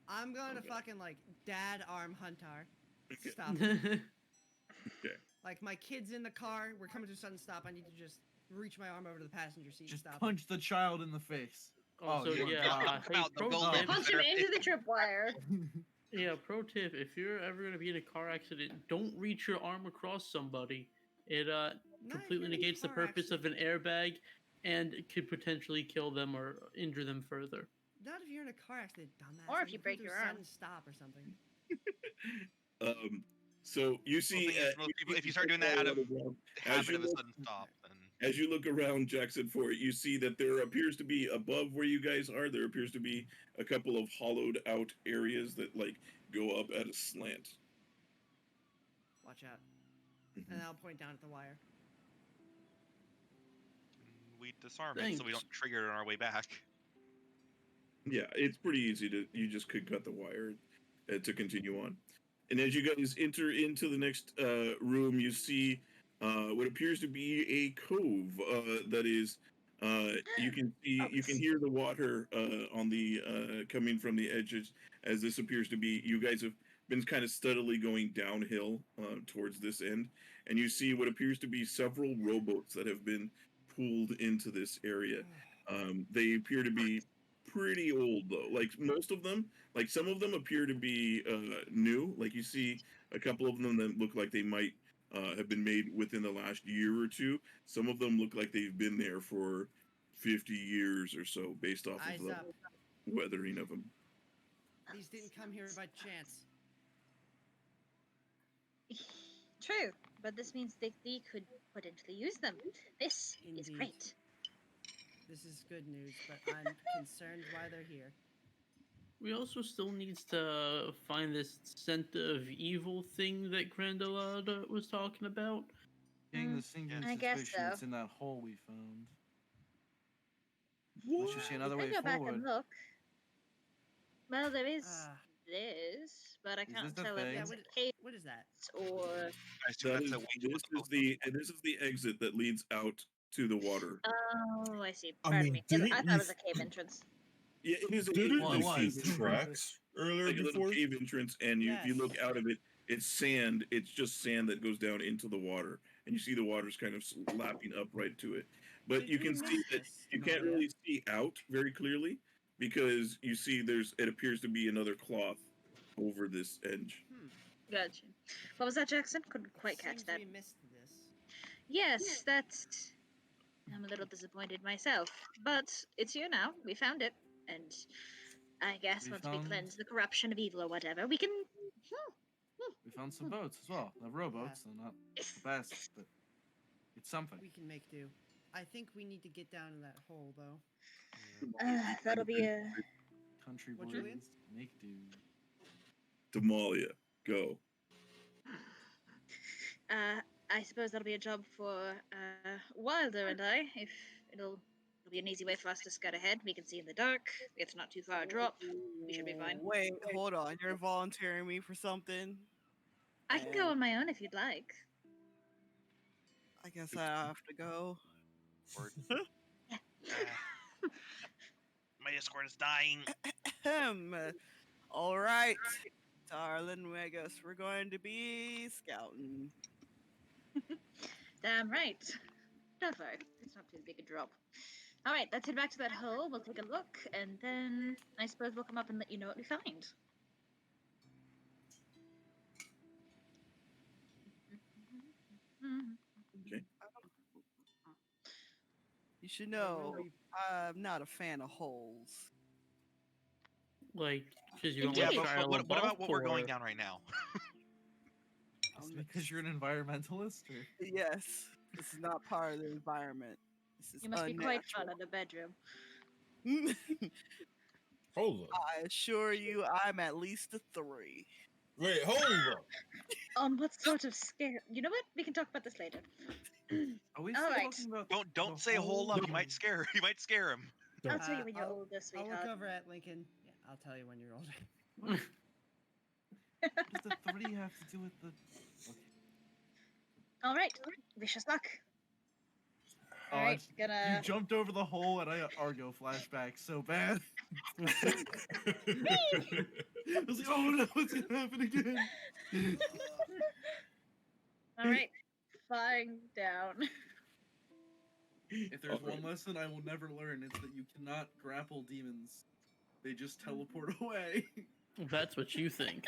[SPEAKER 3] I'm going to
[SPEAKER 2] Okay.
[SPEAKER 3] fucking like dad arm Huntar.
[SPEAKER 2] Okay.
[SPEAKER 3] Stop.
[SPEAKER 2] Okay.
[SPEAKER 3] Like my kid's in the car. We're coming to a sudden stop. I need to just reach my arm over to the passenger seat and
[SPEAKER 7] Just
[SPEAKER 3] stop.
[SPEAKER 7] punch the child in the face.
[SPEAKER 6] Also,
[SPEAKER 7] you're
[SPEAKER 6] yeah.
[SPEAKER 7] God.
[SPEAKER 4] Come out,
[SPEAKER 6] pro
[SPEAKER 4] go
[SPEAKER 6] tip,
[SPEAKER 4] live.
[SPEAKER 1] Punch him into the tripwire.
[SPEAKER 6] yeah, pro tip: if you're ever gonna be in a car accident, don't reach your arm across somebody. It
[SPEAKER 3] Not if
[SPEAKER 6] completely
[SPEAKER 3] you're in a
[SPEAKER 6] negates the
[SPEAKER 3] car
[SPEAKER 6] purpose of an airbag, and it could potentially kill them or injure them further.
[SPEAKER 3] Not if you're in a car accident, dumbass.
[SPEAKER 1] Or if
[SPEAKER 3] Like,
[SPEAKER 1] you
[SPEAKER 3] come
[SPEAKER 1] break
[SPEAKER 3] to a
[SPEAKER 1] your arm.
[SPEAKER 3] sudden stop or something.
[SPEAKER 2] So you see,
[SPEAKER 4] thing is, most people- if you start doing that out of Habit
[SPEAKER 2] you
[SPEAKER 4] of a
[SPEAKER 2] look-
[SPEAKER 4] sudden stop, then
[SPEAKER 2] as you look around Jackson for it, you see that there appears to be above where you guys are. There appears to be a couple of hollowed out areas that like go up at a slant.
[SPEAKER 3] Watch watch out.
[SPEAKER 2] Mhm.
[SPEAKER 3] And I'll point down at the wire.
[SPEAKER 4] We disarm it so we
[SPEAKER 6] Thanks.
[SPEAKER 4] don't trigger it on our way back.
[SPEAKER 2] Yeah, it's pretty easy to. You just could cut the wire to continue on. And as you guys enter into the next room, you see what appears to be a cove that is. You can see, you can hear the water on the coming from the edges, as this appears to be. You guys have been kind of steadily going downhill towards this end, and you see what appears to be several rowboats that have been pulled into this area. They appear to be pretty old though. Like most of them, like some of them appear to be new. Like you see a couple of them that look like they might have been made within the last year or two. Some of them look like they've been there for 50 years or so, based off
[SPEAKER 3] Eyes
[SPEAKER 2] of the
[SPEAKER 3] up.
[SPEAKER 2] weathering of them.
[SPEAKER 3] These didn't come here by chance.
[SPEAKER 1] True, but this means that they could potentially use them. This is
[SPEAKER 3] Indeed.
[SPEAKER 1] great.
[SPEAKER 3] This is good news, but I'm concerned why they're here.
[SPEAKER 6] We also still needs to find this scent of evil thing that Grandelada was talking about.
[SPEAKER 7] Getting the singular
[SPEAKER 1] I guess
[SPEAKER 7] suspicion
[SPEAKER 1] so.
[SPEAKER 7] it's in that hole we found.
[SPEAKER 2] What?
[SPEAKER 7] Unless you see another
[SPEAKER 1] We
[SPEAKER 7] way
[SPEAKER 1] can go back
[SPEAKER 7] forward.
[SPEAKER 1] and look. Well, there is
[SPEAKER 3] Ah,
[SPEAKER 1] this, but I
[SPEAKER 7] Is
[SPEAKER 1] can't
[SPEAKER 7] this the
[SPEAKER 1] tell if
[SPEAKER 7] thing?
[SPEAKER 3] yeah,
[SPEAKER 1] it's
[SPEAKER 3] what,
[SPEAKER 1] a cave
[SPEAKER 3] what is that?
[SPEAKER 1] or.
[SPEAKER 4] I assume
[SPEAKER 2] That
[SPEAKER 4] that's
[SPEAKER 2] is,
[SPEAKER 4] a way to
[SPEAKER 2] this
[SPEAKER 4] look
[SPEAKER 2] is the exit that leads out to the water.
[SPEAKER 1] Oh, I see.
[SPEAKER 9] I
[SPEAKER 1] Pardon
[SPEAKER 9] mean,
[SPEAKER 1] me. 'Cause
[SPEAKER 9] didn't
[SPEAKER 1] I thought
[SPEAKER 9] we
[SPEAKER 1] it was a cave entrance.
[SPEAKER 2] Yeah, it is a
[SPEAKER 9] Didn't
[SPEAKER 6] Well,
[SPEAKER 9] we
[SPEAKER 6] it
[SPEAKER 9] see
[SPEAKER 6] was.
[SPEAKER 9] tracks earlier
[SPEAKER 2] like a little
[SPEAKER 9] before?
[SPEAKER 2] cave entrance, and if you look
[SPEAKER 3] Yes.
[SPEAKER 2] out of it, it's sand. It's just sand that goes down into the water, and you see the water's kind of lapping up right to it. But
[SPEAKER 3] Did
[SPEAKER 2] you
[SPEAKER 3] we
[SPEAKER 2] can
[SPEAKER 3] miss
[SPEAKER 2] see that
[SPEAKER 3] this,
[SPEAKER 2] you can't
[SPEAKER 3] Damalia?
[SPEAKER 2] really see out very clearly because you see it appears to be another cloth over this edge.
[SPEAKER 1] Gotcha. What was that, Jackson? Couldn't quite
[SPEAKER 3] It
[SPEAKER 1] catch
[SPEAKER 3] seems
[SPEAKER 1] that.
[SPEAKER 3] we missed this.
[SPEAKER 1] Yes, that's. I'm a little disappointed myself, but it's here now. We found it, and I guess
[SPEAKER 7] We
[SPEAKER 1] once we
[SPEAKER 7] found-
[SPEAKER 1] cleanse the corruption of evil or whatever, we can.
[SPEAKER 7] We found some boats as well. They're rowboats, they're not the best, but it's something.
[SPEAKER 3] We can make do. I think we need to get down in that hole, though.
[SPEAKER 1] That'll be a.
[SPEAKER 7] Country
[SPEAKER 3] What,
[SPEAKER 7] boys
[SPEAKER 3] Julian?
[SPEAKER 7] make do.
[SPEAKER 2] Damalia, go.
[SPEAKER 1] I suppose that'll be a job for Wilder and I. If it'll be an easy way for us to scout ahead. We can see in the dark. It's not too far a drop. We should be fine.
[SPEAKER 5] Wait, hold on. You're volunteering me for something?
[SPEAKER 1] I can go on my own if you'd like.
[SPEAKER 5] I guess I have to go.
[SPEAKER 4] Word. My Discord is dying.
[SPEAKER 5] All right, darling. I guess we're going to be scouting.
[SPEAKER 1] Damn right. Don't worry. It's not too big a drop. All right, let's head back to that hole. We'll take a look, and then I suppose we'll come up and let you know what we find.
[SPEAKER 2] Okay.
[SPEAKER 5] You should know I'm not a fan of holes.
[SPEAKER 6] Like, because you
[SPEAKER 1] Yeah,
[SPEAKER 6] don't
[SPEAKER 4] Yeah,
[SPEAKER 6] like
[SPEAKER 1] Indeed.
[SPEAKER 4] but
[SPEAKER 6] trial
[SPEAKER 4] what
[SPEAKER 6] above,
[SPEAKER 4] about what we're going
[SPEAKER 6] or-
[SPEAKER 4] down right now?
[SPEAKER 7] Is it because you're an environmentalist? Or?
[SPEAKER 5] Yes, this is not part of the environment. This is
[SPEAKER 1] You must be quite fun
[SPEAKER 5] unnatural.
[SPEAKER 1] in the bedroom.
[SPEAKER 9] Hold up.
[SPEAKER 5] I assure you, I'm at least a 3.
[SPEAKER 9] Wait, hold up.
[SPEAKER 1] On what sort of scare? You know what? We can talk about this later.
[SPEAKER 7] Are we
[SPEAKER 1] All
[SPEAKER 7] still
[SPEAKER 1] right.
[SPEAKER 7] talking about
[SPEAKER 4] Don't
[SPEAKER 7] the
[SPEAKER 4] say hold up.
[SPEAKER 7] hole?
[SPEAKER 4] You might scare. You might scare him.
[SPEAKER 1] I'll tell you
[SPEAKER 3] Uh,
[SPEAKER 1] when you're
[SPEAKER 3] I'll-
[SPEAKER 1] older,
[SPEAKER 3] I'll
[SPEAKER 1] sweetheart.
[SPEAKER 3] look over at Lincoln. Yeah, I'll tell you when you're older.
[SPEAKER 7] What does the 3 have to do with the... Okay.
[SPEAKER 1] All right, vicious luck.
[SPEAKER 7] Oh,
[SPEAKER 1] All right,
[SPEAKER 7] You
[SPEAKER 1] gonna.
[SPEAKER 7] jumped over the hole and I got Argo flashback so bad. I was like, oh no, it's gonna happen again.
[SPEAKER 1] All right, flying down.
[SPEAKER 7] If there's
[SPEAKER 2] Alright.
[SPEAKER 7] one lesson I will never learn, it's that you cannot grapple demons. They just teleport away.
[SPEAKER 6] That's what you think.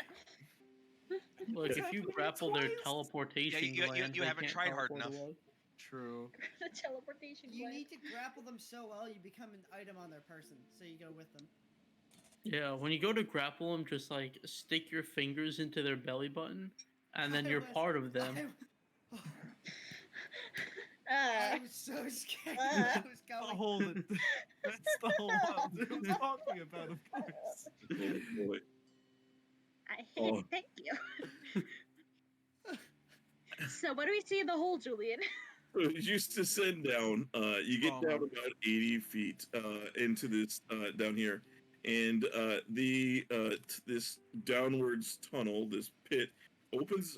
[SPEAKER 6] Look,
[SPEAKER 7] It's
[SPEAKER 6] if you
[SPEAKER 7] happened
[SPEAKER 6] grapple their
[SPEAKER 7] twice.
[SPEAKER 6] teleportation
[SPEAKER 4] you
[SPEAKER 6] glands, they
[SPEAKER 4] haven't
[SPEAKER 6] can't
[SPEAKER 4] tried hard
[SPEAKER 6] teleport
[SPEAKER 4] enough.
[SPEAKER 6] away.
[SPEAKER 7] True.
[SPEAKER 1] The teleportation.
[SPEAKER 3] You
[SPEAKER 1] gland.
[SPEAKER 3] need to grapple them so well you become an item on their person, so you go with them.
[SPEAKER 6] Yeah, when you go to grapple them, just like stick your fingers into their belly button, and then
[SPEAKER 3] I
[SPEAKER 6] you're
[SPEAKER 3] was-
[SPEAKER 6] part of them.
[SPEAKER 3] I was so scared. I was
[SPEAKER 7] The
[SPEAKER 3] going.
[SPEAKER 7] hole that, that's the whole world that I'm talking about, of course.
[SPEAKER 2] Oh, boy.
[SPEAKER 1] I
[SPEAKER 2] Oh.
[SPEAKER 1] thank you. So what do we see in the hole, Julian?
[SPEAKER 2] So as you descend down, you get down about 80 feet into this down here, and this downwards tunnel, this pit, opens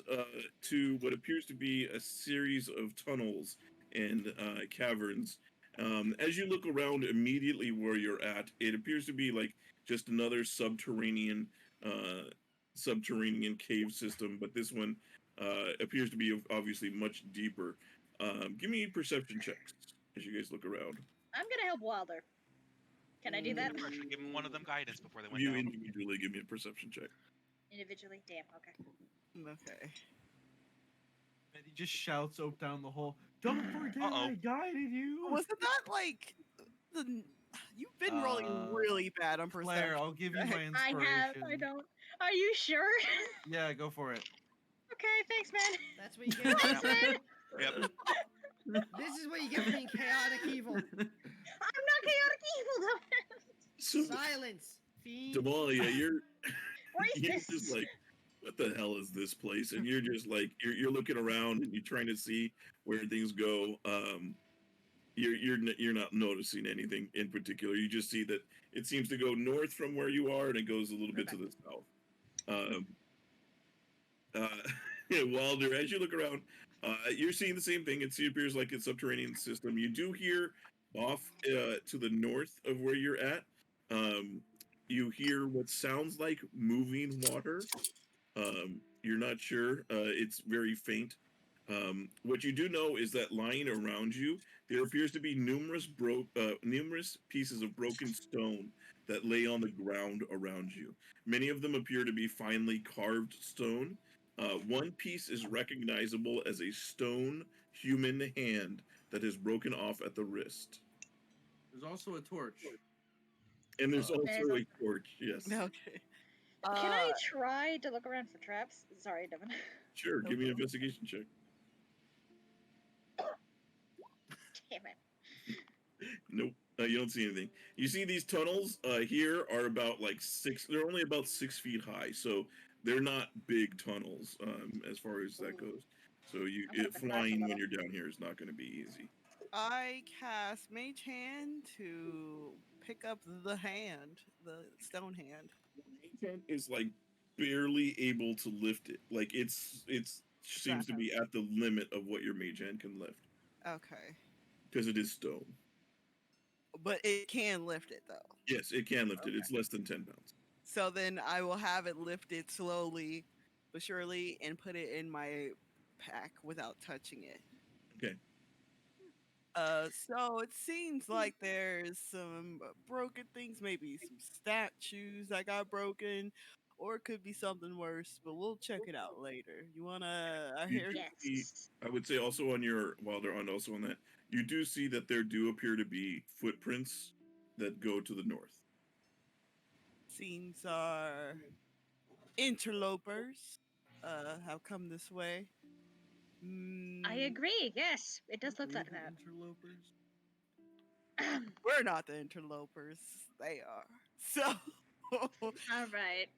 [SPEAKER 2] to what appears to be a series of tunnels and caverns. As you look around immediately where you're at, it appears to be like just another subterranean cave system, but this one appears to be obviously much deeper. Give me perception checks as you guys look around.
[SPEAKER 1] I'm gonna help Wilder. Can I do that?
[SPEAKER 4] I should give him one of them guidance before they went
[SPEAKER 2] You
[SPEAKER 4] down.
[SPEAKER 2] individually give me a perception check.
[SPEAKER 1] Individually? Damn, okay.
[SPEAKER 5] Okay.
[SPEAKER 7] And he just shouts out down the hole. Don't forget I guided you.
[SPEAKER 5] Wasn't that like the? You've been rolling really bad on perception.
[SPEAKER 7] Claire, I'll give you my
[SPEAKER 1] I
[SPEAKER 7] inspiration.
[SPEAKER 1] have, I don't. Are you sure?
[SPEAKER 7] Yeah, go for it.
[SPEAKER 1] Okay, thanks, man.
[SPEAKER 3] That's what you get.
[SPEAKER 1] Thanks, man.
[SPEAKER 4] Yep.
[SPEAKER 3] This is what you get for being chaotic evil.
[SPEAKER 1] I'm not chaotic evil, though.
[SPEAKER 2] So,
[SPEAKER 3] Silence, fiend.
[SPEAKER 2] Damalia, you're
[SPEAKER 1] What is this?
[SPEAKER 2] just like, what the hell is this place? And you're just like, you're looking around and you're trying to see where things go. You're not noticing anything in particular. You just see that it seems to go north from where you are, and it goes a little bit to the south. Wilder, as you look around, you're seeing the same thing. It appears like a subterranean system. You do hear off to the north of where you're at. You hear what sounds like moving water. You're not sure. It's very faint. What you do know is that lying around you, there appears to be numerous pieces of broken stone that lay on the ground around you. Many of them appear to be finely carved stone. One piece is recognizable as a stone human hand that is broken off at the wrist.
[SPEAKER 7] There's also a torch.
[SPEAKER 2] And there's also a torch, yes.
[SPEAKER 5] Okay.
[SPEAKER 1] Can I try to look around for traps? Sorry, Devin.
[SPEAKER 2] Sure, give me an investigation check.
[SPEAKER 1] Damn it.
[SPEAKER 2] Nope, you don't see anything. You see these tunnels here are about they're only about 6 feet high, so they're not big tunnels as far as that goes. So flying when you're down here is not going to be easy.
[SPEAKER 5] I cast Mage Hand to pick up the hand, the stone hand.
[SPEAKER 2] Mage Hand is like barely able to lift it. Like it seems to be at the limit of what your Mage Hand can lift.
[SPEAKER 5] Okay.
[SPEAKER 2] Because it is stone.
[SPEAKER 5] But it can lift it though.
[SPEAKER 2] Yes, it can lift it. It's less than 10 pounds.
[SPEAKER 5] So then I will have it lifted slowly but surely and put it in my pack without touching it.
[SPEAKER 2] Okay.
[SPEAKER 5] So it seems like there's some broken things, maybe some statues that got broken, or it could be something worse, but we'll check it out later. You wanna hear?
[SPEAKER 1] Yes.
[SPEAKER 2] I would say also on that, you do see that there do appear to be footprints that go to the north.
[SPEAKER 5] Seems our interlopers have come this way.
[SPEAKER 1] I agree, yes. It does look like that.
[SPEAKER 7] Interlopers?
[SPEAKER 5] We're not the interlopers. They are. So
[SPEAKER 1] Alright.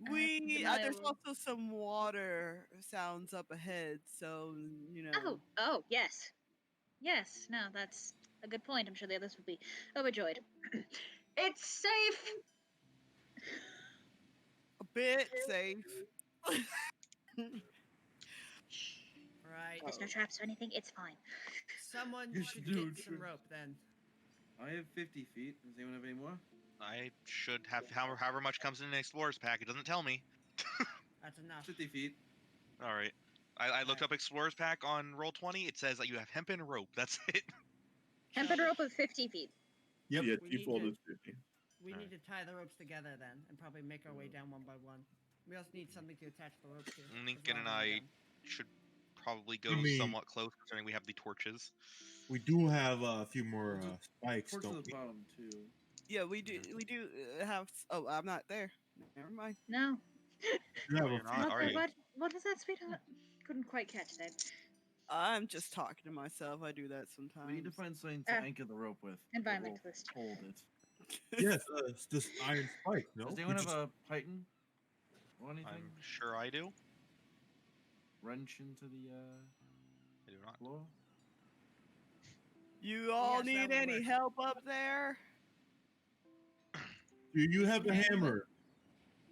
[SPEAKER 5] there's also some water sounds up ahead, so you know.
[SPEAKER 1] Oh, yes. Yes, no, that's a good point. I'm sure the others would be overjoyed. It's safe!
[SPEAKER 5] A bit safe.
[SPEAKER 3] Right.
[SPEAKER 1] There's no traps or anything, it's fine.
[SPEAKER 3] Someone
[SPEAKER 7] You
[SPEAKER 3] should
[SPEAKER 7] should
[SPEAKER 3] get some rope then.
[SPEAKER 7] I have 50 feet. Does anyone have any more?
[SPEAKER 4] I should have however much comes in an explorer's pack. It doesn't tell me.
[SPEAKER 3] That's enough.
[SPEAKER 7] 50 feet.
[SPEAKER 4] All right. I looked up explorer's pack on Roll20. It says that you have hempen rope. That's it.
[SPEAKER 1] Hempen rope of 50 feet.
[SPEAKER 2] Yep. Yeah,
[SPEAKER 3] We need
[SPEAKER 2] default
[SPEAKER 3] to-
[SPEAKER 2] is 50.
[SPEAKER 3] We need to tie the ropes together then, and probably make our way down one by one. We also need something to attach the ropes to. as
[SPEAKER 4] Lincoln
[SPEAKER 3] well
[SPEAKER 4] and
[SPEAKER 3] when we're
[SPEAKER 4] I
[SPEAKER 3] done.
[SPEAKER 4] should probably go
[SPEAKER 9] You mean-
[SPEAKER 4] somewhat close, considering we have the torches.
[SPEAKER 9] We do have a few more spikes,
[SPEAKER 7] Towards
[SPEAKER 9] don't
[SPEAKER 7] the
[SPEAKER 9] we?
[SPEAKER 7] bottom, too.
[SPEAKER 5] Yeah, we do have. Oh, I'm not there. Never mind.
[SPEAKER 1] No.
[SPEAKER 9] We have a
[SPEAKER 4] You're
[SPEAKER 9] few-
[SPEAKER 4] not, are you?
[SPEAKER 1] What was that, sweetheart? Couldn't quite catch that.
[SPEAKER 5] I'm just talking to myself. I do that sometimes.
[SPEAKER 7] We need to find something to anchor the rope with. that will
[SPEAKER 1] Environmentalist.
[SPEAKER 7] Hold it.
[SPEAKER 9] Yes, it's this iron spike. No,
[SPEAKER 7] Does
[SPEAKER 9] We
[SPEAKER 7] anyone have
[SPEAKER 9] just-
[SPEAKER 7] a python or anything?
[SPEAKER 4] I'm sure I do.
[SPEAKER 7] wrench into the
[SPEAKER 4] I do not.
[SPEAKER 7] floor?
[SPEAKER 5] You all
[SPEAKER 3] Yes, that
[SPEAKER 5] need
[SPEAKER 3] would
[SPEAKER 5] any
[SPEAKER 3] work.
[SPEAKER 5] help up there?
[SPEAKER 9] Do you have a hammer?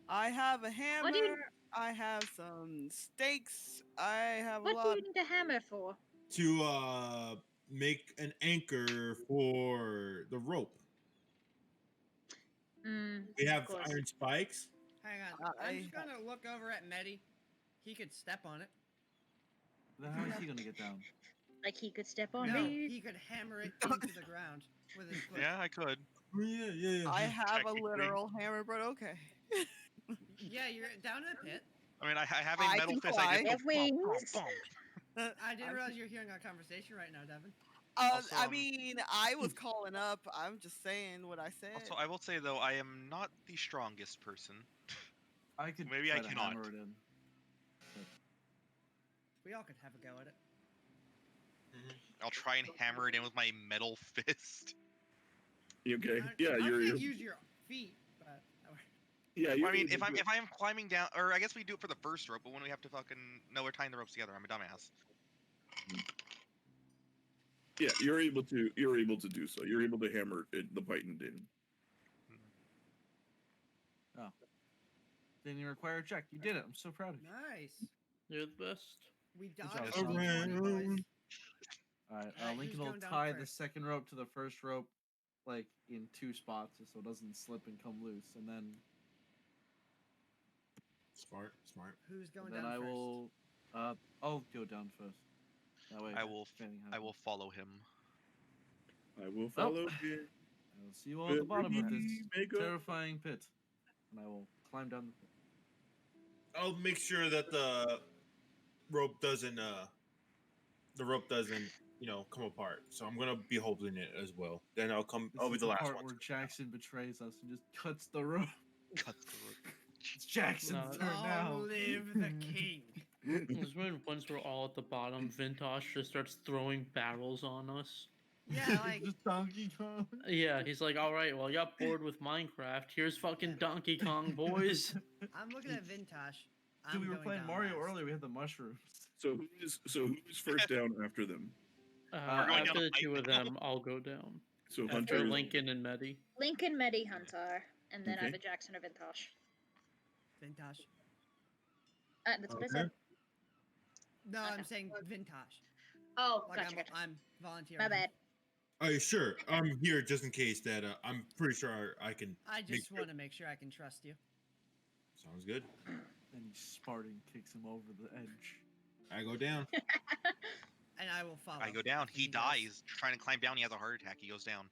[SPEAKER 5] I have a
[SPEAKER 1] What do you-
[SPEAKER 5] hammer. I have some stakes. I have a
[SPEAKER 1] What do
[SPEAKER 5] lot.
[SPEAKER 1] you need a hammer for?
[SPEAKER 9] To make an anchor for the rope. We
[SPEAKER 1] Of
[SPEAKER 9] have
[SPEAKER 1] course.
[SPEAKER 9] iron spikes.
[SPEAKER 3] Hang on. I'm just
[SPEAKER 5] I-
[SPEAKER 3] gonna look over at Medi. He could step on it.
[SPEAKER 7] Then how is he gonna get down?
[SPEAKER 1] Like he could step on
[SPEAKER 3] No,
[SPEAKER 1] me.
[SPEAKER 3] he could hammer it into the ground with his foot.
[SPEAKER 4] Yeah, I could.
[SPEAKER 9] Oh, yeah.
[SPEAKER 5] I have a
[SPEAKER 4] Technically.
[SPEAKER 5] literal hammer, but okay.
[SPEAKER 3] Yeah, you're down in the pit.
[SPEAKER 4] I mean, I have a
[SPEAKER 5] I
[SPEAKER 4] metal
[SPEAKER 5] can
[SPEAKER 4] fist.
[SPEAKER 5] fly.
[SPEAKER 4] I
[SPEAKER 1] Have
[SPEAKER 4] just go bump,
[SPEAKER 1] wings.
[SPEAKER 4] bump, bump.
[SPEAKER 3] I didn't realize you're hearing our conversation right now, Devin.
[SPEAKER 4] Also,
[SPEAKER 5] I mean, I was calling up. I'm just saying what I said.
[SPEAKER 4] Also, I will say though, I am not the strongest person.
[SPEAKER 7] I could
[SPEAKER 4] Maybe
[SPEAKER 7] try
[SPEAKER 4] I
[SPEAKER 7] to
[SPEAKER 4] cannot.
[SPEAKER 7] hammer it in.
[SPEAKER 3] We all could have a go at it.
[SPEAKER 4] I'll try and hammer it in with my metal fist.
[SPEAKER 2] You okay?
[SPEAKER 3] I
[SPEAKER 2] Yeah,
[SPEAKER 3] can't
[SPEAKER 2] you're
[SPEAKER 3] use your feet, but
[SPEAKER 2] yeah.
[SPEAKER 4] I
[SPEAKER 2] You're
[SPEAKER 4] mean,
[SPEAKER 2] able
[SPEAKER 4] if
[SPEAKER 2] to-
[SPEAKER 4] I'm climbing down, or I guess we do it for the first rope, but when we have to fucking no, we're tying the ropes together. I'm a dumbass.
[SPEAKER 2] yeah, you're able to do so. You're able to hammer the python in.
[SPEAKER 7] Didn't even require a check. You did it. I'm so proud of you.
[SPEAKER 3] nice.
[SPEAKER 6] You're the best.
[SPEAKER 3] We
[SPEAKER 7] job.
[SPEAKER 3] dodged
[SPEAKER 4] All
[SPEAKER 3] the D20, boys.
[SPEAKER 7] Alright,
[SPEAKER 3] Alright,
[SPEAKER 7] Lincoln
[SPEAKER 3] who's
[SPEAKER 7] will
[SPEAKER 3] going down
[SPEAKER 7] tie the
[SPEAKER 3] first?
[SPEAKER 7] second rope to the first rope, like in 2 spots, so it doesn't slip and come loose, and then
[SPEAKER 9] Smart.
[SPEAKER 3] Who's going
[SPEAKER 7] then
[SPEAKER 3] down
[SPEAKER 7] I
[SPEAKER 3] first?
[SPEAKER 7] will. I'll go down first. That way, Fanning has
[SPEAKER 4] I
[SPEAKER 7] it.
[SPEAKER 4] will follow him.
[SPEAKER 2] I will follow you.
[SPEAKER 7] I will see you all at the bottom of this
[SPEAKER 2] Make a-
[SPEAKER 7] terrifying pit, and I will climb down the pit.
[SPEAKER 9] I'll make sure that the rope doesn't come apart. So I'm gonna be holding it as well. Then I'll
[SPEAKER 7] This
[SPEAKER 9] be
[SPEAKER 7] is
[SPEAKER 9] the last
[SPEAKER 7] part
[SPEAKER 9] one.
[SPEAKER 7] where Jackson betrays us and just cuts the rope.
[SPEAKER 4] Cut the rope.
[SPEAKER 7] It's Jackson's
[SPEAKER 6] No.
[SPEAKER 7] turn now.
[SPEAKER 3] Long live the king.
[SPEAKER 6] This when once we're all at the bottom, Vintash just starts throwing barrels on us.
[SPEAKER 3] Yeah, like
[SPEAKER 7] Just Donkey Kong.
[SPEAKER 6] Yeah, he's like, all right, well, I got bored with Minecraft. Here's fucking Donkey Kong, boys.
[SPEAKER 3] I'm looking at Vintash.
[SPEAKER 7] Dude, we were
[SPEAKER 3] going
[SPEAKER 7] playing
[SPEAKER 3] down
[SPEAKER 7] Mario
[SPEAKER 3] last.
[SPEAKER 7] earlier. We had the mushrooms.
[SPEAKER 2] So who's first down after them?
[SPEAKER 6] Uh,
[SPEAKER 4] We're going down
[SPEAKER 6] after
[SPEAKER 4] a
[SPEAKER 6] the two
[SPEAKER 4] pipe
[SPEAKER 6] of
[SPEAKER 4] now?
[SPEAKER 6] them, I'll go down.
[SPEAKER 2] So
[SPEAKER 6] After
[SPEAKER 2] Hunter is-
[SPEAKER 6] Lincoln and Medi.
[SPEAKER 1] Lincoln, Medi, Huntar, and then
[SPEAKER 2] Okay.
[SPEAKER 1] either Jackson or Vintash.
[SPEAKER 3] Vintash.
[SPEAKER 1] That's what I said.
[SPEAKER 3] No, I'm
[SPEAKER 1] Okay.
[SPEAKER 3] saying Vintash.
[SPEAKER 1] Oh,
[SPEAKER 3] Like
[SPEAKER 1] gotcha, gotcha.
[SPEAKER 3] I'm volunteering.
[SPEAKER 1] My bad.
[SPEAKER 9] Are you sure? I'm here just in case that I'm pretty sure I can.
[SPEAKER 3] I
[SPEAKER 9] make
[SPEAKER 3] just want to make sure I can trust you.
[SPEAKER 9] Sounds good.
[SPEAKER 7] And Spartan kicks him over the edge.
[SPEAKER 9] I go down.
[SPEAKER 3] And I will follow.
[SPEAKER 4] I go down.
[SPEAKER 3] if
[SPEAKER 4] He
[SPEAKER 3] does.
[SPEAKER 4] dies trying to climb down. He has a heart attack. He goes down.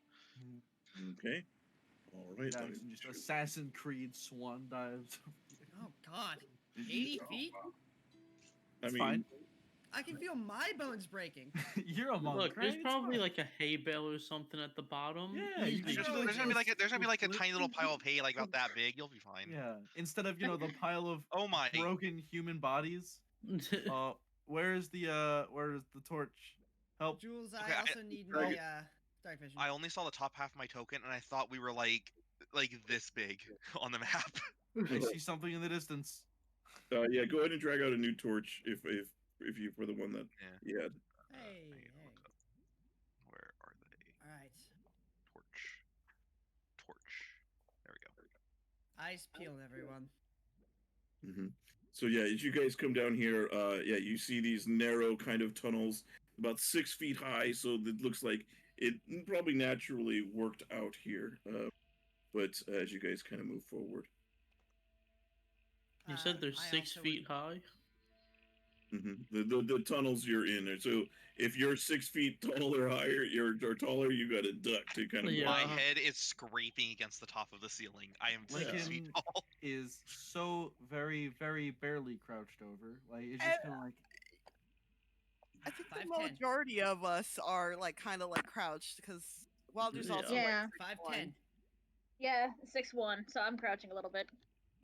[SPEAKER 2] Okay. All right. let me
[SPEAKER 7] Jackson just
[SPEAKER 2] check.
[SPEAKER 7] Assassin Creed swan dives.
[SPEAKER 3] Oh God, 80 feet?
[SPEAKER 2] I
[SPEAKER 7] It's
[SPEAKER 2] mean,
[SPEAKER 7] fine.
[SPEAKER 3] I can feel my bones breaking.
[SPEAKER 7] You're a monk,
[SPEAKER 6] Look,
[SPEAKER 7] right?
[SPEAKER 6] there's
[SPEAKER 7] It's
[SPEAKER 6] probably
[SPEAKER 7] fine.
[SPEAKER 6] like a hay bale or something at the bottom.
[SPEAKER 7] Yeah, you
[SPEAKER 6] Easy.
[SPEAKER 7] can
[SPEAKER 4] There's,
[SPEAKER 7] just-
[SPEAKER 4] there's gonna be like a
[SPEAKER 7] Flip
[SPEAKER 4] tiny little pile of hay like about that big. You'll be fine.
[SPEAKER 7] Yeah. Instead of the pile of
[SPEAKER 4] Oh my.
[SPEAKER 7] broken human bodies. Where's the torch? Help.
[SPEAKER 3] Jules,
[SPEAKER 4] Okay,
[SPEAKER 3] I
[SPEAKER 4] I-
[SPEAKER 3] also need my
[SPEAKER 2] Dragon.
[SPEAKER 3] dark vision.
[SPEAKER 4] I only saw the top half of my token, and I thought we were like this big on the map.
[SPEAKER 7] I see something in the distance.
[SPEAKER 2] yeah, go ahead and drag out a new torch if you for the one that
[SPEAKER 4] Yeah.
[SPEAKER 2] you had.
[SPEAKER 3] Hey,
[SPEAKER 4] I need to
[SPEAKER 3] hey.
[SPEAKER 4] look up. Where are they?
[SPEAKER 3] All right.
[SPEAKER 4] Torch. There we go.
[SPEAKER 3] Eyes peeled, everyone.
[SPEAKER 2] hmm So yeah, as you guys come down here, you see these narrow kind of tunnels, about 6 feet high. So it looks like it probably naturally worked out here. But as you guys kind of move forward,
[SPEAKER 6] You said they're
[SPEAKER 3] I
[SPEAKER 6] 6
[SPEAKER 3] also
[SPEAKER 6] feet high?
[SPEAKER 2] the tunnels you're in there. So if you're 6 feet tall or higher, or taller, you got to duck to kind of.
[SPEAKER 6] Yeah.
[SPEAKER 4] My head is scraping against the top of the ceiling. I am 6 feet
[SPEAKER 7] Lincoln
[SPEAKER 4] tall.
[SPEAKER 7] is so very, very barely crouched over. Like it's just kind of like
[SPEAKER 5] I think the
[SPEAKER 3] 5'10".
[SPEAKER 5] majority of us are like kind of like crouched because Wilder's also
[SPEAKER 1] Yeah.
[SPEAKER 5] like
[SPEAKER 3] 5'10".
[SPEAKER 1] Yeah, 6'1", so I'm crouching a little bit.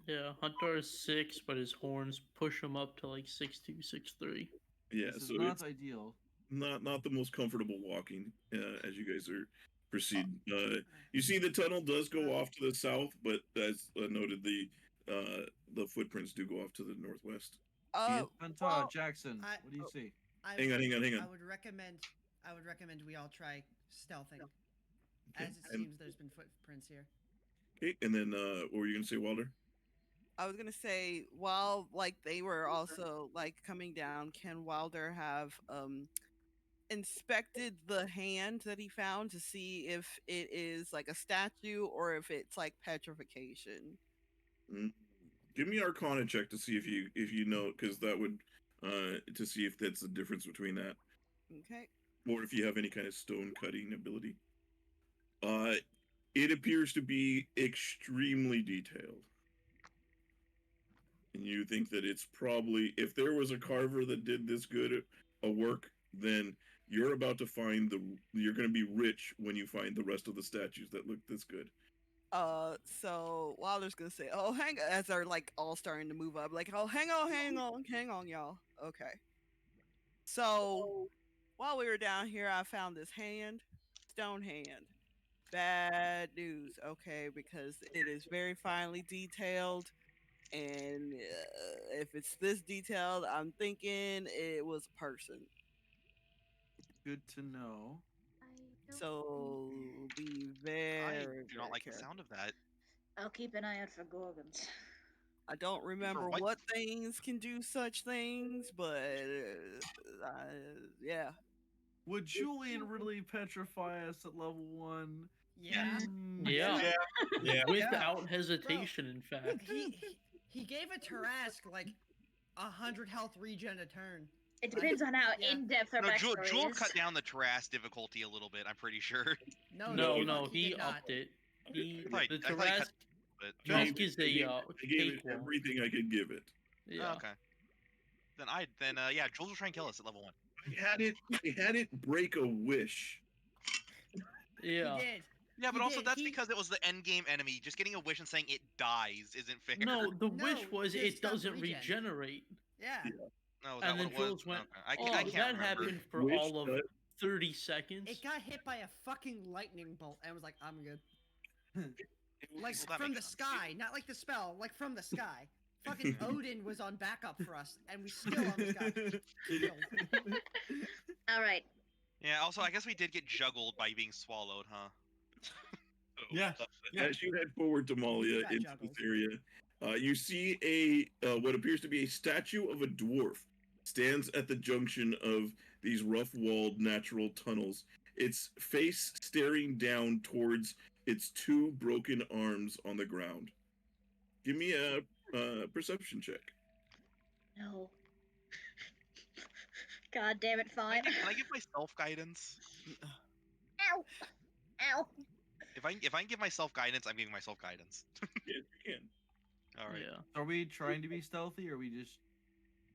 [SPEAKER 6] Yeah, Huntar is 6, but his horns push him up to like 6'2", 6'3".
[SPEAKER 2] Yeah,
[SPEAKER 7] this is
[SPEAKER 2] so
[SPEAKER 7] not
[SPEAKER 2] it's
[SPEAKER 7] ideal.
[SPEAKER 2] not the most comfortable walking as you guys are proceed. You see the tunnel does go off to the south, but as noted, the footprints do go off to the northwest.
[SPEAKER 7] Huntar,
[SPEAKER 5] well,
[SPEAKER 7] Jackson,
[SPEAKER 3] I-
[SPEAKER 7] what do you see?
[SPEAKER 2] Hang on.
[SPEAKER 3] I would recommend we all try stealthing,
[SPEAKER 2] Okay.
[SPEAKER 3] as it seems there's been footprints here.
[SPEAKER 2] Okay, and then what were you gonna say, Walter?
[SPEAKER 5] I was gonna say, while like they were also like coming down, can Wilder have inspected the hand that he found to see if it is like a statue or if it's like petrification?
[SPEAKER 2] Mm. Give me Arcana check to see if you know, because that would to see if that's the difference between that,
[SPEAKER 5] Okay.
[SPEAKER 2] or if you have any kind of stone cutting ability. It appears to be extremely detailed, and you think that it's probably, if there was a carver that did this good a work, then you're about to find you're going to be rich when you find the rest of the statues that look this good.
[SPEAKER 5] So Wilder's gonna say, "Oh, hang," as they're like all starting to move up, like, "Oh, hang on, y'all." Okay. So while we were down here, I found this stone hand. Bad news, okay, because it is very finely detailed, and if it's this detailed, I'm thinking it was a person.
[SPEAKER 7] Good to know.
[SPEAKER 5] So be
[SPEAKER 4] I
[SPEAKER 5] very,
[SPEAKER 4] do not
[SPEAKER 5] very
[SPEAKER 4] like the
[SPEAKER 5] careful.
[SPEAKER 4] sound of that.
[SPEAKER 1] I'll keep an eye out for gorgons.
[SPEAKER 5] I don't remember
[SPEAKER 4] what?
[SPEAKER 5] what things can do such things, but yeah.
[SPEAKER 7] Would Julian really petrify us at level 1?
[SPEAKER 3] Yeah.
[SPEAKER 6] Yeah.
[SPEAKER 9] Yeah.
[SPEAKER 6] Without hesitation, in fact.
[SPEAKER 3] He gave a Tarask like 100 health regen a turn.
[SPEAKER 1] It depends on how
[SPEAKER 3] Yeah.
[SPEAKER 1] in-depth our
[SPEAKER 4] No,
[SPEAKER 1] backstory
[SPEAKER 4] Jewel
[SPEAKER 1] is.
[SPEAKER 4] cut down the Taras difficulty a little bit, I'm pretty sure.
[SPEAKER 6] No,
[SPEAKER 3] he
[SPEAKER 6] he
[SPEAKER 3] did not.
[SPEAKER 6] upped it. The
[SPEAKER 4] I thought he cut
[SPEAKER 6] Tarask
[SPEAKER 4] it.
[SPEAKER 6] Tusk is
[SPEAKER 2] I gave
[SPEAKER 6] a
[SPEAKER 2] it
[SPEAKER 6] cakewalk.
[SPEAKER 2] everything I could give it.
[SPEAKER 6] Yeah.
[SPEAKER 4] Okay. Then yeah, Jules will try and kill us at level 1.
[SPEAKER 2] I had it break a wish.
[SPEAKER 6] Yeah.
[SPEAKER 3] He did.
[SPEAKER 4] Yeah, but
[SPEAKER 3] He
[SPEAKER 4] also
[SPEAKER 3] did.
[SPEAKER 4] that's because it was the end game enemy. Just getting a wish and saying it dies isn't fair.
[SPEAKER 6] No, the
[SPEAKER 3] No,
[SPEAKER 6] wish was
[SPEAKER 3] just
[SPEAKER 6] it
[SPEAKER 3] stop
[SPEAKER 6] doesn't
[SPEAKER 3] regen.
[SPEAKER 6] regenerate.
[SPEAKER 3] Yeah.
[SPEAKER 4] No, is that
[SPEAKER 6] And then
[SPEAKER 4] what it was?
[SPEAKER 6] Jules went,
[SPEAKER 4] Okay.
[SPEAKER 6] oh,
[SPEAKER 4] I can't
[SPEAKER 6] that
[SPEAKER 4] remember.
[SPEAKER 6] happened for
[SPEAKER 2] Wish
[SPEAKER 6] all of
[SPEAKER 2] cut.
[SPEAKER 6] 30 seconds.
[SPEAKER 3] It got hit by a fucking lightning bolt and was like, I'm good. Like
[SPEAKER 4] Well, that
[SPEAKER 3] from the
[SPEAKER 4] makes sense.
[SPEAKER 3] sky, not like the spell, like from the sky. Fucking Odin was on backup for us, and we still almost got killed.
[SPEAKER 1] All right.
[SPEAKER 4] Yeah. Also, I guess we did get juggled by being swallowed, huh?
[SPEAKER 7] Yeah.
[SPEAKER 2] As you head forward, Damalia,
[SPEAKER 3] Got
[SPEAKER 2] into
[SPEAKER 3] juggled.
[SPEAKER 2] this area, you see a what appears to be a statue of a dwarf stands at the junction of these rough-walled natural tunnels. Its face staring down towards its two broken arms on the ground. Give me a perception check.
[SPEAKER 1] No. God damn it, fine.
[SPEAKER 4] Can I give myself guidance?
[SPEAKER 1] Ow! Ow!
[SPEAKER 4] If I can give myself guidance, I'm giving myself guidance.
[SPEAKER 2] Yes, you can.
[SPEAKER 4] All right.
[SPEAKER 6] Yeah.
[SPEAKER 7] Are we trying to be stealthy or are we just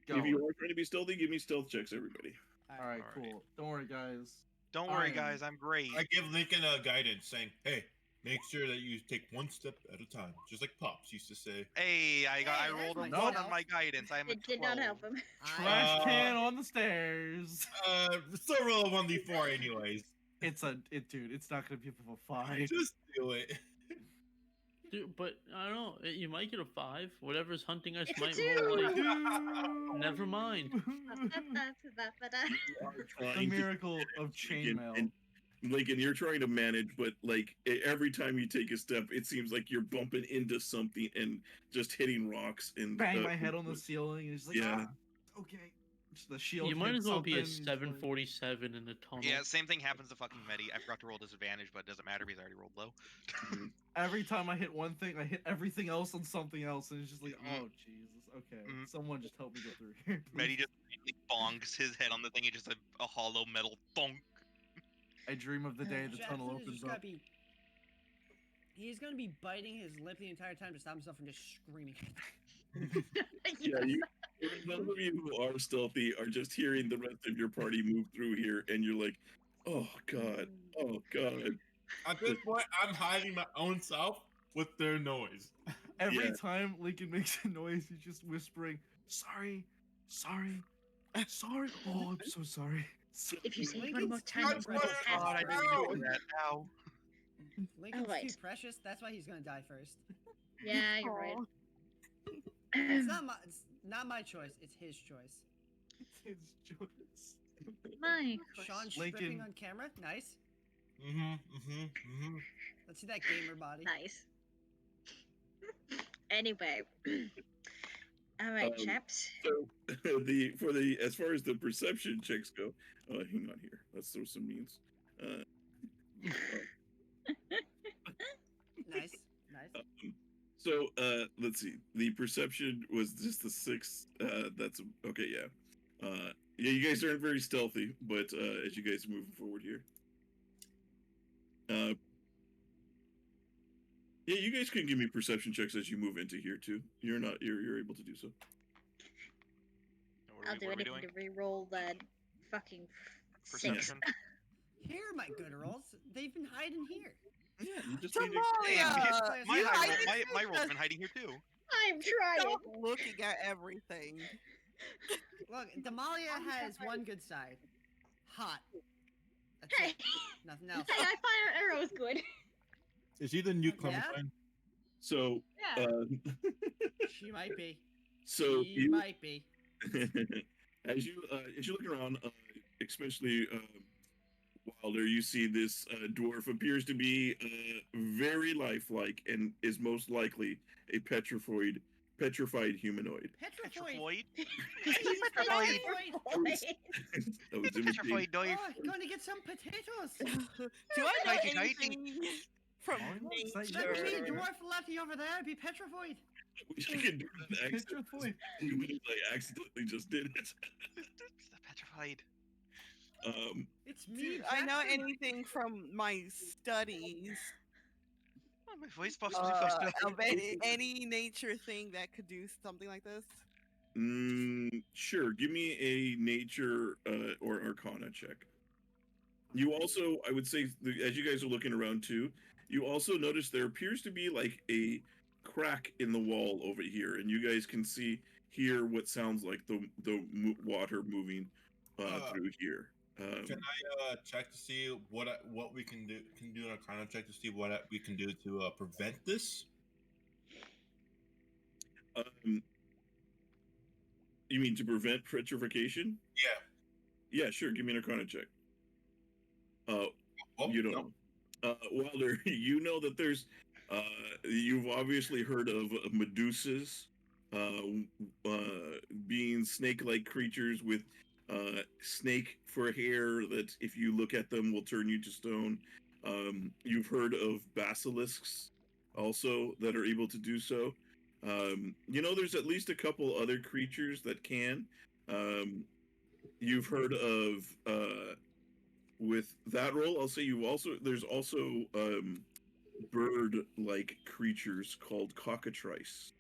[SPEAKER 2] If
[SPEAKER 7] going?
[SPEAKER 2] you are trying to be stealthy, give me stealth checks, everybody.
[SPEAKER 7] Alright,
[SPEAKER 4] Alright.
[SPEAKER 7] cool. Don't worry, guys.
[SPEAKER 4] Don't worry,
[SPEAKER 7] I am-
[SPEAKER 4] guys. I'm great.
[SPEAKER 9] I give Lincoln guidance saying, "Hey, make sure that you take one step at a time," just like Pops used to say.
[SPEAKER 4] Hey, I
[SPEAKER 3] Hey,
[SPEAKER 4] rolled a
[SPEAKER 3] that's
[SPEAKER 4] 1
[SPEAKER 3] myself.
[SPEAKER 4] on my guidance. I'm a
[SPEAKER 1] It did not
[SPEAKER 4] 12.
[SPEAKER 1] help him.
[SPEAKER 7] Trash
[SPEAKER 9] Uh,
[SPEAKER 7] can on the stairs.
[SPEAKER 9] Still roll a 1d4 anyways.
[SPEAKER 7] Dude, it's not gonna be above a 5.
[SPEAKER 9] Just do it.
[SPEAKER 6] Dude, but I don't know. You might get a 5. Whatever's hunting us
[SPEAKER 1] It's a
[SPEAKER 6] might
[SPEAKER 1] 2.
[SPEAKER 6] roll like.
[SPEAKER 7] Dude.
[SPEAKER 6] Never mind.
[SPEAKER 2] You are
[SPEAKER 7] The
[SPEAKER 2] trying to
[SPEAKER 7] miracle of chainmail.
[SPEAKER 2] and Lincoln, you're trying to manage, but like every time you take a step, it seems like you're bumping into something and just hitting rocks and
[SPEAKER 7] Bang my head on the ceiling and it's like,
[SPEAKER 2] Yeah.
[SPEAKER 7] okay. Just the shield
[SPEAKER 6] You might
[SPEAKER 7] hits
[SPEAKER 6] as well be a
[SPEAKER 7] something, and it's like-
[SPEAKER 6] 747 in the tunnel.
[SPEAKER 4] Yeah, same thing happens to fucking Medi. I forgot to roll disadvantage, but it doesn't matter because I already rolled low.
[SPEAKER 7] Every time I hit one thing, I hit everything else on something else, and it's just like,
[SPEAKER 4] Mhm.
[SPEAKER 7] oh Jesus, okay,
[SPEAKER 4] Mhm.
[SPEAKER 7] someone just help me get through here.
[SPEAKER 4] Medi just bongs his head on the thing and just a hollow metal thunk.
[SPEAKER 7] I dream of the day the tunnel
[SPEAKER 3] Jackson is
[SPEAKER 7] opens
[SPEAKER 3] just gotta
[SPEAKER 7] up.
[SPEAKER 3] be. He's gonna be biting his lip the entire time to stop himself from just screaming.
[SPEAKER 2] Yeah, those of you who are stealthy are just hearing the rest of your party move through here, and you're like, oh god, oh god.
[SPEAKER 9] At this point, I'm hiding my own self with their noise.
[SPEAKER 7] Every
[SPEAKER 2] Yeah.
[SPEAKER 7] time Lincoln makes a noise, he's just whispering, sorry, sorry, sorry. Oh, I'm so sorry.
[SPEAKER 1] If you say it one
[SPEAKER 3] Lincoln's
[SPEAKER 1] more
[SPEAKER 3] too
[SPEAKER 1] time, I'm going to
[SPEAKER 3] precious.
[SPEAKER 1] pass
[SPEAKER 4] God, I
[SPEAKER 1] out.
[SPEAKER 4] didn't do that. Ow.
[SPEAKER 3] Lincoln's
[SPEAKER 1] Alright.
[SPEAKER 3] too precious. That's why he's gonna die first.
[SPEAKER 1] Yeah, you're right.
[SPEAKER 3] It's not my choice. It's his choice.
[SPEAKER 7] It's his choice.
[SPEAKER 1] My
[SPEAKER 3] Sean
[SPEAKER 7] Lincoln.
[SPEAKER 3] stripping on camera. Nice.
[SPEAKER 9] Mm-hmm.
[SPEAKER 3] Let's see that gamer body.
[SPEAKER 1] nice. Anyway, all right,
[SPEAKER 2] Um,
[SPEAKER 1] chaps.
[SPEAKER 2] So as far as the perception checks go, hang on here. Let's throw some means.
[SPEAKER 3] Nice.
[SPEAKER 2] So let's see. The perception was just the 6. That's okay. Yeah. Yeah. You guys aren't very stealthy, but as you guys are moving forward here, yeah, you guys can give me perception checks as you move into here too. You're able to do so.
[SPEAKER 4] What are
[SPEAKER 1] I'll
[SPEAKER 4] we-
[SPEAKER 1] do
[SPEAKER 4] what are we
[SPEAKER 1] anything
[SPEAKER 4] doing?
[SPEAKER 1] to re-roll that fucking
[SPEAKER 4] Perception.
[SPEAKER 3] Here, my good rolls. They've been hiding here.
[SPEAKER 2] Yeah, you just
[SPEAKER 5] Damalia!
[SPEAKER 4] My,
[SPEAKER 5] you
[SPEAKER 4] high
[SPEAKER 5] hide
[SPEAKER 4] roll,
[SPEAKER 5] it
[SPEAKER 4] my
[SPEAKER 5] too,
[SPEAKER 4] roll's
[SPEAKER 5] just
[SPEAKER 4] been hiding here too.
[SPEAKER 1] I'm trying.
[SPEAKER 5] Stop looking at everything.
[SPEAKER 3] Look, Damalia has one good side. Hot. That's
[SPEAKER 1] Hey,
[SPEAKER 3] it. Nothing else.
[SPEAKER 1] hey, I fire arrows good.
[SPEAKER 9] Is he the new
[SPEAKER 3] Yeah?
[SPEAKER 9] Clementine?
[SPEAKER 2] So
[SPEAKER 1] Yeah.
[SPEAKER 3] She might be.
[SPEAKER 2] so
[SPEAKER 3] She
[SPEAKER 2] you,
[SPEAKER 3] might be.
[SPEAKER 2] as you look around, especially Wilder, you see this dwarf appears to be very lifelike and is most likely a petrified humanoid.
[SPEAKER 3] Petrified.
[SPEAKER 4] Petrified.
[SPEAKER 2] That was imitation.
[SPEAKER 4] Petrified knife.
[SPEAKER 3] Oh, going to get some potatoes.
[SPEAKER 5] Do I know
[SPEAKER 4] Hiding, hiding.
[SPEAKER 5] anything from
[SPEAKER 7] Oh, is that
[SPEAKER 3] That
[SPEAKER 7] you?
[SPEAKER 3] wee
[SPEAKER 5] nature?
[SPEAKER 3] dwarf laddie over there be petrified.
[SPEAKER 2] We can do that
[SPEAKER 7] Petrified.
[SPEAKER 2] accidentally. I accidentally just did it.
[SPEAKER 4] It's the petrified.
[SPEAKER 3] It's me.
[SPEAKER 5] Do I know
[SPEAKER 3] Jackson.
[SPEAKER 5] anything from my studies
[SPEAKER 4] Oh, my voice box was supposed to.
[SPEAKER 5] of any nature thing that could do something like this?
[SPEAKER 2] Sure. Give me a nature or arcana check. You also, I would say, as you guys are looking around too, you also notice there appears to be like a crack in the wall over here, and you guys can hear what sounds like the water moving through here.
[SPEAKER 9] Can I check to see what we can do? Can do an Arcana check to see what we can do to prevent this?
[SPEAKER 2] You mean to prevent petrification?
[SPEAKER 9] Yeah.
[SPEAKER 2] Yeah, sure. Give me an Arcana check.
[SPEAKER 9] Oh,
[SPEAKER 2] You don't
[SPEAKER 9] no.
[SPEAKER 2] know. Wilder, you know that there's. You've obviously heard of Medusas, being snake-like creatures with snake for hair that, if you look at them, will turn you to stone. You've heard of basilisks, also, that are able to do so. You know, there's at least a couple other creatures that can. You've heard of. With that role, I'll say there's also bird-like creatures called cockatrice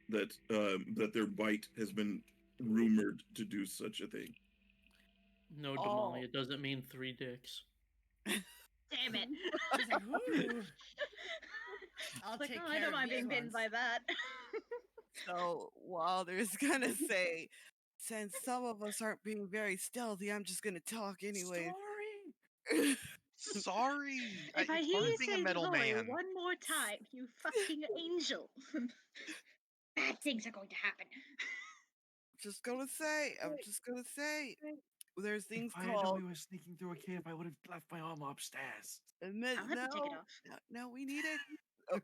[SPEAKER 2] that their bite has been rumored to do such a thing.
[SPEAKER 6] No,
[SPEAKER 5] Oh.
[SPEAKER 6] Damalia, it doesn't mean 3 dicks.
[SPEAKER 1] Damn it.
[SPEAKER 3] He's like, ooh. I'll
[SPEAKER 1] Like,
[SPEAKER 3] take
[SPEAKER 1] oh,
[SPEAKER 3] care
[SPEAKER 1] I don't
[SPEAKER 3] of
[SPEAKER 1] mind
[SPEAKER 3] these
[SPEAKER 1] being bitten
[SPEAKER 3] ones.
[SPEAKER 1] by that.
[SPEAKER 5] So Wilder's gonna say, since some of us aren't being very stealthy, I'm just gonna talk anyway.
[SPEAKER 4] Sorry.
[SPEAKER 1] If I
[SPEAKER 4] it's
[SPEAKER 1] hear
[SPEAKER 4] hard
[SPEAKER 1] you
[SPEAKER 4] being a
[SPEAKER 1] say
[SPEAKER 4] metal
[SPEAKER 1] Delorin
[SPEAKER 4] man.
[SPEAKER 1] one more time, you fucking angel, bad things are going to happen.
[SPEAKER 5] I'm just gonna say, there's things
[SPEAKER 7] If I had known
[SPEAKER 5] called.
[SPEAKER 7] we were sneaking through a cave, I would have left my armor upstairs.
[SPEAKER 1] I'll have to take it off.
[SPEAKER 5] No, we need it. Oh,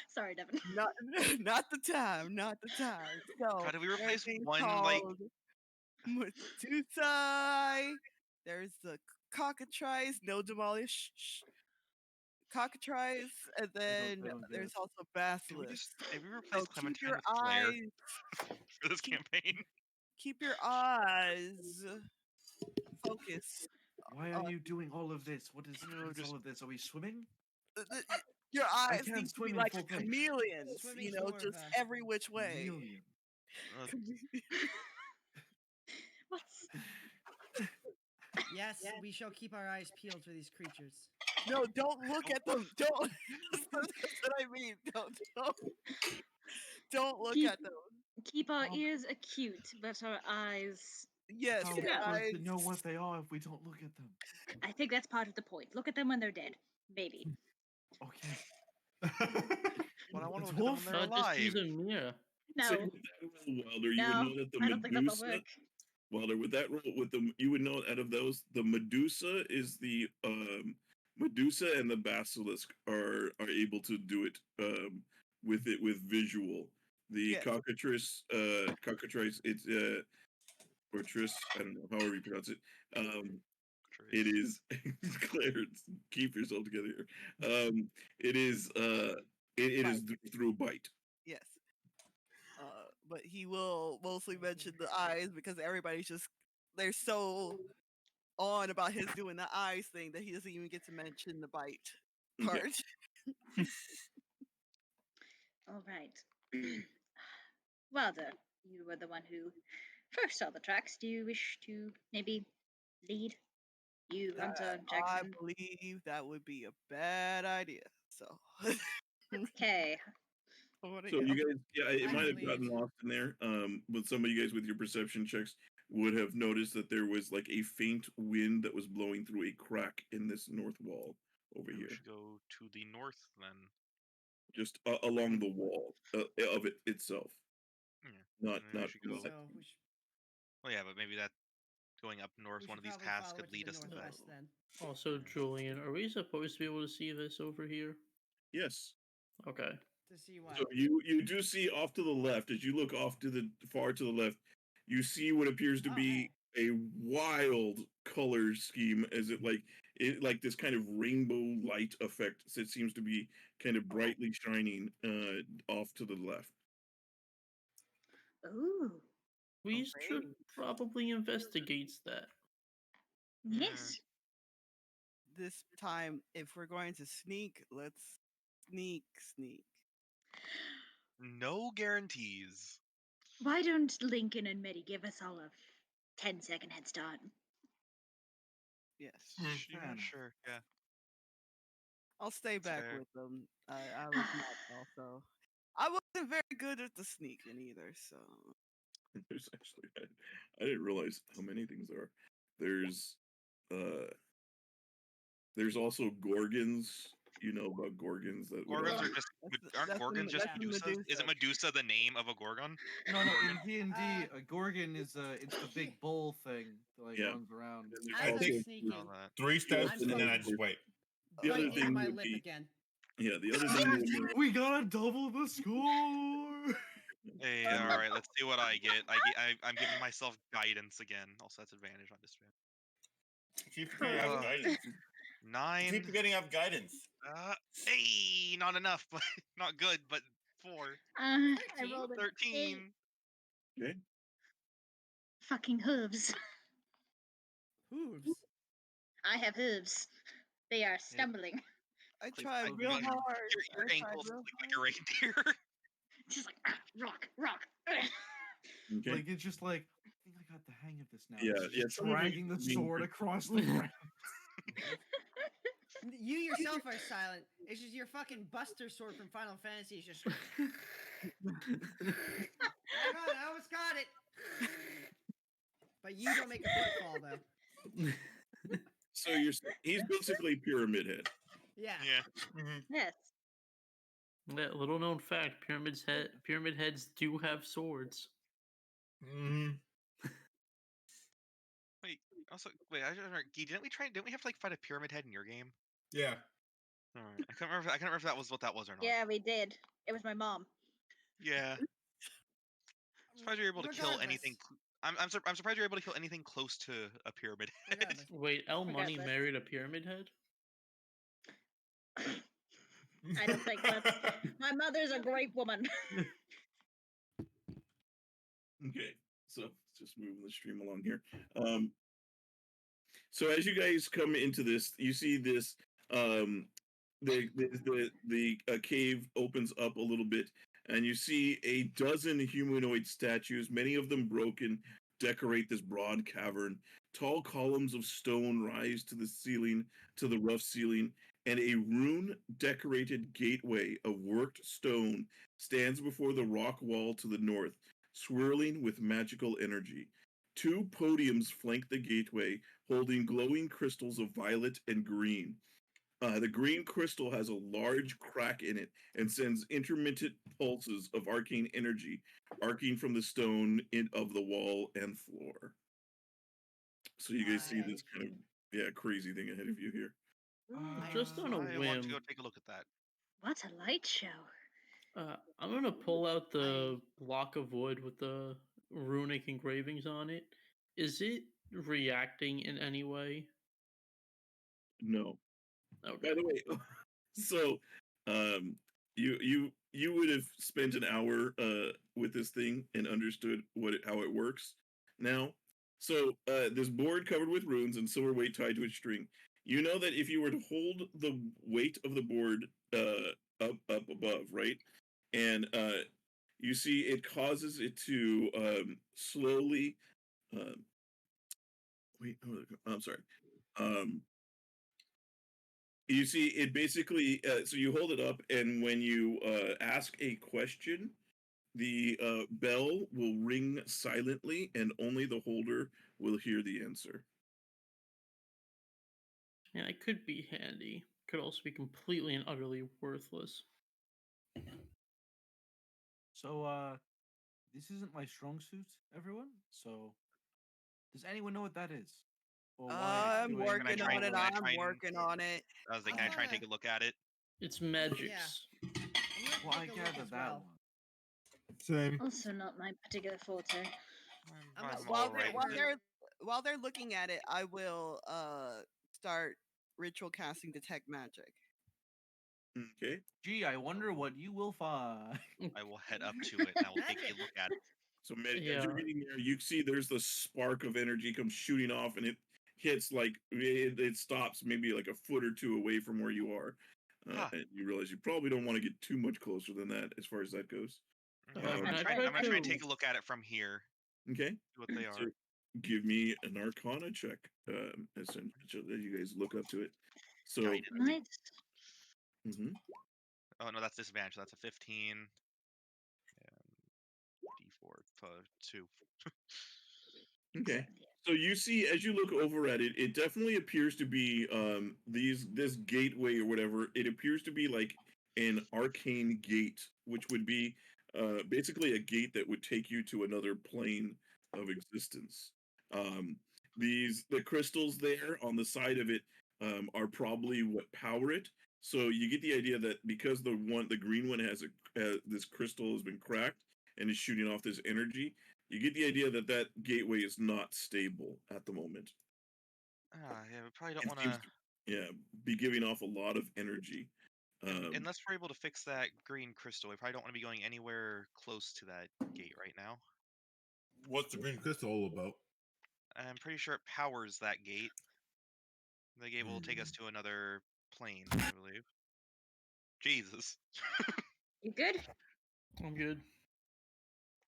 [SPEAKER 1] Sorry, Devin.
[SPEAKER 5] not the time. So
[SPEAKER 4] God, did we
[SPEAKER 5] there's
[SPEAKER 4] replace
[SPEAKER 5] things
[SPEAKER 4] one, like-
[SPEAKER 5] called Metusai. There's the cockatrice. No, demolish. Cockatrice, and then
[SPEAKER 7] they don't get
[SPEAKER 5] there's
[SPEAKER 7] it.
[SPEAKER 5] also
[SPEAKER 4] Did we
[SPEAKER 5] basilisk.
[SPEAKER 4] replace
[SPEAKER 5] So keep
[SPEAKER 4] Clementine
[SPEAKER 5] your
[SPEAKER 4] with Claire
[SPEAKER 5] eyes.
[SPEAKER 4] for this campaign?
[SPEAKER 5] Keep your eyes focused.
[SPEAKER 7] Why are you doing all of this? What is
[SPEAKER 4] just-
[SPEAKER 7] all of this? Are we swimming?
[SPEAKER 5] Your eyes
[SPEAKER 7] can't
[SPEAKER 5] need to
[SPEAKER 7] swim
[SPEAKER 5] be
[SPEAKER 7] in
[SPEAKER 5] like a
[SPEAKER 7] full face.
[SPEAKER 5] chameleon,
[SPEAKER 3] Swimming
[SPEAKER 5] you know,
[SPEAKER 3] for
[SPEAKER 5] just
[SPEAKER 3] the-
[SPEAKER 5] every which way.
[SPEAKER 7] Chameleon.
[SPEAKER 1] What's...
[SPEAKER 3] Yes, we shall keep our eyes peeled for these creatures.
[SPEAKER 5] No, don't look at them. Don't. That's what I mean. Don't look
[SPEAKER 1] Keep-
[SPEAKER 5] at them.
[SPEAKER 1] Keep our
[SPEAKER 7] Oh.
[SPEAKER 1] ears acute, but our eyes...
[SPEAKER 5] Yes,
[SPEAKER 7] How
[SPEAKER 5] your
[SPEAKER 7] are we
[SPEAKER 5] eyes.
[SPEAKER 7] supposed to know what they are if we don't look at them?
[SPEAKER 1] I think that's part of the point. Look at them when they're dead. Maybe.
[SPEAKER 7] Okay.
[SPEAKER 4] But I want
[SPEAKER 7] It's
[SPEAKER 4] to look at them when they're
[SPEAKER 6] Just use
[SPEAKER 4] alive.
[SPEAKER 6] a mirror.
[SPEAKER 1] No,
[SPEAKER 2] Say with that roll, Wilder, you would
[SPEAKER 1] no,
[SPEAKER 2] know that the
[SPEAKER 1] I don't think that'll
[SPEAKER 2] Medusa.
[SPEAKER 1] work.
[SPEAKER 2] Wilder, with that roll, you would know out of those, the Medusa is the Medusa and the Basilisk are able to do it with visual. The
[SPEAKER 5] Yes.
[SPEAKER 2] cockatrice, it's or Tris, I don't know, however you pronounce it. It is Clarence. Keep yourself together here. It is it is through bite.
[SPEAKER 5] Yes. But he will mostly mention the eyes because everybody's just they're so on about his doing the eyes thing that he doesn't even get to mention the bite
[SPEAKER 2] Okay.
[SPEAKER 5] part.
[SPEAKER 1] All right. Wilder, you were the one who first saw the tracks. Do you wish to maybe lead? You, Hunter,
[SPEAKER 5] I
[SPEAKER 1] Jackson.
[SPEAKER 5] believe that would be a bad idea. So.
[SPEAKER 1] Okay.
[SPEAKER 2] So you guys, yeah, it
[SPEAKER 3] I
[SPEAKER 2] might have
[SPEAKER 3] believe.
[SPEAKER 2] gotten lost in there. But some of you guys with your perception checks would have noticed that there was like a faint wind that was blowing through a crack in this north wall over
[SPEAKER 4] We
[SPEAKER 2] here,
[SPEAKER 4] should go to the north then.
[SPEAKER 2] just along the wall of it itself.
[SPEAKER 4] Yeah.
[SPEAKER 2] Not
[SPEAKER 4] we
[SPEAKER 2] not.
[SPEAKER 4] should go.
[SPEAKER 3] So we should,
[SPEAKER 4] Well, yeah, but maybe that going up north,
[SPEAKER 3] we
[SPEAKER 4] one
[SPEAKER 3] should
[SPEAKER 4] of these
[SPEAKER 3] probably
[SPEAKER 4] paths
[SPEAKER 3] follow
[SPEAKER 4] could
[SPEAKER 3] it to
[SPEAKER 4] lead
[SPEAKER 3] the
[SPEAKER 4] us to that.
[SPEAKER 3] northwest then.
[SPEAKER 6] Also, Julian, are we supposed to be able to see this over here?
[SPEAKER 2] Yes.
[SPEAKER 6] Okay.
[SPEAKER 3] To see what?
[SPEAKER 2] So you do see off to the left, as you look off to the far to the left, you see what appears to
[SPEAKER 3] Oh,
[SPEAKER 2] be a wild color scheme, as it like this kind of rainbow light effect. So it seems to be kind of brightly shining off to the left.
[SPEAKER 1] Ooh.
[SPEAKER 6] We should
[SPEAKER 5] Okay.
[SPEAKER 6] probably investigate that.
[SPEAKER 1] Yes.
[SPEAKER 5] This time, if we're going to sneak, let's sneak.
[SPEAKER 4] No guarantees.
[SPEAKER 1] Why don't Lincoln and Medi give us all a 10-second head start?
[SPEAKER 5] Yes.
[SPEAKER 4] Yeah,
[SPEAKER 7] fair enough.
[SPEAKER 4] sure. Yeah.
[SPEAKER 5] I'll stay back
[SPEAKER 4] fair.
[SPEAKER 5] with them. I was not also. I wasn't very good at the sneaking either, so.
[SPEAKER 2] There's actually I didn't realize how many things there are. There's also gorgons. You know about gorgons that would
[SPEAKER 4] Gorgons
[SPEAKER 2] also-
[SPEAKER 4] are just aren't
[SPEAKER 5] that's the-
[SPEAKER 4] gorgons just
[SPEAKER 5] that's the
[SPEAKER 4] Medusa?
[SPEAKER 5] Medusa.
[SPEAKER 4] Isn't Medusa the name of a gorgon?
[SPEAKER 7] No, in
[SPEAKER 4] Gorgon?
[SPEAKER 7] D&D, a gorgon is it's the big bull thing that like
[SPEAKER 2] Yeah.
[SPEAKER 7] runs around.
[SPEAKER 2] And there's
[SPEAKER 3] As I'm
[SPEAKER 2] also-
[SPEAKER 3] sneaking,
[SPEAKER 4] All that.
[SPEAKER 8] 3 steps,
[SPEAKER 3] I'm
[SPEAKER 8] and then I
[SPEAKER 3] supposed-
[SPEAKER 8] just wait.
[SPEAKER 2] the other
[SPEAKER 3] bite into
[SPEAKER 2] thing
[SPEAKER 3] my
[SPEAKER 2] would
[SPEAKER 3] lip
[SPEAKER 2] be
[SPEAKER 3] again.
[SPEAKER 2] yeah. The other thing would be
[SPEAKER 7] We gotta double the score.
[SPEAKER 4] Hey, all right. Let's see what I get. I'm giving myself guidance again. Also, that's advantage on this.
[SPEAKER 8] Keep forgetting I have guidance.
[SPEAKER 4] 9.
[SPEAKER 8] Keep forgetting I have guidance.
[SPEAKER 4] Hey, not enough, but not good. But 4.
[SPEAKER 1] I rolled a
[SPEAKER 4] 13.
[SPEAKER 2] okay.
[SPEAKER 1] fucking hooves.
[SPEAKER 3] Hooves.
[SPEAKER 1] I have hooves. They are stumbling.
[SPEAKER 5] I
[SPEAKER 4] Please,
[SPEAKER 5] tried
[SPEAKER 4] I
[SPEAKER 5] real
[SPEAKER 4] mean,
[SPEAKER 5] hard.
[SPEAKER 4] Your
[SPEAKER 5] I tried
[SPEAKER 4] ankles
[SPEAKER 5] real
[SPEAKER 4] look like
[SPEAKER 5] hard.
[SPEAKER 4] a reindeer.
[SPEAKER 1] Just like rock.
[SPEAKER 2] Okay.
[SPEAKER 7] Like it's just like I think I got the hang of this now.
[SPEAKER 2] Yeah,
[SPEAKER 7] It's
[SPEAKER 2] yeah,
[SPEAKER 7] just
[SPEAKER 2] some of you
[SPEAKER 7] dragging the
[SPEAKER 2] being
[SPEAKER 7] sword
[SPEAKER 2] pretty-
[SPEAKER 7] across the ground.
[SPEAKER 3] You yourself are silent. It's just your fucking Buster sword from Final Fantasy is just. Hang on, I almost got it. But you don't make a footfall though.
[SPEAKER 2] So he's basically Pyramid Head.
[SPEAKER 3] Yeah.
[SPEAKER 4] Yeah.
[SPEAKER 1] Yes.
[SPEAKER 6] Yeah, little known fact: pyramid heads do have swords.
[SPEAKER 4] Also, wait. I don't remember. Didn't we have to like fight a pyramid head in your game?
[SPEAKER 8] Yeah.
[SPEAKER 4] All right. I can't remember if that was what that was or not.
[SPEAKER 1] Yeah, we did. It was my mom.
[SPEAKER 4] Yeah. I'm surprised you're able to kill
[SPEAKER 3] Regardless.
[SPEAKER 4] anything. I'm surprised you're able to kill anything close to a pyramid head.
[SPEAKER 3] Regardless.
[SPEAKER 6] Wait, El Money
[SPEAKER 1] Regardless.
[SPEAKER 6] married a pyramid head?
[SPEAKER 1] I don't think that's. My mother's a great woman.
[SPEAKER 2] Okay, so let's just moving the stream along here. So as you guys come into this, you see this. The cave opens up a little bit, and you see a dozen humanoid statues, many of them broken, decorate this broad cavern. Tall columns of stone rise to the ceiling, to the rough ceiling, and a rune-decorated gateway of worked stone stands before the rock wall to the north, swirling with magical energy. 2 podiums flank the gateway, holding glowing crystals of violet and green. The green crystal has a large crack in it and sends intermittent pulses of arcane energy, arcing from the stone of the wall and floor. So you guys see this kind of crazy thing ahead of you here.
[SPEAKER 6] Just on a
[SPEAKER 4] I want to
[SPEAKER 6] whim,
[SPEAKER 4] go take a look at that.
[SPEAKER 1] What a light show.
[SPEAKER 6] I'm gonna pull out the block of wood with the runic engravings on it. Is it reacting in any way?
[SPEAKER 2] No.
[SPEAKER 6] Okay.
[SPEAKER 2] By the way, so you would have spent an hour with this thing and understood how it works now. So this board covered with runes and silver weight tied to a string. You know that if you were to hold the weight of the board up above, right, and you see it causes it to slowly. Wait, I'm sorry. You see, it basically, so you hold it up, and when you ask a question, the bell will ring silently, and only the holder will hear the answer.
[SPEAKER 6] Yeah, it could be handy. Could also be completely and utterly worthless.
[SPEAKER 7] So, this isn't my strong suit, everyone. So, does anyone know what that is? Or why
[SPEAKER 5] I'm
[SPEAKER 7] do I-
[SPEAKER 5] working
[SPEAKER 4] try
[SPEAKER 5] on
[SPEAKER 4] and-
[SPEAKER 5] it.
[SPEAKER 4] can I
[SPEAKER 5] I'm
[SPEAKER 4] try and-
[SPEAKER 5] working on it.
[SPEAKER 4] I was like, can I try and take a look at it?
[SPEAKER 6] It's magics.
[SPEAKER 3] I'm gonna
[SPEAKER 7] Well, I
[SPEAKER 3] take a look
[SPEAKER 7] gather
[SPEAKER 3] as
[SPEAKER 7] that
[SPEAKER 3] well.
[SPEAKER 7] one.
[SPEAKER 8] Same.
[SPEAKER 1] Also not my particular forte.
[SPEAKER 3] I'm
[SPEAKER 4] I'm
[SPEAKER 3] gonna
[SPEAKER 5] While
[SPEAKER 4] all
[SPEAKER 3] start
[SPEAKER 5] they're
[SPEAKER 4] right
[SPEAKER 5] while
[SPEAKER 4] with it.
[SPEAKER 5] they're while they're looking at it, I will start ritual casting detect magic.
[SPEAKER 2] Okay.
[SPEAKER 7] Gee, I wonder what you will find.
[SPEAKER 4] I will head up to it and I will take a look at it.
[SPEAKER 2] So as
[SPEAKER 6] Yeah.
[SPEAKER 2] you're getting there, you see there's the spark of energy comes shooting off, and it hits like it stops maybe like a foot or two away from where you are.
[SPEAKER 4] Huh.
[SPEAKER 2] And you realize you probably don't want to get too much closer than that as far as that goes.
[SPEAKER 4] Yeah, I'm,
[SPEAKER 6] can
[SPEAKER 4] gonna
[SPEAKER 6] I
[SPEAKER 4] try,
[SPEAKER 6] try
[SPEAKER 4] I'm gonna try and
[SPEAKER 6] to-
[SPEAKER 4] take a look at it from here.
[SPEAKER 2] Okay.
[SPEAKER 4] See what they
[SPEAKER 2] So
[SPEAKER 4] are.
[SPEAKER 2] give me an Arcana check, so that you guys look up to it. So,
[SPEAKER 4] Guidance.
[SPEAKER 1] Nice.
[SPEAKER 2] mhm.
[SPEAKER 4] Oh no, that's disadvantage. So that's a 15. And D4 2.
[SPEAKER 2] Okay. So you see, as you look over at it, it definitely appears to be this gateway or whatever. It appears to be like an arcane gate, which would be basically a gate that would take you to another plane of existence. Um, the crystals there on the side of it are probably what power it. So you get the idea that because the green one has this crystal has been cracked and is shooting off this energy, you get the idea that that gateway is not stable at the moment.
[SPEAKER 4] Yeah, we probably don't
[SPEAKER 2] It
[SPEAKER 4] want
[SPEAKER 2] seems
[SPEAKER 4] to.
[SPEAKER 2] to, be giving off a lot of energy.
[SPEAKER 4] Unless we're able to fix that green crystal, we probably don't want to be going anywhere close to that gate right now.
[SPEAKER 9] What's the green crystal all about?
[SPEAKER 4] I'm pretty sure it powers that gate. The gate will take us to another plane, I believe. Jesus.
[SPEAKER 1] You good?
[SPEAKER 6] I'm good.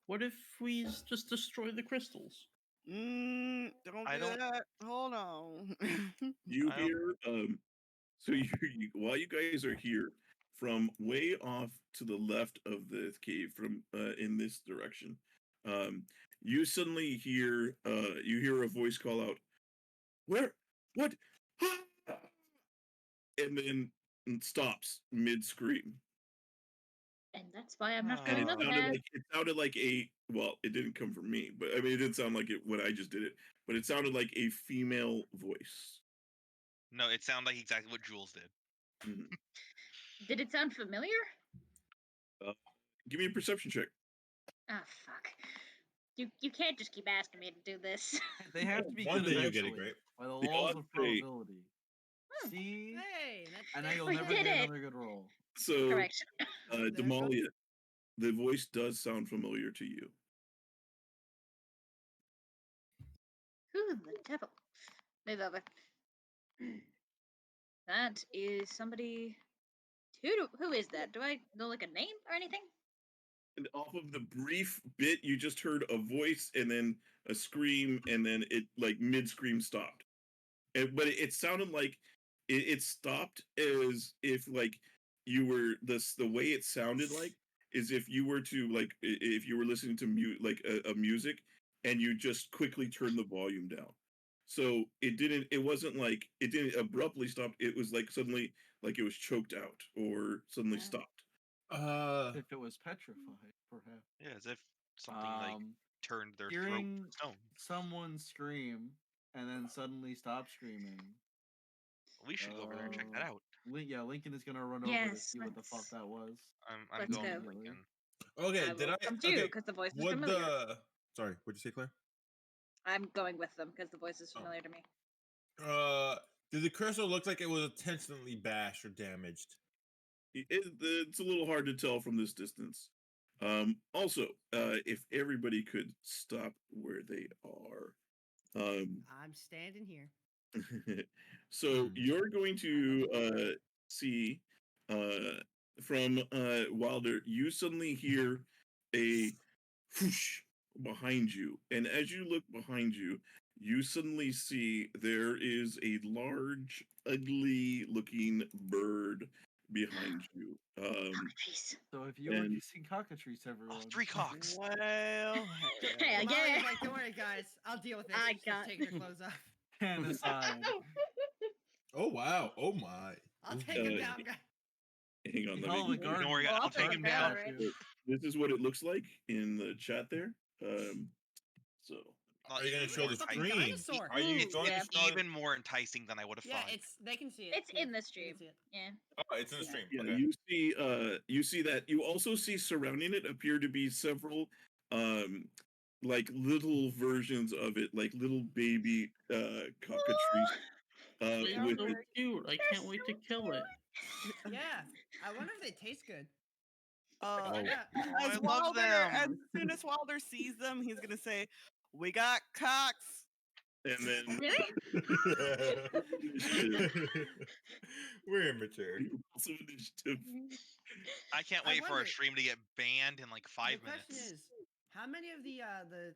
[SPEAKER 6] What if we just destroy the crystals?
[SPEAKER 5] Don't
[SPEAKER 4] I
[SPEAKER 5] do
[SPEAKER 4] don't-
[SPEAKER 5] that. Hold on.
[SPEAKER 2] You
[SPEAKER 4] I don't-
[SPEAKER 2] hear, so while you guys are here, from way off to the left of the cave, from in this direction, you suddenly hear a voice call out, "Where? What?" And then stops mid scream.
[SPEAKER 1] And that's why I'm not
[SPEAKER 2] And
[SPEAKER 1] going up there.
[SPEAKER 2] it sounded like it didn't come from me, but I mean, it didn't sound like it when I just did it, but it sounded like a female voice.
[SPEAKER 4] No, it sounded like exactly what Jules did.
[SPEAKER 2] Mhm.
[SPEAKER 1] Did it sound familiar?
[SPEAKER 2] Give me a perception check.
[SPEAKER 1] Ah, fuck. You can't just keep asking me to do this.
[SPEAKER 7] They have to be
[SPEAKER 9] One
[SPEAKER 7] good
[SPEAKER 9] day you'll get it,
[SPEAKER 7] eventually,
[SPEAKER 9] Grape.
[SPEAKER 7] by the
[SPEAKER 2] The
[SPEAKER 7] laws
[SPEAKER 2] odds
[SPEAKER 7] of
[SPEAKER 2] say-
[SPEAKER 7] probability. See?
[SPEAKER 3] Hey, that's
[SPEAKER 7] And now you'll
[SPEAKER 1] We
[SPEAKER 7] never
[SPEAKER 1] did
[SPEAKER 7] get
[SPEAKER 1] it.
[SPEAKER 7] another good roll.
[SPEAKER 2] So,
[SPEAKER 1] Correction.
[SPEAKER 2] Damalia, the voice does sound familiar to you.
[SPEAKER 1] Who the devil? Move over. That is somebody. Who is that? Do I know like a name or anything?
[SPEAKER 2] And off of the brief bit, you just heard a voice and then a scream, and then it like mid scream stopped. But it sounded like it stopped as if like you were the way it sounded like is if you were to like if you were listening to a music and you just quickly turn the volume down. So it didn't. It wasn't like it didn't abruptly stop. It was like suddenly, like it was choked out or suddenly
[SPEAKER 1] Yeah.
[SPEAKER 2] stopped.
[SPEAKER 7] If it was petrified, perhaps.
[SPEAKER 4] Yeah, as if something like turned their throat
[SPEAKER 7] Hearing
[SPEAKER 4] to stone.
[SPEAKER 7] someone scream and then suddenly stop screaming.
[SPEAKER 4] We should go over there and check that out.
[SPEAKER 7] Lincoln is gonna run over to
[SPEAKER 1] Yes,
[SPEAKER 7] see what the fuck
[SPEAKER 1] let's-
[SPEAKER 7] that was.
[SPEAKER 4] I'm
[SPEAKER 1] Let's
[SPEAKER 4] going
[SPEAKER 1] go.
[SPEAKER 4] with Lincoln.
[SPEAKER 8] Okay,
[SPEAKER 1] I
[SPEAKER 8] did
[SPEAKER 1] will
[SPEAKER 8] I?
[SPEAKER 1] come to you
[SPEAKER 8] Okay,
[SPEAKER 1] because the voice is
[SPEAKER 8] would
[SPEAKER 1] familiar.
[SPEAKER 8] Sorry, what'd you say, Claire?
[SPEAKER 1] I'm going with them because the voice is
[SPEAKER 8] Oh.
[SPEAKER 1] familiar to me.
[SPEAKER 8] Did the cursor look like it was intentionally bashed or damaged?
[SPEAKER 2] It's a little hard to tell from this distance. Also, if everybody could stop where they are.
[SPEAKER 3] I'm standing here.
[SPEAKER 2] So you're going to see from Wilder, you suddenly hear a whoosh behind you, and as you look behind you, you suddenly see there is a large, ugly-looking bird behind you.
[SPEAKER 1] Jeez.
[SPEAKER 7] So if you are
[SPEAKER 2] And-
[SPEAKER 7] kissing cockatrice, everyone.
[SPEAKER 4] Oh, 3 cocks.
[SPEAKER 5] Well,
[SPEAKER 1] Hey,
[SPEAKER 3] Molly's
[SPEAKER 1] yeah.
[SPEAKER 3] like, don't worry, guys. I'll deal with it.
[SPEAKER 1] I
[SPEAKER 3] She's just
[SPEAKER 1] got-
[SPEAKER 3] taking her clothes off.
[SPEAKER 7] Hand aside.
[SPEAKER 9] Oh wow! Oh my!
[SPEAKER 3] I'll take him
[SPEAKER 2] Uh,
[SPEAKER 3] down, guys.
[SPEAKER 2] Hang on, let
[SPEAKER 7] Call the
[SPEAKER 2] me.
[SPEAKER 7] guard.
[SPEAKER 4] Don't worry,
[SPEAKER 1] Well,
[SPEAKER 4] I'll
[SPEAKER 1] I'll
[SPEAKER 4] take
[SPEAKER 1] take
[SPEAKER 4] him
[SPEAKER 1] it
[SPEAKER 4] down.
[SPEAKER 1] down, right?
[SPEAKER 2] This is what it looks like in the chat there. So
[SPEAKER 4] Not
[SPEAKER 9] Are you gonna
[SPEAKER 4] even
[SPEAKER 9] show
[SPEAKER 4] more
[SPEAKER 9] the
[SPEAKER 3] Fucking
[SPEAKER 4] enticing.
[SPEAKER 9] screen?
[SPEAKER 3] dinosaur.
[SPEAKER 9] Are you
[SPEAKER 1] Ooh,
[SPEAKER 9] going
[SPEAKER 1] yeah.
[SPEAKER 9] to show
[SPEAKER 4] Even more enticing than I would have
[SPEAKER 3] Yeah,
[SPEAKER 4] thought.
[SPEAKER 3] they can see it.
[SPEAKER 1] It's
[SPEAKER 3] too.
[SPEAKER 1] in the
[SPEAKER 3] They
[SPEAKER 1] stream.
[SPEAKER 3] can see it.
[SPEAKER 1] Yeah.
[SPEAKER 9] Oh, it's in the
[SPEAKER 1] Yeah.
[SPEAKER 9] stream.
[SPEAKER 2] yeah,
[SPEAKER 9] Okay.
[SPEAKER 2] you see that. You also see surrounding it appear to be several like little versions of it, like little baby cockatrice.
[SPEAKER 6] It's
[SPEAKER 2] With
[SPEAKER 6] so
[SPEAKER 2] it,
[SPEAKER 6] cute. I can't wait to kill it.
[SPEAKER 3] Yeah. I wonder if they taste good.
[SPEAKER 5] Uh,
[SPEAKER 9] Oh.
[SPEAKER 3] Yeah.
[SPEAKER 4] Oh, I
[SPEAKER 5] as
[SPEAKER 4] love
[SPEAKER 5] Wilder, as
[SPEAKER 4] them.
[SPEAKER 5] soon as Wilder sees them, he's gonna say, "We got cocks."
[SPEAKER 2] and then
[SPEAKER 1] Really?
[SPEAKER 2] initiative.
[SPEAKER 9] We're immature.
[SPEAKER 2] Also initiative.
[SPEAKER 4] I can't
[SPEAKER 3] I
[SPEAKER 4] wait for our
[SPEAKER 3] wonder-
[SPEAKER 4] stream to get banned in like 5
[SPEAKER 3] The question
[SPEAKER 4] minutes.
[SPEAKER 3] is, how many of the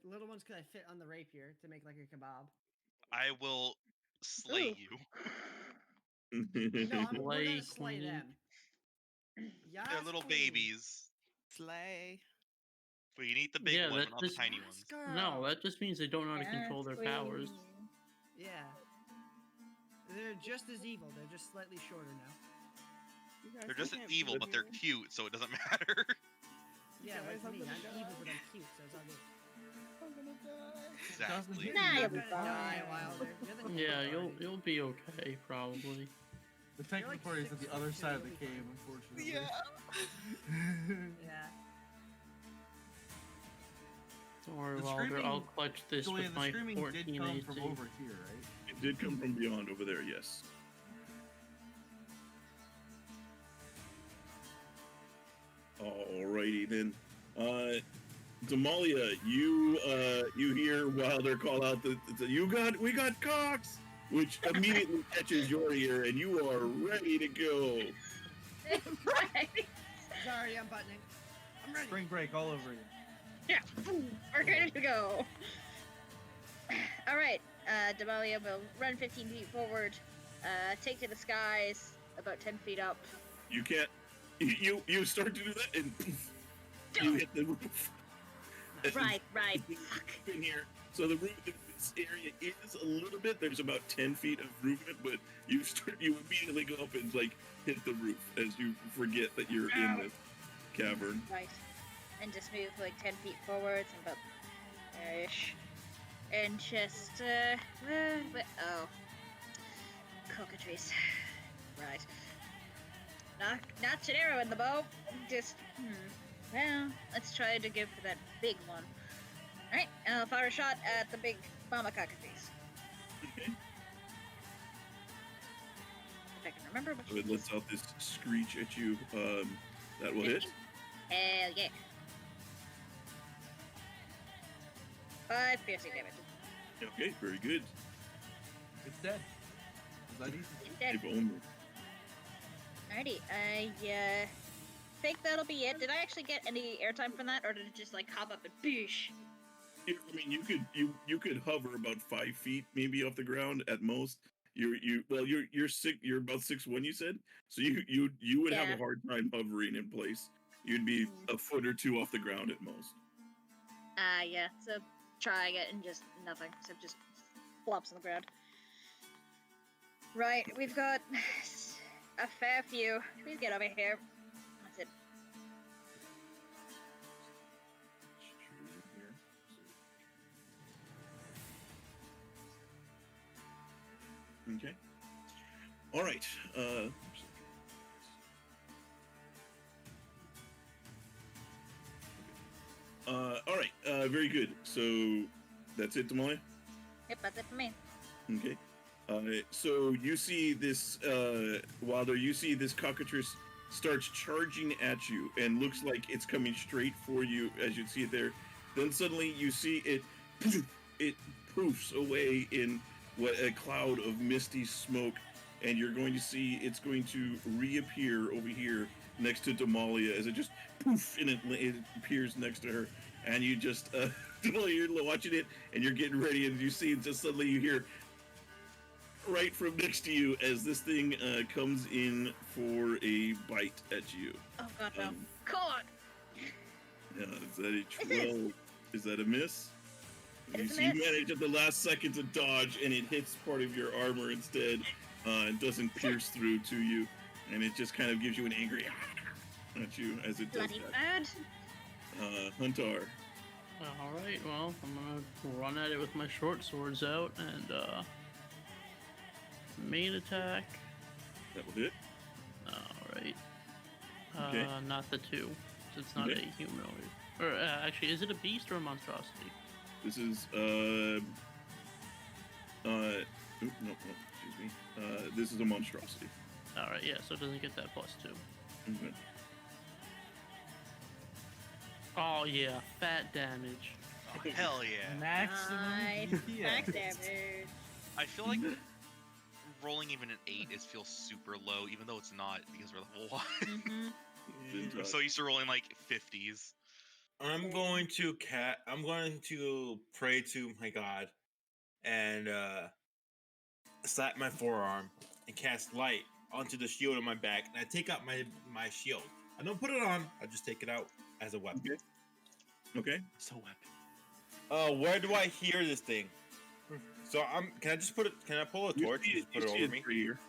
[SPEAKER 3] little ones could I fit on the rapier to make like a kebab?
[SPEAKER 4] I will slay
[SPEAKER 1] Ooh.
[SPEAKER 4] you.
[SPEAKER 3] No, we're
[SPEAKER 6] Slay
[SPEAKER 3] gonna slay
[SPEAKER 6] queen.
[SPEAKER 3] them. Yes,
[SPEAKER 4] They're little
[SPEAKER 3] queen.
[SPEAKER 4] babies.
[SPEAKER 5] Slay.
[SPEAKER 4] But you need the big
[SPEAKER 6] Yeah,
[SPEAKER 4] one,
[SPEAKER 6] that
[SPEAKER 4] but not the
[SPEAKER 6] just-
[SPEAKER 4] tiny
[SPEAKER 3] Yes,
[SPEAKER 4] ones.
[SPEAKER 3] girl.
[SPEAKER 6] No, that just means they don't know how to control their powers.
[SPEAKER 3] Yeah. They're just as evil. They're just slightly shorter now.
[SPEAKER 5] You guys
[SPEAKER 4] They're just
[SPEAKER 5] can't
[SPEAKER 4] evil,
[SPEAKER 5] beat
[SPEAKER 4] but they're
[SPEAKER 5] me.
[SPEAKER 4] cute, so it doesn't matter.
[SPEAKER 3] Yeah,
[SPEAKER 5] guys,
[SPEAKER 3] like
[SPEAKER 5] I'm
[SPEAKER 3] me.
[SPEAKER 5] gonna
[SPEAKER 3] I'm
[SPEAKER 5] die.
[SPEAKER 3] evil, but I'm cute, so it's all good.
[SPEAKER 5] I'm gonna die.
[SPEAKER 4] Exactly.
[SPEAKER 3] You're
[SPEAKER 1] Nah,
[SPEAKER 3] not
[SPEAKER 1] you'll be
[SPEAKER 3] gonna die,
[SPEAKER 1] fine.
[SPEAKER 3] Wilder. You're the
[SPEAKER 6] Yeah,
[SPEAKER 3] cool party.
[SPEAKER 6] you'll be okay probably.
[SPEAKER 7] The technical
[SPEAKER 3] like
[SPEAKER 7] party is at
[SPEAKER 3] 6
[SPEAKER 7] the other
[SPEAKER 3] foot
[SPEAKER 7] side of
[SPEAKER 3] two,
[SPEAKER 7] the
[SPEAKER 3] you'll be
[SPEAKER 7] cave,
[SPEAKER 3] fine.
[SPEAKER 7] unfortunately.
[SPEAKER 5] Yeah.
[SPEAKER 3] Yeah.
[SPEAKER 6] Don't worry,
[SPEAKER 7] The
[SPEAKER 6] Wilder. I'll
[SPEAKER 7] screaming-
[SPEAKER 6] clutch this
[SPEAKER 7] Julian,
[SPEAKER 6] with
[SPEAKER 7] the
[SPEAKER 6] my
[SPEAKER 7] screaming
[SPEAKER 6] 14
[SPEAKER 7] did come
[SPEAKER 6] AC.
[SPEAKER 7] from over here, right?
[SPEAKER 2] It did come from beyond over there, yes. Alrighty then. Damalia, you hear Wilder call out we got cocks, which immediately catches your ear, and you are ready to go.
[SPEAKER 1] Right.
[SPEAKER 3] Sorry, I'm buttoning. I'm ready.
[SPEAKER 7] Spring break all over you.
[SPEAKER 1] Yeah. We're ready to go. All right. Damalia will run 15 feet forward. Take to the skies, about 10 feet up.
[SPEAKER 2] You can't. You start to do that, and poof, you hit the roof.
[SPEAKER 1] Right.
[SPEAKER 2] In here. So the roof in this area is a little bit. There's about 10 feet of movement, but you immediately go up and like hit the roof as you forget that you're in the cavern.
[SPEAKER 1] Right. And just move like 10 feet forwards and about there-ish. And just, oh. Cockatrice. Right. Not an arrow in the bow. Just, well, let's try to go for that big one. Alright, I'll fire a shot at the big mama cockatrice.
[SPEAKER 2] Okay.
[SPEAKER 1] If I can remember which
[SPEAKER 2] So it lets out this screech at you. That will hit.
[SPEAKER 1] Hell yeah. 5 piercing damage.
[SPEAKER 2] Okay, very good.
[SPEAKER 7] It's dead. Is that easy?
[SPEAKER 1] It's dead.
[SPEAKER 2] If only.
[SPEAKER 1] Alrighty, I think that'll be it. Did I actually get any airtime from that, or did it just like hop up and boosh?
[SPEAKER 2] I mean, you could hover about 5 feet maybe off the ground at most. You're about 6'1", you said, so you would have
[SPEAKER 1] Yeah.
[SPEAKER 2] a hard time hovering in place. You'd be a foot or two off the ground at most.
[SPEAKER 1] Yeah, so trying it and just nothing. So just flops on the ground. Right, we've got a fair few. Please get over here. That's it.
[SPEAKER 2] Okay. All right. All right. Very good. So that's it, Damalia?
[SPEAKER 1] Yep, that's it for me.
[SPEAKER 2] Okay. So you see this, Wilder, you see this cockatrice starts charging at you and looks like it's coming straight for you as you see it there. Then suddenly you see it poofs away in what a cloud of misty smoke, and you're going to see it's going to reappear over here next to Damalia as it just poof and it appears next to her, and you just Damalia, you're watching it and you're getting ready, and you see just suddenly you hear right from next to you as this thing comes in for a bite at you.
[SPEAKER 1] Oh god, no. God!
[SPEAKER 2] Is that a 12? Is that a miss?
[SPEAKER 1] It is a
[SPEAKER 2] You
[SPEAKER 1] miss.
[SPEAKER 2] manage at the last second to dodge, and it hits part of your armor instead. It doesn't pierce through to you, and it just kind of gives you an angry at you as it does
[SPEAKER 1] Bloody
[SPEAKER 2] that.
[SPEAKER 1] bird.
[SPEAKER 2] Huntar.
[SPEAKER 6] Alright, well, I'm gonna run at it with my short swords out, and main attack.
[SPEAKER 2] That will hit.
[SPEAKER 6] Alright.
[SPEAKER 2] Okay.
[SPEAKER 6] Not the 2. So it's not
[SPEAKER 2] Okay.
[SPEAKER 6] a humanoid. Or actually, is it a beast or a monstrosity?
[SPEAKER 2] This is no, excuse me. This is a monstrosity.
[SPEAKER 6] Alright, yeah, so it doesn't get that +2.
[SPEAKER 2] Okay.
[SPEAKER 6] Oh yeah, fat damage.
[SPEAKER 4] Oh, hell yeah.
[SPEAKER 7] Maximum
[SPEAKER 1] Nice.
[SPEAKER 7] DPS.
[SPEAKER 1] Max damage.
[SPEAKER 4] I feel like rolling even an 8 feels super low, even though it's not because we're level 1.
[SPEAKER 1] Mm-hmm.
[SPEAKER 4] I'm so used to rolling like 50s.
[SPEAKER 8] I'm going to pray to my god and slap my forearm and cast light onto the shield on my back, and I take out my shield. I don't put it on, I just take it out as a weapon.
[SPEAKER 2] Okay.
[SPEAKER 7] So weapon.
[SPEAKER 8] Where do I hear this thing? So can I pull a torch and just put it over me?
[SPEAKER 2] Here.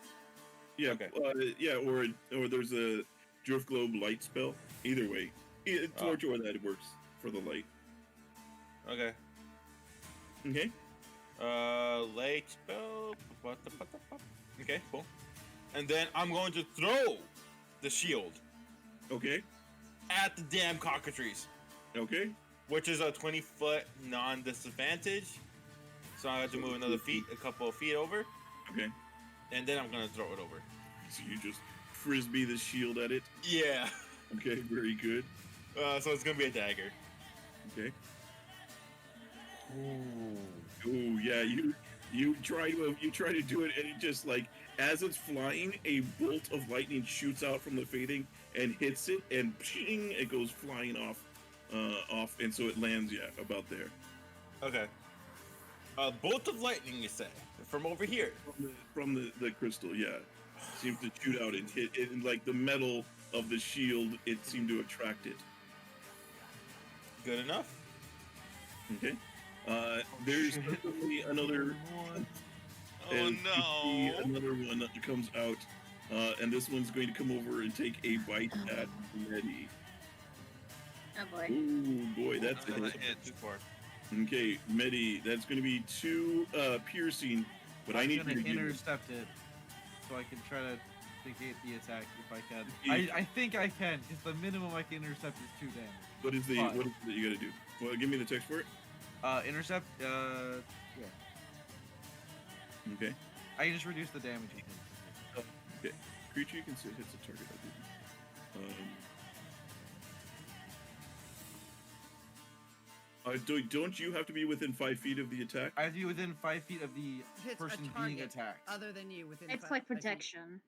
[SPEAKER 2] Yeah.
[SPEAKER 8] Okay.
[SPEAKER 2] Yeah. Or there's a drift globe light spell. Either way, torch or that works for the light.
[SPEAKER 8] Okay.
[SPEAKER 2] Okay.
[SPEAKER 8] Light spell. Okay, cool. And then I'm going to throw the shield
[SPEAKER 2] Okay.
[SPEAKER 8] at the damn cockatrice,
[SPEAKER 2] Okay.
[SPEAKER 8] which is a 20-foot non-disadvantage. So I have to move a couple of feet over,
[SPEAKER 2] Okay.
[SPEAKER 8] and then I'm gonna throw it over.
[SPEAKER 2] So you just frisbee the shield at it.
[SPEAKER 8] Yeah.
[SPEAKER 2] Okay. Very good.
[SPEAKER 8] So it's gonna be a dagger.
[SPEAKER 2] Okay. Oh yeah. You try to do it, and it just like as it's flying, a bolt of lightning shoots out from the fading and hits it, and ping, it goes flying off, and so it lands about there.
[SPEAKER 8] Okay. Bolt of lightning, you say, from over here.
[SPEAKER 2] From the crystal, yeah. Seems to shoot out and hit it, and like the metal of the shield, it seemed to attract it.
[SPEAKER 8] Good enough.
[SPEAKER 2] Okay. There's definitely another.
[SPEAKER 4] Oh
[SPEAKER 2] and
[SPEAKER 4] no.
[SPEAKER 2] you see another one that comes out, and this one's going to come over and take a bite at Medi.
[SPEAKER 1] Oh boy.
[SPEAKER 2] Ooh boy, that's a
[SPEAKER 4] Another
[SPEAKER 2] hit.
[SPEAKER 4] hit.
[SPEAKER 2] Okay, Medi, that's going to be 2 piercing, but I
[SPEAKER 7] I'm
[SPEAKER 2] need
[SPEAKER 7] gonna
[SPEAKER 2] you to give me-
[SPEAKER 7] intercept it so I can try to negate the attack if I can.
[SPEAKER 2] You-
[SPEAKER 7] I think I can, because the minimum I can intercept is 2 damage.
[SPEAKER 2] What is
[SPEAKER 7] Fine.
[SPEAKER 2] what is it that you got to do? Well, give me the text for it.
[SPEAKER 7] Intercept, yeah.
[SPEAKER 2] Okay.
[SPEAKER 7] I can just reduce the damage you can.
[SPEAKER 2] Okay. Creature you can see hits a target. Don't you have to be within 5 feet of the attack?
[SPEAKER 7] I have to be within 5 feet of the
[SPEAKER 3] Hits
[SPEAKER 7] person
[SPEAKER 3] a target
[SPEAKER 7] being attacked.
[SPEAKER 3] other than you within.
[SPEAKER 1] It's
[SPEAKER 3] 5
[SPEAKER 1] like
[SPEAKER 3] feet.
[SPEAKER 1] protection.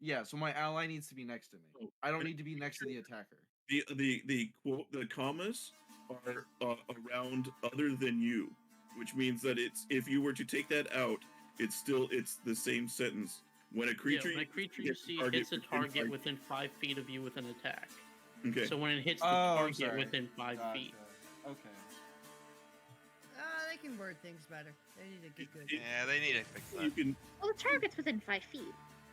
[SPEAKER 7] Yeah, so my ally needs to be next to me.
[SPEAKER 2] Oh,
[SPEAKER 7] I don't need to be next to the attacker.
[SPEAKER 2] The commas are around other than you, which means that if you were to take that out, it's the same sentence. When a creature,
[SPEAKER 6] yeah, when a creature you
[SPEAKER 2] hits
[SPEAKER 6] see
[SPEAKER 2] target
[SPEAKER 6] hits a
[SPEAKER 2] within
[SPEAKER 6] target
[SPEAKER 2] 5
[SPEAKER 6] within 5 feet of you with an attack.
[SPEAKER 2] Okay.
[SPEAKER 6] So when it hits the
[SPEAKER 7] Oh,
[SPEAKER 6] target
[SPEAKER 7] sorry.
[SPEAKER 6] within 5 feet.
[SPEAKER 7] Okay.
[SPEAKER 3] They can word things better. They need to get good.
[SPEAKER 4] Yeah, they need to fix
[SPEAKER 2] You
[SPEAKER 4] that.
[SPEAKER 2] can.
[SPEAKER 1] Well, the target's within 5 feet.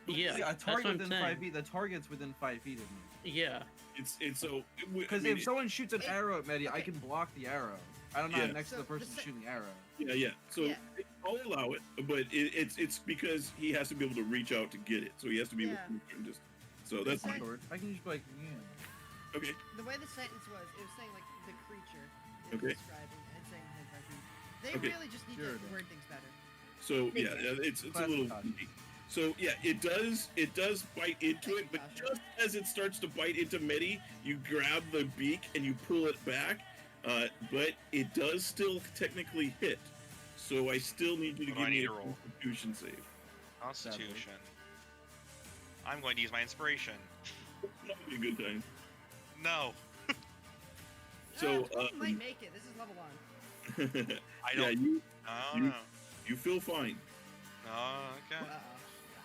[SPEAKER 6] Yeah,
[SPEAKER 7] a
[SPEAKER 6] that's what
[SPEAKER 7] target
[SPEAKER 6] I'm
[SPEAKER 7] within
[SPEAKER 6] saying.
[SPEAKER 7] 5 feet. The target's within 5 feet of me.
[SPEAKER 6] Yeah.
[SPEAKER 2] It's so.
[SPEAKER 7] Because if someone shoots an arrow at Medi, I
[SPEAKER 3] Okay.
[SPEAKER 7] can block the arrow. I'm not
[SPEAKER 2] Yeah.
[SPEAKER 7] next to
[SPEAKER 3] So
[SPEAKER 7] the person
[SPEAKER 3] the se-
[SPEAKER 7] shooting the arrow.
[SPEAKER 2] Yeah. So
[SPEAKER 3] Yeah.
[SPEAKER 2] I'll allow it, but it's because he has to be able to reach out to get it. So he has to be
[SPEAKER 3] Yeah.
[SPEAKER 2] within certain distance. So that's
[SPEAKER 3] Exactly.
[SPEAKER 2] fine.
[SPEAKER 7] I can just be like, yeah.
[SPEAKER 2] Okay.
[SPEAKER 3] The way the sentence was, it was saying like the creature is
[SPEAKER 2] Okay.
[SPEAKER 3] describing and saying within 5 feet. They
[SPEAKER 2] Okay.
[SPEAKER 3] really just need
[SPEAKER 7] Sure.
[SPEAKER 3] to word things better.
[SPEAKER 2] So yeah, it's a little. So yeah, it does bite into it, but just as it starts to bite into Medi, you grab the beak and you pull it back. But it does still technically hit. So I still need you to
[SPEAKER 4] What do
[SPEAKER 2] give
[SPEAKER 4] I
[SPEAKER 2] me
[SPEAKER 4] need
[SPEAKER 2] a
[SPEAKER 4] to roll?
[SPEAKER 2] Constitution save.
[SPEAKER 4] Constitution. I'm going to use my inspiration.
[SPEAKER 2] That would be a good time.
[SPEAKER 4] No,
[SPEAKER 2] So
[SPEAKER 3] might make it. This is level 1.
[SPEAKER 4] I
[SPEAKER 2] yeah,
[SPEAKER 4] don't. No.
[SPEAKER 2] you feel fine,
[SPEAKER 4] No. Okay.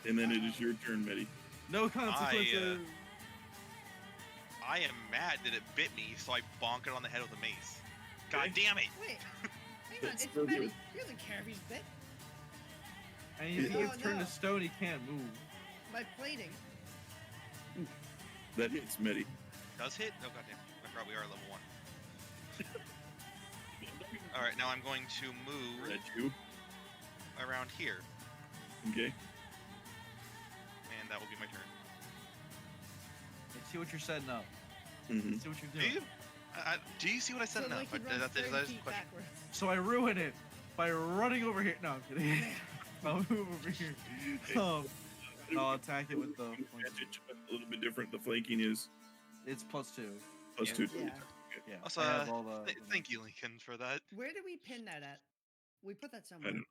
[SPEAKER 2] and then it is your turn, Medi.
[SPEAKER 7] No consequences.
[SPEAKER 4] I am mad that it bit me, so I bonk it on the head with a mace. God
[SPEAKER 2] Okay.
[SPEAKER 4] damn it!
[SPEAKER 3] Wait. Hang on.
[SPEAKER 2] It's
[SPEAKER 3] It's
[SPEAKER 2] still
[SPEAKER 3] Medi.
[SPEAKER 2] good.
[SPEAKER 3] He doesn't care if he's bit.
[SPEAKER 7] And if he
[SPEAKER 3] Oh,
[SPEAKER 7] gets turned
[SPEAKER 3] no.
[SPEAKER 7] to stone, he can't move.
[SPEAKER 3] By plating.
[SPEAKER 2] That hits Medi.
[SPEAKER 4] Does hit? Oh goddamn! I forgot we are level 1. All right, now I'm going to move
[SPEAKER 2] At you.
[SPEAKER 4] around here,
[SPEAKER 2] Okay.
[SPEAKER 4] and that will be my turn.
[SPEAKER 7] Hey, see what you're setting up.
[SPEAKER 2] Mm-hmm.
[SPEAKER 7] See what you're
[SPEAKER 4] Do
[SPEAKER 7] doing.
[SPEAKER 4] you? Do you see what I said?
[SPEAKER 3] So
[SPEAKER 4] No.
[SPEAKER 3] like he
[SPEAKER 4] Is
[SPEAKER 3] runs
[SPEAKER 4] that
[SPEAKER 3] 30
[SPEAKER 4] the
[SPEAKER 3] feet
[SPEAKER 4] question?
[SPEAKER 3] backwards.
[SPEAKER 7] So I ruin it by running over here. No, I'm kidding. I'll move over here. I'll attack it with the.
[SPEAKER 2] Advantage, a little bit different. The flanking is
[SPEAKER 7] It's +2.
[SPEAKER 2] plus
[SPEAKER 4] Yeah.
[SPEAKER 2] 2.
[SPEAKER 3] Yeah.
[SPEAKER 7] Yeah.
[SPEAKER 4] Also,
[SPEAKER 7] I have all the.
[SPEAKER 4] thank you, Lincoln, for that.
[SPEAKER 3] Where do we pin that at? We put that
[SPEAKER 2] I
[SPEAKER 3] somewhere.
[SPEAKER 2] don't.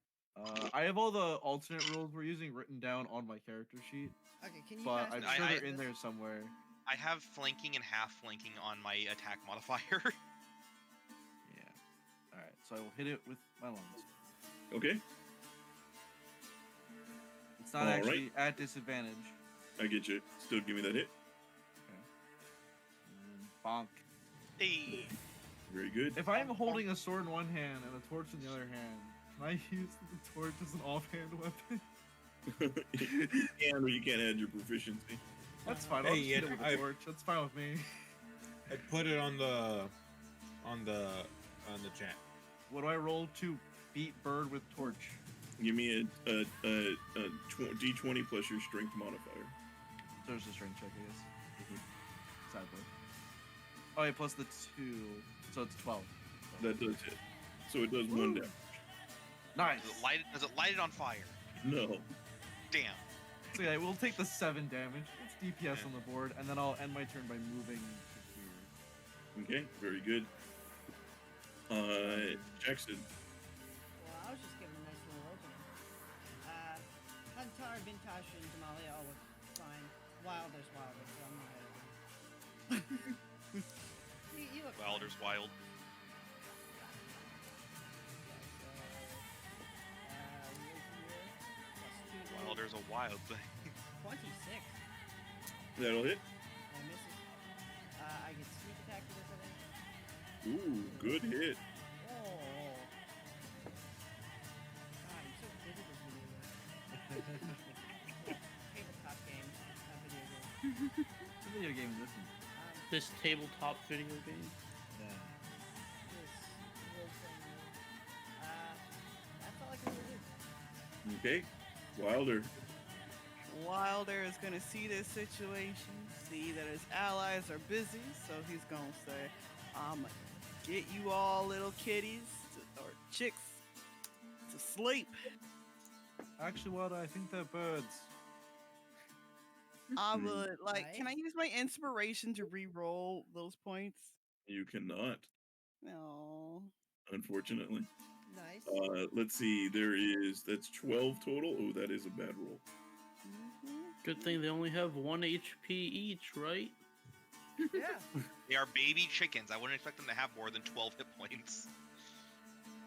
[SPEAKER 7] I have all the alternate rules we're using written down on my character sheet,
[SPEAKER 3] Okay, can you
[SPEAKER 7] but
[SPEAKER 3] pass
[SPEAKER 7] I'm
[SPEAKER 3] me
[SPEAKER 7] sure
[SPEAKER 4] I-
[SPEAKER 7] they're in there somewhere.
[SPEAKER 4] I have flanking and half flanking on my attack modifier.
[SPEAKER 7] Yeah. All right. So I will hit it with my lungs.
[SPEAKER 2] Okay.
[SPEAKER 7] It's not
[SPEAKER 2] All right.
[SPEAKER 7] actually at disadvantage.
[SPEAKER 2] I get you. Still give me that hit.
[SPEAKER 7] Bonk.
[SPEAKER 4] Hey,
[SPEAKER 2] Very good.
[SPEAKER 7] If I'm holding a sword in one hand and a torch in the other hand, can I use the torch as an offhand weapon?
[SPEAKER 2] You can, or you can't add your proficiency.
[SPEAKER 7] That's fine. I'll
[SPEAKER 9] Hey,
[SPEAKER 7] just hit
[SPEAKER 9] yeah,
[SPEAKER 7] it with a
[SPEAKER 9] I-
[SPEAKER 7] torch. That's fine with me.
[SPEAKER 9] I put it on the chat.
[SPEAKER 7] What do I roll to beat bird with torch?
[SPEAKER 2] Give me a d20 plus your strength modifier.
[SPEAKER 7] There's a strength check, I guess. Sadly. Oh, yeah, plus the 2, so it's 12.
[SPEAKER 2] That does hit. So it does 1 damage.
[SPEAKER 7] Nice.
[SPEAKER 4] does it light it on fire?
[SPEAKER 2] No.
[SPEAKER 4] Damn.
[SPEAKER 7] So yeah, we'll take the 7 damage. It's DPS on the board, and then I'll end my turn by moving to here.
[SPEAKER 2] Okay, very good. Jackson.
[SPEAKER 3] Well, I was just giving a nice little opening. Huntar, Vintash, and Damalia all look fine. Wilder's Wilder, so I'm not ahead of him. you look fine.
[SPEAKER 4] Wilder's wild. Wilder's a wild thing.
[SPEAKER 3] 26.
[SPEAKER 2] That'll hit.
[SPEAKER 3] And misses. I get sneak attack for this, I think.
[SPEAKER 2] Ooh, good hit.
[SPEAKER 3] Oh. God, I'm so good at this video game. Tabletop game, not video game.
[SPEAKER 7] It's a video game, listen.
[SPEAKER 6] This tabletop video game.
[SPEAKER 7] Yeah.
[SPEAKER 3] This little thing. That's all I can really do.
[SPEAKER 2] Okay. Wilder.
[SPEAKER 5] Wilder is going to see this situation, see that his allies are busy, so he's going to say, I'm going to get you all little kitties or chicks to sleep.
[SPEAKER 7] Actually, Wilder, I think they're birds.
[SPEAKER 5] I would like, can I
[SPEAKER 3] Right.
[SPEAKER 5] use my inspiration to re-roll those points?
[SPEAKER 2] You cannot,
[SPEAKER 5] No.
[SPEAKER 2] unfortunately.
[SPEAKER 3] Nice.
[SPEAKER 2] Let's see. That's 12 total. Oh, that is a bad roll.
[SPEAKER 6] Good thing they only have 1 HP each, right?
[SPEAKER 3] Yeah.
[SPEAKER 4] They are baby chickens. I wouldn't expect them to have more than 12 hit points.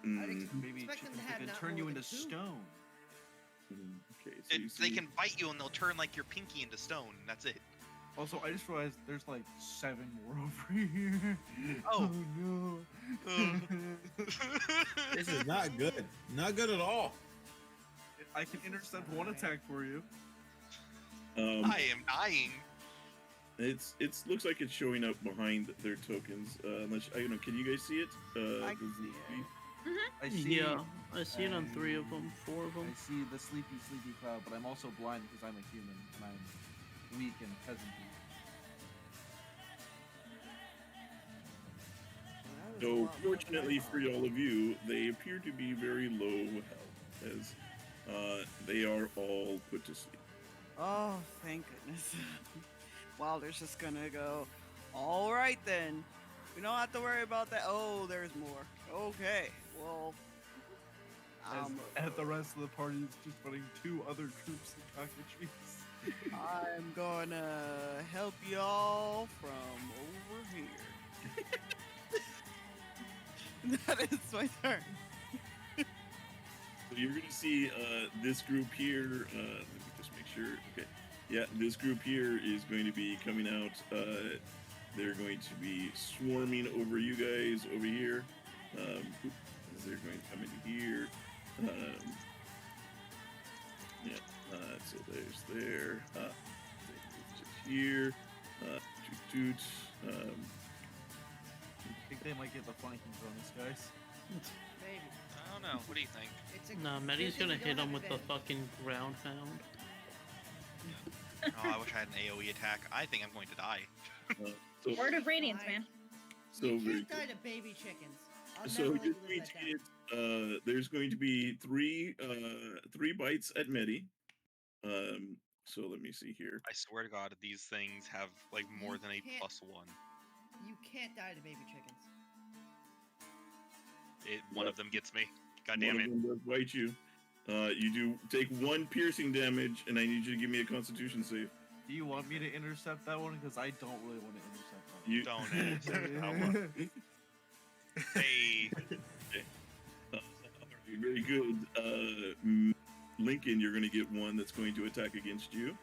[SPEAKER 2] Mm,
[SPEAKER 7] Maybe
[SPEAKER 3] Expect them
[SPEAKER 7] chickens
[SPEAKER 3] to
[SPEAKER 7] that
[SPEAKER 3] have
[SPEAKER 7] can
[SPEAKER 3] not
[SPEAKER 7] turn you
[SPEAKER 3] more
[SPEAKER 7] into
[SPEAKER 3] than 2.
[SPEAKER 7] stone.
[SPEAKER 2] okay, so you
[SPEAKER 4] They
[SPEAKER 2] see-
[SPEAKER 4] can bite you and they'll turn like your pinky into stone. And that's it.
[SPEAKER 7] Also, I just realized there's like 7 more over here.
[SPEAKER 4] Oh.
[SPEAKER 7] No.
[SPEAKER 9] This is not good. Not good at all.
[SPEAKER 7] I can intercept one attack for you.
[SPEAKER 4] I am dying.
[SPEAKER 2] It's looks like it's showing up behind their tokens. Unless I don't know, can you guys see it?
[SPEAKER 5] I can see it.
[SPEAKER 7] I see.
[SPEAKER 6] Yeah, I see it on 3 of them, 4 of them.
[SPEAKER 7] I see the sleepy cloud, but I'm also blind because I'm a human and I'm weak and peasantly.
[SPEAKER 2] So fortunately for all of you, they appear to be very low health, as they are all put to sleep.
[SPEAKER 5] Oh, thank goodness. Wilder's just gonna go, all right then. We don't have to worry about that. Oh, there's more. Okay, well.
[SPEAKER 7] And the rest of the party is just putting 2 other troops in cockatrice.
[SPEAKER 5] I'm gonna help y'all from over here. That is my turn.
[SPEAKER 2] So you're going to see this group here. Let me just make sure. Okay. Yeah, this group here is going to be coming out. They're going to be swarming over you guys over here. They're going to come in here. So there's there. Just here. Toot.
[SPEAKER 7] I think they might get the flanking bonus, guys.
[SPEAKER 3] Maybe.
[SPEAKER 4] I don't know. What do you think?
[SPEAKER 3] It's a
[SPEAKER 6] No,
[SPEAKER 3] good
[SPEAKER 6] Medi's
[SPEAKER 3] thing
[SPEAKER 6] gonna
[SPEAKER 3] we
[SPEAKER 6] hit
[SPEAKER 3] don't
[SPEAKER 6] him
[SPEAKER 3] have
[SPEAKER 6] with the
[SPEAKER 3] advantage.
[SPEAKER 6] fucking ground pound.
[SPEAKER 4] Oh, I wish I had an AoE attack. I think I'm going to die.
[SPEAKER 2] So,
[SPEAKER 1] Word of Radiance, man.
[SPEAKER 2] so
[SPEAKER 3] You
[SPEAKER 2] very
[SPEAKER 3] can't die to baby chickens. I'll
[SPEAKER 2] So
[SPEAKER 3] never let
[SPEAKER 2] you're
[SPEAKER 3] you
[SPEAKER 2] going
[SPEAKER 3] live
[SPEAKER 2] to
[SPEAKER 3] that down.
[SPEAKER 2] get, there's going to be three bites at Medi. So let me see here.
[SPEAKER 4] I swear to God, these things have like more
[SPEAKER 3] You
[SPEAKER 4] than a
[SPEAKER 3] can't-
[SPEAKER 4] +1.
[SPEAKER 3] You can't die to baby chickens.
[SPEAKER 4] One of them gets me. God
[SPEAKER 2] One
[SPEAKER 4] damn
[SPEAKER 2] of
[SPEAKER 4] it.
[SPEAKER 2] them does bite you. You do take 1 piercing damage, and I need you to give me a Constitution save.
[SPEAKER 7] Do you want me to intercept that one? Because I don't really want to intercept that one.
[SPEAKER 2] You
[SPEAKER 4] Don't intercept that one. Hey.
[SPEAKER 2] very good. Lincoln, you're going to get 1 that's going to attack against you.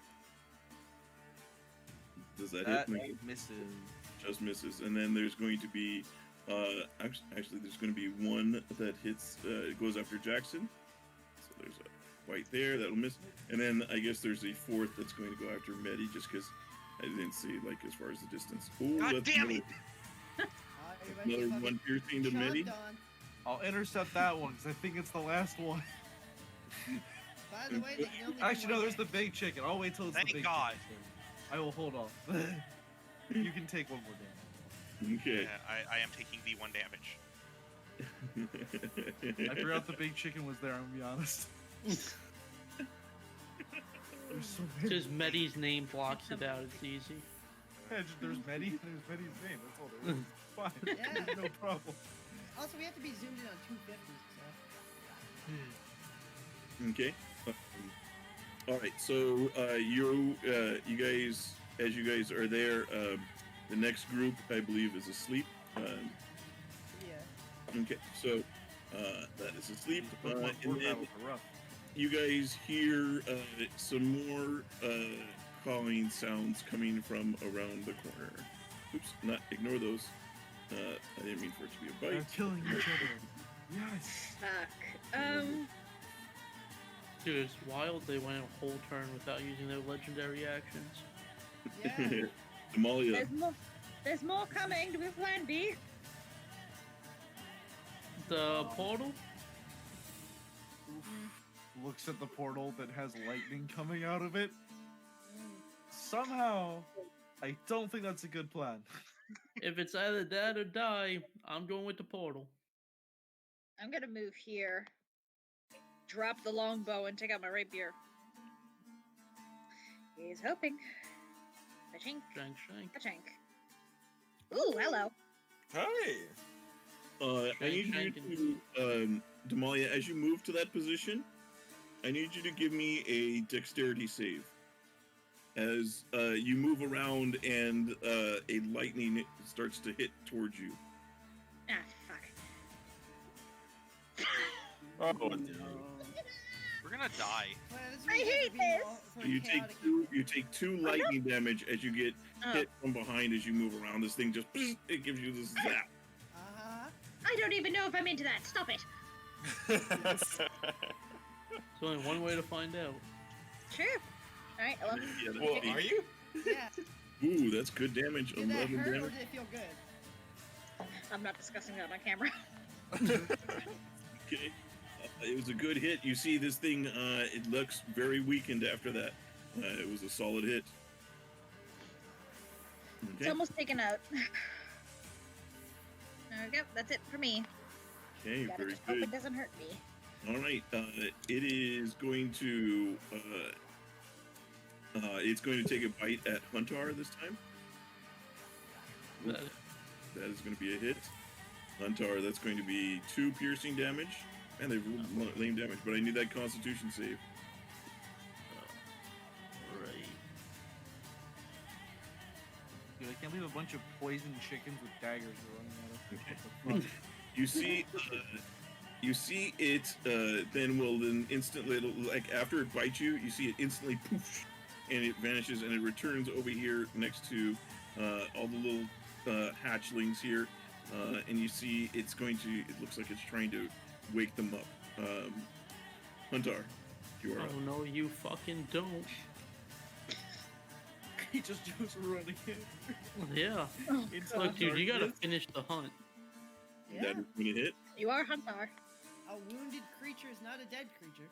[SPEAKER 2] Does that hit? Lincoln?
[SPEAKER 7] misses.
[SPEAKER 2] Just misses. And then there's going to be actually there's going to be 1 that hits goes after Jackson. So there's a white there that'll miss. And then I guess there's a 4th that's going to go after Medi, just because I didn't see like as far as the distance. Ooh,
[SPEAKER 4] God
[SPEAKER 2] that's
[SPEAKER 4] damn it!
[SPEAKER 2] Another 1 piercing to Medi.
[SPEAKER 7] I'll intercept that one because I think it's the last one.
[SPEAKER 3] By the way, they can only do
[SPEAKER 7] Actually, no,
[SPEAKER 3] one
[SPEAKER 7] there's the
[SPEAKER 3] damage.
[SPEAKER 7] big chicken. I'll wait till it's
[SPEAKER 4] Thank
[SPEAKER 7] the big
[SPEAKER 4] God.
[SPEAKER 7] chicken's turn. I will hold off. You can take 1 more damage.
[SPEAKER 2] Okay.
[SPEAKER 4] Yeah, I am taking the 1 damage.
[SPEAKER 7] I forgot the big chicken was there, I'm gonna be honest. There's so many.
[SPEAKER 6] Just Medi's name blocks it out. It's easy.
[SPEAKER 7] Yeah, there's Medi, there's Medi's name, that's all there is. It's fine.
[SPEAKER 3] Yeah.
[SPEAKER 7] No problem.
[SPEAKER 3] Also, we have to be zoomed in on 250.
[SPEAKER 2] Okay. All right. So you guys, as you guys are there, the next group I believe is asleep.
[SPEAKER 3] Yeah.
[SPEAKER 2] Okay. So that is asleep.
[SPEAKER 7] These
[SPEAKER 2] And
[SPEAKER 7] book
[SPEAKER 2] then
[SPEAKER 7] battles are rough.
[SPEAKER 2] you guys hear some more calling sounds coming from around the corner. Oops. Not ignore those. I didn't mean for it to be a
[SPEAKER 7] They're
[SPEAKER 2] bite.
[SPEAKER 7] killing each other. Yes.
[SPEAKER 1] Fuck.
[SPEAKER 6] Dude, it's wild they went a whole turn without using their legendary actions.
[SPEAKER 3] Yeah.
[SPEAKER 2] Damalia.
[SPEAKER 1] There's more coming. Do we have plan B?
[SPEAKER 6] The portal?
[SPEAKER 7] Looks at the portal that has lightning coming out of it. Somehow, I don't think that's a good plan.
[SPEAKER 6] If it's either that or die, I'm going with the portal.
[SPEAKER 1] I'm gonna move here. Drop the longbow and take out my rapier. He's hoping. Ka-chink,
[SPEAKER 6] Shank, shank.
[SPEAKER 1] ka-chink. Ooh, hello.
[SPEAKER 8] Hey.
[SPEAKER 2] I need
[SPEAKER 6] Shank
[SPEAKER 2] you to, Damalia, as you move to that position, I need you to give me a dexterity save. As you move around and a lightning starts to hit towards you.
[SPEAKER 1] Ah, fuck.
[SPEAKER 8] Oh,
[SPEAKER 4] We're gonna die.
[SPEAKER 3] Well, this
[SPEAKER 1] I
[SPEAKER 3] means
[SPEAKER 1] hate
[SPEAKER 3] it'd be more
[SPEAKER 1] this.
[SPEAKER 3] for
[SPEAKER 2] You
[SPEAKER 3] chaotic
[SPEAKER 2] take two lightning damage as you get
[SPEAKER 1] Oh.
[SPEAKER 2] hit from behind as you move around. This thing just it gives you this zap.
[SPEAKER 3] Uh-huh.
[SPEAKER 1] I don't even know if I'm into that. Stop it.
[SPEAKER 6] There's only one way to find out.
[SPEAKER 1] Sure. All right, 11.
[SPEAKER 2] Yeah, that's
[SPEAKER 8] Well,
[SPEAKER 2] eight.
[SPEAKER 8] are you?
[SPEAKER 3] Yeah.
[SPEAKER 2] Ooh, that's good damage.
[SPEAKER 3] Did that
[SPEAKER 2] 11
[SPEAKER 3] hurt or
[SPEAKER 2] damage.
[SPEAKER 3] did it feel good?
[SPEAKER 1] I'm not discussing that on camera.
[SPEAKER 2] Okay. It was a good hit. You see this thing, it looks very weakened after that. It was a solid hit.
[SPEAKER 1] It's
[SPEAKER 2] Okay.
[SPEAKER 1] almost taken out. There we go. That's it for me.
[SPEAKER 2] Okay,
[SPEAKER 1] Gotta
[SPEAKER 2] very
[SPEAKER 1] just hope
[SPEAKER 2] good.
[SPEAKER 1] it doesn't hurt me.
[SPEAKER 2] All right. It is going to it's going to take a bite at Huntar this time.
[SPEAKER 6] That-
[SPEAKER 2] That is going to be a hit. Huntar, that's going to be 2 piercing damage. And they've rolled lame damage, but I need that Constitution save.
[SPEAKER 6] Right.
[SPEAKER 7] Dude, I can't believe a bunch of poisoned chickens with daggers are running at us. What the fuck?
[SPEAKER 2] You see it. Then instantly, like after it bites you, you see it instantly poof, and it vanishes, and it returns over here next to all the little hatchlings here, and you see it's going to. It looks like it's trying to wake them up. Huntar, you are up.
[SPEAKER 6] Oh no, you fucking don't.
[SPEAKER 7] He just was running it.
[SPEAKER 6] Yeah.
[SPEAKER 7] Into
[SPEAKER 6] Look,
[SPEAKER 7] the
[SPEAKER 6] dude, you gotta
[SPEAKER 7] darkness.
[SPEAKER 6] finish the hunt.
[SPEAKER 3] Yeah.
[SPEAKER 2] That is going to hit.
[SPEAKER 1] You are Huntar.
[SPEAKER 3] A wounded creature is not a dead creature.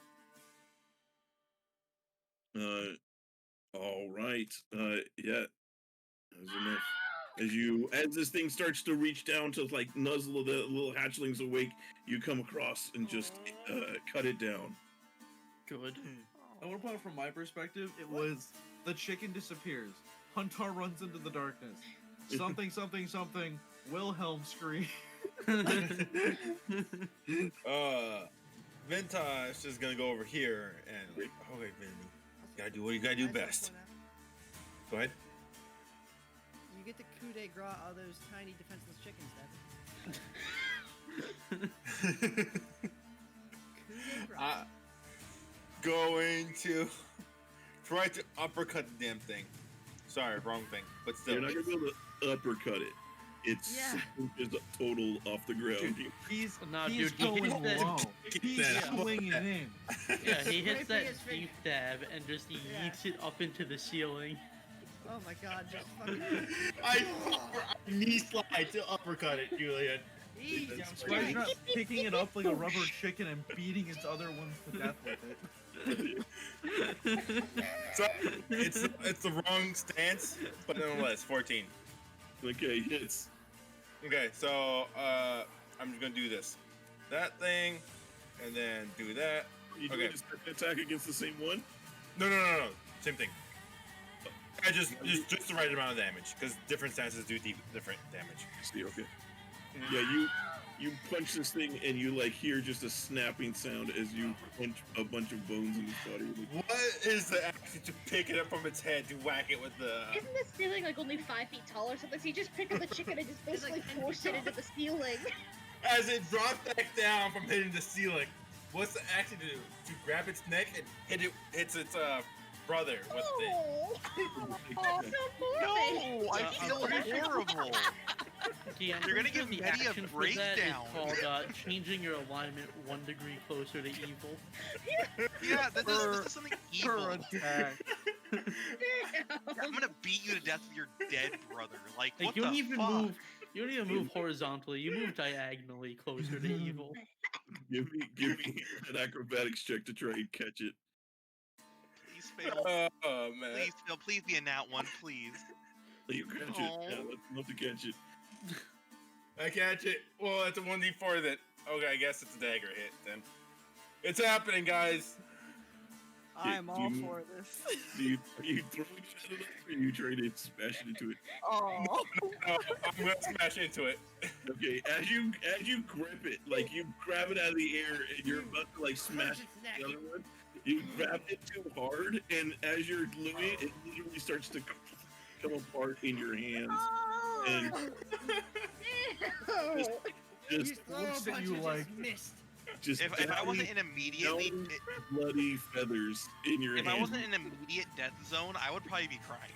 [SPEAKER 2] All right. Yeah. That was enough. As this thing starts to reach down to like nuzzle the little hatchlings awake, you come across and just cut it down.
[SPEAKER 6] Good.
[SPEAKER 7] I want to point out from my perspective, it was the chicken disappears. Huntar runs into the darkness. Something, something, something. Wilhelm scream.
[SPEAKER 8] Vintash is gonna go over here and like, okay, Vinny, you gotta do what you gotta do
[SPEAKER 3] Can I just
[SPEAKER 8] best.
[SPEAKER 3] point out,
[SPEAKER 8] Go ahead.
[SPEAKER 3] You get the coup de grace all those tiny defenseless chickens, Devin. Coup de grace.
[SPEAKER 8] Going to try to uppercut the damn thing. Sorry, wrong thing, but still.
[SPEAKER 2] You're not gonna be able to uppercut it. It's
[SPEAKER 3] Yeah.
[SPEAKER 2] 6 inches total off the ground.
[SPEAKER 7] Dude, he's
[SPEAKER 6] No,
[SPEAKER 7] he's
[SPEAKER 6] dude, he
[SPEAKER 7] going
[SPEAKER 6] hits that-
[SPEAKER 7] low. He's
[SPEAKER 8] that out.
[SPEAKER 7] swinging in.
[SPEAKER 6] Yeah, he hits
[SPEAKER 3] Scraping
[SPEAKER 6] that
[SPEAKER 3] his finger.
[SPEAKER 6] deep stab and just
[SPEAKER 3] Yeah.
[SPEAKER 6] yeets it up into the ceiling.
[SPEAKER 3] Oh my god, just fucking.
[SPEAKER 10] I knee slide to uppercut it, Julian.
[SPEAKER 3] Easy.
[SPEAKER 2] That's
[SPEAKER 7] Why is
[SPEAKER 2] right.
[SPEAKER 7] he not picking it up like a rubber chicken and beating its other ones to death with it?
[SPEAKER 8] So it's the wrong stance, but nonetheless, 14.
[SPEAKER 2] Okay, hits.
[SPEAKER 8] Okay, so I'm just gonna do this, that thing, and then do that.
[SPEAKER 2] You
[SPEAKER 8] Okay.
[SPEAKER 2] just attack against the same one.
[SPEAKER 8] No. Same thing. I just the right amount of damage because different stances do different damage.
[SPEAKER 2] See, okay. Yeah, you punch this thing and you like hear just a snapping sound as you punch a bunch of bones in its body.
[SPEAKER 8] What is the action to pick it up from its head to whack it with the?
[SPEAKER 1] Isn't the ceiling like only 5 feet tall or something? So you just pick up the chicken and just
[SPEAKER 3] It's like
[SPEAKER 1] basically
[SPEAKER 3] 10
[SPEAKER 1] force
[SPEAKER 3] feet
[SPEAKER 1] it into the ceiling.
[SPEAKER 8] As it drops back down from hitting the ceiling, what's the action to do? To grab its neck and hits its brother with it.
[SPEAKER 1] Oh, so
[SPEAKER 4] No, I
[SPEAKER 6] Uh,
[SPEAKER 4] feel
[SPEAKER 6] I'm pretty sure-
[SPEAKER 4] horrible.
[SPEAKER 6] Yeah,
[SPEAKER 4] You're gonna give
[SPEAKER 6] the
[SPEAKER 4] Medi a
[SPEAKER 6] action for that is
[SPEAKER 4] breakdown.
[SPEAKER 6] called changing your alignment 1 degree closer to evil.
[SPEAKER 4] Yeah, this is something
[SPEAKER 7] Per
[SPEAKER 4] evil.
[SPEAKER 7] attack.
[SPEAKER 4] I'm gonna beat you to death with your dead brother. Like,
[SPEAKER 6] Like,
[SPEAKER 4] what
[SPEAKER 6] you
[SPEAKER 4] the
[SPEAKER 6] don't even
[SPEAKER 4] fuck?
[SPEAKER 6] move. You don't even move horizontally. You move diagonally closer to evil.
[SPEAKER 2] Give me an acrobatics check to try and catch it.
[SPEAKER 4] Please fail.
[SPEAKER 8] Oh man.
[SPEAKER 4] Please fail. Please be a nat one, please.
[SPEAKER 2] You catch it. Yeah,
[SPEAKER 4] Aw.
[SPEAKER 2] let's love to catch it.
[SPEAKER 8] I catch it. Well, it's a 1d4 then. Okay, I guess it's a dagger hit then. It's happening, guys.
[SPEAKER 5] I'm all
[SPEAKER 2] you-
[SPEAKER 5] for this.
[SPEAKER 2] Are you throwing it at it or are you trying to smash it into it?
[SPEAKER 5] Oh.
[SPEAKER 8] No, I'm gonna smash into it.
[SPEAKER 2] Okay, as you grip it, like you grab it out of the air and you're about to like smash
[SPEAKER 3] Punch its neck.
[SPEAKER 2] the other one, you grab it too hard, and as you're doing it, it literally starts to come apart in your hands. And
[SPEAKER 1] Ew.
[SPEAKER 2] just
[SPEAKER 3] You throw
[SPEAKER 7] looks
[SPEAKER 3] a
[SPEAKER 7] at
[SPEAKER 3] bunch
[SPEAKER 7] you
[SPEAKER 3] and
[SPEAKER 7] like-
[SPEAKER 3] just missed.
[SPEAKER 2] Just
[SPEAKER 4] If I wasn't in immediately,
[SPEAKER 2] bloody feathers in your
[SPEAKER 4] if
[SPEAKER 2] hand.
[SPEAKER 4] I wasn't in immediate death zone, I would probably be crying.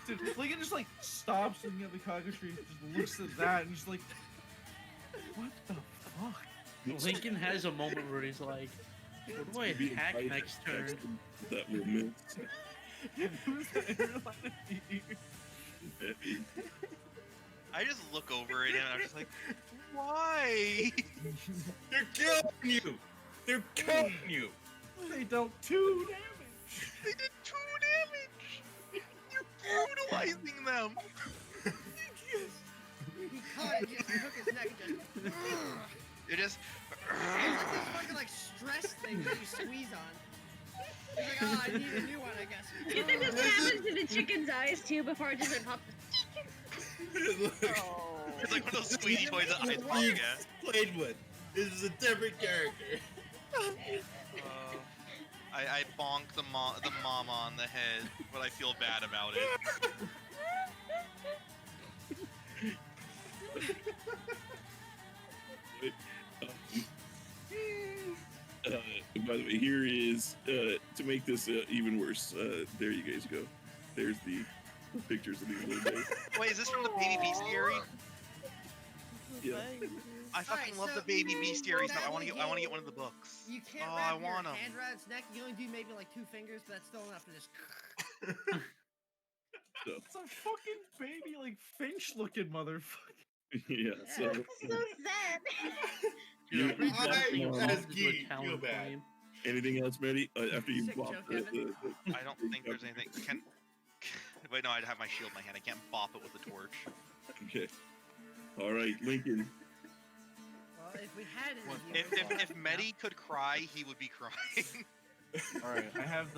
[SPEAKER 7] Dude, Lincoln just like stops looking at the cockatrice, just looks at that, and he's like, "What the fuck?"
[SPEAKER 6] Lincoln has a moment where he's like, "What do I
[SPEAKER 2] Be
[SPEAKER 6] attack
[SPEAKER 2] invited
[SPEAKER 6] next turn?"
[SPEAKER 2] That will miss.
[SPEAKER 4] I just look over it and I'm just like, why?
[SPEAKER 8] They're killing you. They're killing you.
[SPEAKER 7] They dealt 2 damage.
[SPEAKER 4] They did 2 damage. You're brutalizing them.
[SPEAKER 3] He caught it, just took his neck, just.
[SPEAKER 4] You're just.
[SPEAKER 3] It's like this fucking like stress thing that you squeeze on. He's like, oh, I need a new one, I guess.
[SPEAKER 1] You think this happens to the chicken's eyes too before it just like pops?
[SPEAKER 5] Oh.
[SPEAKER 4] It's like one of those squeaky toys that eyes pop
[SPEAKER 8] Being
[SPEAKER 4] again.
[SPEAKER 8] played with. This is a different character.
[SPEAKER 4] I bonk the mama on the head, but I feel bad about it.
[SPEAKER 2] By the way, here is to make this even worse. There you guys go. There's the pictures of these little guys.
[SPEAKER 4] Wait, is this from the baby bestiary?
[SPEAKER 2] Yeah.
[SPEAKER 4] I fucking love the baby bestiary stuff. I want to get one of the books.
[SPEAKER 3] You can't
[SPEAKER 4] Oh,
[SPEAKER 3] wrap
[SPEAKER 4] I want
[SPEAKER 3] your
[SPEAKER 4] 'em.
[SPEAKER 3] hand around its neck. You only do maybe like 2 fingers, but that's still enough to just.
[SPEAKER 7] It's a fucking baby, like Finch-looking motherfucker.
[SPEAKER 2] Yeah. So
[SPEAKER 1] So sad.
[SPEAKER 2] you,
[SPEAKER 8] as Gee, feel bad.
[SPEAKER 2] anything else, Medi? After you
[SPEAKER 3] Sick
[SPEAKER 2] bop
[SPEAKER 3] joke,
[SPEAKER 2] the,
[SPEAKER 3] Devin.
[SPEAKER 4] I don't think there's anything. Wait, no, I'd have my shield in my hand. I can't bop it with a torch.
[SPEAKER 2] Okay. All right, Lincoln.
[SPEAKER 3] Well, if we had it,
[SPEAKER 4] If Medi could cry, he would be crying.
[SPEAKER 7] All right, I have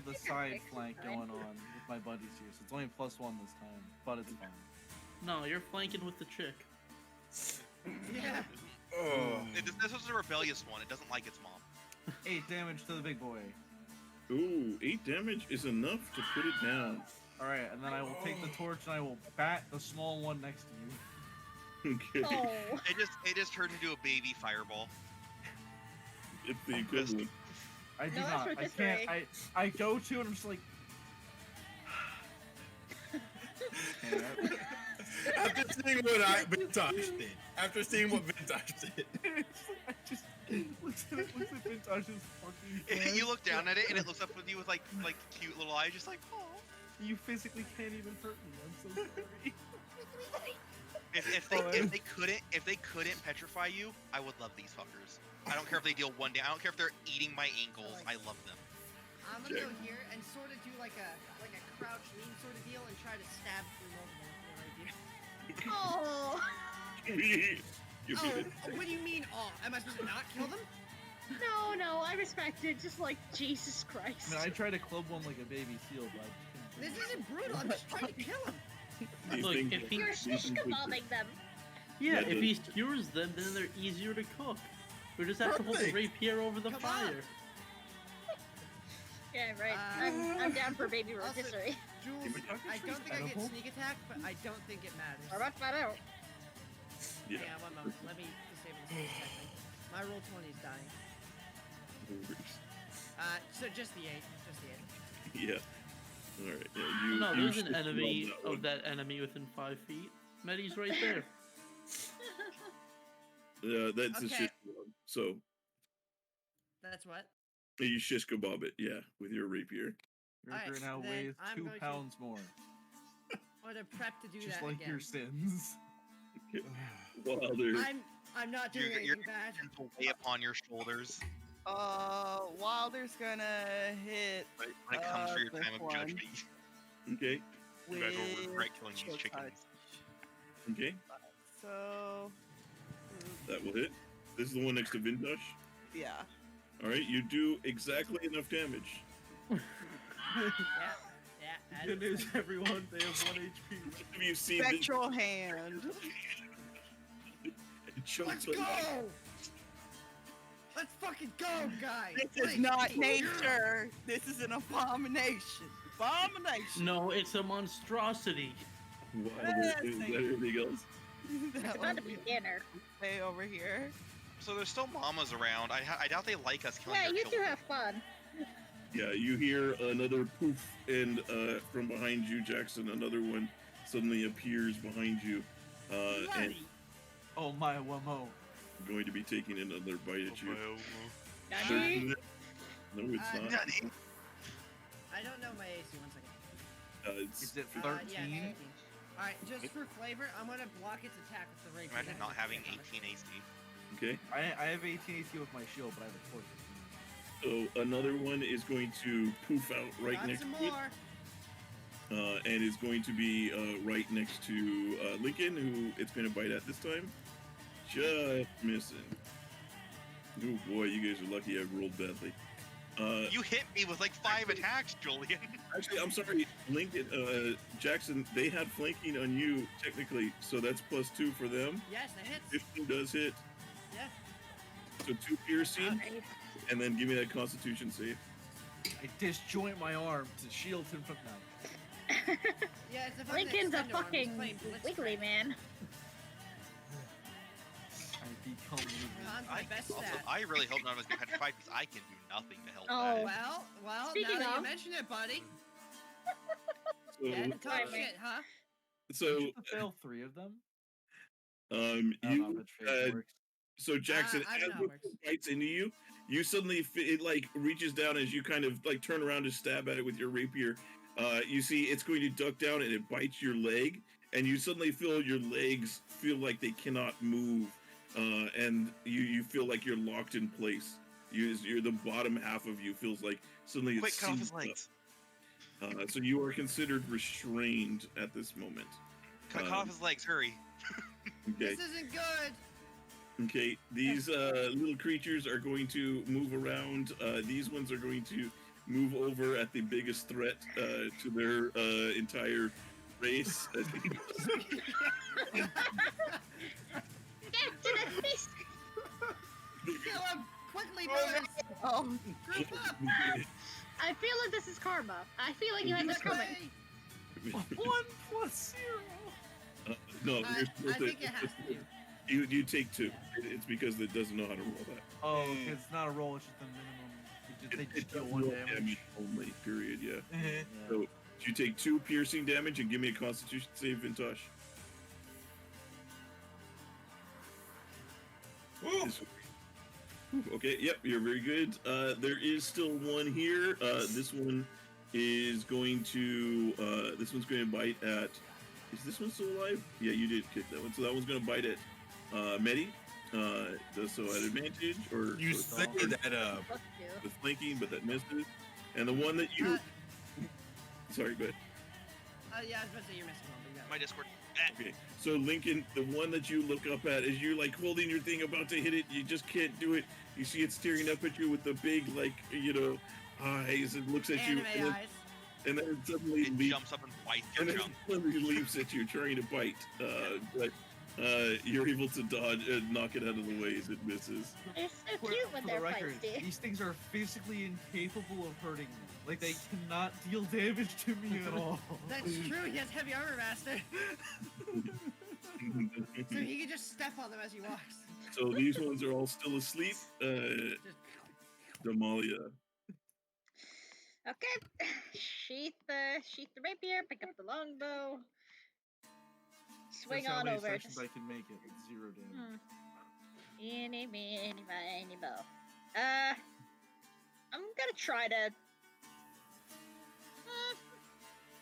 [SPEAKER 7] the side flank going on with my buddies here, so it's only +1 this time, but it's fine.
[SPEAKER 6] No, you're flanking with the chick.
[SPEAKER 3] yeah.
[SPEAKER 8] Oh.
[SPEAKER 4] This was a rebellious one. It doesn't like its mom.
[SPEAKER 7] 8 damage to the big boy.
[SPEAKER 2] Ooh, 8 damage is enough to put it down.
[SPEAKER 7] All right, and then I will take the torch and I will bat the small one next to you.
[SPEAKER 2] Okay.
[SPEAKER 1] Oh.
[SPEAKER 4] It just turned into a baby fireball.
[SPEAKER 2] It's the equivalent.
[SPEAKER 7] I do
[SPEAKER 1] No, that's
[SPEAKER 7] not. I
[SPEAKER 1] rotisserie.
[SPEAKER 7] can't. I go to and I'm just like.
[SPEAKER 8] After seeing what Vintash did. After seeing what Vintash did.
[SPEAKER 7] I just looks at Vintash's fucking face.
[SPEAKER 4] You look down at it and it looks up with you with like cute little eyes, just like, oh.
[SPEAKER 7] You physically can't even hurt me. I'm so sorry.
[SPEAKER 4] If they couldn't petrify you, I would love these fuckers. I don't care if they deal 1 damage. I don't care if they're eating my ankles. I love them.
[SPEAKER 3] I'm gonna go here and sort of do like a crouch lean sort of deal and try to stab through multiple
[SPEAKER 1] Oh.
[SPEAKER 3] What do you mean? Oh, am I supposed to not kill them?
[SPEAKER 1] No, I respect it. Just like Jesus Christ.
[SPEAKER 7] I mean, I tried to club one like a baby seal, but I
[SPEAKER 3] This isn't brutal. I'm just trying to kill him.
[SPEAKER 6] Look, if he,
[SPEAKER 1] You're shish kebabbing them.
[SPEAKER 6] yeah, if he skewers them, then they're easier to cook. We just have to hold the rapier over the
[SPEAKER 3] Come
[SPEAKER 6] fire.
[SPEAKER 3] on.
[SPEAKER 1] Yeah, right. I'm down for baby rotisserie.
[SPEAKER 3] Jules, I don't think I get sneak attack, but I don't think it matters.
[SPEAKER 1] What about that out?
[SPEAKER 2] Yeah.
[SPEAKER 3] Hang on 1 moment. Let me disable the sneak attack thing. My roll 20 is dying. So just the 8. Just the 8.
[SPEAKER 2] Yeah. All right. Yeah, you,
[SPEAKER 6] No,
[SPEAKER 2] you
[SPEAKER 6] there's an
[SPEAKER 2] should
[SPEAKER 6] enemy
[SPEAKER 2] love that
[SPEAKER 6] of
[SPEAKER 2] one.
[SPEAKER 6] that enemy within 5 feet. Medi's right there.
[SPEAKER 2] That's a
[SPEAKER 3] Okay.
[SPEAKER 2] shish kebab. So
[SPEAKER 3] That's what?
[SPEAKER 2] you shish kebab it, yeah, with your rapier.
[SPEAKER 7] Your
[SPEAKER 3] Alright,
[SPEAKER 7] rapier now
[SPEAKER 3] then
[SPEAKER 7] weighs
[SPEAKER 3] I'm
[SPEAKER 7] 2
[SPEAKER 3] going to-
[SPEAKER 7] pounds more,
[SPEAKER 3] I'm gonna prep to do
[SPEAKER 7] just
[SPEAKER 3] that
[SPEAKER 7] like
[SPEAKER 3] again.
[SPEAKER 7] your sins.
[SPEAKER 2] Wilder.
[SPEAKER 3] I'm not doing
[SPEAKER 4] You're
[SPEAKER 3] anything bad.
[SPEAKER 4] to weigh upon your shoulders
[SPEAKER 5] Wilder's gonna hit
[SPEAKER 4] when it comes for your
[SPEAKER 5] this
[SPEAKER 4] time of
[SPEAKER 5] one.
[SPEAKER 4] judgment.
[SPEAKER 2] Okay.
[SPEAKER 4] You guys will
[SPEAKER 5] with
[SPEAKER 4] regret killing these
[SPEAKER 5] chill
[SPEAKER 4] chickens.
[SPEAKER 5] touch.
[SPEAKER 2] Okay.
[SPEAKER 5] So,
[SPEAKER 2] That will hit. This is the one next to Vintash.
[SPEAKER 5] yeah.
[SPEAKER 2] All right. You do exactly enough damage.
[SPEAKER 3] Yeah.
[SPEAKER 7] Good news, everyone. They have 1 HP.
[SPEAKER 2] Have you seen this?
[SPEAKER 5] Spectral hand.
[SPEAKER 2] It chokes
[SPEAKER 3] Let's
[SPEAKER 2] like-
[SPEAKER 3] go! Let's fucking go, guys!
[SPEAKER 5] This is
[SPEAKER 3] Please.
[SPEAKER 5] not nature. This is an abomination. Abomination.
[SPEAKER 6] No, it's a monstrosity.
[SPEAKER 2] Wilder. Is that everything else?
[SPEAKER 5] That
[SPEAKER 1] It's
[SPEAKER 5] one
[SPEAKER 1] about to be dinner.
[SPEAKER 5] stay over here.
[SPEAKER 4] So there's still mamas around. I doubt they like us killing
[SPEAKER 1] Yeah,
[SPEAKER 4] their
[SPEAKER 1] you
[SPEAKER 4] children.
[SPEAKER 1] two have fun.
[SPEAKER 2] Yeah, you hear another poof, and from behind you, Jackson, another one suddenly appears behind you, and
[SPEAKER 3] Bloody.
[SPEAKER 7] Oh my wamo.
[SPEAKER 2] going to be taking another bite at you.
[SPEAKER 1] Nani?
[SPEAKER 2] No, it's not.
[SPEAKER 4] Nani?
[SPEAKER 3] I don't know my AC. 1 second.
[SPEAKER 2] It's
[SPEAKER 7] Is it
[SPEAKER 3] Yeah,
[SPEAKER 7] 13?
[SPEAKER 3] 18. All right, just for flavor, I'm gonna block its attack with the rapier.
[SPEAKER 4] Imagine
[SPEAKER 3] That's
[SPEAKER 4] not
[SPEAKER 3] what
[SPEAKER 4] having
[SPEAKER 3] I promise.
[SPEAKER 4] 18 AC.
[SPEAKER 2] okay.
[SPEAKER 7] I have 18 AC with my shield, but I have a torch.
[SPEAKER 2] So another one is going to poof out right
[SPEAKER 3] Got
[SPEAKER 2] next
[SPEAKER 3] some
[SPEAKER 2] to it,
[SPEAKER 3] more.
[SPEAKER 2] and is going to be right next to Lincoln, who it's going to bite at this time. Just missing. Oh boy, you guys are lucky I rolled badly.
[SPEAKER 4] You hit me with like 5 attacks, Julian.
[SPEAKER 2] Actually, I'm sorry, Lincoln, Jackson, they had flanking on you technically, so that's +2 for them.
[SPEAKER 3] Yes, that hits.
[SPEAKER 2] 15 does hit,
[SPEAKER 3] Yeah.
[SPEAKER 2] so 2 piercing,
[SPEAKER 1] Nice.
[SPEAKER 2] and then give me that Constitution save.
[SPEAKER 7] I disjoint my arm to shield him from that.
[SPEAKER 3] Yeah, it's a fucking
[SPEAKER 1] Lincoln's a
[SPEAKER 3] extender arm. He's
[SPEAKER 1] fucking
[SPEAKER 3] playing Blitzcrank.
[SPEAKER 1] wiggly man.
[SPEAKER 7] I become
[SPEAKER 3] Ron's my best stat.
[SPEAKER 4] I really hope none of us get petrified because I can do nothing to help
[SPEAKER 1] Oh.
[SPEAKER 4] that.
[SPEAKER 3] Well,
[SPEAKER 1] Speaking
[SPEAKER 3] now that you
[SPEAKER 1] of-
[SPEAKER 3] mention it, buddy.
[SPEAKER 2] So,
[SPEAKER 3] Yeah, talk
[SPEAKER 1] Timing.
[SPEAKER 3] shit, huh?
[SPEAKER 2] so
[SPEAKER 7] you have to fail 3 of them?
[SPEAKER 2] um,
[SPEAKER 7] I don't know
[SPEAKER 2] you,
[SPEAKER 7] if it's fair, it works.
[SPEAKER 2] so Jackson,
[SPEAKER 3] I
[SPEAKER 2] as
[SPEAKER 3] know how it
[SPEAKER 2] it
[SPEAKER 3] works.
[SPEAKER 2] bites into you, you suddenly it like reaches down as you kind of like turn around to stab at it with your rapier. You see it's going to duck down and it bites your leg, and you suddenly feel your legs feel like they cannot move, and you feel like you're locked in place. You're the bottom half of you feels like suddenly
[SPEAKER 4] Quick,
[SPEAKER 2] it's
[SPEAKER 4] cut off his
[SPEAKER 2] seized up.
[SPEAKER 4] legs.
[SPEAKER 2] So you are considered restrained at this moment.
[SPEAKER 4] Cut off his legs, hurry.
[SPEAKER 2] Okay.
[SPEAKER 3] This isn't good.
[SPEAKER 2] Okay. These little creatures are going to move around. These ones are going to move over at the biggest threat to their entire race.
[SPEAKER 1] Get to the feast!
[SPEAKER 3] Kill him quickly, boys.
[SPEAKER 1] Oh,
[SPEAKER 3] Group up.
[SPEAKER 1] I feel like this is karma. I feel like you had this coming.
[SPEAKER 3] Way.
[SPEAKER 7] 1 plus 0.
[SPEAKER 2] No,
[SPEAKER 3] I
[SPEAKER 2] you're supposed
[SPEAKER 3] think it has to.
[SPEAKER 2] You take 2. It's because it doesn't know how to roll that.
[SPEAKER 7] Oh, okay, it's not a roll, it's just a minimum. They just deal
[SPEAKER 2] does
[SPEAKER 7] 1
[SPEAKER 2] roll
[SPEAKER 7] damage.
[SPEAKER 2] only. Period. Yeah.
[SPEAKER 7] Yeah.
[SPEAKER 2] So you take 2 piercing damage and give me a Constitution save, Vintash.
[SPEAKER 9] Woo!
[SPEAKER 2] This- Okay, yep, you're very good. There is still one here. This one is going to this one's going to bite at. Is this one still alive? Yeah, you did kick that one. So that one's going to bite at Medi. Does so at advantage or
[SPEAKER 9] You
[SPEAKER 2] or
[SPEAKER 9] say that
[SPEAKER 1] Fuck you.
[SPEAKER 2] with flanking, but that misses. And the one that you. Sorry, go ahead.
[SPEAKER 3] Yeah, I was about to say you're missing one, but you got
[SPEAKER 4] My
[SPEAKER 3] it.
[SPEAKER 4] Discord.
[SPEAKER 2] Okay, so Lincoln, the one that you look up at as you're like holding your thing about to hit it, you just can't do it. You see it staring up at you with the big, like, eyes and looks at you,
[SPEAKER 3] Anime eyes.
[SPEAKER 2] and then it suddenly
[SPEAKER 4] It
[SPEAKER 2] leaps,
[SPEAKER 4] jumps up and bites
[SPEAKER 2] and
[SPEAKER 4] your
[SPEAKER 2] then
[SPEAKER 4] jump.
[SPEAKER 2] it suddenly leaps at you, trying to bite. But you're able to dodge and knock it out of the way as it misses.
[SPEAKER 1] They're so
[SPEAKER 7] For,
[SPEAKER 1] cute when
[SPEAKER 7] for
[SPEAKER 1] they're
[SPEAKER 7] the record,
[SPEAKER 1] feisty.
[SPEAKER 7] these things are physically incapable of hurting me. Like, they cannot deal damage to me at all.
[SPEAKER 3] That's true. He has heavy armor master, so he can just step on them as he walks.
[SPEAKER 2] So these ones are all still asleep.
[SPEAKER 3] Just
[SPEAKER 2] Damalia.
[SPEAKER 1] Okay, sheath the rapier, pick up the longbow, swing
[SPEAKER 7] That's how
[SPEAKER 1] on
[SPEAKER 7] many
[SPEAKER 1] over.
[SPEAKER 7] sections I can make it with 0 damage.
[SPEAKER 1] Eeny, meeny, miny, mo. I'm gonna try to.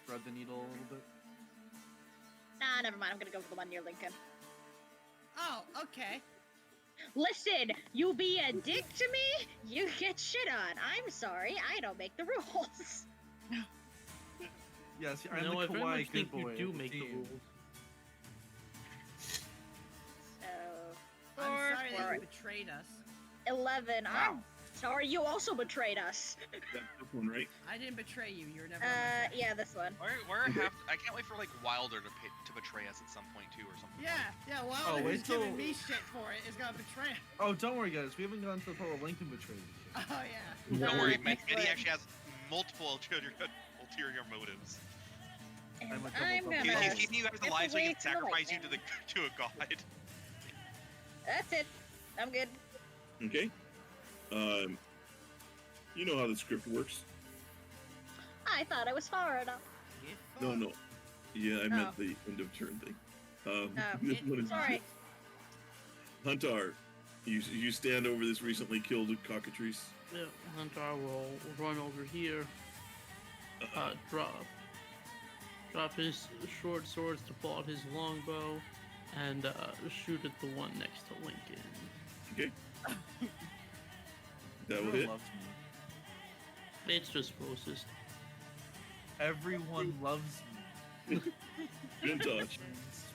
[SPEAKER 7] Thread the needle a little bit.
[SPEAKER 1] Nah, never mind. I'm gonna go for the one near Lincoln.
[SPEAKER 3] Oh, okay.
[SPEAKER 1] Listen, you be a dick to me, you get shit on. I'm sorry, I don't make the rules.
[SPEAKER 7] Yes, I'm
[SPEAKER 6] No,
[SPEAKER 7] the
[SPEAKER 6] I very
[SPEAKER 7] kawaii
[SPEAKER 6] much think
[SPEAKER 7] good boy.
[SPEAKER 6] you do
[SPEAKER 7] of the
[SPEAKER 6] make the
[SPEAKER 7] team.
[SPEAKER 6] rules.
[SPEAKER 1] So,
[SPEAKER 3] I'm
[SPEAKER 1] four,
[SPEAKER 3] sorry
[SPEAKER 1] four,
[SPEAKER 3] that you betrayed us.
[SPEAKER 1] 11. I'm sorry, you also betrayed us.
[SPEAKER 2] That's this one, right?
[SPEAKER 3] I didn't betray you. You were never. on my side.
[SPEAKER 1] Yeah, this one.
[SPEAKER 4] I can't wait for like Wilder to betray us at some point too, or something.
[SPEAKER 3] Yeah. Well,
[SPEAKER 7] Oh,
[SPEAKER 3] who's
[SPEAKER 7] wait till-
[SPEAKER 3] giving me shit for it is gonna betray him.
[SPEAKER 7] Oh, don't worry, guys. We haven't gone to the part where Lincoln betrayed me.
[SPEAKER 3] Oh yeah.
[SPEAKER 4] Don't worry,
[SPEAKER 1] next
[SPEAKER 4] Medi
[SPEAKER 1] one.
[SPEAKER 4] actually has multiple ulterior motives.
[SPEAKER 1] And
[SPEAKER 7] I'm a double
[SPEAKER 1] I'm
[SPEAKER 7] double.
[SPEAKER 1] gonna.
[SPEAKER 4] He's keeping you guys
[SPEAKER 1] step
[SPEAKER 4] alive so he
[SPEAKER 1] away
[SPEAKER 4] can
[SPEAKER 1] from the
[SPEAKER 4] sacrifice you
[SPEAKER 1] lightning.
[SPEAKER 4] to a god.
[SPEAKER 1] That's it. I'm good.
[SPEAKER 2] Okay. You know how the script works.
[SPEAKER 1] I thought I was far enough.
[SPEAKER 2] No. Yeah, I meant the end of turn thing. This one is-
[SPEAKER 1] Sorry.
[SPEAKER 2] Huntar, you stand over this recently killed cockatrice.
[SPEAKER 6] Yeah, Huntar will run over here, drop his short swords to pull out his longbow, and shoot at the one next to Lincoln.
[SPEAKER 2] Okay. That will
[SPEAKER 7] Everyone
[SPEAKER 2] hit.
[SPEAKER 7] loves me.
[SPEAKER 6] It's just closest.
[SPEAKER 7] Everyone loves me.
[SPEAKER 2] Vintash.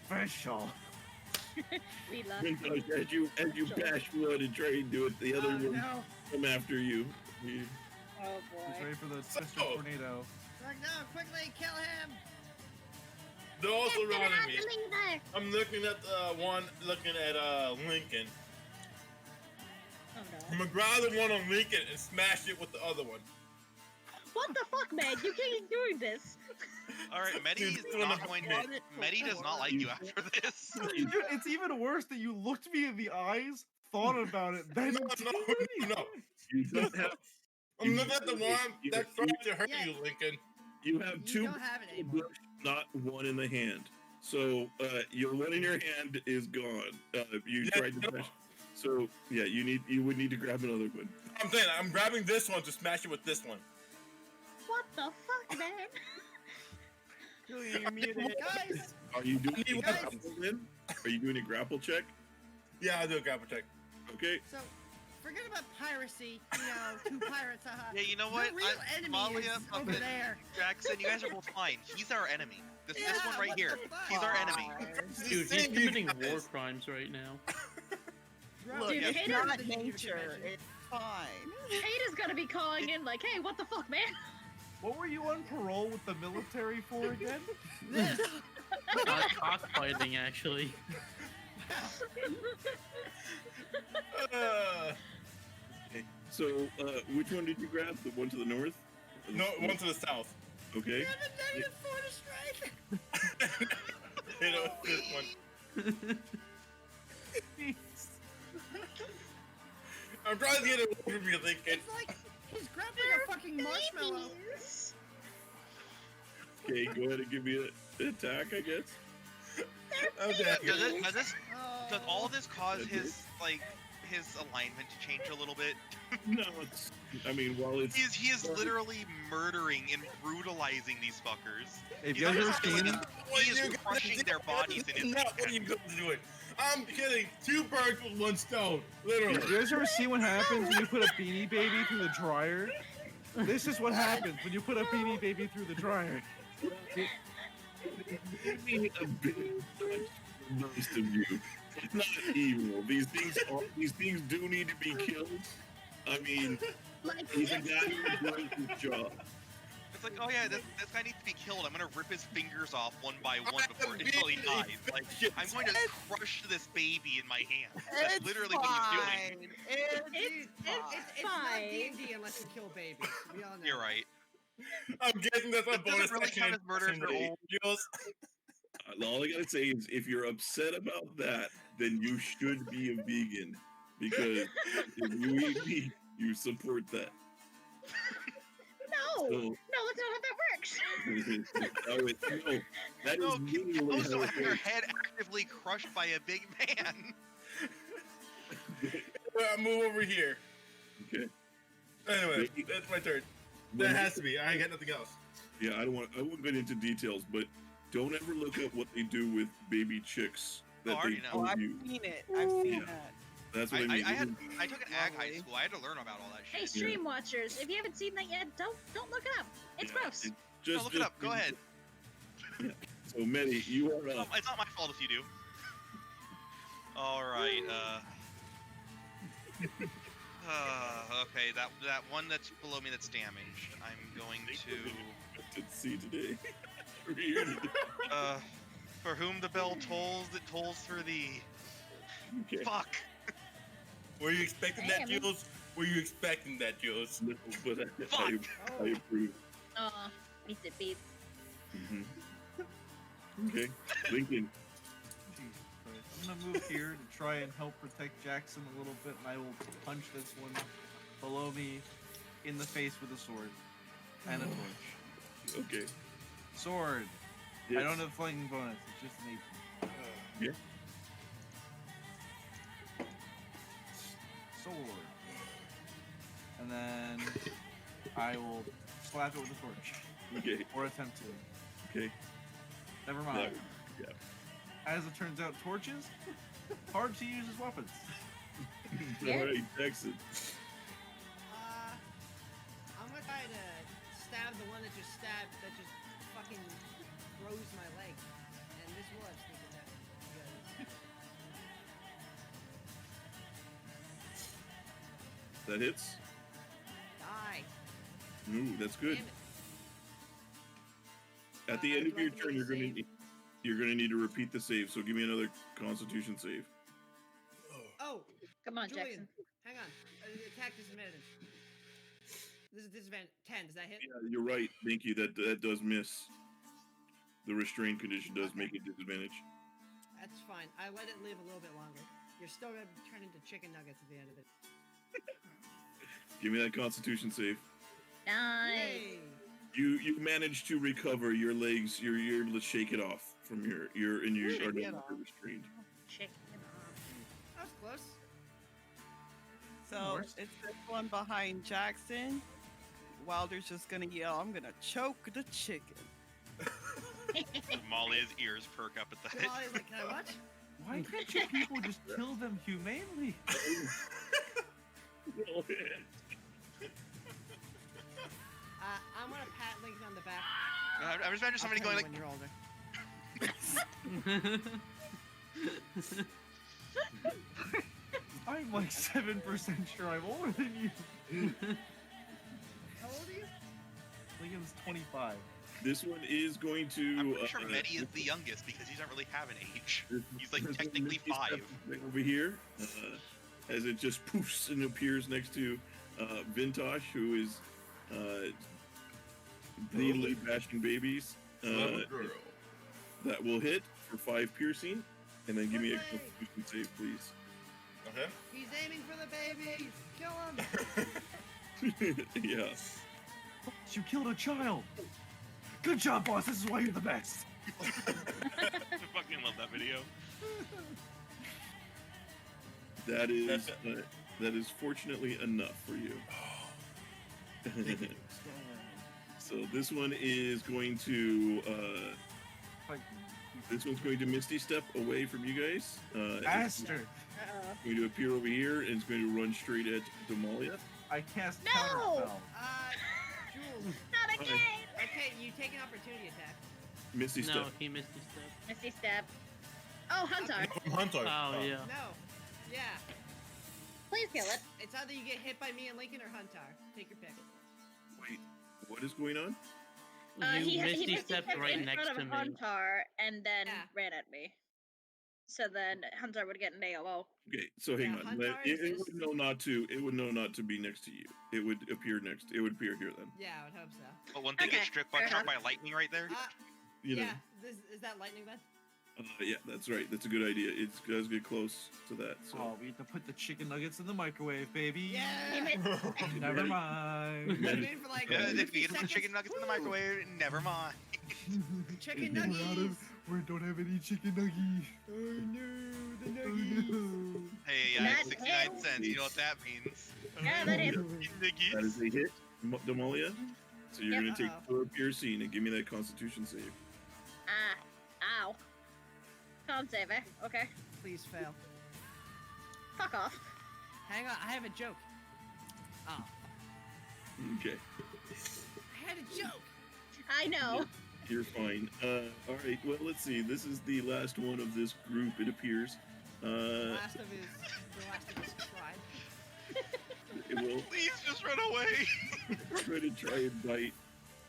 [SPEAKER 7] Special.
[SPEAKER 1] We love
[SPEAKER 2] Vintash, as you bash wood and try and do it, the other one
[SPEAKER 3] No.
[SPEAKER 2] come after you. You-
[SPEAKER 1] Oh
[SPEAKER 7] He's
[SPEAKER 1] boy.
[SPEAKER 7] ready for the Sister Tornado.
[SPEAKER 3] Like, no, quickly kill him.
[SPEAKER 8] They're also
[SPEAKER 1] Get
[SPEAKER 8] surrounding
[SPEAKER 1] out
[SPEAKER 8] me.
[SPEAKER 1] the leader.
[SPEAKER 8] I'm looking at looking at Lincoln.
[SPEAKER 1] Oh
[SPEAKER 8] I'm
[SPEAKER 1] no.
[SPEAKER 8] gonna grab the one on Lincoln and smash it with the other one.
[SPEAKER 1] What the fuck, man? You can't doing this.
[SPEAKER 4] All right, Medi is
[SPEAKER 8] Dude,
[SPEAKER 4] not going to. Medi does not like you after this.
[SPEAKER 7] Dude, it's even worse that you looked me in the eyes, thought about it, then
[SPEAKER 8] No.
[SPEAKER 2] You don't have.
[SPEAKER 8] I'm looking at the one
[SPEAKER 2] you-
[SPEAKER 8] that's trying to hurt
[SPEAKER 3] Yeah.
[SPEAKER 8] you, Lincoln.
[SPEAKER 2] You have
[SPEAKER 3] You
[SPEAKER 2] two,
[SPEAKER 3] don't have it anymore.
[SPEAKER 2] not one in the hand. So your one in your hand is gone. You
[SPEAKER 8] Yeah,
[SPEAKER 2] tried to
[SPEAKER 8] no.
[SPEAKER 2] smash. So yeah, you would need to grab another one.
[SPEAKER 8] I'm saying I'm grabbing this one to smash it with this one.
[SPEAKER 1] What the fuck, man?
[SPEAKER 5] Julian, you're muted.
[SPEAKER 3] Guys,
[SPEAKER 2] Are you doing a
[SPEAKER 3] Guys.
[SPEAKER 2] grapple then? Are you doing a grapple check?
[SPEAKER 8] Yeah, I'll do a grapple check.
[SPEAKER 2] Okay.
[SPEAKER 3] so forget about piracy. You know, two pirates.
[SPEAKER 4] Yeah, you know what?
[SPEAKER 3] The real enemy
[SPEAKER 4] Damalia,
[SPEAKER 3] is over there.
[SPEAKER 4] Jackson, you guys are both fine. He's our enemy. This
[SPEAKER 3] Yeah,
[SPEAKER 4] one right
[SPEAKER 3] what
[SPEAKER 4] here.
[SPEAKER 3] the fuck?
[SPEAKER 4] He's our enemy.
[SPEAKER 6] Dude, he's committing war crimes right now.
[SPEAKER 5] Look,
[SPEAKER 1] Dude,
[SPEAKER 5] it's
[SPEAKER 1] Hayden-
[SPEAKER 5] not nature. It's fine.
[SPEAKER 1] Hada's gonna be calling in like, hey, what the fuck, man?
[SPEAKER 7] What were you on parole with the military for again?
[SPEAKER 6] Cockfighting, actually.
[SPEAKER 2] Okay. So which one did you grab? The one to the north? Or the
[SPEAKER 8] No,
[SPEAKER 2] south?
[SPEAKER 8] one to the south.
[SPEAKER 2] Okay.
[SPEAKER 3] You have a -4 to strike.
[SPEAKER 8] You know, this one. I'm trying to get it away from you, Lincoln.
[SPEAKER 3] It's like he's grabbing a fucking marshmallow.
[SPEAKER 1] Babies.
[SPEAKER 2] Okay, go ahead and give me an attack, I guess.
[SPEAKER 8] Okay.
[SPEAKER 4] Does all this cause
[SPEAKER 2] That
[SPEAKER 4] his his alignment to change a little bit?
[SPEAKER 2] No, it's. I mean, while it's.
[SPEAKER 4] He is literally murdering and brutalizing these fuckers.
[SPEAKER 7] If
[SPEAKER 4] He's
[SPEAKER 7] you guys
[SPEAKER 4] not
[SPEAKER 7] ever
[SPEAKER 4] just killing
[SPEAKER 7] seen,
[SPEAKER 4] them, he is crushing their bodies in his
[SPEAKER 8] Not what are you going to do it. I'm killing two birds with one stone. Literally.
[SPEAKER 7] you guys ever see what happens when you put a Beanie Baby through the dryer? This is what happens when you put a Beanie Baby through the dryer.
[SPEAKER 2] Maybe a bit for most of you. It's not evil. These things do need to be killed. I mean,
[SPEAKER 1] Like,
[SPEAKER 2] he's a guy who does his job.
[SPEAKER 4] It's like, oh yeah, this guy needs to be killed. I'm gonna rip his fingers off one by one before until he dies. Like, I'm going to crush this baby in my hand. That's
[SPEAKER 5] It's
[SPEAKER 4] literally what he's doing.
[SPEAKER 5] fine. It's
[SPEAKER 3] It's not
[SPEAKER 1] Fine.
[SPEAKER 3] D&D unless you kill babies. We all know.
[SPEAKER 4] You're right.
[SPEAKER 8] I'm guessing that's a
[SPEAKER 4] Does it
[SPEAKER 8] bonus
[SPEAKER 4] really
[SPEAKER 8] action
[SPEAKER 4] count as murder if they're
[SPEAKER 8] somebody
[SPEAKER 4] old?
[SPEAKER 8] kills.
[SPEAKER 2] All I gotta say is, if you're upset about that, then you should be a vegan, because if you eat meat, you support that.
[SPEAKER 1] no,
[SPEAKER 2] So,
[SPEAKER 1] that's not how that works.
[SPEAKER 2] no, that is
[SPEAKER 4] No,
[SPEAKER 2] literally
[SPEAKER 4] also
[SPEAKER 2] how
[SPEAKER 4] have
[SPEAKER 2] it
[SPEAKER 4] your
[SPEAKER 2] works.
[SPEAKER 4] head actively crushed by a big man.
[SPEAKER 8] I'll move over here.
[SPEAKER 2] Okay.
[SPEAKER 8] Anyway, that's my turn. That has to be. I got nothing else.
[SPEAKER 2] Yeah, I won't get into details, but don't ever look up what they do with baby chicks that
[SPEAKER 4] Oh, I already
[SPEAKER 2] they
[SPEAKER 4] know.
[SPEAKER 5] Oh,
[SPEAKER 2] give
[SPEAKER 5] I've
[SPEAKER 2] you.
[SPEAKER 5] seen it. I've seen
[SPEAKER 2] Yeah.
[SPEAKER 5] that.
[SPEAKER 2] That's what I mean.
[SPEAKER 4] I took an ag high
[SPEAKER 5] Lovely.
[SPEAKER 4] school. I had to learn about all that
[SPEAKER 1] Hey,
[SPEAKER 4] shit.
[SPEAKER 1] stream watchers, if you haven't seen that yet, don't look it up. It's
[SPEAKER 2] Yeah,
[SPEAKER 1] gross.
[SPEAKER 2] it-
[SPEAKER 4] No, look it up. Go ahead.
[SPEAKER 2] So, Medi, you are up.
[SPEAKER 4] It's not my fault if you do. All right. Okay, that one that's below me that's damaged. I'm going to.
[SPEAKER 2] Did see today. Weird.
[SPEAKER 4] For whom the bell tolls, it tolls for thee.
[SPEAKER 2] Okay.
[SPEAKER 4] Fuck.
[SPEAKER 8] Were you expecting
[SPEAKER 1] Hey,
[SPEAKER 8] that,
[SPEAKER 1] I mean-
[SPEAKER 8] Jules? Were you expecting that, Jules?
[SPEAKER 2] No, but I
[SPEAKER 4] Fuck.
[SPEAKER 2] approve.
[SPEAKER 1] Meets it beats.
[SPEAKER 2] hmm Okay, Lincoln.
[SPEAKER 7] Jesus Christ. gonna move here to try and help protect Jackson a little bit, and I will punch this one below me in the face with a sword and a torch.
[SPEAKER 2] Okay.
[SPEAKER 7] Sword.
[SPEAKER 2] Yes.
[SPEAKER 7] I don't have flanking bonus. It's just an 18.
[SPEAKER 2] Yeah.
[SPEAKER 7] Sword. And then I will slap it with a torch.
[SPEAKER 2] Okay.
[SPEAKER 7] Or attempt to.
[SPEAKER 2] Okay.
[SPEAKER 7] Never mind.
[SPEAKER 2] Yeah.
[SPEAKER 7] As it turns out, torches hard to use as weapons.
[SPEAKER 1] Yeah.
[SPEAKER 2] All right, Jackson.
[SPEAKER 3] I'm gonna try to stab the one that just fucking froze my leg. And this will have sneak attack.
[SPEAKER 2] That hits.
[SPEAKER 3] Die.
[SPEAKER 2] Ooh, that's good.
[SPEAKER 3] Damn it.
[SPEAKER 2] At the end of
[SPEAKER 3] do I
[SPEAKER 2] your
[SPEAKER 3] have to
[SPEAKER 2] turn,
[SPEAKER 3] make a save?
[SPEAKER 2] you're gonna need to repeat the save. So give me another Constitution save.
[SPEAKER 3] Oh,
[SPEAKER 1] Come on,
[SPEAKER 3] Julian,
[SPEAKER 1] Jackson.
[SPEAKER 3] hang on. Attack disadvantage. This is disadvantage 10. Does that hit?
[SPEAKER 2] Yeah, you're right. Thank you. That does miss. The restrained condition does make it disadvantage.
[SPEAKER 3] That's fine. I let it live a little bit longer. You're still gonna turn into chicken nuggets at the end of it.
[SPEAKER 2] Give me that Constitution save.
[SPEAKER 1] Nice.
[SPEAKER 3] Yay!
[SPEAKER 2] You managed to recover your legs. You're able to shake it off from your are no longer restrained.
[SPEAKER 1] Chicken off.
[SPEAKER 3] That was close.
[SPEAKER 5] So
[SPEAKER 7] Worst.
[SPEAKER 5] it's this one behind Jackson. Wilder's just gonna yell, "I'm gonna choke the chicken."
[SPEAKER 4] Malia's ears perk up at that.
[SPEAKER 3] Molly's like, can I watch?
[SPEAKER 7] Why can't you people just kill them humanely?
[SPEAKER 3] I'm gonna pat Lincoln on the back.
[SPEAKER 4] I'm just imagining somebody
[SPEAKER 3] I'll
[SPEAKER 4] going
[SPEAKER 3] tell
[SPEAKER 4] like,
[SPEAKER 3] you when you're older.
[SPEAKER 7] I'm like 7% sure I'm older than you.
[SPEAKER 3] How old are you?
[SPEAKER 7] Liam's 25.
[SPEAKER 2] This one is going to.
[SPEAKER 4] I'm pretty sure Medi is the youngest because he doesn't really have an age. He's like technically 5.
[SPEAKER 2] Over here, as it just poofs and appears next to Vintash, who is needly bashing babies.
[SPEAKER 9] Little girl.
[SPEAKER 2] That will hit for 5 piercing, and then give me a
[SPEAKER 3] Hooray!
[SPEAKER 2] Constitution save, please.
[SPEAKER 9] Okay.
[SPEAKER 3] He's aiming for the babies! Kill him!
[SPEAKER 2] Yeah.
[SPEAKER 7] You killed a child! Good job, boss! This is why you're the best!
[SPEAKER 4] I fucking love that video.
[SPEAKER 2] That is fortunately enough for you. So this one is going to Misty Step away from you guys.
[SPEAKER 7] Bastard!
[SPEAKER 1] Uh-oh.
[SPEAKER 2] It's going to appear over here, and it's going to run straight at Damalia.
[SPEAKER 7] I cast
[SPEAKER 1] No!
[SPEAKER 7] counterspell.
[SPEAKER 3] Jules.
[SPEAKER 1] Not again!
[SPEAKER 3] Okay, you take an opportunity attack.
[SPEAKER 2] Misty
[SPEAKER 6] No,
[SPEAKER 2] Step.
[SPEAKER 6] he missed his step.
[SPEAKER 1] Misty step. Oh, Huntar.
[SPEAKER 9] Huntar.
[SPEAKER 6] Oh, yeah.
[SPEAKER 3] No. Yeah.
[SPEAKER 1] Please kill it.
[SPEAKER 3] It's either you get hit by me and Lincoln or Huntar. Take your pick.
[SPEAKER 2] Wait, what is going on?
[SPEAKER 6] You
[SPEAKER 1] He
[SPEAKER 6] misty
[SPEAKER 1] Misty
[SPEAKER 6] stepped
[SPEAKER 1] stepped
[SPEAKER 6] right
[SPEAKER 1] in
[SPEAKER 6] next
[SPEAKER 1] front
[SPEAKER 6] to
[SPEAKER 1] of
[SPEAKER 6] me.
[SPEAKER 1] Huntar and then
[SPEAKER 3] Yeah.
[SPEAKER 1] ran at me. So then Huntar would get an AOO.
[SPEAKER 2] Okay, so hang
[SPEAKER 3] Yeah,
[SPEAKER 2] on.
[SPEAKER 3] Huntar
[SPEAKER 2] It
[SPEAKER 3] is
[SPEAKER 2] would know not to. It would know not to be next to you. It would appear next. It would appear here then.
[SPEAKER 3] Yeah, I would hope so.
[SPEAKER 4] But one thing
[SPEAKER 1] Okay,
[SPEAKER 4] gets struck
[SPEAKER 1] fair
[SPEAKER 4] by
[SPEAKER 1] enough.
[SPEAKER 4] lightning right there.
[SPEAKER 2] You know.
[SPEAKER 3] Yeah, is that lightning then?
[SPEAKER 2] Yeah, that's right. That's a good idea. It does get close to that. So.
[SPEAKER 7] Oh, we have to put the chicken nuggets in the microwave, baby.
[SPEAKER 3] Yeah!
[SPEAKER 7] Never mind.
[SPEAKER 3] You made for like
[SPEAKER 4] Yeah,
[SPEAKER 3] 50
[SPEAKER 4] if you get some
[SPEAKER 3] seconds.
[SPEAKER 4] chicken nuggets in the microwave, never mind.
[SPEAKER 3] Chicken
[SPEAKER 7] We're out
[SPEAKER 3] nuggies!
[SPEAKER 7] of- We don't have any chicken nuggies.
[SPEAKER 3] Oh no, the
[SPEAKER 7] Oh,
[SPEAKER 3] nuggies!
[SPEAKER 7] no.
[SPEAKER 4] Hey,
[SPEAKER 1] That
[SPEAKER 4] 69
[SPEAKER 1] hits.
[SPEAKER 4] cents. You know what that means?
[SPEAKER 1] Yeah, that is.
[SPEAKER 2] That is a hit, Damalia. So you're
[SPEAKER 1] Yep.
[SPEAKER 2] going to take
[SPEAKER 3] Uh-oh.
[SPEAKER 2] 4 piercing and give me that Constitution save.
[SPEAKER 1] Ow. Con save, eh? Okay.
[SPEAKER 3] Please fail.
[SPEAKER 1] Fuck off.
[SPEAKER 3] Hang on, I have a joke. Oh,
[SPEAKER 2] Okay,
[SPEAKER 3] I had a joke!
[SPEAKER 1] I know.
[SPEAKER 2] you're fine. All right. Well, let's see. This is the last one of this group. It appears.
[SPEAKER 3] The last of his tribe.
[SPEAKER 2] It will
[SPEAKER 4] Please just run away.
[SPEAKER 2] try and bite.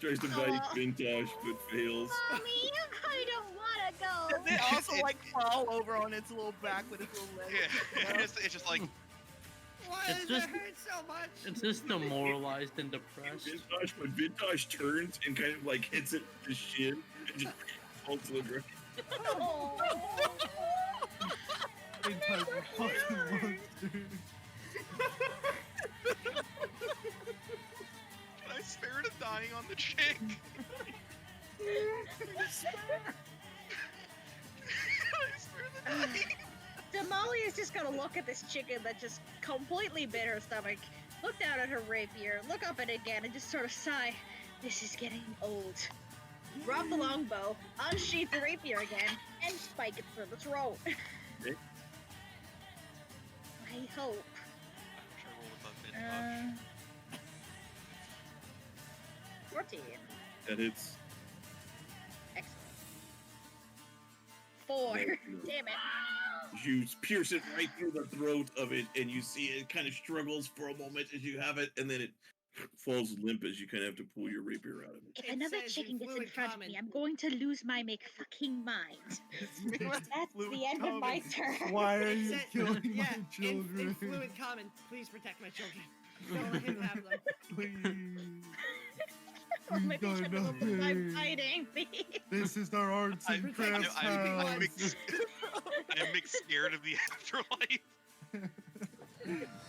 [SPEAKER 2] Tries to bite
[SPEAKER 1] Aw.
[SPEAKER 2] Vintash, but fails.
[SPEAKER 1] Mommy, I don't want to go.
[SPEAKER 5] They also like fall over on its little back with its little legs.
[SPEAKER 4] Yeah, it's just like
[SPEAKER 3] Why
[SPEAKER 6] It's
[SPEAKER 3] does
[SPEAKER 6] just-
[SPEAKER 3] it hurt so much?
[SPEAKER 6] It's just demoralized and depressed.
[SPEAKER 2] Vintash turns and kind of like hits it with the shin and just falls to the ground.
[SPEAKER 1] Oh.
[SPEAKER 7] Vintash, you fucking monster.
[SPEAKER 4] Can I spare it of dying on the chick? Can I spare the dying?
[SPEAKER 1] Damalia's just gonna look at this chicken that just completely bit her stomach, look down at her rapier, look up at it again, and just sort of sigh. This is getting old. Drop the longbow, unsheath the rapier again, and spike it through the throat.
[SPEAKER 2] Okay.
[SPEAKER 1] I hope.
[SPEAKER 4] Should I roll above Vintash?
[SPEAKER 1] 14.
[SPEAKER 2] That hits.
[SPEAKER 1] Excellent. 4.
[SPEAKER 2] There you go.
[SPEAKER 1] Damn it.
[SPEAKER 2] You pierce it right through the throat of it, and you see it kind of struggles for a moment as you have it, and then it falls limp as you kind of have to pull your rapier out of it.
[SPEAKER 1] If
[SPEAKER 3] It
[SPEAKER 1] another
[SPEAKER 3] says
[SPEAKER 1] chicken
[SPEAKER 3] in
[SPEAKER 1] gets in
[SPEAKER 3] fluid
[SPEAKER 1] front
[SPEAKER 3] common.
[SPEAKER 1] of me, I'm going to lose my fucking mind. That's the end of my turn.
[SPEAKER 7] Why are
[SPEAKER 3] It
[SPEAKER 7] you
[SPEAKER 3] said-
[SPEAKER 7] killing
[SPEAKER 3] yeah,
[SPEAKER 7] my
[SPEAKER 3] in
[SPEAKER 7] children?
[SPEAKER 3] fluid common, please protect my children. Don't let him have them.
[SPEAKER 7] Please.
[SPEAKER 1] Or
[SPEAKER 7] You
[SPEAKER 1] maybe I should
[SPEAKER 7] gotta
[SPEAKER 1] have opened my
[SPEAKER 7] pay.
[SPEAKER 1] fighting me.
[SPEAKER 7] This is our arts and
[SPEAKER 3] I'm-
[SPEAKER 7] crafts
[SPEAKER 3] I'm-
[SPEAKER 7] house.
[SPEAKER 4] I'm mixed scared of the afterlife.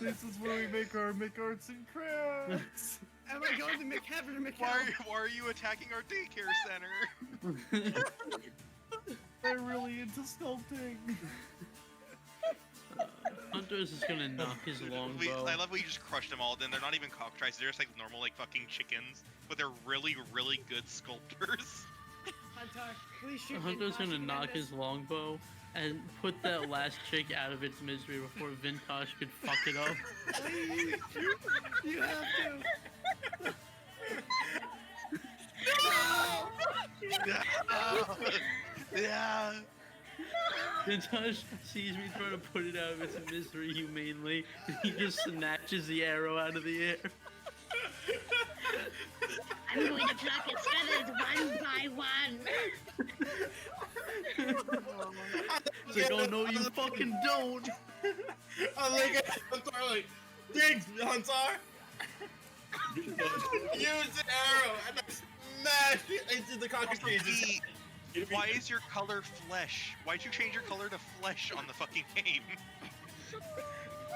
[SPEAKER 7] This is where we make our arts and crafts.
[SPEAKER 3] Am I going to McHeaven or
[SPEAKER 4] Why are you attacking our daycare center?
[SPEAKER 7] They're really into sculpting.
[SPEAKER 6] Hunter's is gonna knock his longbow.
[SPEAKER 4] I love how you just crushed them all. Then they're not even cockatrices. They're just like normal, like fucking chickens, but they're really, really good sculptors.
[SPEAKER 3] Huntar, please shoot
[SPEAKER 6] Hunter's
[SPEAKER 3] Vintash
[SPEAKER 6] gonna
[SPEAKER 3] if you
[SPEAKER 6] knock
[SPEAKER 3] have
[SPEAKER 6] his
[SPEAKER 3] this.
[SPEAKER 6] longbow and put that last chick out of its misery before Vintash could fuck it up.
[SPEAKER 3] Please, you have to.
[SPEAKER 4] Yeah.
[SPEAKER 6] Vintash sees me trying to put it out of its misery humanely, and he just snatches the arrow out of the air.
[SPEAKER 1] I'm going to pluck its feathers one by one.
[SPEAKER 6] It's like, oh no, you fucking don't!
[SPEAKER 10] I'm like, Huntar, like, thanks, Huntar. Use the arrow and I smash it into the cockatrice's head.
[SPEAKER 4] Why is your color flesh? Why'd you change your color to flesh on the fucking game?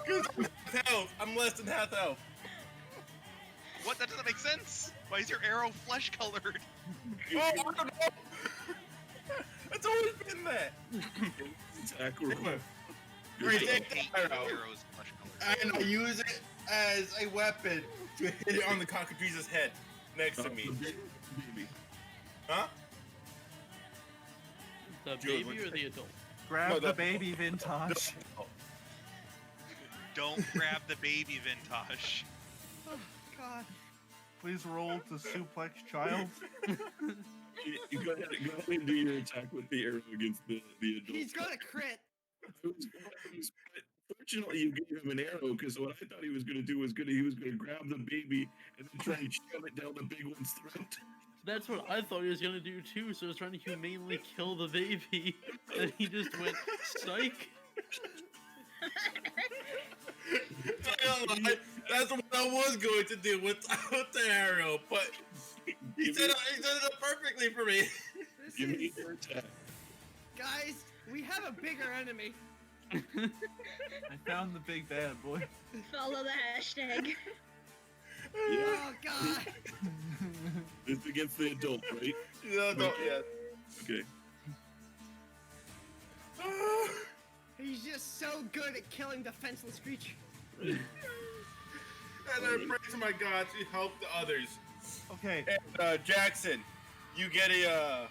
[SPEAKER 10] Because I'm half health. I'm less than half health.
[SPEAKER 4] What? That doesn't make sense. Why is your arrow flesh colored?
[SPEAKER 10] Oh, I don't know. It's always been that.
[SPEAKER 2] Attack roll.
[SPEAKER 10] Great,
[SPEAKER 4] I
[SPEAKER 10] take
[SPEAKER 4] hate
[SPEAKER 10] the arrow.
[SPEAKER 4] arrows flesh colored.
[SPEAKER 10] And I use it as a weapon to hit it on the cockatrice's head next to me.
[SPEAKER 2] Baby.
[SPEAKER 10] Huh?
[SPEAKER 6] The
[SPEAKER 10] Julian,
[SPEAKER 6] baby or the adult?
[SPEAKER 7] Grab
[SPEAKER 10] No,
[SPEAKER 7] the
[SPEAKER 10] the-
[SPEAKER 7] baby, Vintash.
[SPEAKER 4] Don't grab the baby, Vintash.
[SPEAKER 3] Oh, God.
[SPEAKER 7] Please roll to suplex child.
[SPEAKER 2] You go ahead and do your attack with the arrow against the adult.
[SPEAKER 3] He's gonna crit.
[SPEAKER 2] Fortunately, you gave him an arrow because what I thought he was going to do was he was going to grab the baby and then try and shove it down the big one's throat.
[SPEAKER 6] That's what I thought he was gonna do too, so I was trying to humanely kill the baby, and he just went, psych!
[SPEAKER 10] That's what I was going to do with the arrow, but he set it up perfectly for me.
[SPEAKER 3] This
[SPEAKER 2] Give me
[SPEAKER 3] is...
[SPEAKER 2] your attack.
[SPEAKER 3] Guys, we have a bigger enemy.
[SPEAKER 7] I found the big bad boy.
[SPEAKER 1] Follow the hashtag.
[SPEAKER 3] Oh, God.
[SPEAKER 2] It's against the adult, right?
[SPEAKER 10] No, yeah.
[SPEAKER 2] Okay.
[SPEAKER 3] He's just so good at killing defenseless creatures.
[SPEAKER 10] And I pray to my God to help the others.
[SPEAKER 7] Okay.
[SPEAKER 10] And Jackson, you get a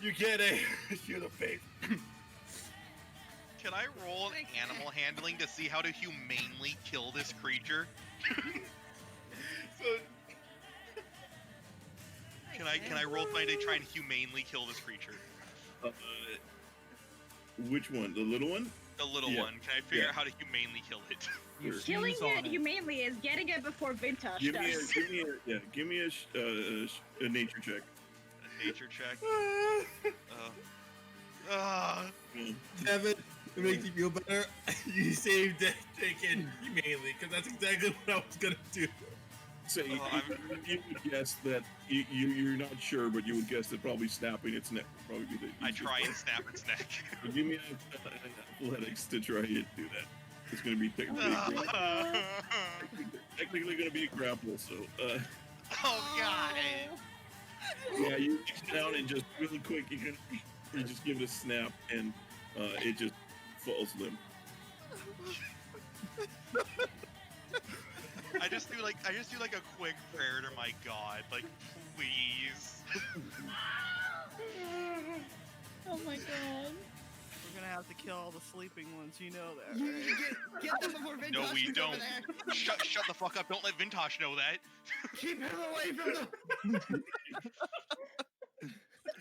[SPEAKER 10] shoot a face.
[SPEAKER 4] Can I roll
[SPEAKER 3] Thanks,
[SPEAKER 4] animal handling to see how to humanely kill this creature?
[SPEAKER 10] So
[SPEAKER 4] Can I roll mine to try and humanely kill this creature?
[SPEAKER 2] Which one? The little one?
[SPEAKER 4] The little
[SPEAKER 2] Yeah.
[SPEAKER 4] one. Can I figure
[SPEAKER 2] Yeah.
[SPEAKER 4] out how to humanely kill it?
[SPEAKER 2] Sure.
[SPEAKER 1] Killing
[SPEAKER 7] Sneeze on
[SPEAKER 1] it humanely is getting it before Vintash
[SPEAKER 2] Give me
[SPEAKER 1] does.
[SPEAKER 2] give me a nature check.
[SPEAKER 4] A nature check.
[SPEAKER 10] Devin, to make you feel better, you saved that chicken humanely, because that's exactly what I was gonna do.
[SPEAKER 2] So you
[SPEAKER 4] I'm-
[SPEAKER 2] would guess that you're not sure, but you would guess that probably snapping its neck would probably be the
[SPEAKER 4] I
[SPEAKER 2] easiest
[SPEAKER 4] try
[SPEAKER 2] part.
[SPEAKER 4] and snap its neck.
[SPEAKER 2] So give me athletics to try and do that. It's going to be technically going to be a grapple. So,
[SPEAKER 4] Oh god!
[SPEAKER 2] yeah, you reach down and just really quick, you just give it a snap, and it just falls limp.
[SPEAKER 4] I just do like a quick prayer to my god, like please.
[SPEAKER 1] Oh my god.
[SPEAKER 5] We're gonna have to kill all the sleeping ones, you know that,
[SPEAKER 3] You
[SPEAKER 5] right?
[SPEAKER 3] get them before Vintash
[SPEAKER 4] No, we
[SPEAKER 3] gets over
[SPEAKER 4] don't.
[SPEAKER 3] there.
[SPEAKER 4] Shut the fuck up! Don't let Vintash know that.
[SPEAKER 3] Keep him away from them.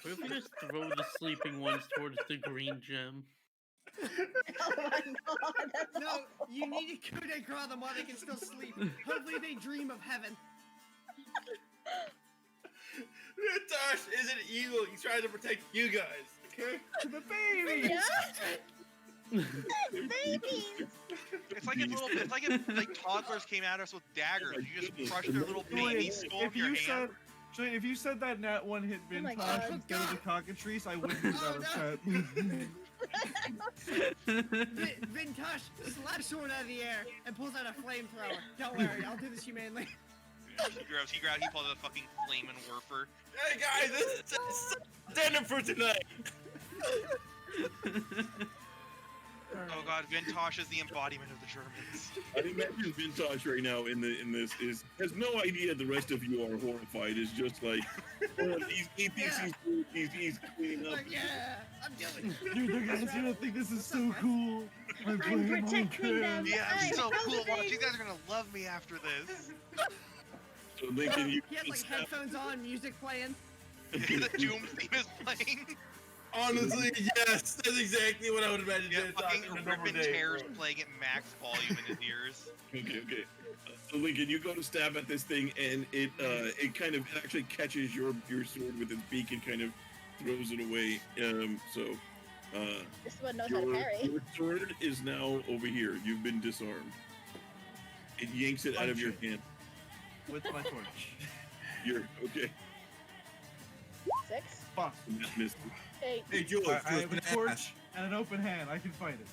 [SPEAKER 6] What if we just throw the sleeping ones towards the green gem?
[SPEAKER 1] Oh my god, that's
[SPEAKER 3] No, you need to coup de grace them while they can still sleep. Hopefully they dream of heaven.
[SPEAKER 10] Vintash isn't evil. He's trying to protect you guys. Okay?
[SPEAKER 7] The baby!
[SPEAKER 1] babies!
[SPEAKER 4] It's like if toddlers came at us with daggers. You just crushed their little baby skull
[SPEAKER 7] If
[SPEAKER 4] in your
[SPEAKER 7] you
[SPEAKER 4] hand.
[SPEAKER 7] said, Julian, if you said that Nat 1 hit
[SPEAKER 1] Oh my
[SPEAKER 7] Vintash
[SPEAKER 1] God.
[SPEAKER 7] instead of the cockatrice, I wouldn't be that
[SPEAKER 3] Oh,
[SPEAKER 7] upset.
[SPEAKER 3] Vintash slaps sword out of the air and pulls out a flamethrower. Don't worry, I'll do this humanely.
[SPEAKER 4] He pulls out a fucking flaming warfer.
[SPEAKER 10] Hey guys, this is dinner for tonight.
[SPEAKER 4] Oh god, Vintash is the embodiment of the Germans.
[SPEAKER 2] I imagine Vintash right now in this has no idea the rest of you are horrified. It's just like, oh, he thinks he's cleaning up.
[SPEAKER 3] Like, yeah, I'm doing it.
[SPEAKER 7] Dude, the guys gonna think this is so cool.
[SPEAKER 1] I'm protecting them.
[SPEAKER 4] Yeah, I'm
[SPEAKER 1] I'm
[SPEAKER 4] so cool. Watch,
[SPEAKER 1] helping.
[SPEAKER 4] you guys are gonna love me after this.
[SPEAKER 2] So Lincoln, you
[SPEAKER 3] He has like headphones on, music playing.
[SPEAKER 4] The Doom theme is playing.
[SPEAKER 10] Honestly, yes, that's exactly what I would imagine.
[SPEAKER 4] Yeah,
[SPEAKER 10] Vintash
[SPEAKER 4] fucking
[SPEAKER 10] in a normal
[SPEAKER 4] ripping
[SPEAKER 10] day.
[SPEAKER 4] tears playing at max volume in his ears.
[SPEAKER 2] Okay. So Lincoln, you go to stab at this thing, and it actually catches your sword with its beak and kind of throws it away.
[SPEAKER 1] This one knows how to parry.
[SPEAKER 2] Your sword is now over here. You've been disarmed. It yanks it out of your hand.
[SPEAKER 7] With my torch.
[SPEAKER 2] You're okay.
[SPEAKER 1] 6,
[SPEAKER 7] Fuck.
[SPEAKER 2] That missed
[SPEAKER 1] 8.
[SPEAKER 10] Hey, Jules,
[SPEAKER 7] I have a
[SPEAKER 10] Jules,
[SPEAKER 7] torch and an open hand. I can fight it.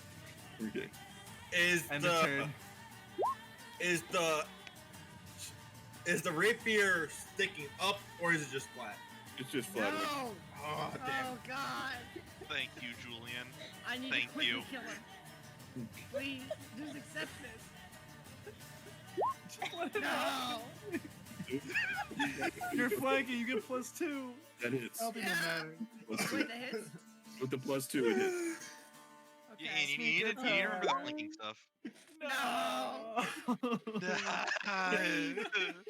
[SPEAKER 2] it. Okay.
[SPEAKER 7] And a turn.
[SPEAKER 10] Is the rapier sticking up or is it just flat?
[SPEAKER 2] It's just flat.
[SPEAKER 3] No!
[SPEAKER 10] Oh damn!
[SPEAKER 3] Oh god!
[SPEAKER 4] Thank you, Julian.
[SPEAKER 3] I need
[SPEAKER 4] Thank
[SPEAKER 3] to quickly
[SPEAKER 4] you.
[SPEAKER 3] kill him. Please, just accept this. No!
[SPEAKER 7] You're flanking. You get +2.
[SPEAKER 2] That hits.
[SPEAKER 7] I don't think that matters.
[SPEAKER 3] Wait, the hits?
[SPEAKER 2] With the +2, it hits.
[SPEAKER 4] Yeah,
[SPEAKER 3] Okay.
[SPEAKER 4] you need to remember the blinking stuff.
[SPEAKER 3] No!
[SPEAKER 4] No,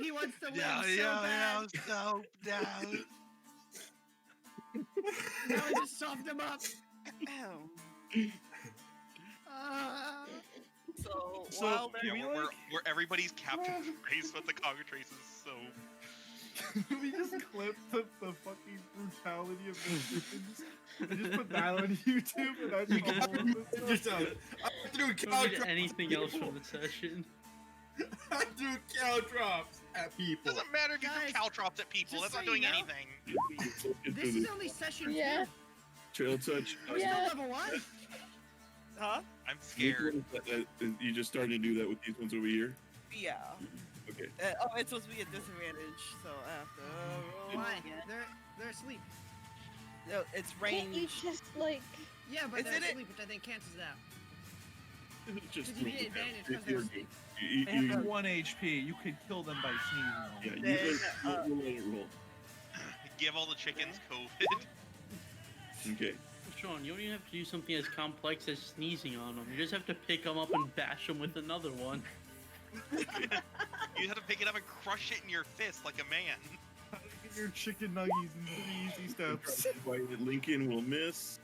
[SPEAKER 3] He wants to win so bad.
[SPEAKER 4] so down.
[SPEAKER 3] Now I just soft him up.
[SPEAKER 5] Ow. So
[SPEAKER 7] So,
[SPEAKER 5] while
[SPEAKER 7] can
[SPEAKER 5] they're
[SPEAKER 7] we,
[SPEAKER 4] Yeah, where everybody's captain race, but the cockatrice is so.
[SPEAKER 7] we just clipped the fucking brutality of the chickens and just put that on YouTube and that's all of this
[SPEAKER 10] Just
[SPEAKER 7] stuff.
[SPEAKER 10] I threw
[SPEAKER 6] Don't
[SPEAKER 10] cow
[SPEAKER 6] need
[SPEAKER 10] drops.
[SPEAKER 6] anything else from the session.
[SPEAKER 10] I threw cow drops at people.
[SPEAKER 4] Doesn't matter if you
[SPEAKER 3] Guys,
[SPEAKER 4] throw caltrops at people.
[SPEAKER 3] just
[SPEAKER 4] That's not
[SPEAKER 3] so you
[SPEAKER 4] doing
[SPEAKER 3] know-
[SPEAKER 4] anything.
[SPEAKER 3] This is only session
[SPEAKER 1] Yeah.
[SPEAKER 3] 2.
[SPEAKER 2] Trail touch.
[SPEAKER 3] We're still level 1.
[SPEAKER 5] huh?
[SPEAKER 4] I'm scared.
[SPEAKER 2] You just started to do that with these ones over here.
[SPEAKER 5] Yeah.
[SPEAKER 2] Okay.
[SPEAKER 5] It's supposed to be a disadvantage, so I have to roll
[SPEAKER 3] Why?
[SPEAKER 5] again.
[SPEAKER 3] They're asleep.
[SPEAKER 5] No, it's
[SPEAKER 1] Can't you
[SPEAKER 5] range.
[SPEAKER 1] just, like...
[SPEAKER 3] Yeah, but
[SPEAKER 5] Isn't
[SPEAKER 3] they're
[SPEAKER 5] it-
[SPEAKER 3] asleep, which I think cancels it out.
[SPEAKER 2] Just
[SPEAKER 3] Because you get advantage because they're
[SPEAKER 2] you're
[SPEAKER 3] asleep.
[SPEAKER 2] good.
[SPEAKER 7] They have 1 HP. You could kill them by sneezing on
[SPEAKER 2] Yeah,
[SPEAKER 7] them.
[SPEAKER 2] you
[SPEAKER 5] Then,
[SPEAKER 2] guys let it roll.
[SPEAKER 4] Give all the chickens COVID.
[SPEAKER 2] Okay.
[SPEAKER 6] Sean, you don't even have to do something as complex as sneezing on them. You just have to pick them up and bash them with another one.
[SPEAKER 4] You have to pick it up and crush it in your fist like a man.
[SPEAKER 7] Get your chicken nuggies in 3 easy steps.
[SPEAKER 2] Lincoln will miss.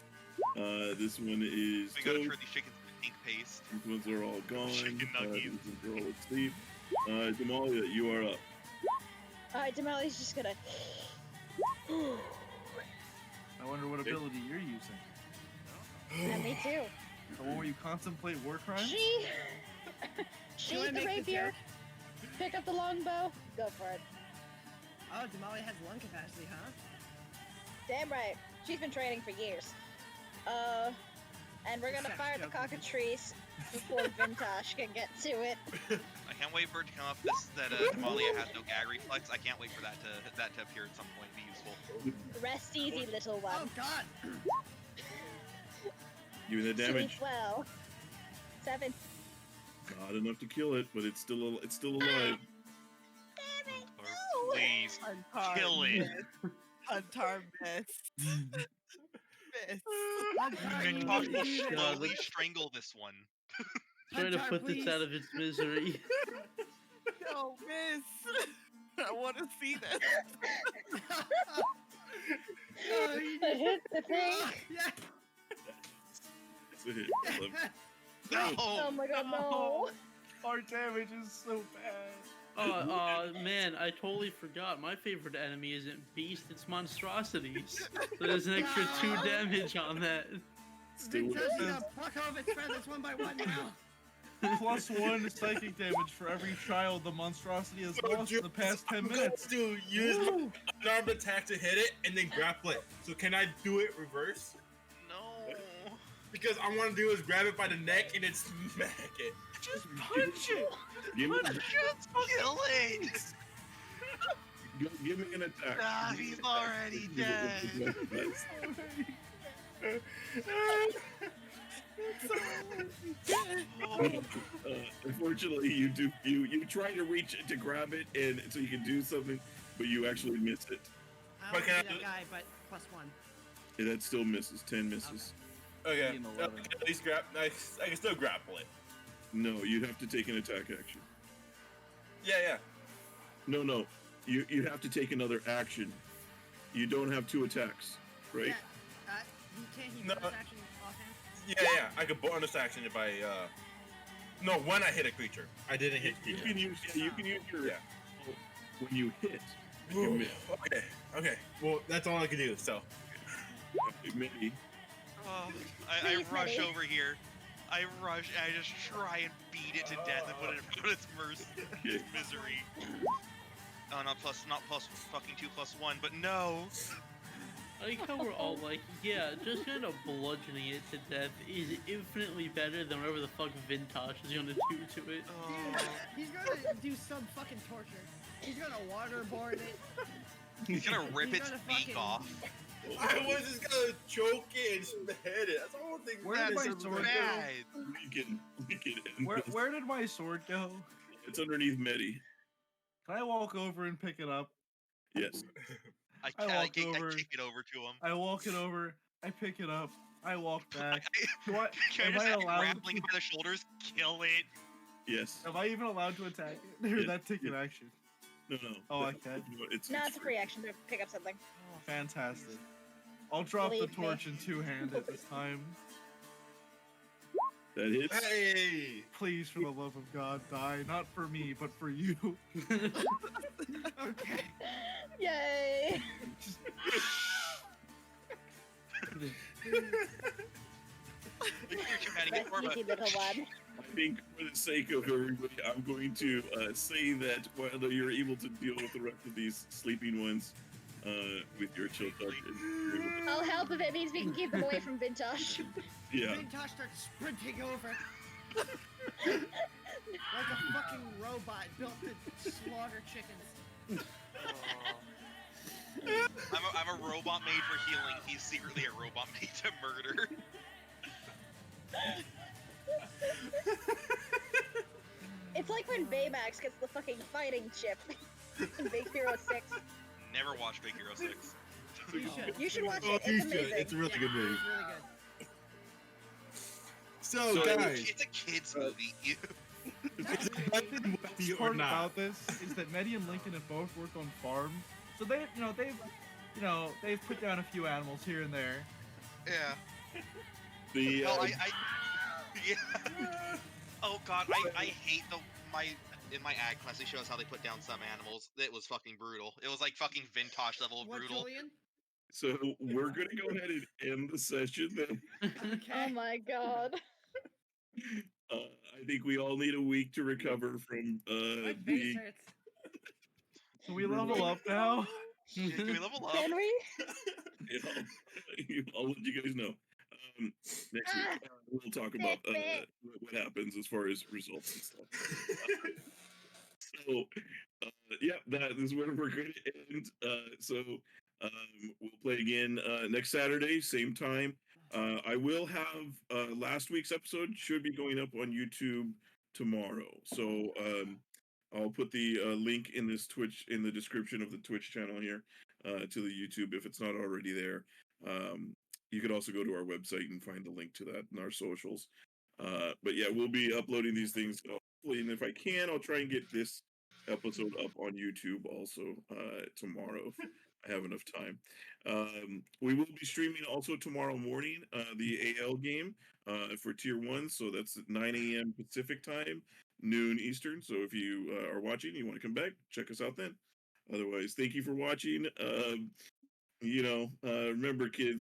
[SPEAKER 2] This one is
[SPEAKER 4] We gotta
[SPEAKER 2] toast.
[SPEAKER 4] turn these chickens into pink paste.
[SPEAKER 2] These ones are all gone.
[SPEAKER 4] Chicken nuggies.
[SPEAKER 2] These ones are all asleep. Damalia, you are up.
[SPEAKER 1] Alright, Damali's just gonna...
[SPEAKER 7] I wonder what ability you're using.
[SPEAKER 1] Yeah, me too.
[SPEAKER 7] The one where you contemplate war crimes?
[SPEAKER 1] She
[SPEAKER 3] wanna
[SPEAKER 1] the
[SPEAKER 3] make the
[SPEAKER 1] rapier,
[SPEAKER 3] joke?
[SPEAKER 1] pick up the longbow, go for it.
[SPEAKER 3] Oh, Damalia has lung capacity, huh?
[SPEAKER 1] Damn right. She's been training for years. And we're gonna
[SPEAKER 3] Sex
[SPEAKER 1] fire the
[SPEAKER 3] joke.
[SPEAKER 1] cockatrice before Vintash can get to it.
[SPEAKER 4] I can't wait for it to come up that Damalia has no gag reflex. I can't wait for that to appear at some point and be useful.
[SPEAKER 1] Rest easy, little
[SPEAKER 3] Oh
[SPEAKER 1] one.
[SPEAKER 3] God!
[SPEAKER 2] Give me the damage.
[SPEAKER 1] Sleep well. 7.
[SPEAKER 2] Not enough to kill it, but it's still alive.
[SPEAKER 1] Damn it!
[SPEAKER 4] Or
[SPEAKER 1] No!
[SPEAKER 4] please
[SPEAKER 5] Huntar
[SPEAKER 4] kill it.
[SPEAKER 5] missed. Huntar missed. Missed.
[SPEAKER 4] Vintash will
[SPEAKER 3] please.
[SPEAKER 4] slowly strangle this one.
[SPEAKER 6] Trying to
[SPEAKER 3] Huntar,
[SPEAKER 6] put this out
[SPEAKER 3] please.
[SPEAKER 6] of its misery.
[SPEAKER 5] No, miss. I want to see this.
[SPEAKER 3] Oh, you
[SPEAKER 1] I
[SPEAKER 3] need-
[SPEAKER 1] hit the thing.
[SPEAKER 3] Yeah.
[SPEAKER 2] It's a hit. I love it.
[SPEAKER 4] No!
[SPEAKER 1] Oh my god, no.
[SPEAKER 7] Our damage is so bad.
[SPEAKER 6] Man, I totally forgot. My favorite enemy isn't Beast, it's Monstrosities. So there's an extra 2
[SPEAKER 3] No.
[SPEAKER 6] damage on that.
[SPEAKER 2] Still
[SPEAKER 3] Vintash,
[SPEAKER 2] with
[SPEAKER 3] you
[SPEAKER 2] it.
[SPEAKER 3] gotta pluck off its feathers one by one now.
[SPEAKER 7] +1 psychic damage for every child the monstrosity has lost in the past 10
[SPEAKER 8] I'm going
[SPEAKER 7] minutes.
[SPEAKER 8] to use my unarmed attack to hit it and then grapple it. So can I do it reverse?
[SPEAKER 4] No!
[SPEAKER 8] Because I want to do is grab it by the neck and then smack it.
[SPEAKER 7] Just punch it!
[SPEAKER 2] Give me,
[SPEAKER 4] Just kill it!
[SPEAKER 2] give me an attack.
[SPEAKER 4] Ah, he's already dead.
[SPEAKER 2] Unfortunately, you try to reach it to grab it, and so you can do something, but you actually miss it.
[SPEAKER 3] I
[SPEAKER 8] But
[SPEAKER 3] want
[SPEAKER 8] can
[SPEAKER 3] to
[SPEAKER 8] I
[SPEAKER 3] be
[SPEAKER 8] do-
[SPEAKER 3] that guy, but +1.
[SPEAKER 2] And that still misses. 10 misses.
[SPEAKER 8] Okay.
[SPEAKER 7] Being 11.
[SPEAKER 8] At least I can still grapple it.
[SPEAKER 2] No, you'd have to take an attack action.
[SPEAKER 8] Yeah.
[SPEAKER 2] No. You have to take another action. You don't have 2 attacks, right?
[SPEAKER 3] Yeah. Can't he
[SPEAKER 8] No.
[SPEAKER 3] bonus action offhand?
[SPEAKER 8] Yeah. I could bonus action if I. No, when I hit a creature. I didn't hit
[SPEAKER 2] You
[SPEAKER 8] creature.
[SPEAKER 2] can use your
[SPEAKER 8] Yeah.
[SPEAKER 2] when you hit. You can miss.
[SPEAKER 8] Okay. Well, that's all I can do. So.
[SPEAKER 2] Medi.
[SPEAKER 4] Oh, I
[SPEAKER 1] Please,
[SPEAKER 4] rush
[SPEAKER 1] Medi.
[SPEAKER 4] over here. I rush and I just try and beat it to death and put it out its mercy, its misery. Oh, not plus fucking 2+1, but no.
[SPEAKER 6] I like how we're all like, yeah, just kind of bludgeoning it to death is infinitely better than whatever the fuck Vintash is gonna do to it.
[SPEAKER 4] Oh.
[SPEAKER 3] He's gonna do some fucking torture. He's gonna waterboard it.
[SPEAKER 4] He's gonna rip
[SPEAKER 3] He's
[SPEAKER 4] its
[SPEAKER 3] gonna
[SPEAKER 4] beak
[SPEAKER 3] fucking-
[SPEAKER 4] off.
[SPEAKER 8] I was just gonna choke it and behead it. That's the whole thing.
[SPEAKER 7] Where did
[SPEAKER 4] That's
[SPEAKER 7] my
[SPEAKER 4] so
[SPEAKER 7] sword
[SPEAKER 4] bad.
[SPEAKER 2] We can end this.
[SPEAKER 7] Where did my sword go?
[SPEAKER 2] It's underneath Medi.
[SPEAKER 7] Can I walk over and pick it up?
[SPEAKER 2] Yes.
[SPEAKER 4] I
[SPEAKER 7] walk
[SPEAKER 4] kick
[SPEAKER 7] over.
[SPEAKER 4] it over to him.
[SPEAKER 7] I walk it over. I pick it up. I walk back. Do I,
[SPEAKER 4] Can I
[SPEAKER 7] am
[SPEAKER 4] just
[SPEAKER 7] I
[SPEAKER 4] have you
[SPEAKER 7] allowed?
[SPEAKER 4] grappling by the shoulders? Kill it.
[SPEAKER 2] Yes.
[SPEAKER 7] Am I even allowed to attack it? Or
[SPEAKER 2] Yeah,
[SPEAKER 7] that take an
[SPEAKER 2] yeah.
[SPEAKER 7] action?
[SPEAKER 2] No.
[SPEAKER 7] Oh, I can.
[SPEAKER 2] It's
[SPEAKER 1] No, it's a free action to pick up something.
[SPEAKER 7] Oh, fantastic. I'll drop the
[SPEAKER 1] Believe me.
[SPEAKER 7] torch in 2-handed this time.
[SPEAKER 2] That hits.
[SPEAKER 8] Hey!
[SPEAKER 7] Please, for the love of God, die. Not for me, but for you.
[SPEAKER 3] Okay.
[SPEAKER 1] Yay!
[SPEAKER 4] You're chatting it
[SPEAKER 1] Rest
[SPEAKER 4] for, but
[SPEAKER 1] easy, little one.
[SPEAKER 2] I think for the sake of everybody, I'm going to say that while you're able to deal with the rest of these sleeping ones with your chill touch,
[SPEAKER 1] I'll help if it means we can keep them away from Vintash.
[SPEAKER 2] yeah,
[SPEAKER 3] Vintash starts sprinting over. Like a fucking robot built to slaughter chickens.
[SPEAKER 4] I'm a robot made for healing. He's secretly a robot made to murder.
[SPEAKER 1] It's like when Baymax gets the fucking fighting chip in Big Hero 6.
[SPEAKER 4] Never watched Big Hero 6.
[SPEAKER 1] You should watch
[SPEAKER 8] Oh,
[SPEAKER 1] it.
[SPEAKER 8] you
[SPEAKER 1] It's
[SPEAKER 8] should.
[SPEAKER 1] amazing.
[SPEAKER 8] It's a really good movie.
[SPEAKER 3] It's really good.
[SPEAKER 8] So,
[SPEAKER 2] So-
[SPEAKER 8] guys,
[SPEAKER 4] It's a kids movie.
[SPEAKER 8] is it better than
[SPEAKER 7] The
[SPEAKER 8] Buffy
[SPEAKER 7] best
[SPEAKER 8] or
[SPEAKER 7] part
[SPEAKER 8] not?
[SPEAKER 7] about this is that Medi and Lincoln have both worked on farms, so they've put down a few animals here and there.
[SPEAKER 4] Yeah.
[SPEAKER 2] the
[SPEAKER 4] Well, yeah. Oh god, I hate in my ag class, they show us how they put down some animals. It was fucking brutal. It was like fucking Vintash level of
[SPEAKER 3] What,
[SPEAKER 4] brutal.
[SPEAKER 3] Julian?
[SPEAKER 2] so we're gonna go ahead and end the session. Then
[SPEAKER 1] Oh
[SPEAKER 3] Okay.
[SPEAKER 1] my god.
[SPEAKER 2] I think we all need a week to recover from
[SPEAKER 3] My
[SPEAKER 2] the.
[SPEAKER 3] face hurts.
[SPEAKER 7] Can we level up now?
[SPEAKER 4] Can we level up?
[SPEAKER 1] Can we?
[SPEAKER 2] I'll let you guys know. next week we'll talk about what happens as far as results and stuff. So, yeah, that is where we're going to end. So we'll play again next Saturday, same time. I will have last week's episode should be going up on YouTube tomorrow. So I'll put the link in the description of the Twitch channel here to the YouTube if it's not already there. You could also go to our website and find the link to that in our socials. But yeah, we'll be uploading these things hopefully, and if I can, I'll try and get this episode up on YouTube also tomorrow if I have enough time. We will be streaming also tomorrow morning the AL game for Tier 1, so that's at 9 a.m. Pacific time, noon Eastern. So if you are watching, you want to come back, check us out then. Otherwise, thank you for watching. Remember, kids,